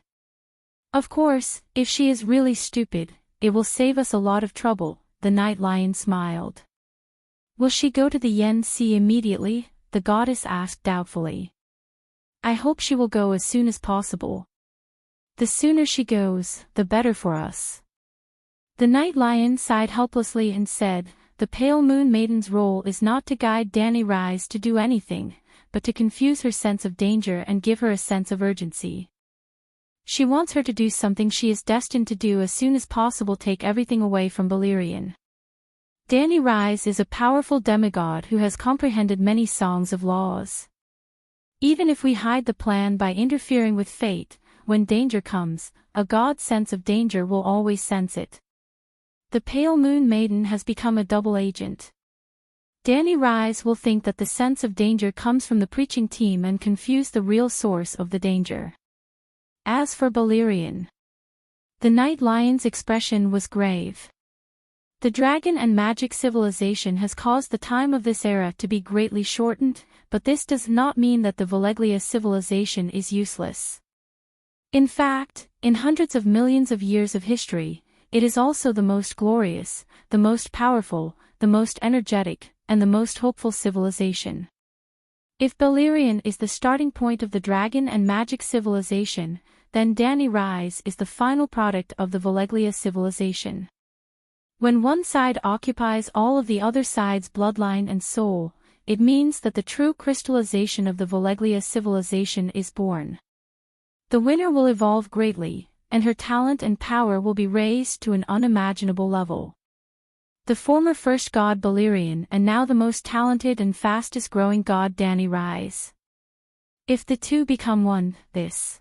Of course, if she is really stupid, it will save us a lot of trouble, the Night Lion smiled. Will she go to the Yen Sea immediately? The goddess asked doubtfully. I hope she will go as soon as possible. The sooner she goes, the better for us. The Night Lion sighed helplessly and said, the Pale Moon Maiden's role is not to guide Danny Rise to do anything, but to confuse her sense of danger and give her a sense of urgency. She wants her to do something she is destined to do as soon as possible, take everything away from Balerion. Danny Rise is a powerful demigod who has comprehended many songs of laws. Even if we hide the plan by interfering with fate, when danger comes, a god's sense of danger will always sense it. The Pale Moon Maiden has become a double agent. Danny Rise will think that the sense of danger comes from the preaching team and confuse the real source of the danger. As for Balerion, the Night Lion's expression was grave. The dragon and magic civilization has caused the time of this era to be greatly shortened, but this does not mean that the Valeglia civilization is useless. In fact, in hundreds of millions of years of history, it is also the most glorious, the most powerful, the most energetic, and the most hopeful civilization. If Balerion is the starting point of the dragon and magic civilization, then Danny Rise is the final product of the Valeglia civilization. When one side occupies all of the other side's bloodline and soul, it means that the true crystallization of the Valeglia civilization is born. The winner will evolve greatly, and her talent and power will be raised to an unimaginable level. The former first god Balerion and now the most talented and fastest growing god Danny Rise. If the two become one, this.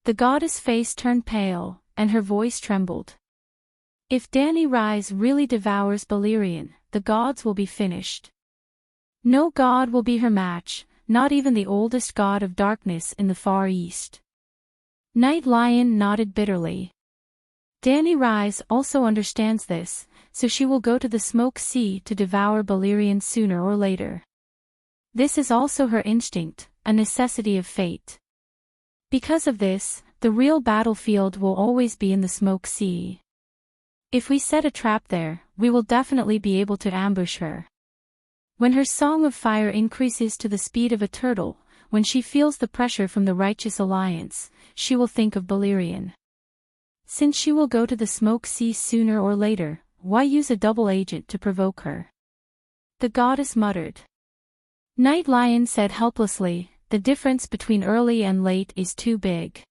The goddess' face turned pale, and her voice trembled. If Danny Rise really devours Balerion, the gods will be finished. No god will be her match, not even the oldest god of darkness in the Far East. Night Lion nodded bitterly. Danny Rise also understands this, so she will go to the Smoke Sea to devour Balerion sooner or later. This is also her instinct, a necessity of fate. Because of this, the real battlefield will always be in the Smoke Sea. If we set a trap there, we will definitely be able to ambush her. When her song of fire increases to the speed of a turtle, when she feels the pressure from the righteous alliance, she will think of Balerion. Since she will go to the Smoke Sea sooner or later, why use a double agent to provoke her? The goddess muttered. Night Lion said helplessly, the difference between early and late is too big.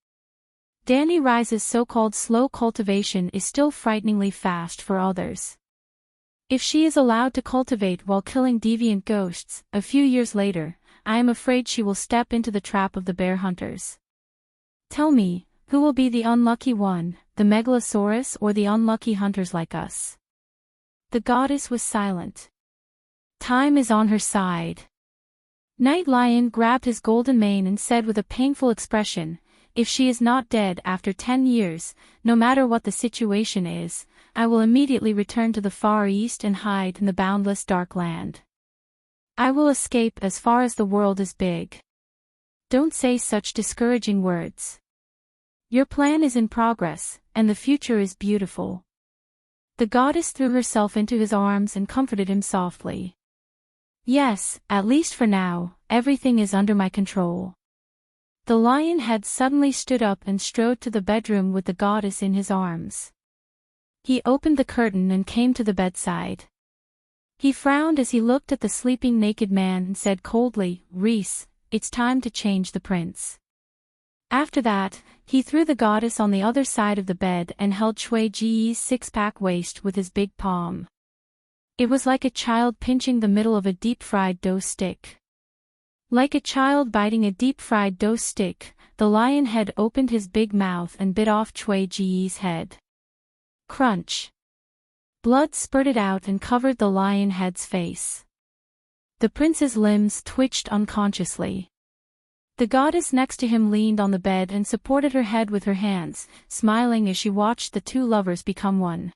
Danny Rise's so-called slow cultivation is still frighteningly fast for others. If she is allowed to cultivate while killing deviant ghosts, a few years later, I am afraid she will step into the trap of the bear hunters. Tell me, who will be the unlucky one, the Megalosaurus or the unlucky hunters like us? The goddess was silent. Time is on her side. Night Lion grabbed his golden mane and said with a painful expression, if she is not dead after 10 years, no matter what the situation is, I will immediately return to the Far East and hide in the boundless dark land. I will escape as far as the world is big. Don't say such discouraging words. Your plan is in progress, and the future is beautiful. The goddess threw herself into his arms and comforted him softly. Yes, at least for now, everything is under my control. The lion had suddenly stood up and strode to the bedroom with the goddess in his arms. He opened the curtain and came to the bedside. He frowned as he looked at the sleeping naked man and said coldly, Reese, it's time to change the prince. After that, he threw the goddess on the other side of the bed and held Shui Ji's six-pack waist with his big palm. It was like a child pinching the middle of a deep-fried dough stick. Like a child biting a deep-fried dough stick, the lion head opened his big mouth and bit off Cui Ji's head. Crunch. Blood spurted out and covered the lion head's face. The prince's limbs twitched unconsciously. The goddess next to him leaned on the bed and supported her head with her hands, smiling as she watched the two lovers become one.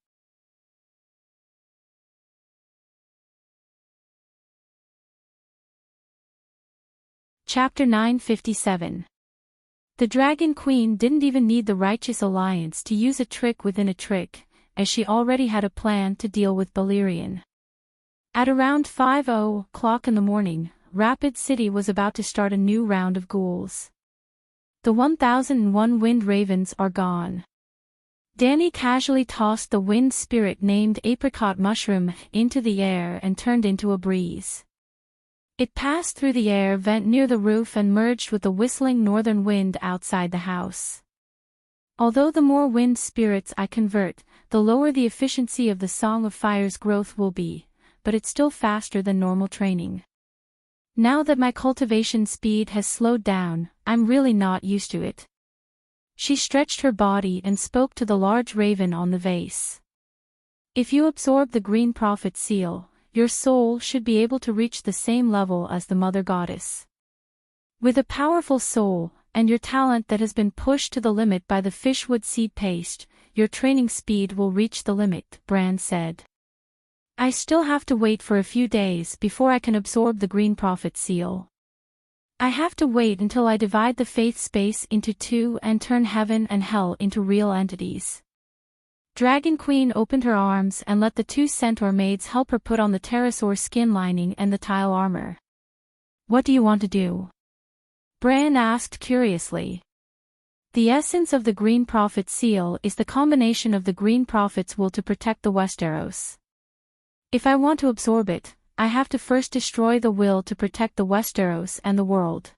Chapter 957. The Dragon Queen didn't even need the Righteous Alliance to use a trick within a trick, as she already had a plan to deal with Balerion. At around 5:00 in the morning, Rapid City was about to start a new round of ghouls. The 1001 wind ravens are gone. Danny casually tossed the wind spirit named Apricot Mushroom into the air and turned into a breeze. It passed through the air vent near the roof and merged with the whistling northern wind outside the house. Although the more wind spirits I convert, the lower the efficiency of the Song of Fire's growth will be, but it's still faster than normal training. Now that my cultivation speed has slowed down, I'm really not used to it. She stretched her body and spoke to the large raven on the vase. If you absorb the Green Prophet seal, your soul should be able to reach the same level as the Mother Goddess. With a powerful soul, and your talent that has been pushed to the limit by the fishwood seed paste, your training speed will reach the limit, Bran said. I still have to wait for a few days before I can absorb the Green Prophet seal. I have to wait until I divide the faith space into two and turn heaven and hell into real entities. Dragon Queen opened her arms and let the two centaur maids help her put on the pterosaur skin lining and the tile armor. What do you want to do? Bran asked curiously. The essence of the Green Prophet seal is the combination of the Green Prophet's will to protect the Westeros. If I want to absorb it, I have to first destroy the will to protect the Westeros and the world.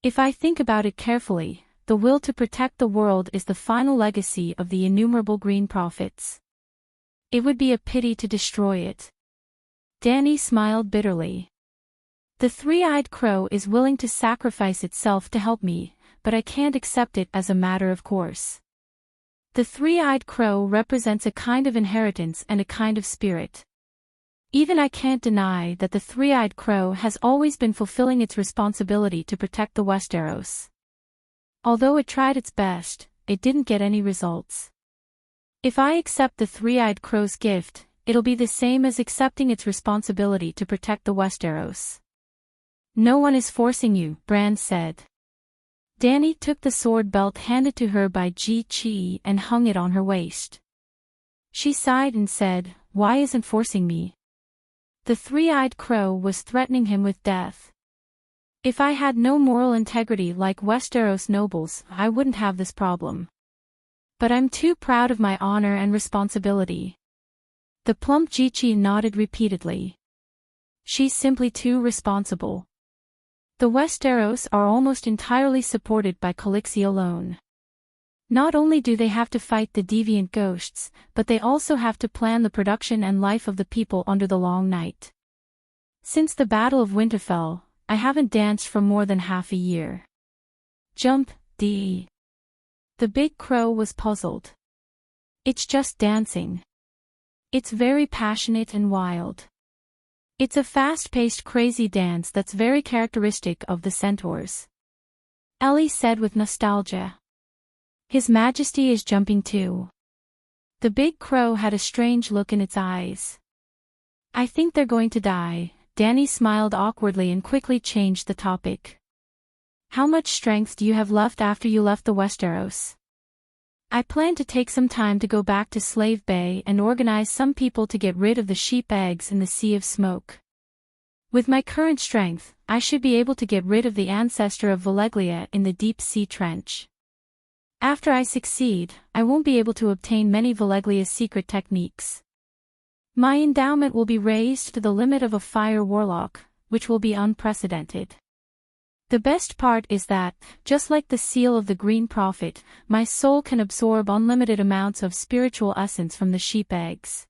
If I think about it carefully, the will to protect the world is the final legacy of the innumerable Green Prophets. It would be a pity to destroy it. Danny smiled bitterly. The three-eyed crow is willing to sacrifice itself to help me, but I can't accept it as a matter of course. The three-eyed crow represents a kind of inheritance and a kind of spirit. Even I can't deny that the three-eyed crow has always been fulfilling its responsibility to protect the Westeros. Although it tried its best, it didn't get any results. If I accept the three-eyed crow's gift, it'll be the same as accepting its responsibility to protect the Westeros. No one is forcing you, Bran said. Danny took the sword belt handed to her by Ji and hung it on her waist. She sighed and said, "Why isn't forcing me?" The three-eyed crow was threatening him with death. If I had no moral integrity like Westeros nobles, I wouldn't have this problem. But I'm too proud of my honor and responsibility. The plump Ji nodded repeatedly. She's simply too responsible. The Westeros are almost entirely supported by Khaleesi alone. Not only do they have to fight the deviant ghosts, but they also have to plan the production and life of the people under the Long Night. Since the Battle of Winterfell, I haven't danced for more than half a year. Jump, D. The big crow was puzzled. It's just dancing. It's very passionate and wild. It's a fast-paced crazy dance that's very characteristic of the centaurs. Ellie said with nostalgia. His Majesty is jumping too. The big crow had a strange look in its eyes. I think they're going to die. Danny smiled awkwardly and quickly changed the topic. How much strength do you have left after you left the Westeros? I plan to take some time to go back to Slave Bay and organize some people to get rid of the sheep eggs in the Sea of Smoke. With my current strength, I should be able to get rid of the ancestor of Valeglia in the Deep Sea Trench. After I succeed, I won't be able to obtain many Valeglia's secret techniques. My endowment will be raised to the limit of a fire warlock, which will be unprecedented. The best part is that, just like the seal of the Green Prophet, my soul can absorb unlimited amounts of spiritual essence from the sheep eggs.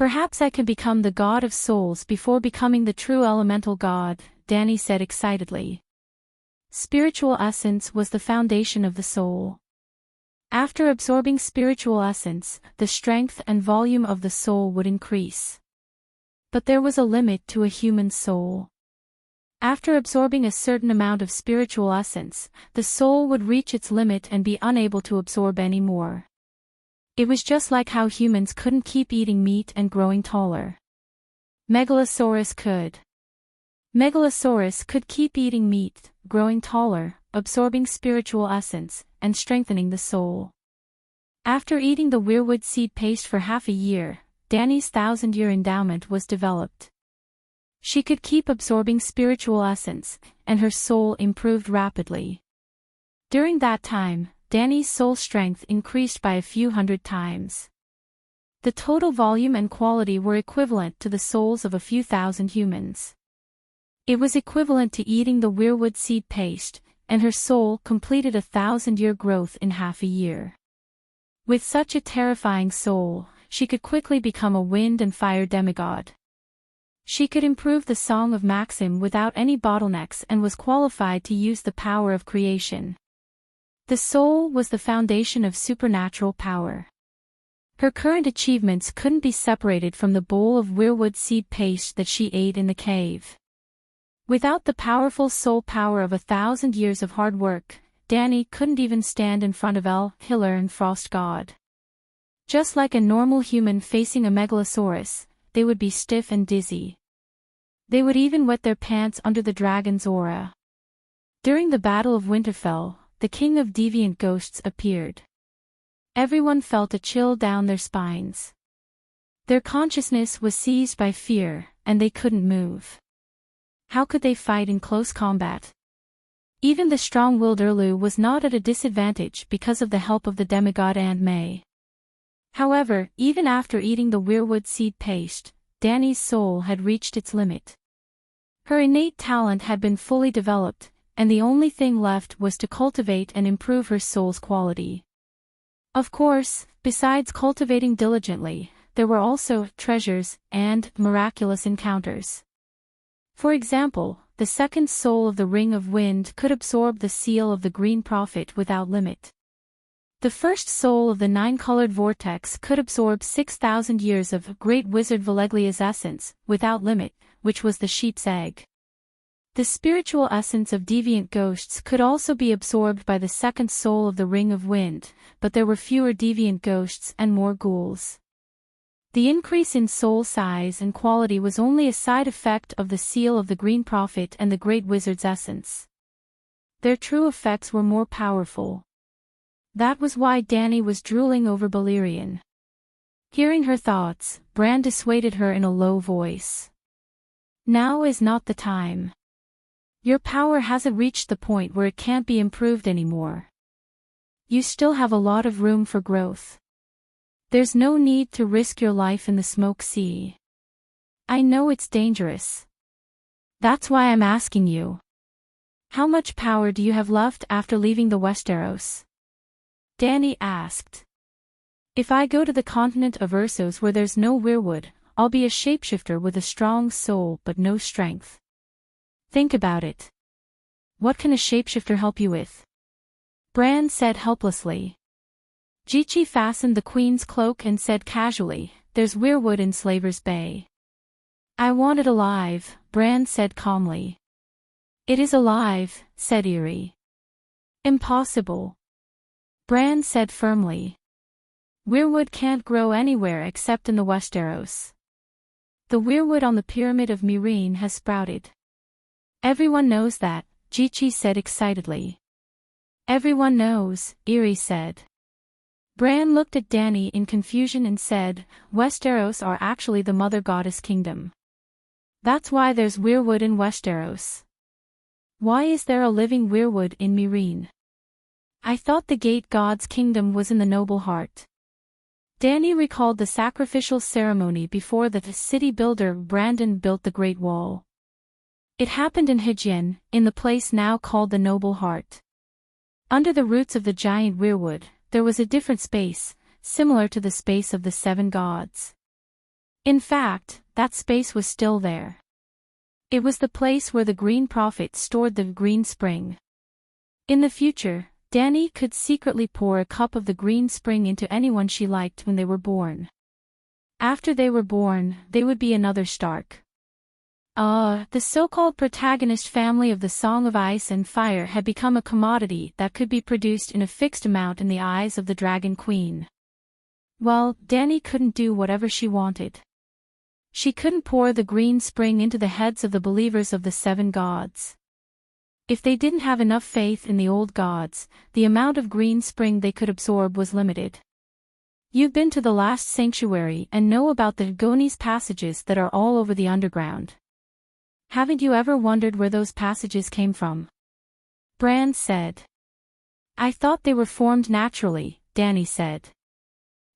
Perhaps I can become the god of souls before becoming the true elemental god, Danny said excitedly. Spiritual essence was the foundation of the soul. After absorbing spiritual essence, the strength and volume of the soul would increase. But there was a limit to a human soul. After absorbing a certain amount of spiritual essence, the soul would reach its limit and be unable to absorb any more. It was just like how humans couldn't keep eating meat and growing taller. Megalosaurus could. Megalosaurus could keep eating meat, growing taller, absorbing spiritual essence, and strengthening the soul. After eating the weirwood seed paste for half a year, Danny's 1,000-year endowment was developed. She could keep absorbing spiritual essence, and her soul improved rapidly. During that time, Danny's soul strength increased by a few hundred times. The total volume and quality were equivalent to the souls of a few thousand humans. It was equivalent to eating the weirwood seed paste, and her soul completed a 1,000-year growth in half a year. With such a terrifying soul, she could quickly become a wind and fire demigod. She could improve the Song of Maxim without any bottlenecks and was qualified to use the power of creation. The soul was the foundation of supernatural power. Her current achievements couldn't be separated from the bowl of weirwood seed paste that she ate in the cave. Without the powerful soul power of 1,000 years of hard work, Danny couldn't even stand in front of El, Hiller and Frost God. Just like a normal human facing a megalosaurus, they would be stiff and dizzy. They would even wet their pants under the dragon's aura. During the Battle of Winterfell, the king of deviant ghosts appeared. Everyone felt a chill down their spines. Their consciousness was seized by fear, and they couldn't move. How could they fight in close combat? Even the strong-willed Erlu was not at a disadvantage because of the help of the demigod Aunt May. However, even after eating the weirwood seed paste, Danny's soul had reached its limit. Her innate talent had been fully developed, and the only thing left was to cultivate and improve her soul's quality. Of course, besides cultivating diligently, there were also treasures and miraculous encounters. For example, the second soul of the Ring of Wind could absorb the seal of the Green Prophet without limit. The first soul of the Nine-Colored Vortex could absorb 6,000 years of Great Wizard Valeglia's essence, without limit, which was the sheep's egg. The spiritual essence of deviant ghosts could also be absorbed by the second soul of the Ring of Wind, but there were fewer deviant ghosts and more ghouls. The increase in soul size and quality was only a side effect of the seal of the Green Prophet and the Great Wizard's essence. Their true effects were more powerful. That was why Danny was drooling over Balerion. Hearing her thoughts, Bran dissuaded her in a low voice. Now is not the time. Your power hasn't reached the point where it can't be improved anymore. You still have a lot of room for growth. There's no need to risk your life in the smoke sea. I know it's dangerous. That's why I'm asking you. How much power do you have left after leaving the Westeros? Danny asked. If I go to the continent of Ursos where there's no weirwood, I'll be a shapeshifter with a strong soul but no strength. Think about it. What can a shapeshifter help you with? Bran said helplessly. Jichi fastened the queen's cloak and said casually, there's weirwood in Slaver's Bay. I want it alive, Bran said calmly. It is alive, said Eerie. Impossible. Bran said firmly. Weirwood can't grow anywhere except in the Westeros. The weirwood on the Pyramid of Meereen has sprouted. Everyone knows that, Jichi said excitedly. Everyone knows, Eerie said. Bran looked at Danny in confusion and said, Westeros are actually the Mother Goddess Kingdom. That's why there's weirwood in Westeros. Why is there a living weirwood in Meereen? I thought the Gate God's kingdom was in the Noble Heart. Danny recalled the sacrificial ceremony before the city builder Brandon built the Great Wall. It happened in Hijin, in the place now called the Noble Heart. Under the roots of the giant weirwood, there was a different space, similar to the space of the Seven Gods. In fact, that space was still there. It was the place where the Green Prophet stored the green spring. In the future, Dani could secretly pour a cup of the green spring into anyone she liked when they were born. After they were born, they would be another Stark. The so-called protagonist family of the Song of Ice and Fire had become a commodity that could be produced in a fixed amount in the eyes of the Dragon Queen. Well, Dani couldn't do whatever she wanted. She couldn't pour the green spring into the heads of the believers of the 7 gods. If they didn't have enough faith in the old gods, the amount of green spring they could absorb was limited. You've been to the last sanctuary and know about the Goni's passages that are all over the underground. Haven't you ever wondered where those passages came from? Bran said. I thought they were formed naturally, Dani said.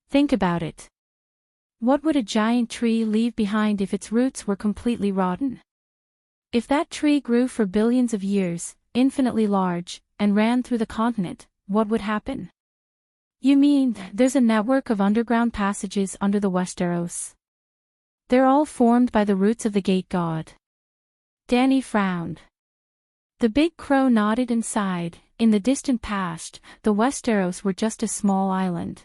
Think about it. What would a giant tree leave behind if its roots were completely rotten? If that tree grew for billions of years, infinitely large, and ran through the continent, what would happen? You mean, there's a network of underground passages under the Westeros? They're all formed by the roots of the Gate God. Dani frowned. The big crow nodded and sighed. In the distant past, the Westeros were just a small island.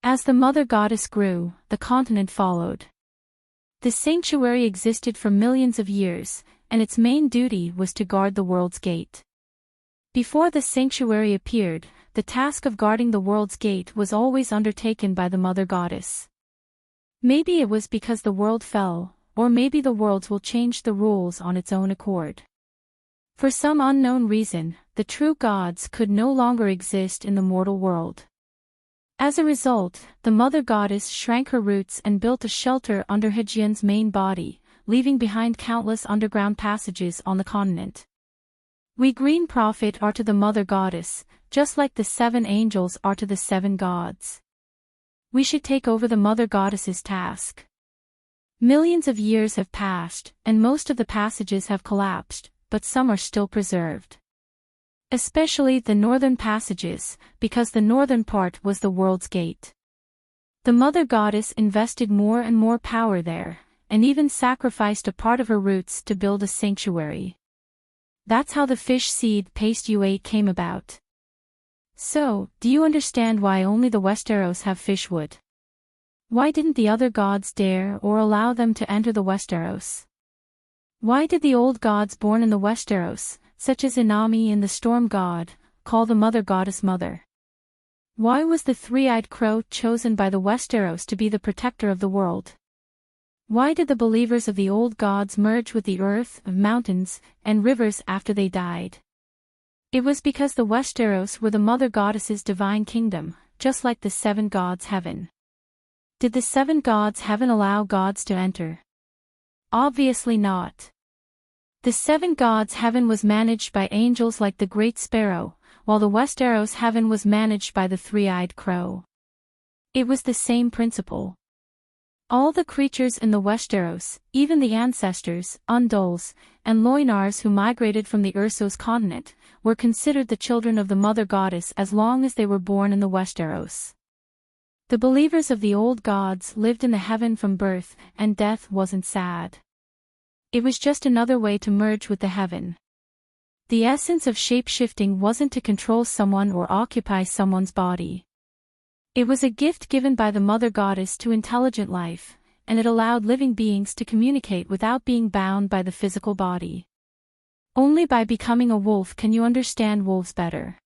As the Mother Goddess grew, the continent followed. The sanctuary existed for millions of years, and its main duty was to guard the world's gate. Before the sanctuary appeared, the task of guarding the world's gate was always undertaken by the Mother Goddess. Maybe it was because the world fell, or maybe the worlds will change the rules on its own accord. For some unknown reason, the true gods could no longer exist in the mortal world. As a result, the Mother Goddess shrank her roots and built a shelter under Hejion's main body, leaving behind countless underground passages on the continent. We Green Prophet are to the Mother Goddess, just like the 7 angels are to the 7 gods. We should take over the Mother Goddess's task. Millions of years have passed, and most of the passages have collapsed, but some are still preserved. Especially the northern passages, because the northern part was the world's gate. The Mother Goddess invested more and more power there, and even sacrificed a part of her roots to build a sanctuary. That's how the fish seed paste you ate came about. So, do you understand why only the Westeros have fish wood? Why didn't the other gods dare or allow them to enter the Westeros? Why did the old gods born in the Westeros, such as Inami and the Storm God, call the Mother Goddess Mother? Why was the 3-eyed crow chosen by the Westeros to be the protector of the world? Why did the believers of the old gods merge with the earth, mountains, and rivers after they died? It was because the Westeros were the Mother Goddess's divine kingdom, just like the 7 gods' heaven. Did the 7 gods' heaven allow gods to enter? Obviously not. The 7 gods' heaven was managed by angels like the Great Sparrow, while the Westeros' heaven was managed by the 3-eyed crow. It was the same principle. All the creatures in the Westeros, even the ancestors, Undulls, and Loinars who migrated from the Ursos continent, were considered the children of the Mother Goddess as long as they were born in the Westeros. The believers of the old gods lived in the heaven from birth, and death wasn't sad. It was just another way to merge with the heaven. The essence of shape-shifting wasn't to control someone or occupy someone's body. It was a gift given by the Mother Goddess to intelligent life, and it allowed living beings to communicate without being bound by the physical body. Only by becoming a wolf can you understand wolves better.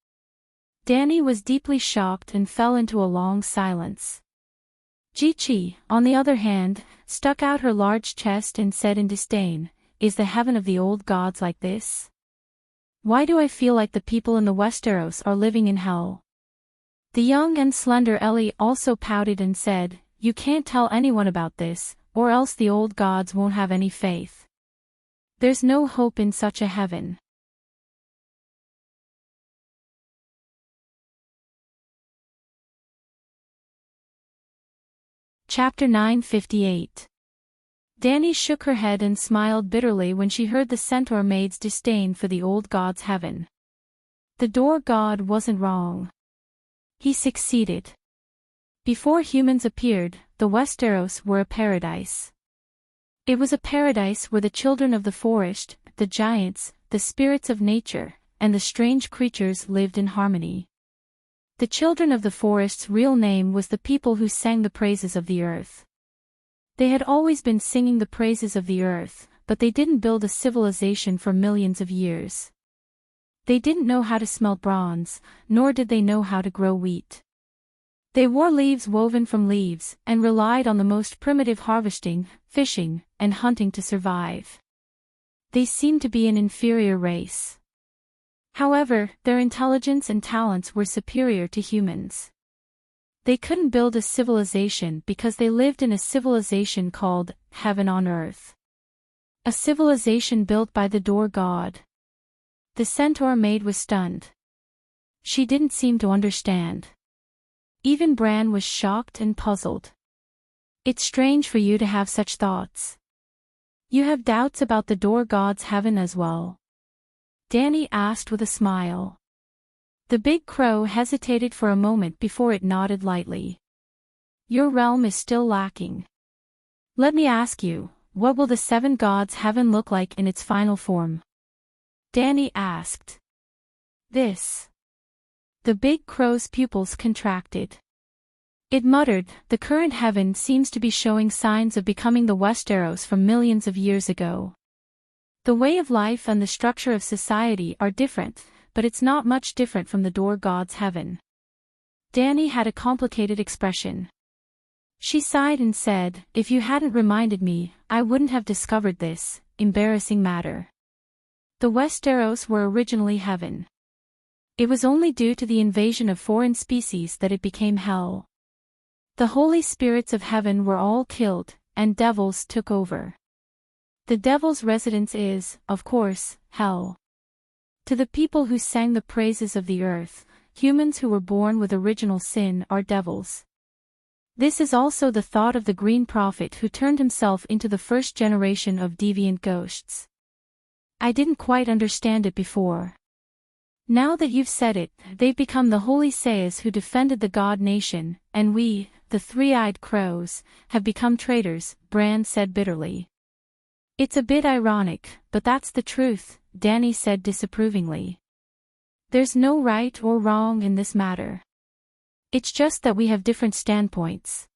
Dani was deeply shocked and fell into a long silence. Ji-Chi, on the other hand, stuck out her large chest and said in disdain, "Is the heaven of the old gods like this? Why do I feel like the people in the Westeros are living in hell?" The young and slender Ellie also pouted and said, "You can't tell anyone about this, or else the old gods won't have any faith. There's no hope in such a heaven." Chapter 958. Dani shook her head and smiled bitterly when she heard the centaur maid's disdain for the old god's heaven. The door god wasn't wrong. He succeeded. Before humans appeared, the Westeros were a paradise. It was a paradise where the children of the forest, the giants, the spirits of nature, and the strange creatures lived in harmony. The children of the forest's real name was the people who sang the praises of the earth. They had always been singing the praises of the earth, but they didn't build a civilization for millions of years. They didn't know how to smelt bronze, nor did they know how to grow wheat. They wore leaves woven from leaves, and relied on the most primitive harvesting, fishing, and hunting to survive. They seemed to be an inferior race. However, their intelligence and talents were superior to humans. They couldn't build a civilization because they lived in a civilization called Heaven on Earth. A civilization built by the Door God. The centaur maid was stunned. She didn't seem to understand. Even Bran was shocked and puzzled. It's strange for you to have such thoughts. You have doubts about the Door God's heaven as well? Dany asked with a smile. The big crow hesitated for a moment before it nodded lightly. Your realm is still lacking. Let me ask you, what will the seven gods' heaven look like in its final form? Dany asked. This. The big crow's pupils contracted. It muttered, the current heaven seems to be showing signs of becoming the Westeros from millions of years ago. The way of life and the structure of society are different, but it's not much different from the Door God's heaven. Dany had a complicated expression. She sighed and said, if you hadn't reminded me, I wouldn't have discovered this embarrassing matter. The Westeros were originally heaven. It was only due to the invasion of foreign species that it became hell. The holy spirits of heaven were all killed, and devils took over. The devil's residence is, of course, hell. To the people who sang the praises of the earth, humans who were born with original sin are devils. This is also the thought of the Green Prophet who turned himself into the first generation of deviant ghosts. I didn't quite understand it before. Now that you've said it, they've become the holy Saiyas who defended the God Nation, and we, the three-eyed crows, have become traitors, Bran said bitterly. It's a bit ironic, but that's the truth, Dany said disapprovingly. There's no right or wrong in this matter. It's just that we have different standpoints.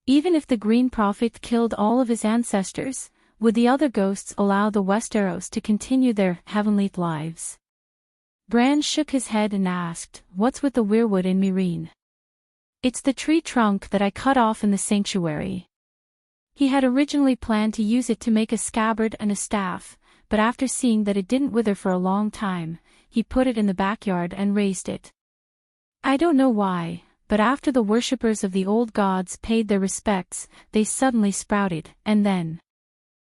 Even if the Green Prophet killed all of his ancestors, would the other ghosts allow the Westeros to continue their heavenly lives? Bran shook his head and asked, what's with the weirwood in Meereen? It's the tree trunk that I cut off in the sanctuary. He had originally planned to use it to make a scabbard and a staff, but after seeing that it didn't wither for a long time, he put it in the backyard and raised it. I don't know why, but after the worshippers of the old gods paid their respects, they suddenly sprouted, and then.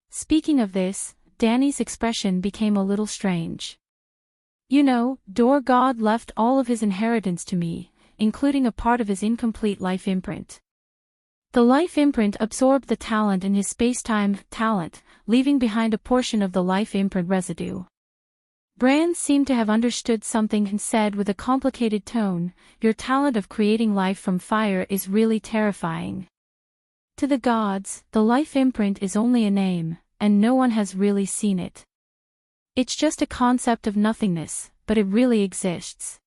Speaking of this, Dany's expression became a little strange. You know, Door God left all of his inheritance to me, including a part of his incomplete life imprint. The life imprint absorbed the talent in his space-time talent, leaving behind a portion of the life imprint residue. Bran seemed to have understood something and said with a complicated tone, your talent of creating life from fire is really terrifying. To the gods, the life imprint is only a name, and no one has really seen it. It's just a concept of nothingness, but it really exists.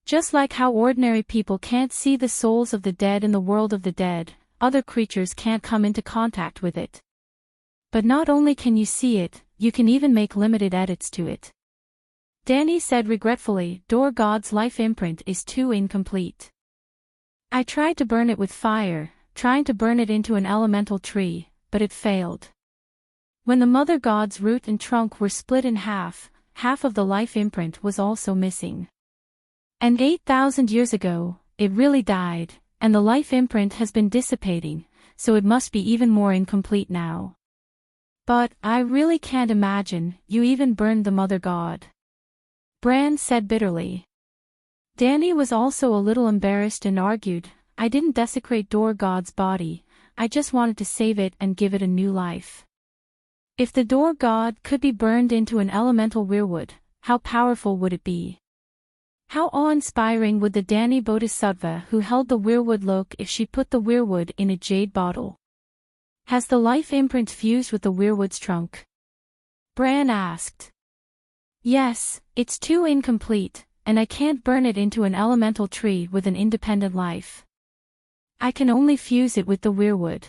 Just like how ordinary people can't see the souls of the dead in the world of the dead, other creatures can't come into contact with it. But not only can you see it, you can even make limited edits to it. Dany said regretfully, Door God's life imprint is too incomplete. I tried to burn it with fire, trying to burn it into an elemental tree, but it failed. When the Mother God's root and trunk were split in half, half of the life imprint was also missing. And 8,000 years ago, it really died, and the life imprint has been dissipating, so it must be even more incomplete now. But, I really can't imagine, you even burned the Mother God. Bran said bitterly. Dany was also a little embarrassed and argued, I didn't desecrate Door God's body, I just wanted to save it and give it a new life. If the Door God could be burned into an elemental weirwood, how powerful would it be? How awe-inspiring would the Dani Bodhisattva who held the weirwood look if she put the weirwood in a jade bottle? Has the life imprint fused with the weirwood's trunk? Bran asked. Yes, it's too incomplete, and I can't burn it into an elemental tree with an independent life. I can only fuse it with the weirwood.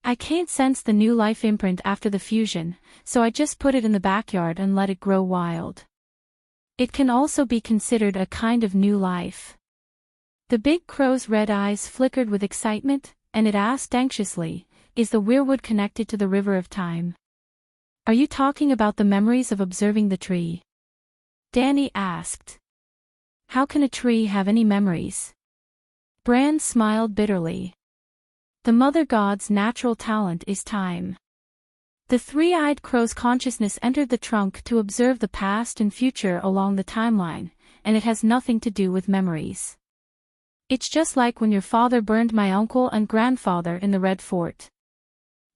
I can't sense the new life imprint after the fusion, so I just put it in the backyard and let it grow wild. It can also be considered a kind of new life. The big crow's red eyes flickered with excitement, and it asked anxiously, is the weirwood connected to the river of time? Are you talking about the memories of observing the tree? Dani asked. How can a tree have any memories? Bran smiled bitterly. The mother god's natural talent is time. The three-eyed crow's consciousness entered the trunk to observe the past and future along the timeline, and it has nothing to do with memories. It's just like when your father burned my uncle and grandfather in the Red Fort.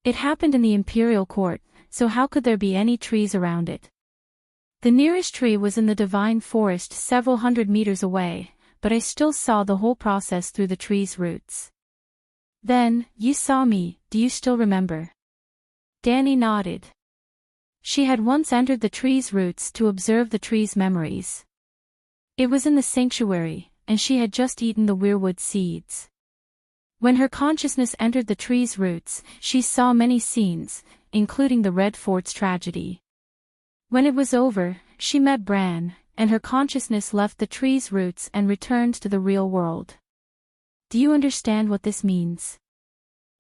It happened in the imperial court, so how could there be any trees around it? The nearest tree was in the divine forest several hundred meters away, but I still saw the whole process through the tree's roots. Then, you saw me, do you still remember? Dani nodded. She had once entered the tree's roots to observe the tree's memories. It was in the sanctuary, and she had just eaten the weirwood seeds. When her consciousness entered the tree's roots, she saw many scenes, including the Red Fort's tragedy. When it was over, she met Bran, and her consciousness left the tree's roots and returned to the real world. Do you understand what this means?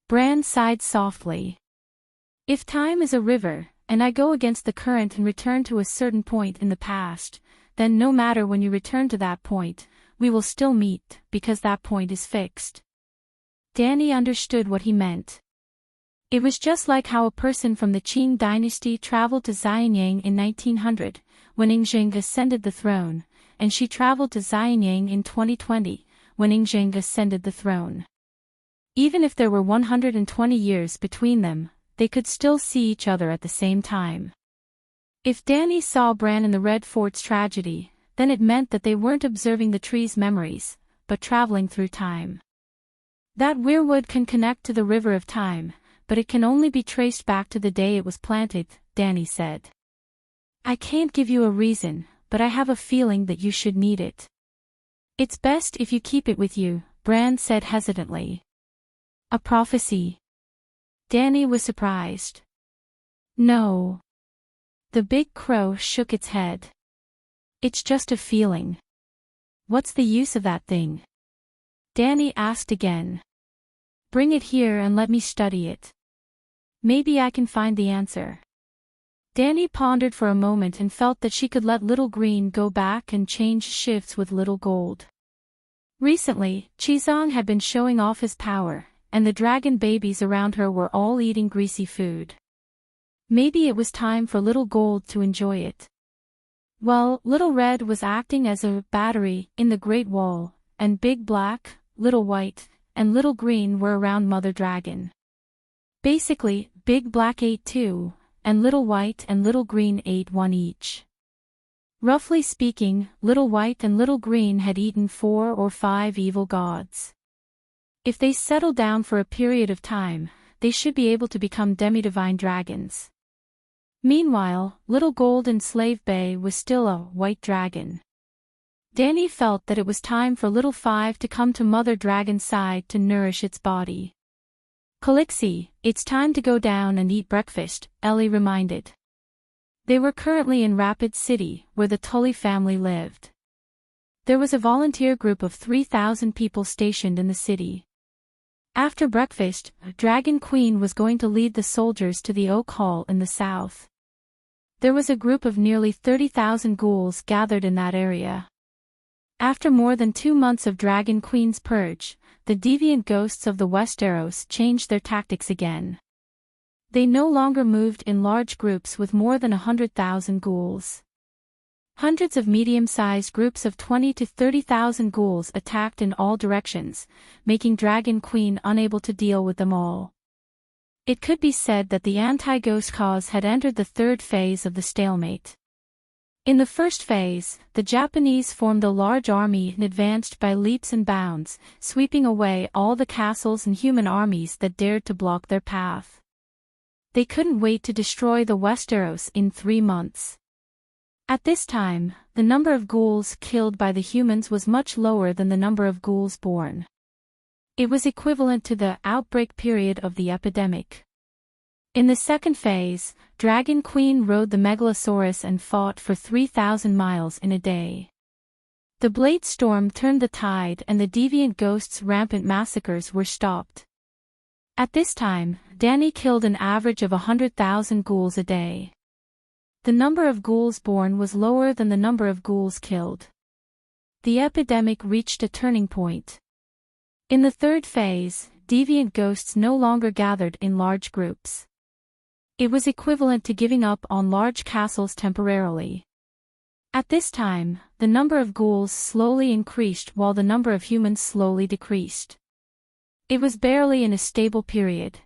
Bran sighed softly. If time is a river, and I go against the current and return to a certain point in the past, then no matter when you return to that point, we will still meet, because that point is fixed. Dani understood what he meant. It was just like how a person from the Qing dynasty traveled to Xianyang in 1900, when Yingzheng ascended the throne, and she traveled to Xianyang in 2020, when Yingzheng ascended the throne. Even if there were 120 years between them, they could still see each other at the same time. If Dani saw Bran in the Red Fort's tragedy, then it meant that they weren't observing the tree's memories, but traveling through time. That weirwood can connect to the river of time, but it can only be traced back to the day it was planted, Dani said. I can't give you a reason, but I have a feeling that you should need it. It's best if you keep it with you, Bran said hesitantly. A prophecy? Dani was surprised. No. The big crow shook its head. It's just a feeling. What's the use of that thing? Dani asked again. Bring it here and let me study it. Maybe I can find the answer. Dani pondered for a moment and felt that she could let Little Green go back and change shifts with Little Gold. Recently, Qizong had been showing off his power, and the dragon babies around her were all eating greasy food. Maybe it was time for Little Gold to enjoy it. Well, Little Red was acting as a battery in the Great Wall, and Big Black, Little White, and Little Green were around Mother Dragon. Basically, Big Black ate two, and Little White and Little Green ate one each. Roughly speaking, Little White and Little Green had eaten 4 or 5 evil gods. If they settle down for a period of time, they should be able to become demi-divine dragons. Meanwhile, Little Gold in Slave Bay was still a white dragon. Dani felt that it was time for Little Five to come to Mother Dragon's side to nourish its body. Calixie, it's time to go down and eat breakfast, Ellie reminded. They were currently in Rapid City, where the Tully family lived. There was a volunteer group of 3,000 people stationed in the city. After breakfast, Dragon Queen was going to lead the soldiers to the Oak Hall in the south. There was a group of nearly 30,000 ghouls gathered in that area. After more than 2 months of Dragon Queen's purge, the deviant ghosts of the Westeros changed their tactics again. They no longer moved in large groups with more than 100,000 ghouls. Hundreds of medium-sized groups of 20 to 30,000 ghouls attacked in all directions, making Dragon Queen unable to deal with them all. It could be said that the anti-ghost cause had entered the third phase of the stalemate. In the first phase, the Japanese formed a large army and advanced by leaps and bounds, sweeping away all the castles and human armies that dared to block their path. They couldn't wait to destroy the Westeros in 3 months. At this time, the number of ghouls killed by the humans was much lower than the number of ghouls born. It was equivalent to the outbreak period of the epidemic. In the second phase, Dragon Queen rode the Megalosaurus and fought for 3,000 miles in a day. The Blade Storm turned the tide and the deviant ghosts' rampant massacres were stopped. At this time, Dany killed an average of 100,000 ghouls a day. The number of ghouls born was lower than the number of ghouls killed. The epidemic reached a turning point. In the third phase, deviant ghosts no longer gathered in large groups. It was equivalent to giving up on large castles temporarily. At this time, the number of ghouls slowly increased while the number of humans slowly decreased. It was barely in a stable period.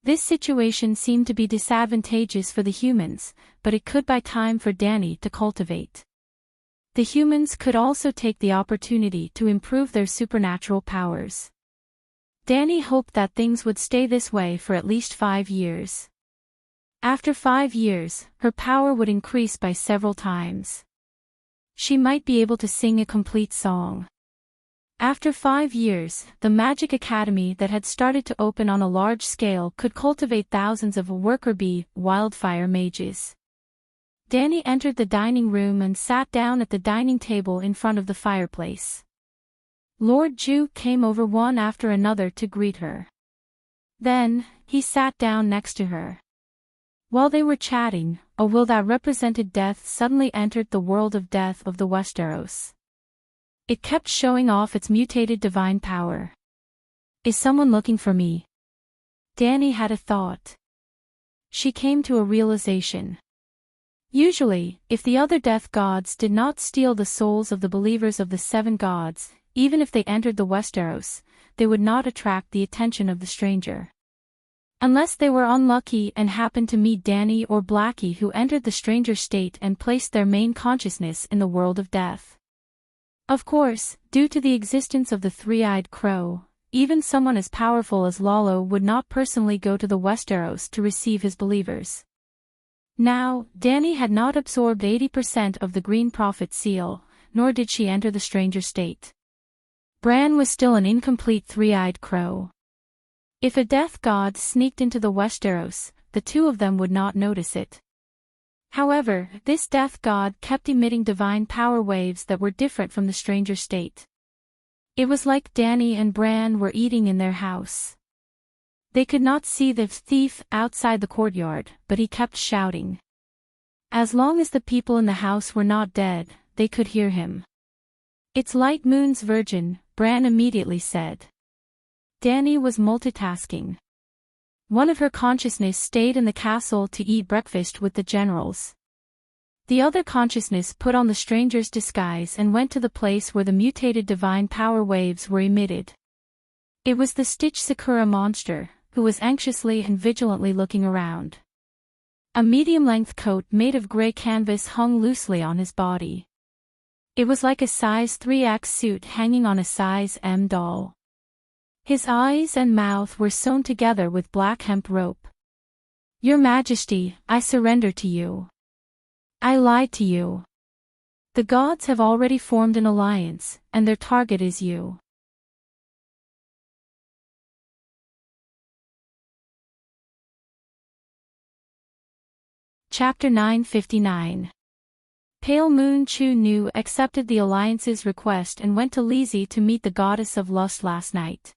This situation seemed to be disadvantageous for the humans, but it could buy time for Dany to cultivate. The humans could also take the opportunity to improve their supernatural powers. Dany hoped that things would stay this way for at least 5 years. After 5 years, her power would increase by several times. She might be able to sing a complete song. After 5 years, the Magic Academy that had started to open on a large scale could cultivate thousands of worker bee wildfire mages. Dany entered the dining room and sat down at the dining table in front of the fireplace. Lord Ju came over one after another to greet her. Then, he sat down next to her. While they were chatting, a will that represented death suddenly entered the world of death of the Westeros. It kept showing off its mutated divine power. Is someone looking for me? Dany had a thought. She came to a realization. Usually, if the other death gods did not steal the souls of the believers of the 7 gods, even if they entered the Westeros, they would not attract the attention of the stranger. Unless they were unlucky and happened to meet Dany or Blackie, who entered the stranger state and placed their main consciousness in the world of death. Of course, due to the existence of the three-eyed crow, even someone as powerful as Lalo would not personally go to the Westeros to receive his believers. Now, Dany had not absorbed 80% of the Green Prophet seal, nor did she enter the stranger state. Bran was still an incomplete three-eyed crow. If a death god sneaked into the Westeros, the two of them would not notice it. However, this death god kept emitting divine power waves that were different from the stranger state. It was like Dany and Bran were eating in their house. They could not see the thief outside the courtyard, but he kept shouting. As long as the people in the house were not dead, they could hear him. "It's Light Moon's virgin," Bran immediately said. Dany was multitasking. One of her consciousness stayed in the castle to eat breakfast with the generals. The other consciousness put on the stranger's disguise and went to the place where the mutated divine power waves were emitted. It was the Stitch Sakura monster, who was anxiously and vigilantly looking around. A medium-length coat made of gray canvas hung loosely on his body. It was like a size 3X suit hanging on a size M doll. His eyes and mouth were sewn together with black hemp rope. "Your Majesty, I surrender to you. I lied to you. The gods have already formed an alliance, and their target is you." Chapter 959. Pale Moon Chu Nu accepted the alliance's request and went to Lizzie to meet the goddess of lust last night.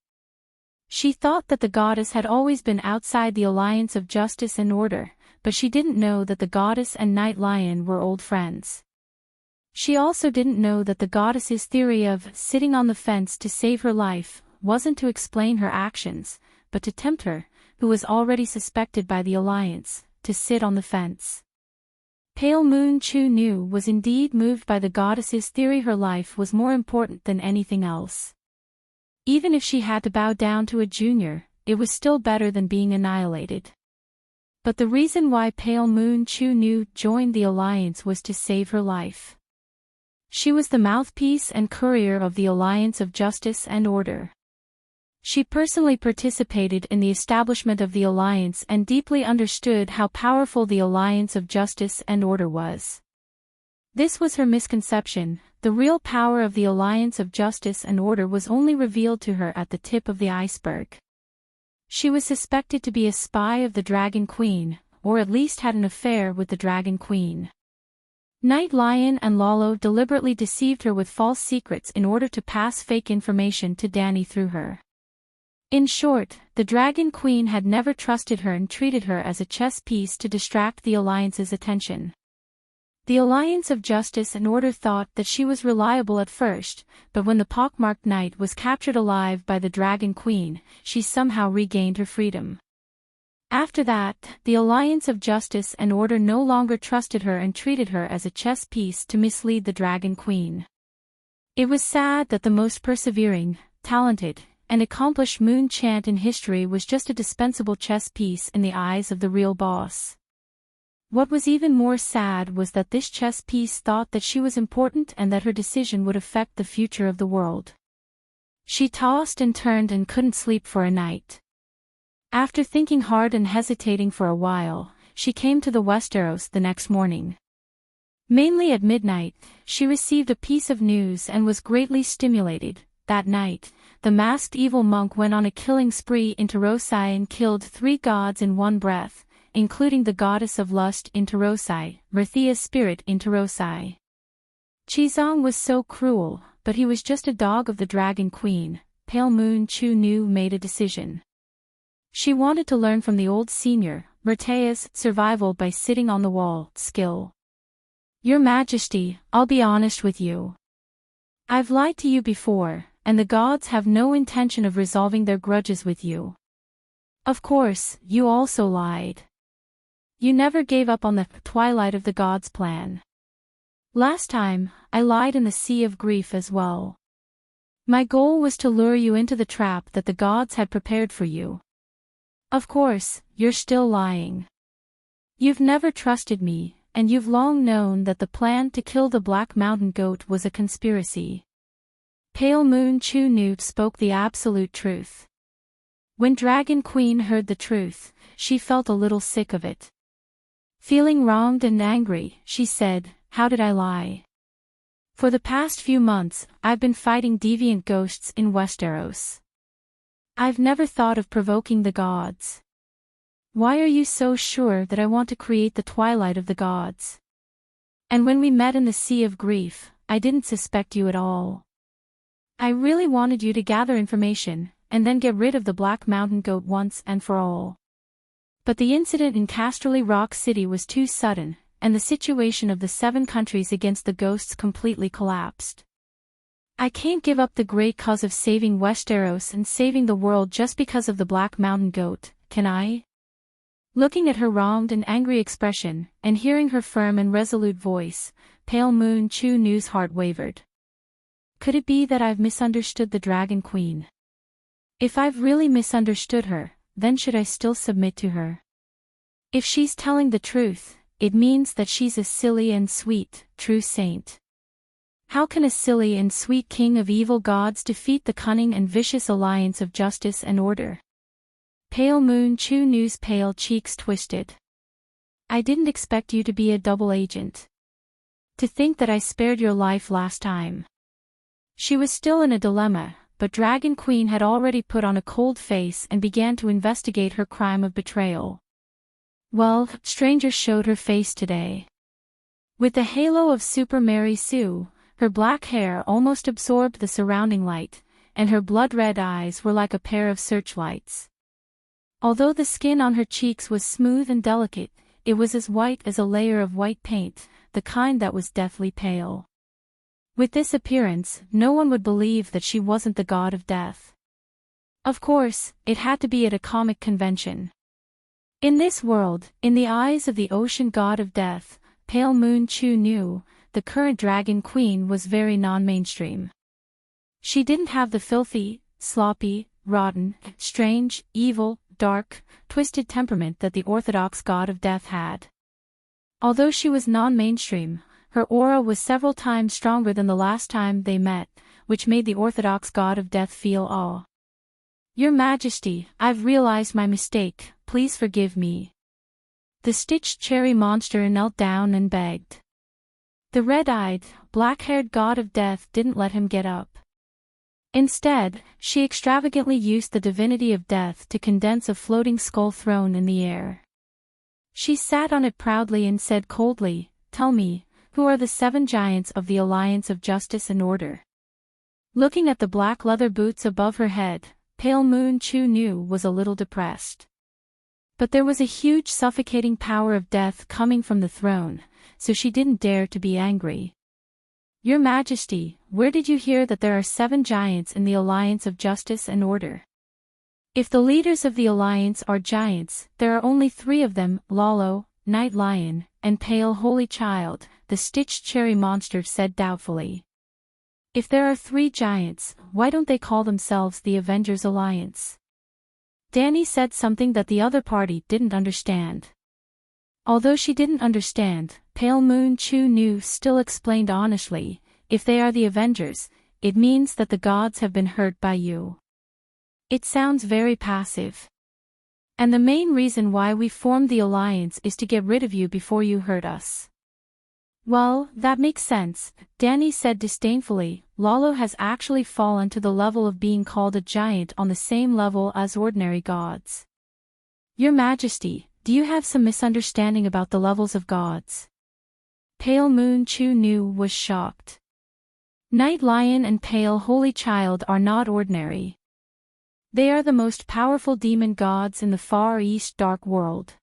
She thought that the goddess had always been outside the alliance of justice and order, but she didn't know that the goddess and Night Lion were old friends. She also didn't know that the goddess's theory of sitting on the fence to save her life wasn't to explain her actions, but to tempt her, who was already suspected by the alliance, to sit on the fence. Pale Moon Chu Nu was indeed moved by the goddess's theory her life was more important than anything else. Even if she had to bow down to a junior, it was still better than being annihilated. But the reason why Pale Moon Chu-Nu joined the alliance was to save her life. She was the mouthpiece and courier of the Alliance of Justice and Order. She personally participated in the establishment of the alliance and deeply understood how powerful the Alliance of Justice and Order was. This was her misconception. The real power of the Alliance of Justice and Order was only revealed to her at the tip of the iceberg. She was suspected to be a spy of the Dragon Queen, or at least had an affair with the Dragon Queen. Night Lion and Lalo deliberately deceived her with false secrets in order to pass fake information to Danny through her. In short, the Dragon Queen had never trusted her and treated her as a chess piece to distract the Alliance's attention. The Alliance of Justice and Order thought that she was reliable at first, but when the pockmarked knight was captured alive by the Dragon Queen, she somehow regained her freedom. After that, the Alliance of Justice and Order no longer trusted her and treated her as a chess piece to mislead the Dragon Queen. It was sad that the most persevering, talented, and accomplished moon chant in history was just a dispensable chess piece in the eyes of the real boss. What was even more sad was that this chess piece thought that she was important and that her decision would affect the future of the world. She tossed and turned and couldn't sleep for a night. After thinking hard and hesitating for a while, she came to the Westeros the next morning. Mainly at midnight, she received a piece of news and was greatly stimulated. That night, the masked evil monk went on a killing spree in Terosai and killed 3 gods in one breath, including the goddess of lust in Terosai, Mirthia's spirit in Terosai. Chizong was so cruel, but he was just a dog of the Dragon Queen. Pale Moon Chu-Nu made a decision. She wanted to learn from the old senior, Mirthia's survival by sitting on the wall skill. Your Majesty, I'll be honest with you. I've lied to you before, and the gods have no intention of resolving their grudges with you. Of course, you also lied. You never gave up on the Twilight of the Gods plan. Last time, I lied in the Sea of Grief as well. My goal was to lure you into the trap that the gods had prepared for you. Of course, you're still lying. You've never trusted me, and you've long known that the plan to kill the Black Mountain Goat was a conspiracy. Pale Moon Chu-Nu spoke the absolute truth. When Dragon Queen heard the truth, she felt a little sick of it. Feeling wronged and angry, she said, "How did I lie? For the past few months, I've been fighting deviant ghosts in Westeros. I've never thought of provoking the gods. Why are you so sure that I want to create the Twilight of the Gods? And when we met in the Sea of Grief, I didn't suspect you at all. I really wanted you to gather information, and then get rid of the Black Mountain Goat once and for all. But the incident in Casterly Rock City was too sudden, and the situation of the 7 countries against the ghosts completely collapsed. I can't give up the great cause of saving Westeros and saving the world just because of the Black Mountain Goat, can I?" Looking at her wronged and angry expression, and hearing her firm and resolute voice, Pale Moon Chu-Nu's heart wavered. Could it be that I've misunderstood the Dragon Queen? If I've really misunderstood her, then should I still submit to her? If she's telling the truth, it means that she's a silly and sweet, true saint. How can a silly and sweet king of evil gods defeat the cunning and vicious alliance of justice and order? Pale Moon Chu-Nu's pale cheeks twisted. I didn't expect you to be a double agent. To think that I spared your life last time. She was still in a dilemma, but Dragon Queen had already put on a cold face and began to investigate her crime of betrayal. Well, stranger showed her face today. With the halo of Super Mary Sue, her black hair almost absorbed the surrounding light, and her blood-red eyes were like a pair of searchlights. Although the skin on her cheeks was smooth and delicate, it was as white as a layer of white paint, the kind that was deathly pale. With this appearance, no one would believe that she wasn't the god of death. Of course, it had to be at a comic convention. In this world, in the eyes of the ocean god of death, Pale Moon Chu-Nu, the current Dragon Queen was very non-mainstream. She didn't have the filthy, sloppy, rotten, strange, evil, dark, twisted temperament that the orthodox god of death had. Although she was non-mainstream, her aura was several times stronger than the last time they met, which made the orthodox god of death feel awe. "Your Majesty, I've realized my mistake, please forgive me." The stitched cherry monster knelt down and begged. The red-eyed, black-haired god of death didn't let him get up. Instead, she extravagantly used the divinity of death to condense a floating skull throne in the air. She sat on it proudly and said coldly, "Tell me, who are the 7 giants of the Alliance of Justice and Order?" Looking at the black leather boots above her head, Pale Moon Chu-Nu was a little depressed. But there was a huge suffocating power of death coming from the throne, so she didn't dare to be angry. "Your Majesty, where did you hear that there are 7 giants in the Alliance of Justice and Order?" "If the leaders of the Alliance are giants, there are only 3 of them, Lalo, Night Lion, and Pale Holy Child," the stitched cherry monster said doubtfully. "If there are 3 giants, why don't they call themselves the Avengers Alliance?" Danny said something that the other party didn't understand. Although she didn't understand, Pale Moon Chu-Nu still explained honestly, "If they are the Avengers, it means that the gods have been hurt by you." It sounds very passive. "And the main reason why we formed the alliance is to get rid of you before you hurt us." "Well, that makes sense," Danny said disdainfully. "Lalo has actually fallen to the level of being called a giant on the same level as ordinary gods." "Your Majesty, do you have some misunderstanding about the levels of gods?" Pale Moon Chu-Nu was shocked. "Night Lion and Pale Holy Child are not ordinary. They are the most powerful demon gods in the Far East Dark World."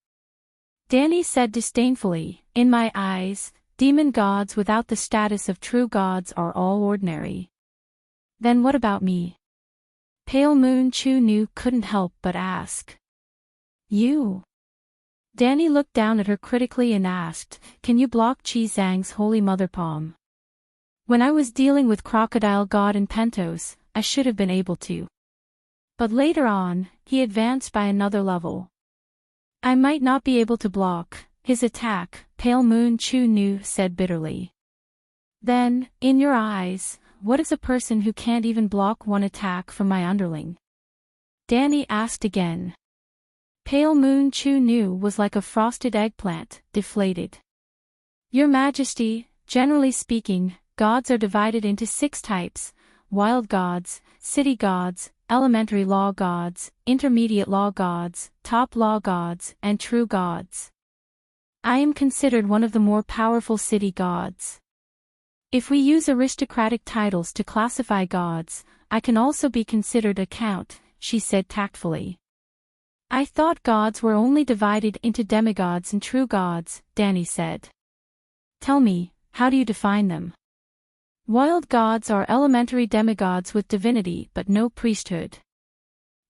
Danny said disdainfully, "In my eyes, demon gods without the status of true gods are all ordinary." "Then what about me?" Pale Moon Chu-Nu couldn't help but ask. "You?" Danny looked down at her critically and asked, "Can you block Chi Zhang's Holy Mother Palm?" "When I was dealing with Crocodile God and Pentos, I should have been able to. But later on, he advanced by another level. I might not be able to block his attack," Pale Moon Chu-Nu said bitterly. "Then, in your eyes, what is a person who can't even block one attack from my underling?" Danny asked again. Pale Moon Chu-Nu was like a frosted eggplant, deflated. "Your Majesty, generally speaking, gods are divided into 6 types: wild gods, city gods, elementary law gods, intermediate law gods, top law gods, and true gods. I am considered one of the more powerful city gods. If we use aristocratic titles to classify gods, I can also be considered a count," she said tactfully. "I thought gods were only divided into demigods and true gods," Danny said. "Tell me, how do you define them?" "Wild gods are elementary demigods with divinity but no priesthood.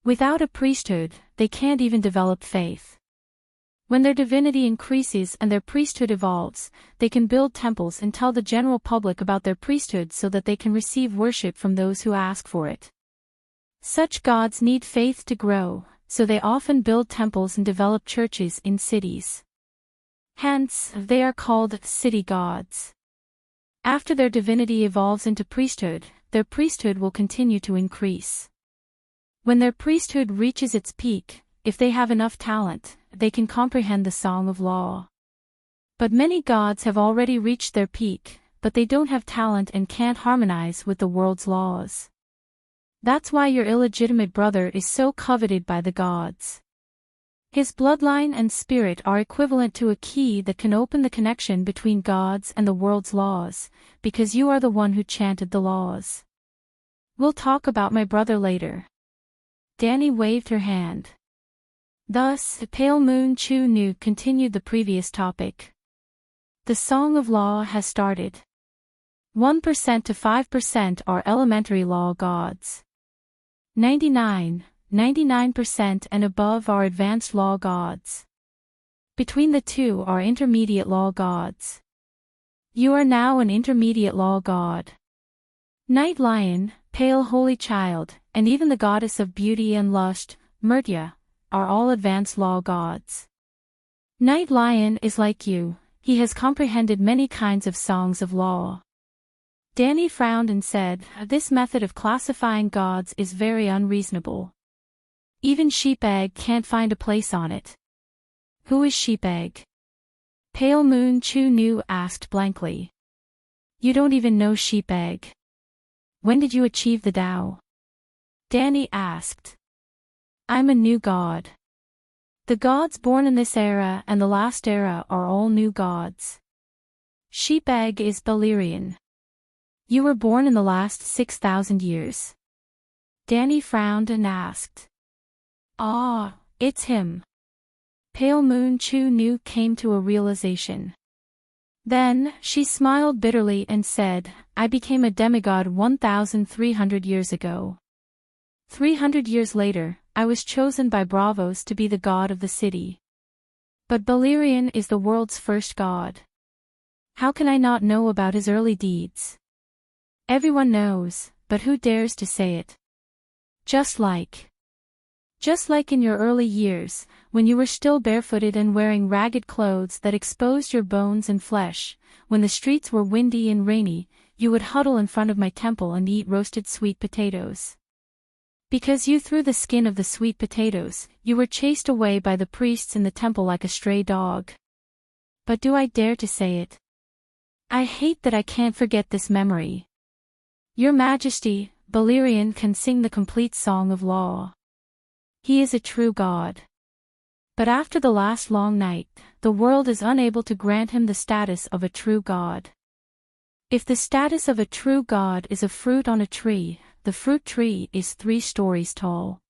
Without a priesthood, they can't even develop faith. When their divinity increases and their priesthood evolves, they can build temples and tell the general public about their priesthood so that they can receive worship from those who ask for it. Such gods need faith to grow, so they often build temples and develop churches in cities. Hence, they are called city gods. After their divinity evolves into priesthood, their priesthood will continue to increase. When their priesthood reaches its peak, if they have enough talent, they can comprehend the Song of Law. But many gods have already reached their peak, but they don't have talent and can't harmonize with the world's laws. That's why your illegitimate brother is so coveted by the gods. His bloodline and spirit are equivalent to a key that can open the connection between gods and the world's laws, because you are the one who chanted the laws. We'll talk about my brother later." Danny waved her hand. Thus, Pale Moon Chu-Nu continued the previous topic. The Song of Law has started. 1% to 5% are elementary law gods. 99% and above are advanced law gods. Between the two are intermediate law gods. You are now an intermediate law god. Night Lion, Pale Holy Child, and even the goddess of beauty and lust, Myrtia, are all advanced law gods. Night Lion is like you, he has comprehended many kinds of songs of law. Danny frowned and said, this method of classifying gods is very unreasonable. Even Sheepegg can't find a place on it. Who is Sheepegg? Pale Moon Chu Nu asked blankly. You don't even know Sheepegg. When did you achieve the Tao? Danny asked. I'm a new god. The gods born in this era and the last era are all new gods. Sheepegg is Balerion. You were born in the last 6,000 years. Danny frowned and asked. Ah, it's him. Pale Moon Chu Nu came to a realization. Then, she smiled bitterly and said, I became a demigod 1,300 years ago. 300 years later, I was chosen by Bravos to be the god of the city. But Balerion is the world's first god. How can I not know about his early deeds? Everyone knows, but who dares to say it? Just like in your early years, when you were still barefooted and wearing ragged clothes that exposed your bones and flesh, when the streets were windy and rainy, you would huddle in front of my temple and eat roasted sweet potatoes. Because you threw the skin of the sweet potatoes, you were chased away by the priests in the temple like a stray dog. But do I dare to say it? I hate that I can't forget this memory. Your Majesty, Balerion can sing the complete song of law. He is a true god. But after the last long night, the world is unable to grant him the status of a true god. If the status of a true god is a fruit on a tree, the fruit tree is 3 stories tall.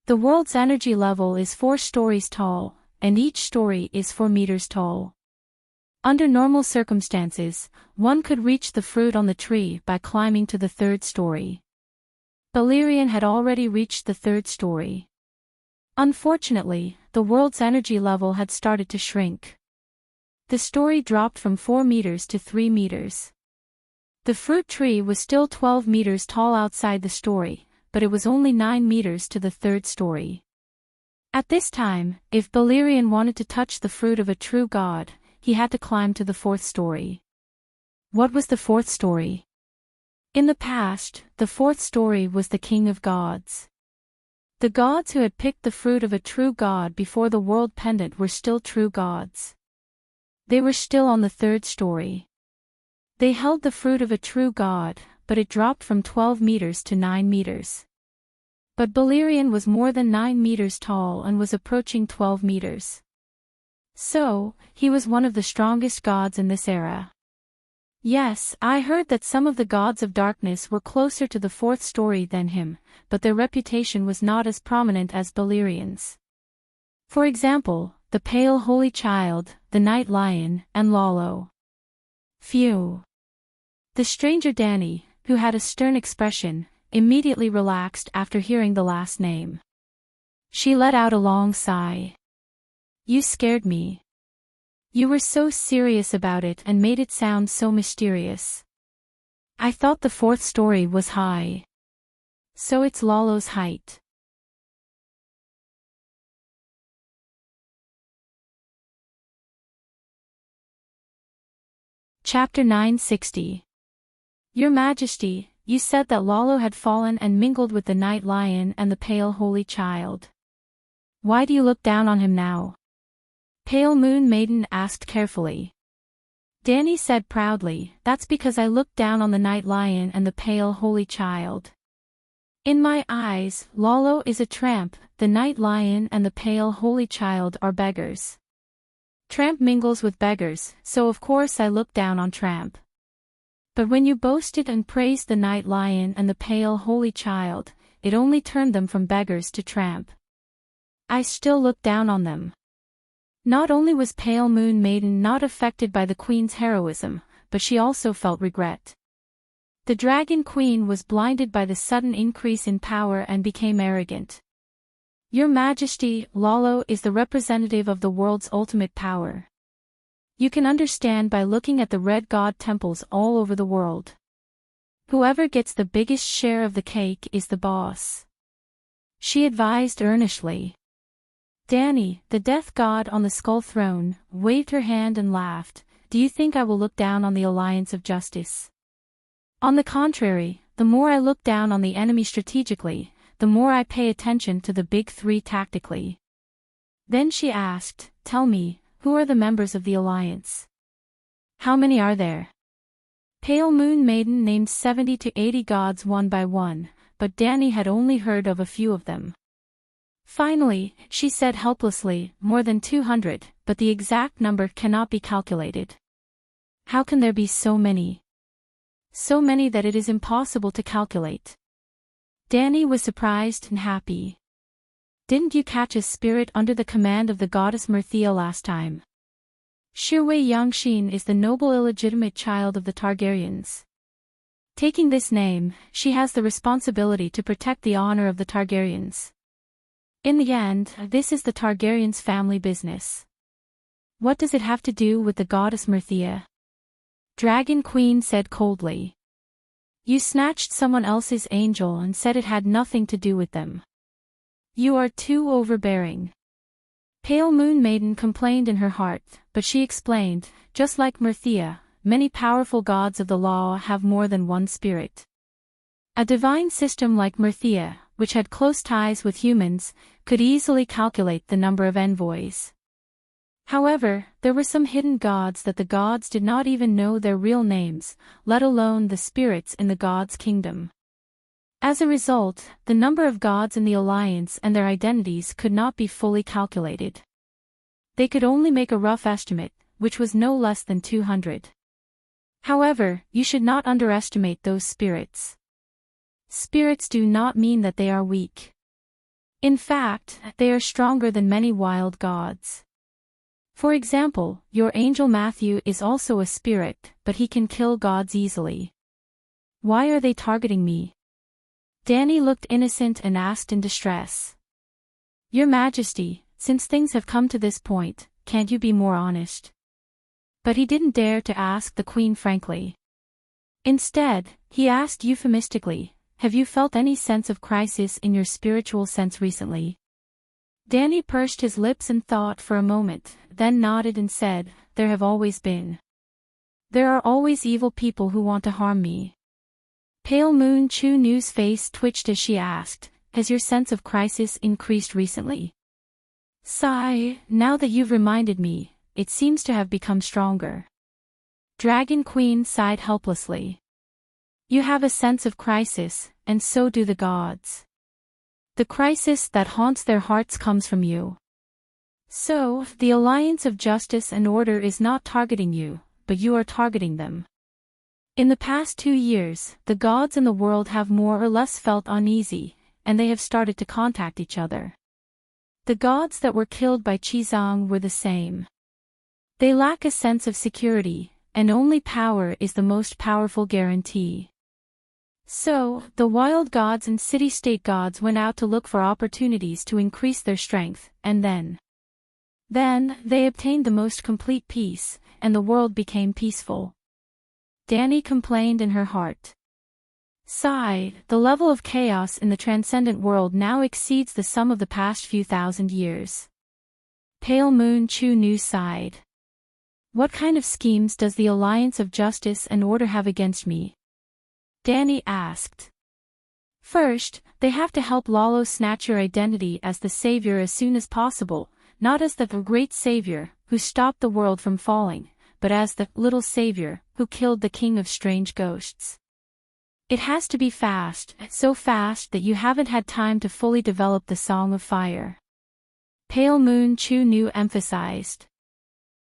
The world's energy level is 4 stories tall, and each story is 4 meters tall. Under normal circumstances, one could reach the fruit on the tree by climbing to the 3rd story. Balerion had already reached the 3rd story. Unfortunately, the world's energy level had started to shrink. The story dropped from 4 meters to 3 meters. The fruit tree was still 12 meters tall outside the story, but it was only 9 meters to the 3rd story. At this time, if Balerion wanted to touch the fruit of a true god, he had to climb to the 4th story. What was the 4th story? In the past, the 4th story was the king of gods. The gods who had picked the fruit of a true god before the world pendant were still true gods. They were still on the 3rd story. They held the fruit of a true god, but it dropped from 12 meters to 9 meters. But Balerion was more than 9 meters tall and was approaching 12 meters. So, he was one of the strongest gods in this era. Yes, I heard that some of the gods of darkness were closer to the 4th story than him, but their reputation was not as prominent as Balerion's. For example, the Pale Holy Child, the Night Lion, and Lolo. Phew. The stranger Danny, who had a stern expression, immediately relaxed after hearing the last name. She let out a long sigh. You scared me. You were so serious about it and made it sound so mysterious. I thought the 4th story was high. So it's Lolo's height. Chapter 960. Your Majesty, you said that Lolo had fallen and mingled with the Night Lion and the Pale Holy Child. Why do you look down on him now? Pale Moon Maiden asked carefully. Danny said proudly, that's because I looked down on the Night Lion and the Pale Holy Child. In my eyes, Lolo is a tramp, the Night Lion and the Pale Holy Child are beggars. Tramp mingles with beggars, so of course I look down on Tramp. But when you boasted and praised the Night Lion and the Pale Holy Child, it only turned them from beggars to tramp. I still look down on them. Not only was Pale Moon Maiden not affected by the Queen's heroism, but she also felt regret. The Dragon Queen was blinded by the sudden increase in power and became arrogant. Your Majesty, Lolo is the representative of the world's ultimate power. You can understand by looking at the red god temples all over the world. Whoever gets the biggest share of the cake is the boss. She advised earnestly. Danny, the death god on the skull throne, waved her hand and laughed. Do you think I will look down on the alliance of justice? On the contrary, the more I look down on the enemy strategically, the more I pay attention to the big three tactically. Then she asked, tell me, who are the members of the alliance? How many are there? Pale Moon Maiden named 70 to 80 gods one by one, but Danny had only heard of a few of them. Finally, she said helplessly, more than 200, but the exact number cannot be calculated. How can there be so many? So many that it is impossible to calculate. Danny was surprised and happy. Didn't you catch a spirit under the command of the goddess Mirthia last time? Shirwei Yangshin is the noble illegitimate child of the Targaryens. Taking this name, she has the responsibility to protect the honor of the Targaryens. In the end, this is the Targaryens' family business. What does it have to do with the goddess Mirthia? Dragon Queen said coldly. You snatched someone else's angel and said it had nothing to do with them. You are too overbearing. Pale Moon Maiden complained in her heart, but she explained, just like Mirthia, many powerful gods of the law have more than one spirit. A divine system like Mirthia, which had close ties with humans, could easily calculate the number of envoys. However, there were some hidden gods that the gods did not even know their real names, let alone the spirits in the gods' kingdom. As a result, the number of gods in the alliance and their identities could not be fully calculated. They could only make a rough estimate, which was no less than 200. However, you should not underestimate those spirits. Spirits do not mean that they are weak. In fact, they are stronger than many wild gods. For example, your angel Matthew is also a spirit, but he can kill gods easily. Why are they targeting me? Danny looked innocent and asked in distress. Your Majesty, since things have come to this point, can't you be more honest? But he didn't dare to ask the Queen frankly. Instead, he asked euphemistically, have you felt any sense of crisis in your spiritual sense recently? Danny pursed his lips and thought for a moment, then nodded and said, there have always been. There are always evil people who want to harm me. Pale Moon Chu Nu's face twitched as she asked, has your sense of crisis increased recently? Sigh, now that you've reminded me, it seems to have become stronger. Dragon Queen sighed helplessly. You have a sense of crisis, and so do the gods. The crisis that haunts their hearts comes from you. So, the alliance of justice and order is not targeting you, but you are targeting them. In the past 2 years, the gods in the world have more or less felt uneasy, and they have started to contact each other. The gods that were killed by Qizang were the same. They lack a sense of security, and only power is the most powerful guarantee. So, the wild gods and city-state gods went out to look for opportunities to increase their strength, and then they obtained the most complete peace, and the world became peaceful. Danny complained in her heart. Sigh, the level of chaos in the transcendent world now exceeds the sum of the past few thousand years. Pale Moon Chu Nu sighed. What kind of schemes does the Alliance of Justice and Order have against me? Danny asked. First, they have to help Lalo snatch your identity as the savior as soon as possible, not as the great savior, who stopped the world from falling, but as the little savior, who killed the king of strange ghosts. It has to be fast, so fast that you haven't had time to fully develop the Song of Fire. Pale Moon Chu Nu emphasized.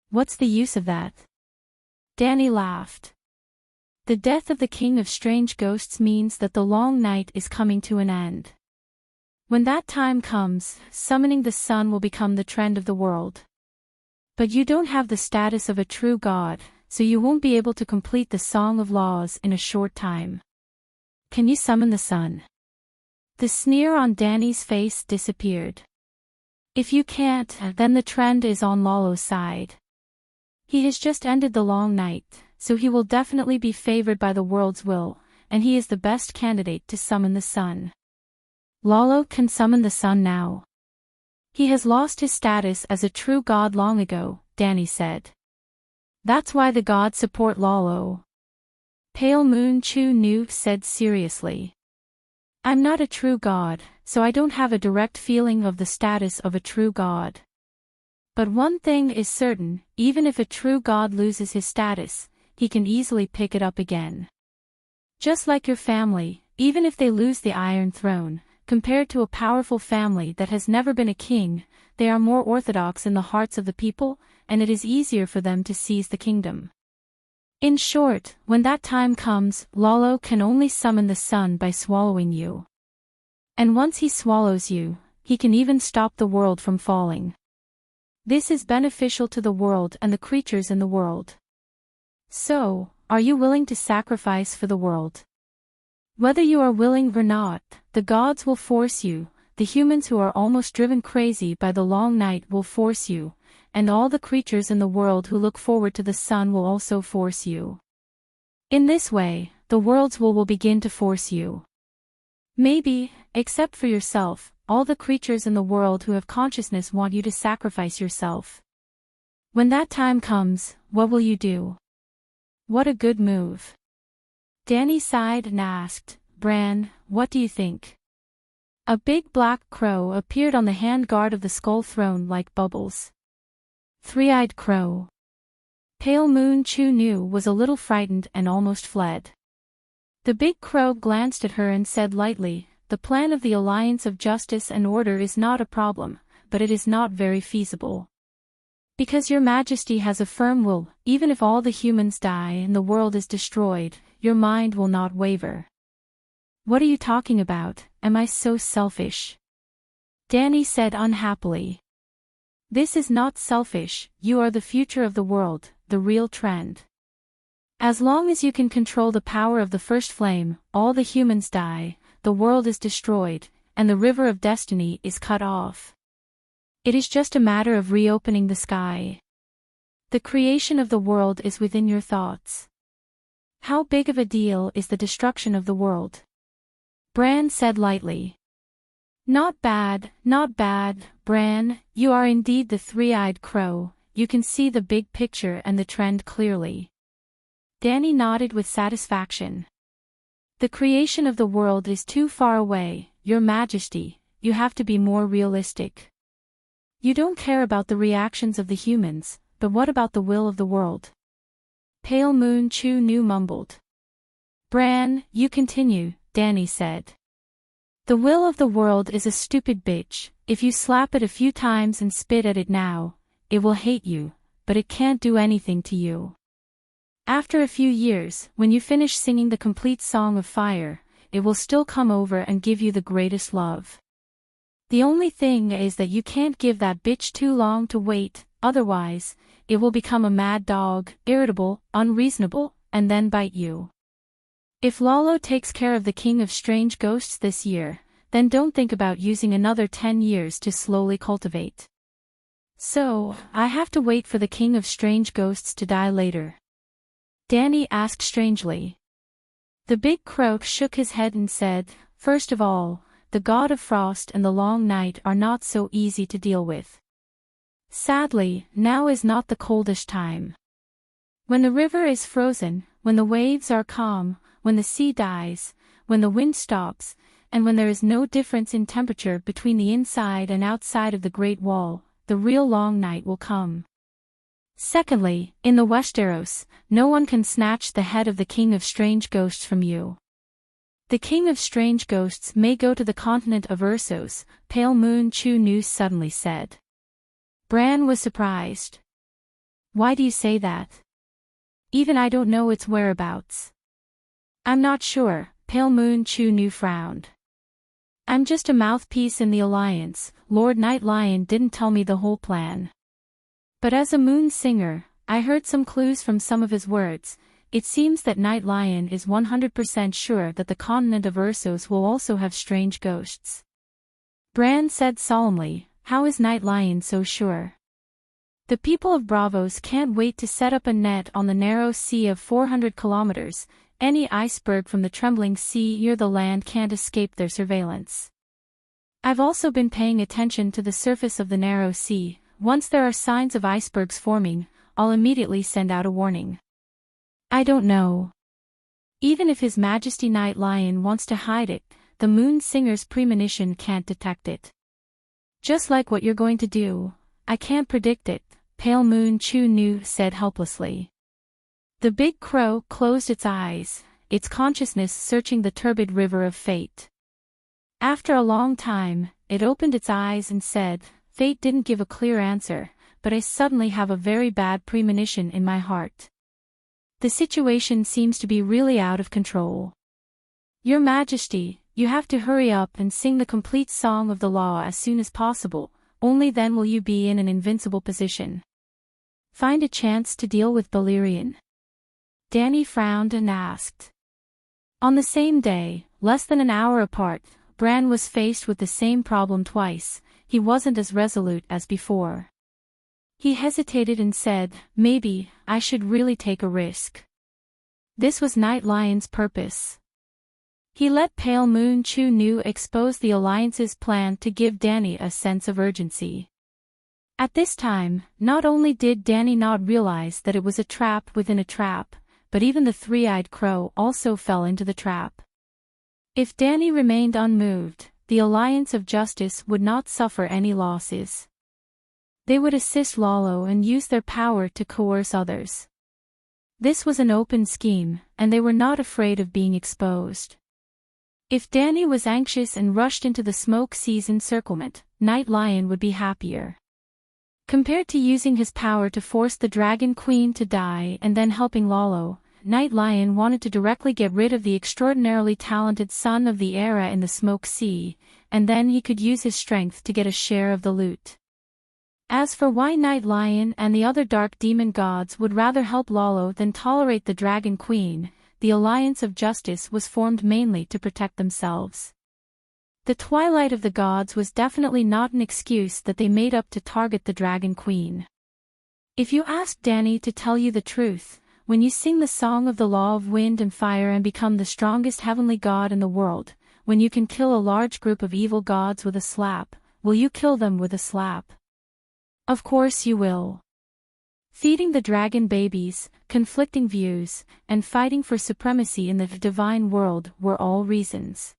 What's the use of that? Danny laughed. The death of the king of strange ghosts means that the long night is coming to an end. When that time comes, summoning the sun will become the trend of the world. But you don't have the status of a true god, so you won't be able to complete the Song of Laws in a short time. Can you summon the sun? The sneer on Danny's face disappeared. If you can't, then the trend is on Lalo's side. He has just ended the long night, so he will definitely be favored by the world's will, and he is the best candidate to summon the sun. Lalo can summon the sun now. He has lost his status as a true god long ago, Danny said. That's why the gods support Lolo. Pale Moon Chu Nu said seriously. I'm not a true god, so I don't have a direct feeling of the status of a true god. But one thing is certain, even if a true god loses his status, he can easily pick it up again. Just like your family, even if they lose the Iron Throne, compared to a powerful family that has never been a king, they are more orthodox in the hearts of the people, and it is easier for them to seize the kingdom. In short, when that time comes, Lolo can only summon the sun by swallowing you. And once he swallows you, he can even stop the world from falling. This is beneficial to the world and the creatures in the world. So, are you willing to sacrifice for the world? Whether you are willing or not, the gods will force you, the humans who are almost driven crazy by the long night will force you, and all the creatures in the world who look forward to the sun will also force you. In this way, the world's will begin to force you. Maybe, except for yourself, all the creatures in the world who have consciousness want you to sacrifice yourself. When that time comes, what will you do? What a good move. Danny sighed and asked, Bran, what do you think? A big black crow appeared on the handguard of the skull throne like bubbles. Three-eyed crow. Pale Moon Chu Nu was a little frightened and almost fled. The big crow glanced at her and said lightly, the plan of the Alliance of Justice and Order is not a problem, but it is not very feasible. Because your Majesty has a firm will, even if all the humans die and the world is destroyed, your mind will not waver. What are you talking about? Am I so selfish? Danny said unhappily. This is not selfish, you are the future of the world, the real trend. As long as you can control the power of the first flame, all the humans die, the world is destroyed, and the river of destiny is cut off. It is just a matter of reopening the sky. The creation of the world is within your thoughts. How big of a deal is the destruction of the world? Bran said lightly. Not bad, Bran, you are indeed the three-eyed crow, you can see the big picture and the trend clearly. Danny nodded with satisfaction. The creation of the world is too far away, Your Majesty, you have to be more realistic. You don't care about the reactions of the humans, but what about the will of the world? Pale Moon Chu Nu mumbled. Bran, you continue, Danny said. The will of the world is a stupid bitch, if you slap it a few times and spit at it now, it will hate you, but it can't do anything to you. After a few years, when you finish singing the complete Song of Fire, it will still come over and give you the greatest love. The only thing is that you can't give that bitch too long to wait, otherwise, it will become a mad dog, irritable, unreasonable, and then bite you. If Lolo takes care of the King of Strange Ghosts this year, then don't think about using another 10 years to slowly cultivate. So, I have to wait for the King of Strange Ghosts to die later? Danny asked strangely. The big crow shook his head and said, First of all, the God of Frost and the Long Night are not so easy to deal with. Sadly, now is not the coldest time. When the river is frozen, when the waves are calm, when the sea dies, when the wind stops, and when there is no difference in temperature between the inside and outside of the Great Wall, the real long night will come. Secondly, in the Westeros, no one can snatch the head of the King of Strange Ghosts from you. The King of Strange Ghosts may go to the continent of Ursos, Pale Moon Chu Nu suddenly said. Bran was surprised. Why do you say that? Even I don't know its whereabouts. I'm not sure, Pale Moon Chu Nu frowned. I'm just a mouthpiece in the Alliance, Lord Night Lion didn't tell me the whole plan. But as a moon singer, I heard some clues from some of his words. It seems that Night Lion is 100% sure that the continent of Ursos will also have strange ghosts. Bran said solemnly, How is Night Lion so sure? The people of Bravos can't wait to set up a net on the narrow sea of 400 kilometers, any iceberg from the trembling sea near the land can't escape their surveillance. I've also been paying attention to the surface of the narrow sea. Once there are signs of icebergs forming, I'll immediately send out a warning. I don't know. Even if His Majesty Night Lion wants to hide it, the Moon Singer's premonition can't detect it. Just like what you're going to do, I can't predict it, Pale Moon Chu Nu said helplessly. The big crow closed its eyes, its consciousness searching the turbid river of fate. After a long time, it opened its eyes and said, Fate didn't give a clear answer, but I suddenly have a very bad premonition in my heart. The situation seems to be really out of control. Your Majesty, you have to hurry up and sing the complete song of the law as soon as possible, only then will you be in an invincible position. Find a chance to deal with Balerion. Danny frowned and asked. On the same day, less than an hour apart, Bran was faced with the same problem twice. He wasn't as resolute as before. He hesitated and said, maybe, I should really take a risk. This was Night Lion's purpose. He let Pale Moon Chu Nu expose the Alliance's plan to give Danny a sense of urgency. At this time, not only did Danny not realize that it was a trap within a trap, but even the three-eyed crow also fell into the trap. If Danny remained unmoved, the Alliance of Justice would not suffer any losses. They would assist Lalo and use their power to coerce others. This was an open scheme, and they were not afraid of being exposed. If Danny was anxious and rushed into the Smoke Sea's encirclement, Night Lion would be happier. Compared to using his power to force the Dragon Queen to die and then helping Lalo, Night Lion wanted to directly get rid of the extraordinarily talented son of the era in the Smoke Sea, and then he could use his strength to get a share of the loot. As for why Night Lion and the other dark demon gods would rather help Lalo than tolerate the Dragon Queen, the Alliance of Justice was formed mainly to protect themselves. The Twilight of the Gods was definitely not an excuse that they made up to target the Dragon Queen. If you ask Danny to tell you the truth, when you sing the song of the law of wind and fire and become the strongest heavenly god in the world, when you can kill a large group of evil gods with a slap, will you kill them with a slap? Of course you will. Feeding the dragon babies, conflicting views, and fighting for supremacy in the divine world were all reasons.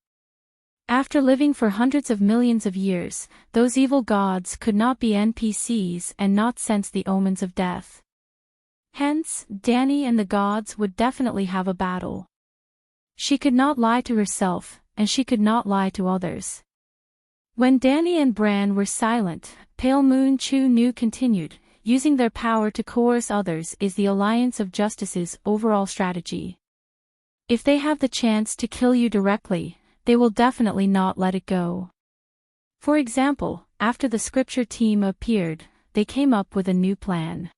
After living for hundreds of millions of years, those evil gods could not be NPCs and not sense the omens of death. Hence, Danny and the gods would definitely have a battle. She could not lie to herself, and she could not lie to others. When Danny and Bran were silent, Pale Moon Chu Nu continued, using their power to coerce others is the Alliance of Justice's overall strategy. If they have the chance to kill you directly, they will definitely not let it go. For example, after the scripture team appeared, they came up with a new plan.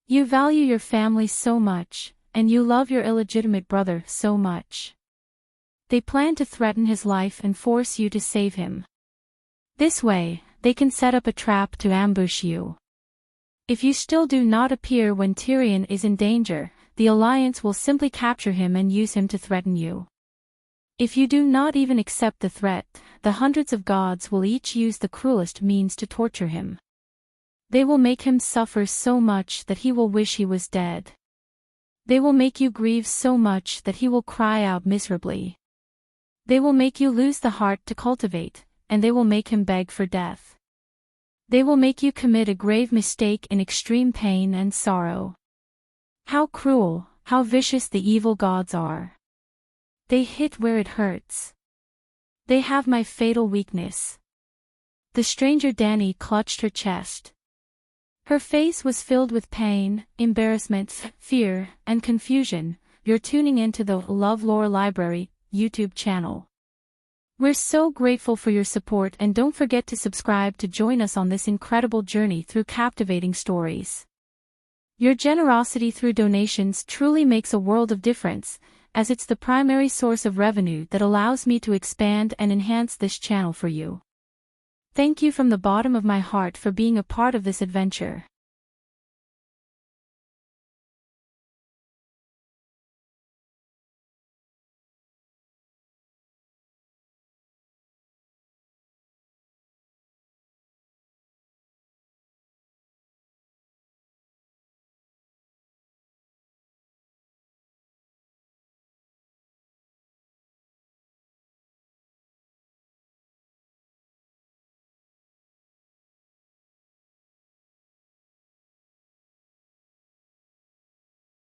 You value your family so much, and you love your illegitimate brother so much. They plan to threaten his life and force you to save him. This way, they can set up a trap to ambush you. If you still do not appear when Tyrion is in danger, the Alliance will simply capture him and use him to threaten you. If you do not even accept the threat, the hundreds of gods will each use the cruelest means to torture him. They will make him suffer so much that he will wish he was dead. They will make you grieve so much that he will cry out miserably. They will make you lose the heart to cultivate, and they will make him beg for death. They will make you commit a grave mistake in extreme pain and sorrow. How cruel, how vicious the evil gods are. They hit where it hurts. They have my fatal weakness. The stranger Danny clutched her chest. Her face was filled with pain, embarrassment, fear, and confusion. You're tuning into the LoveLore Library YouTube channel. We're so grateful for your support, and don't forget to subscribe to join us on this incredible journey through captivating stories. Your generosity through donations truly makes a world of difference, as it's the primary source of revenue that allows me to expand and enhance this channel for you. Thank you from the bottom of my heart for being a part of this adventure.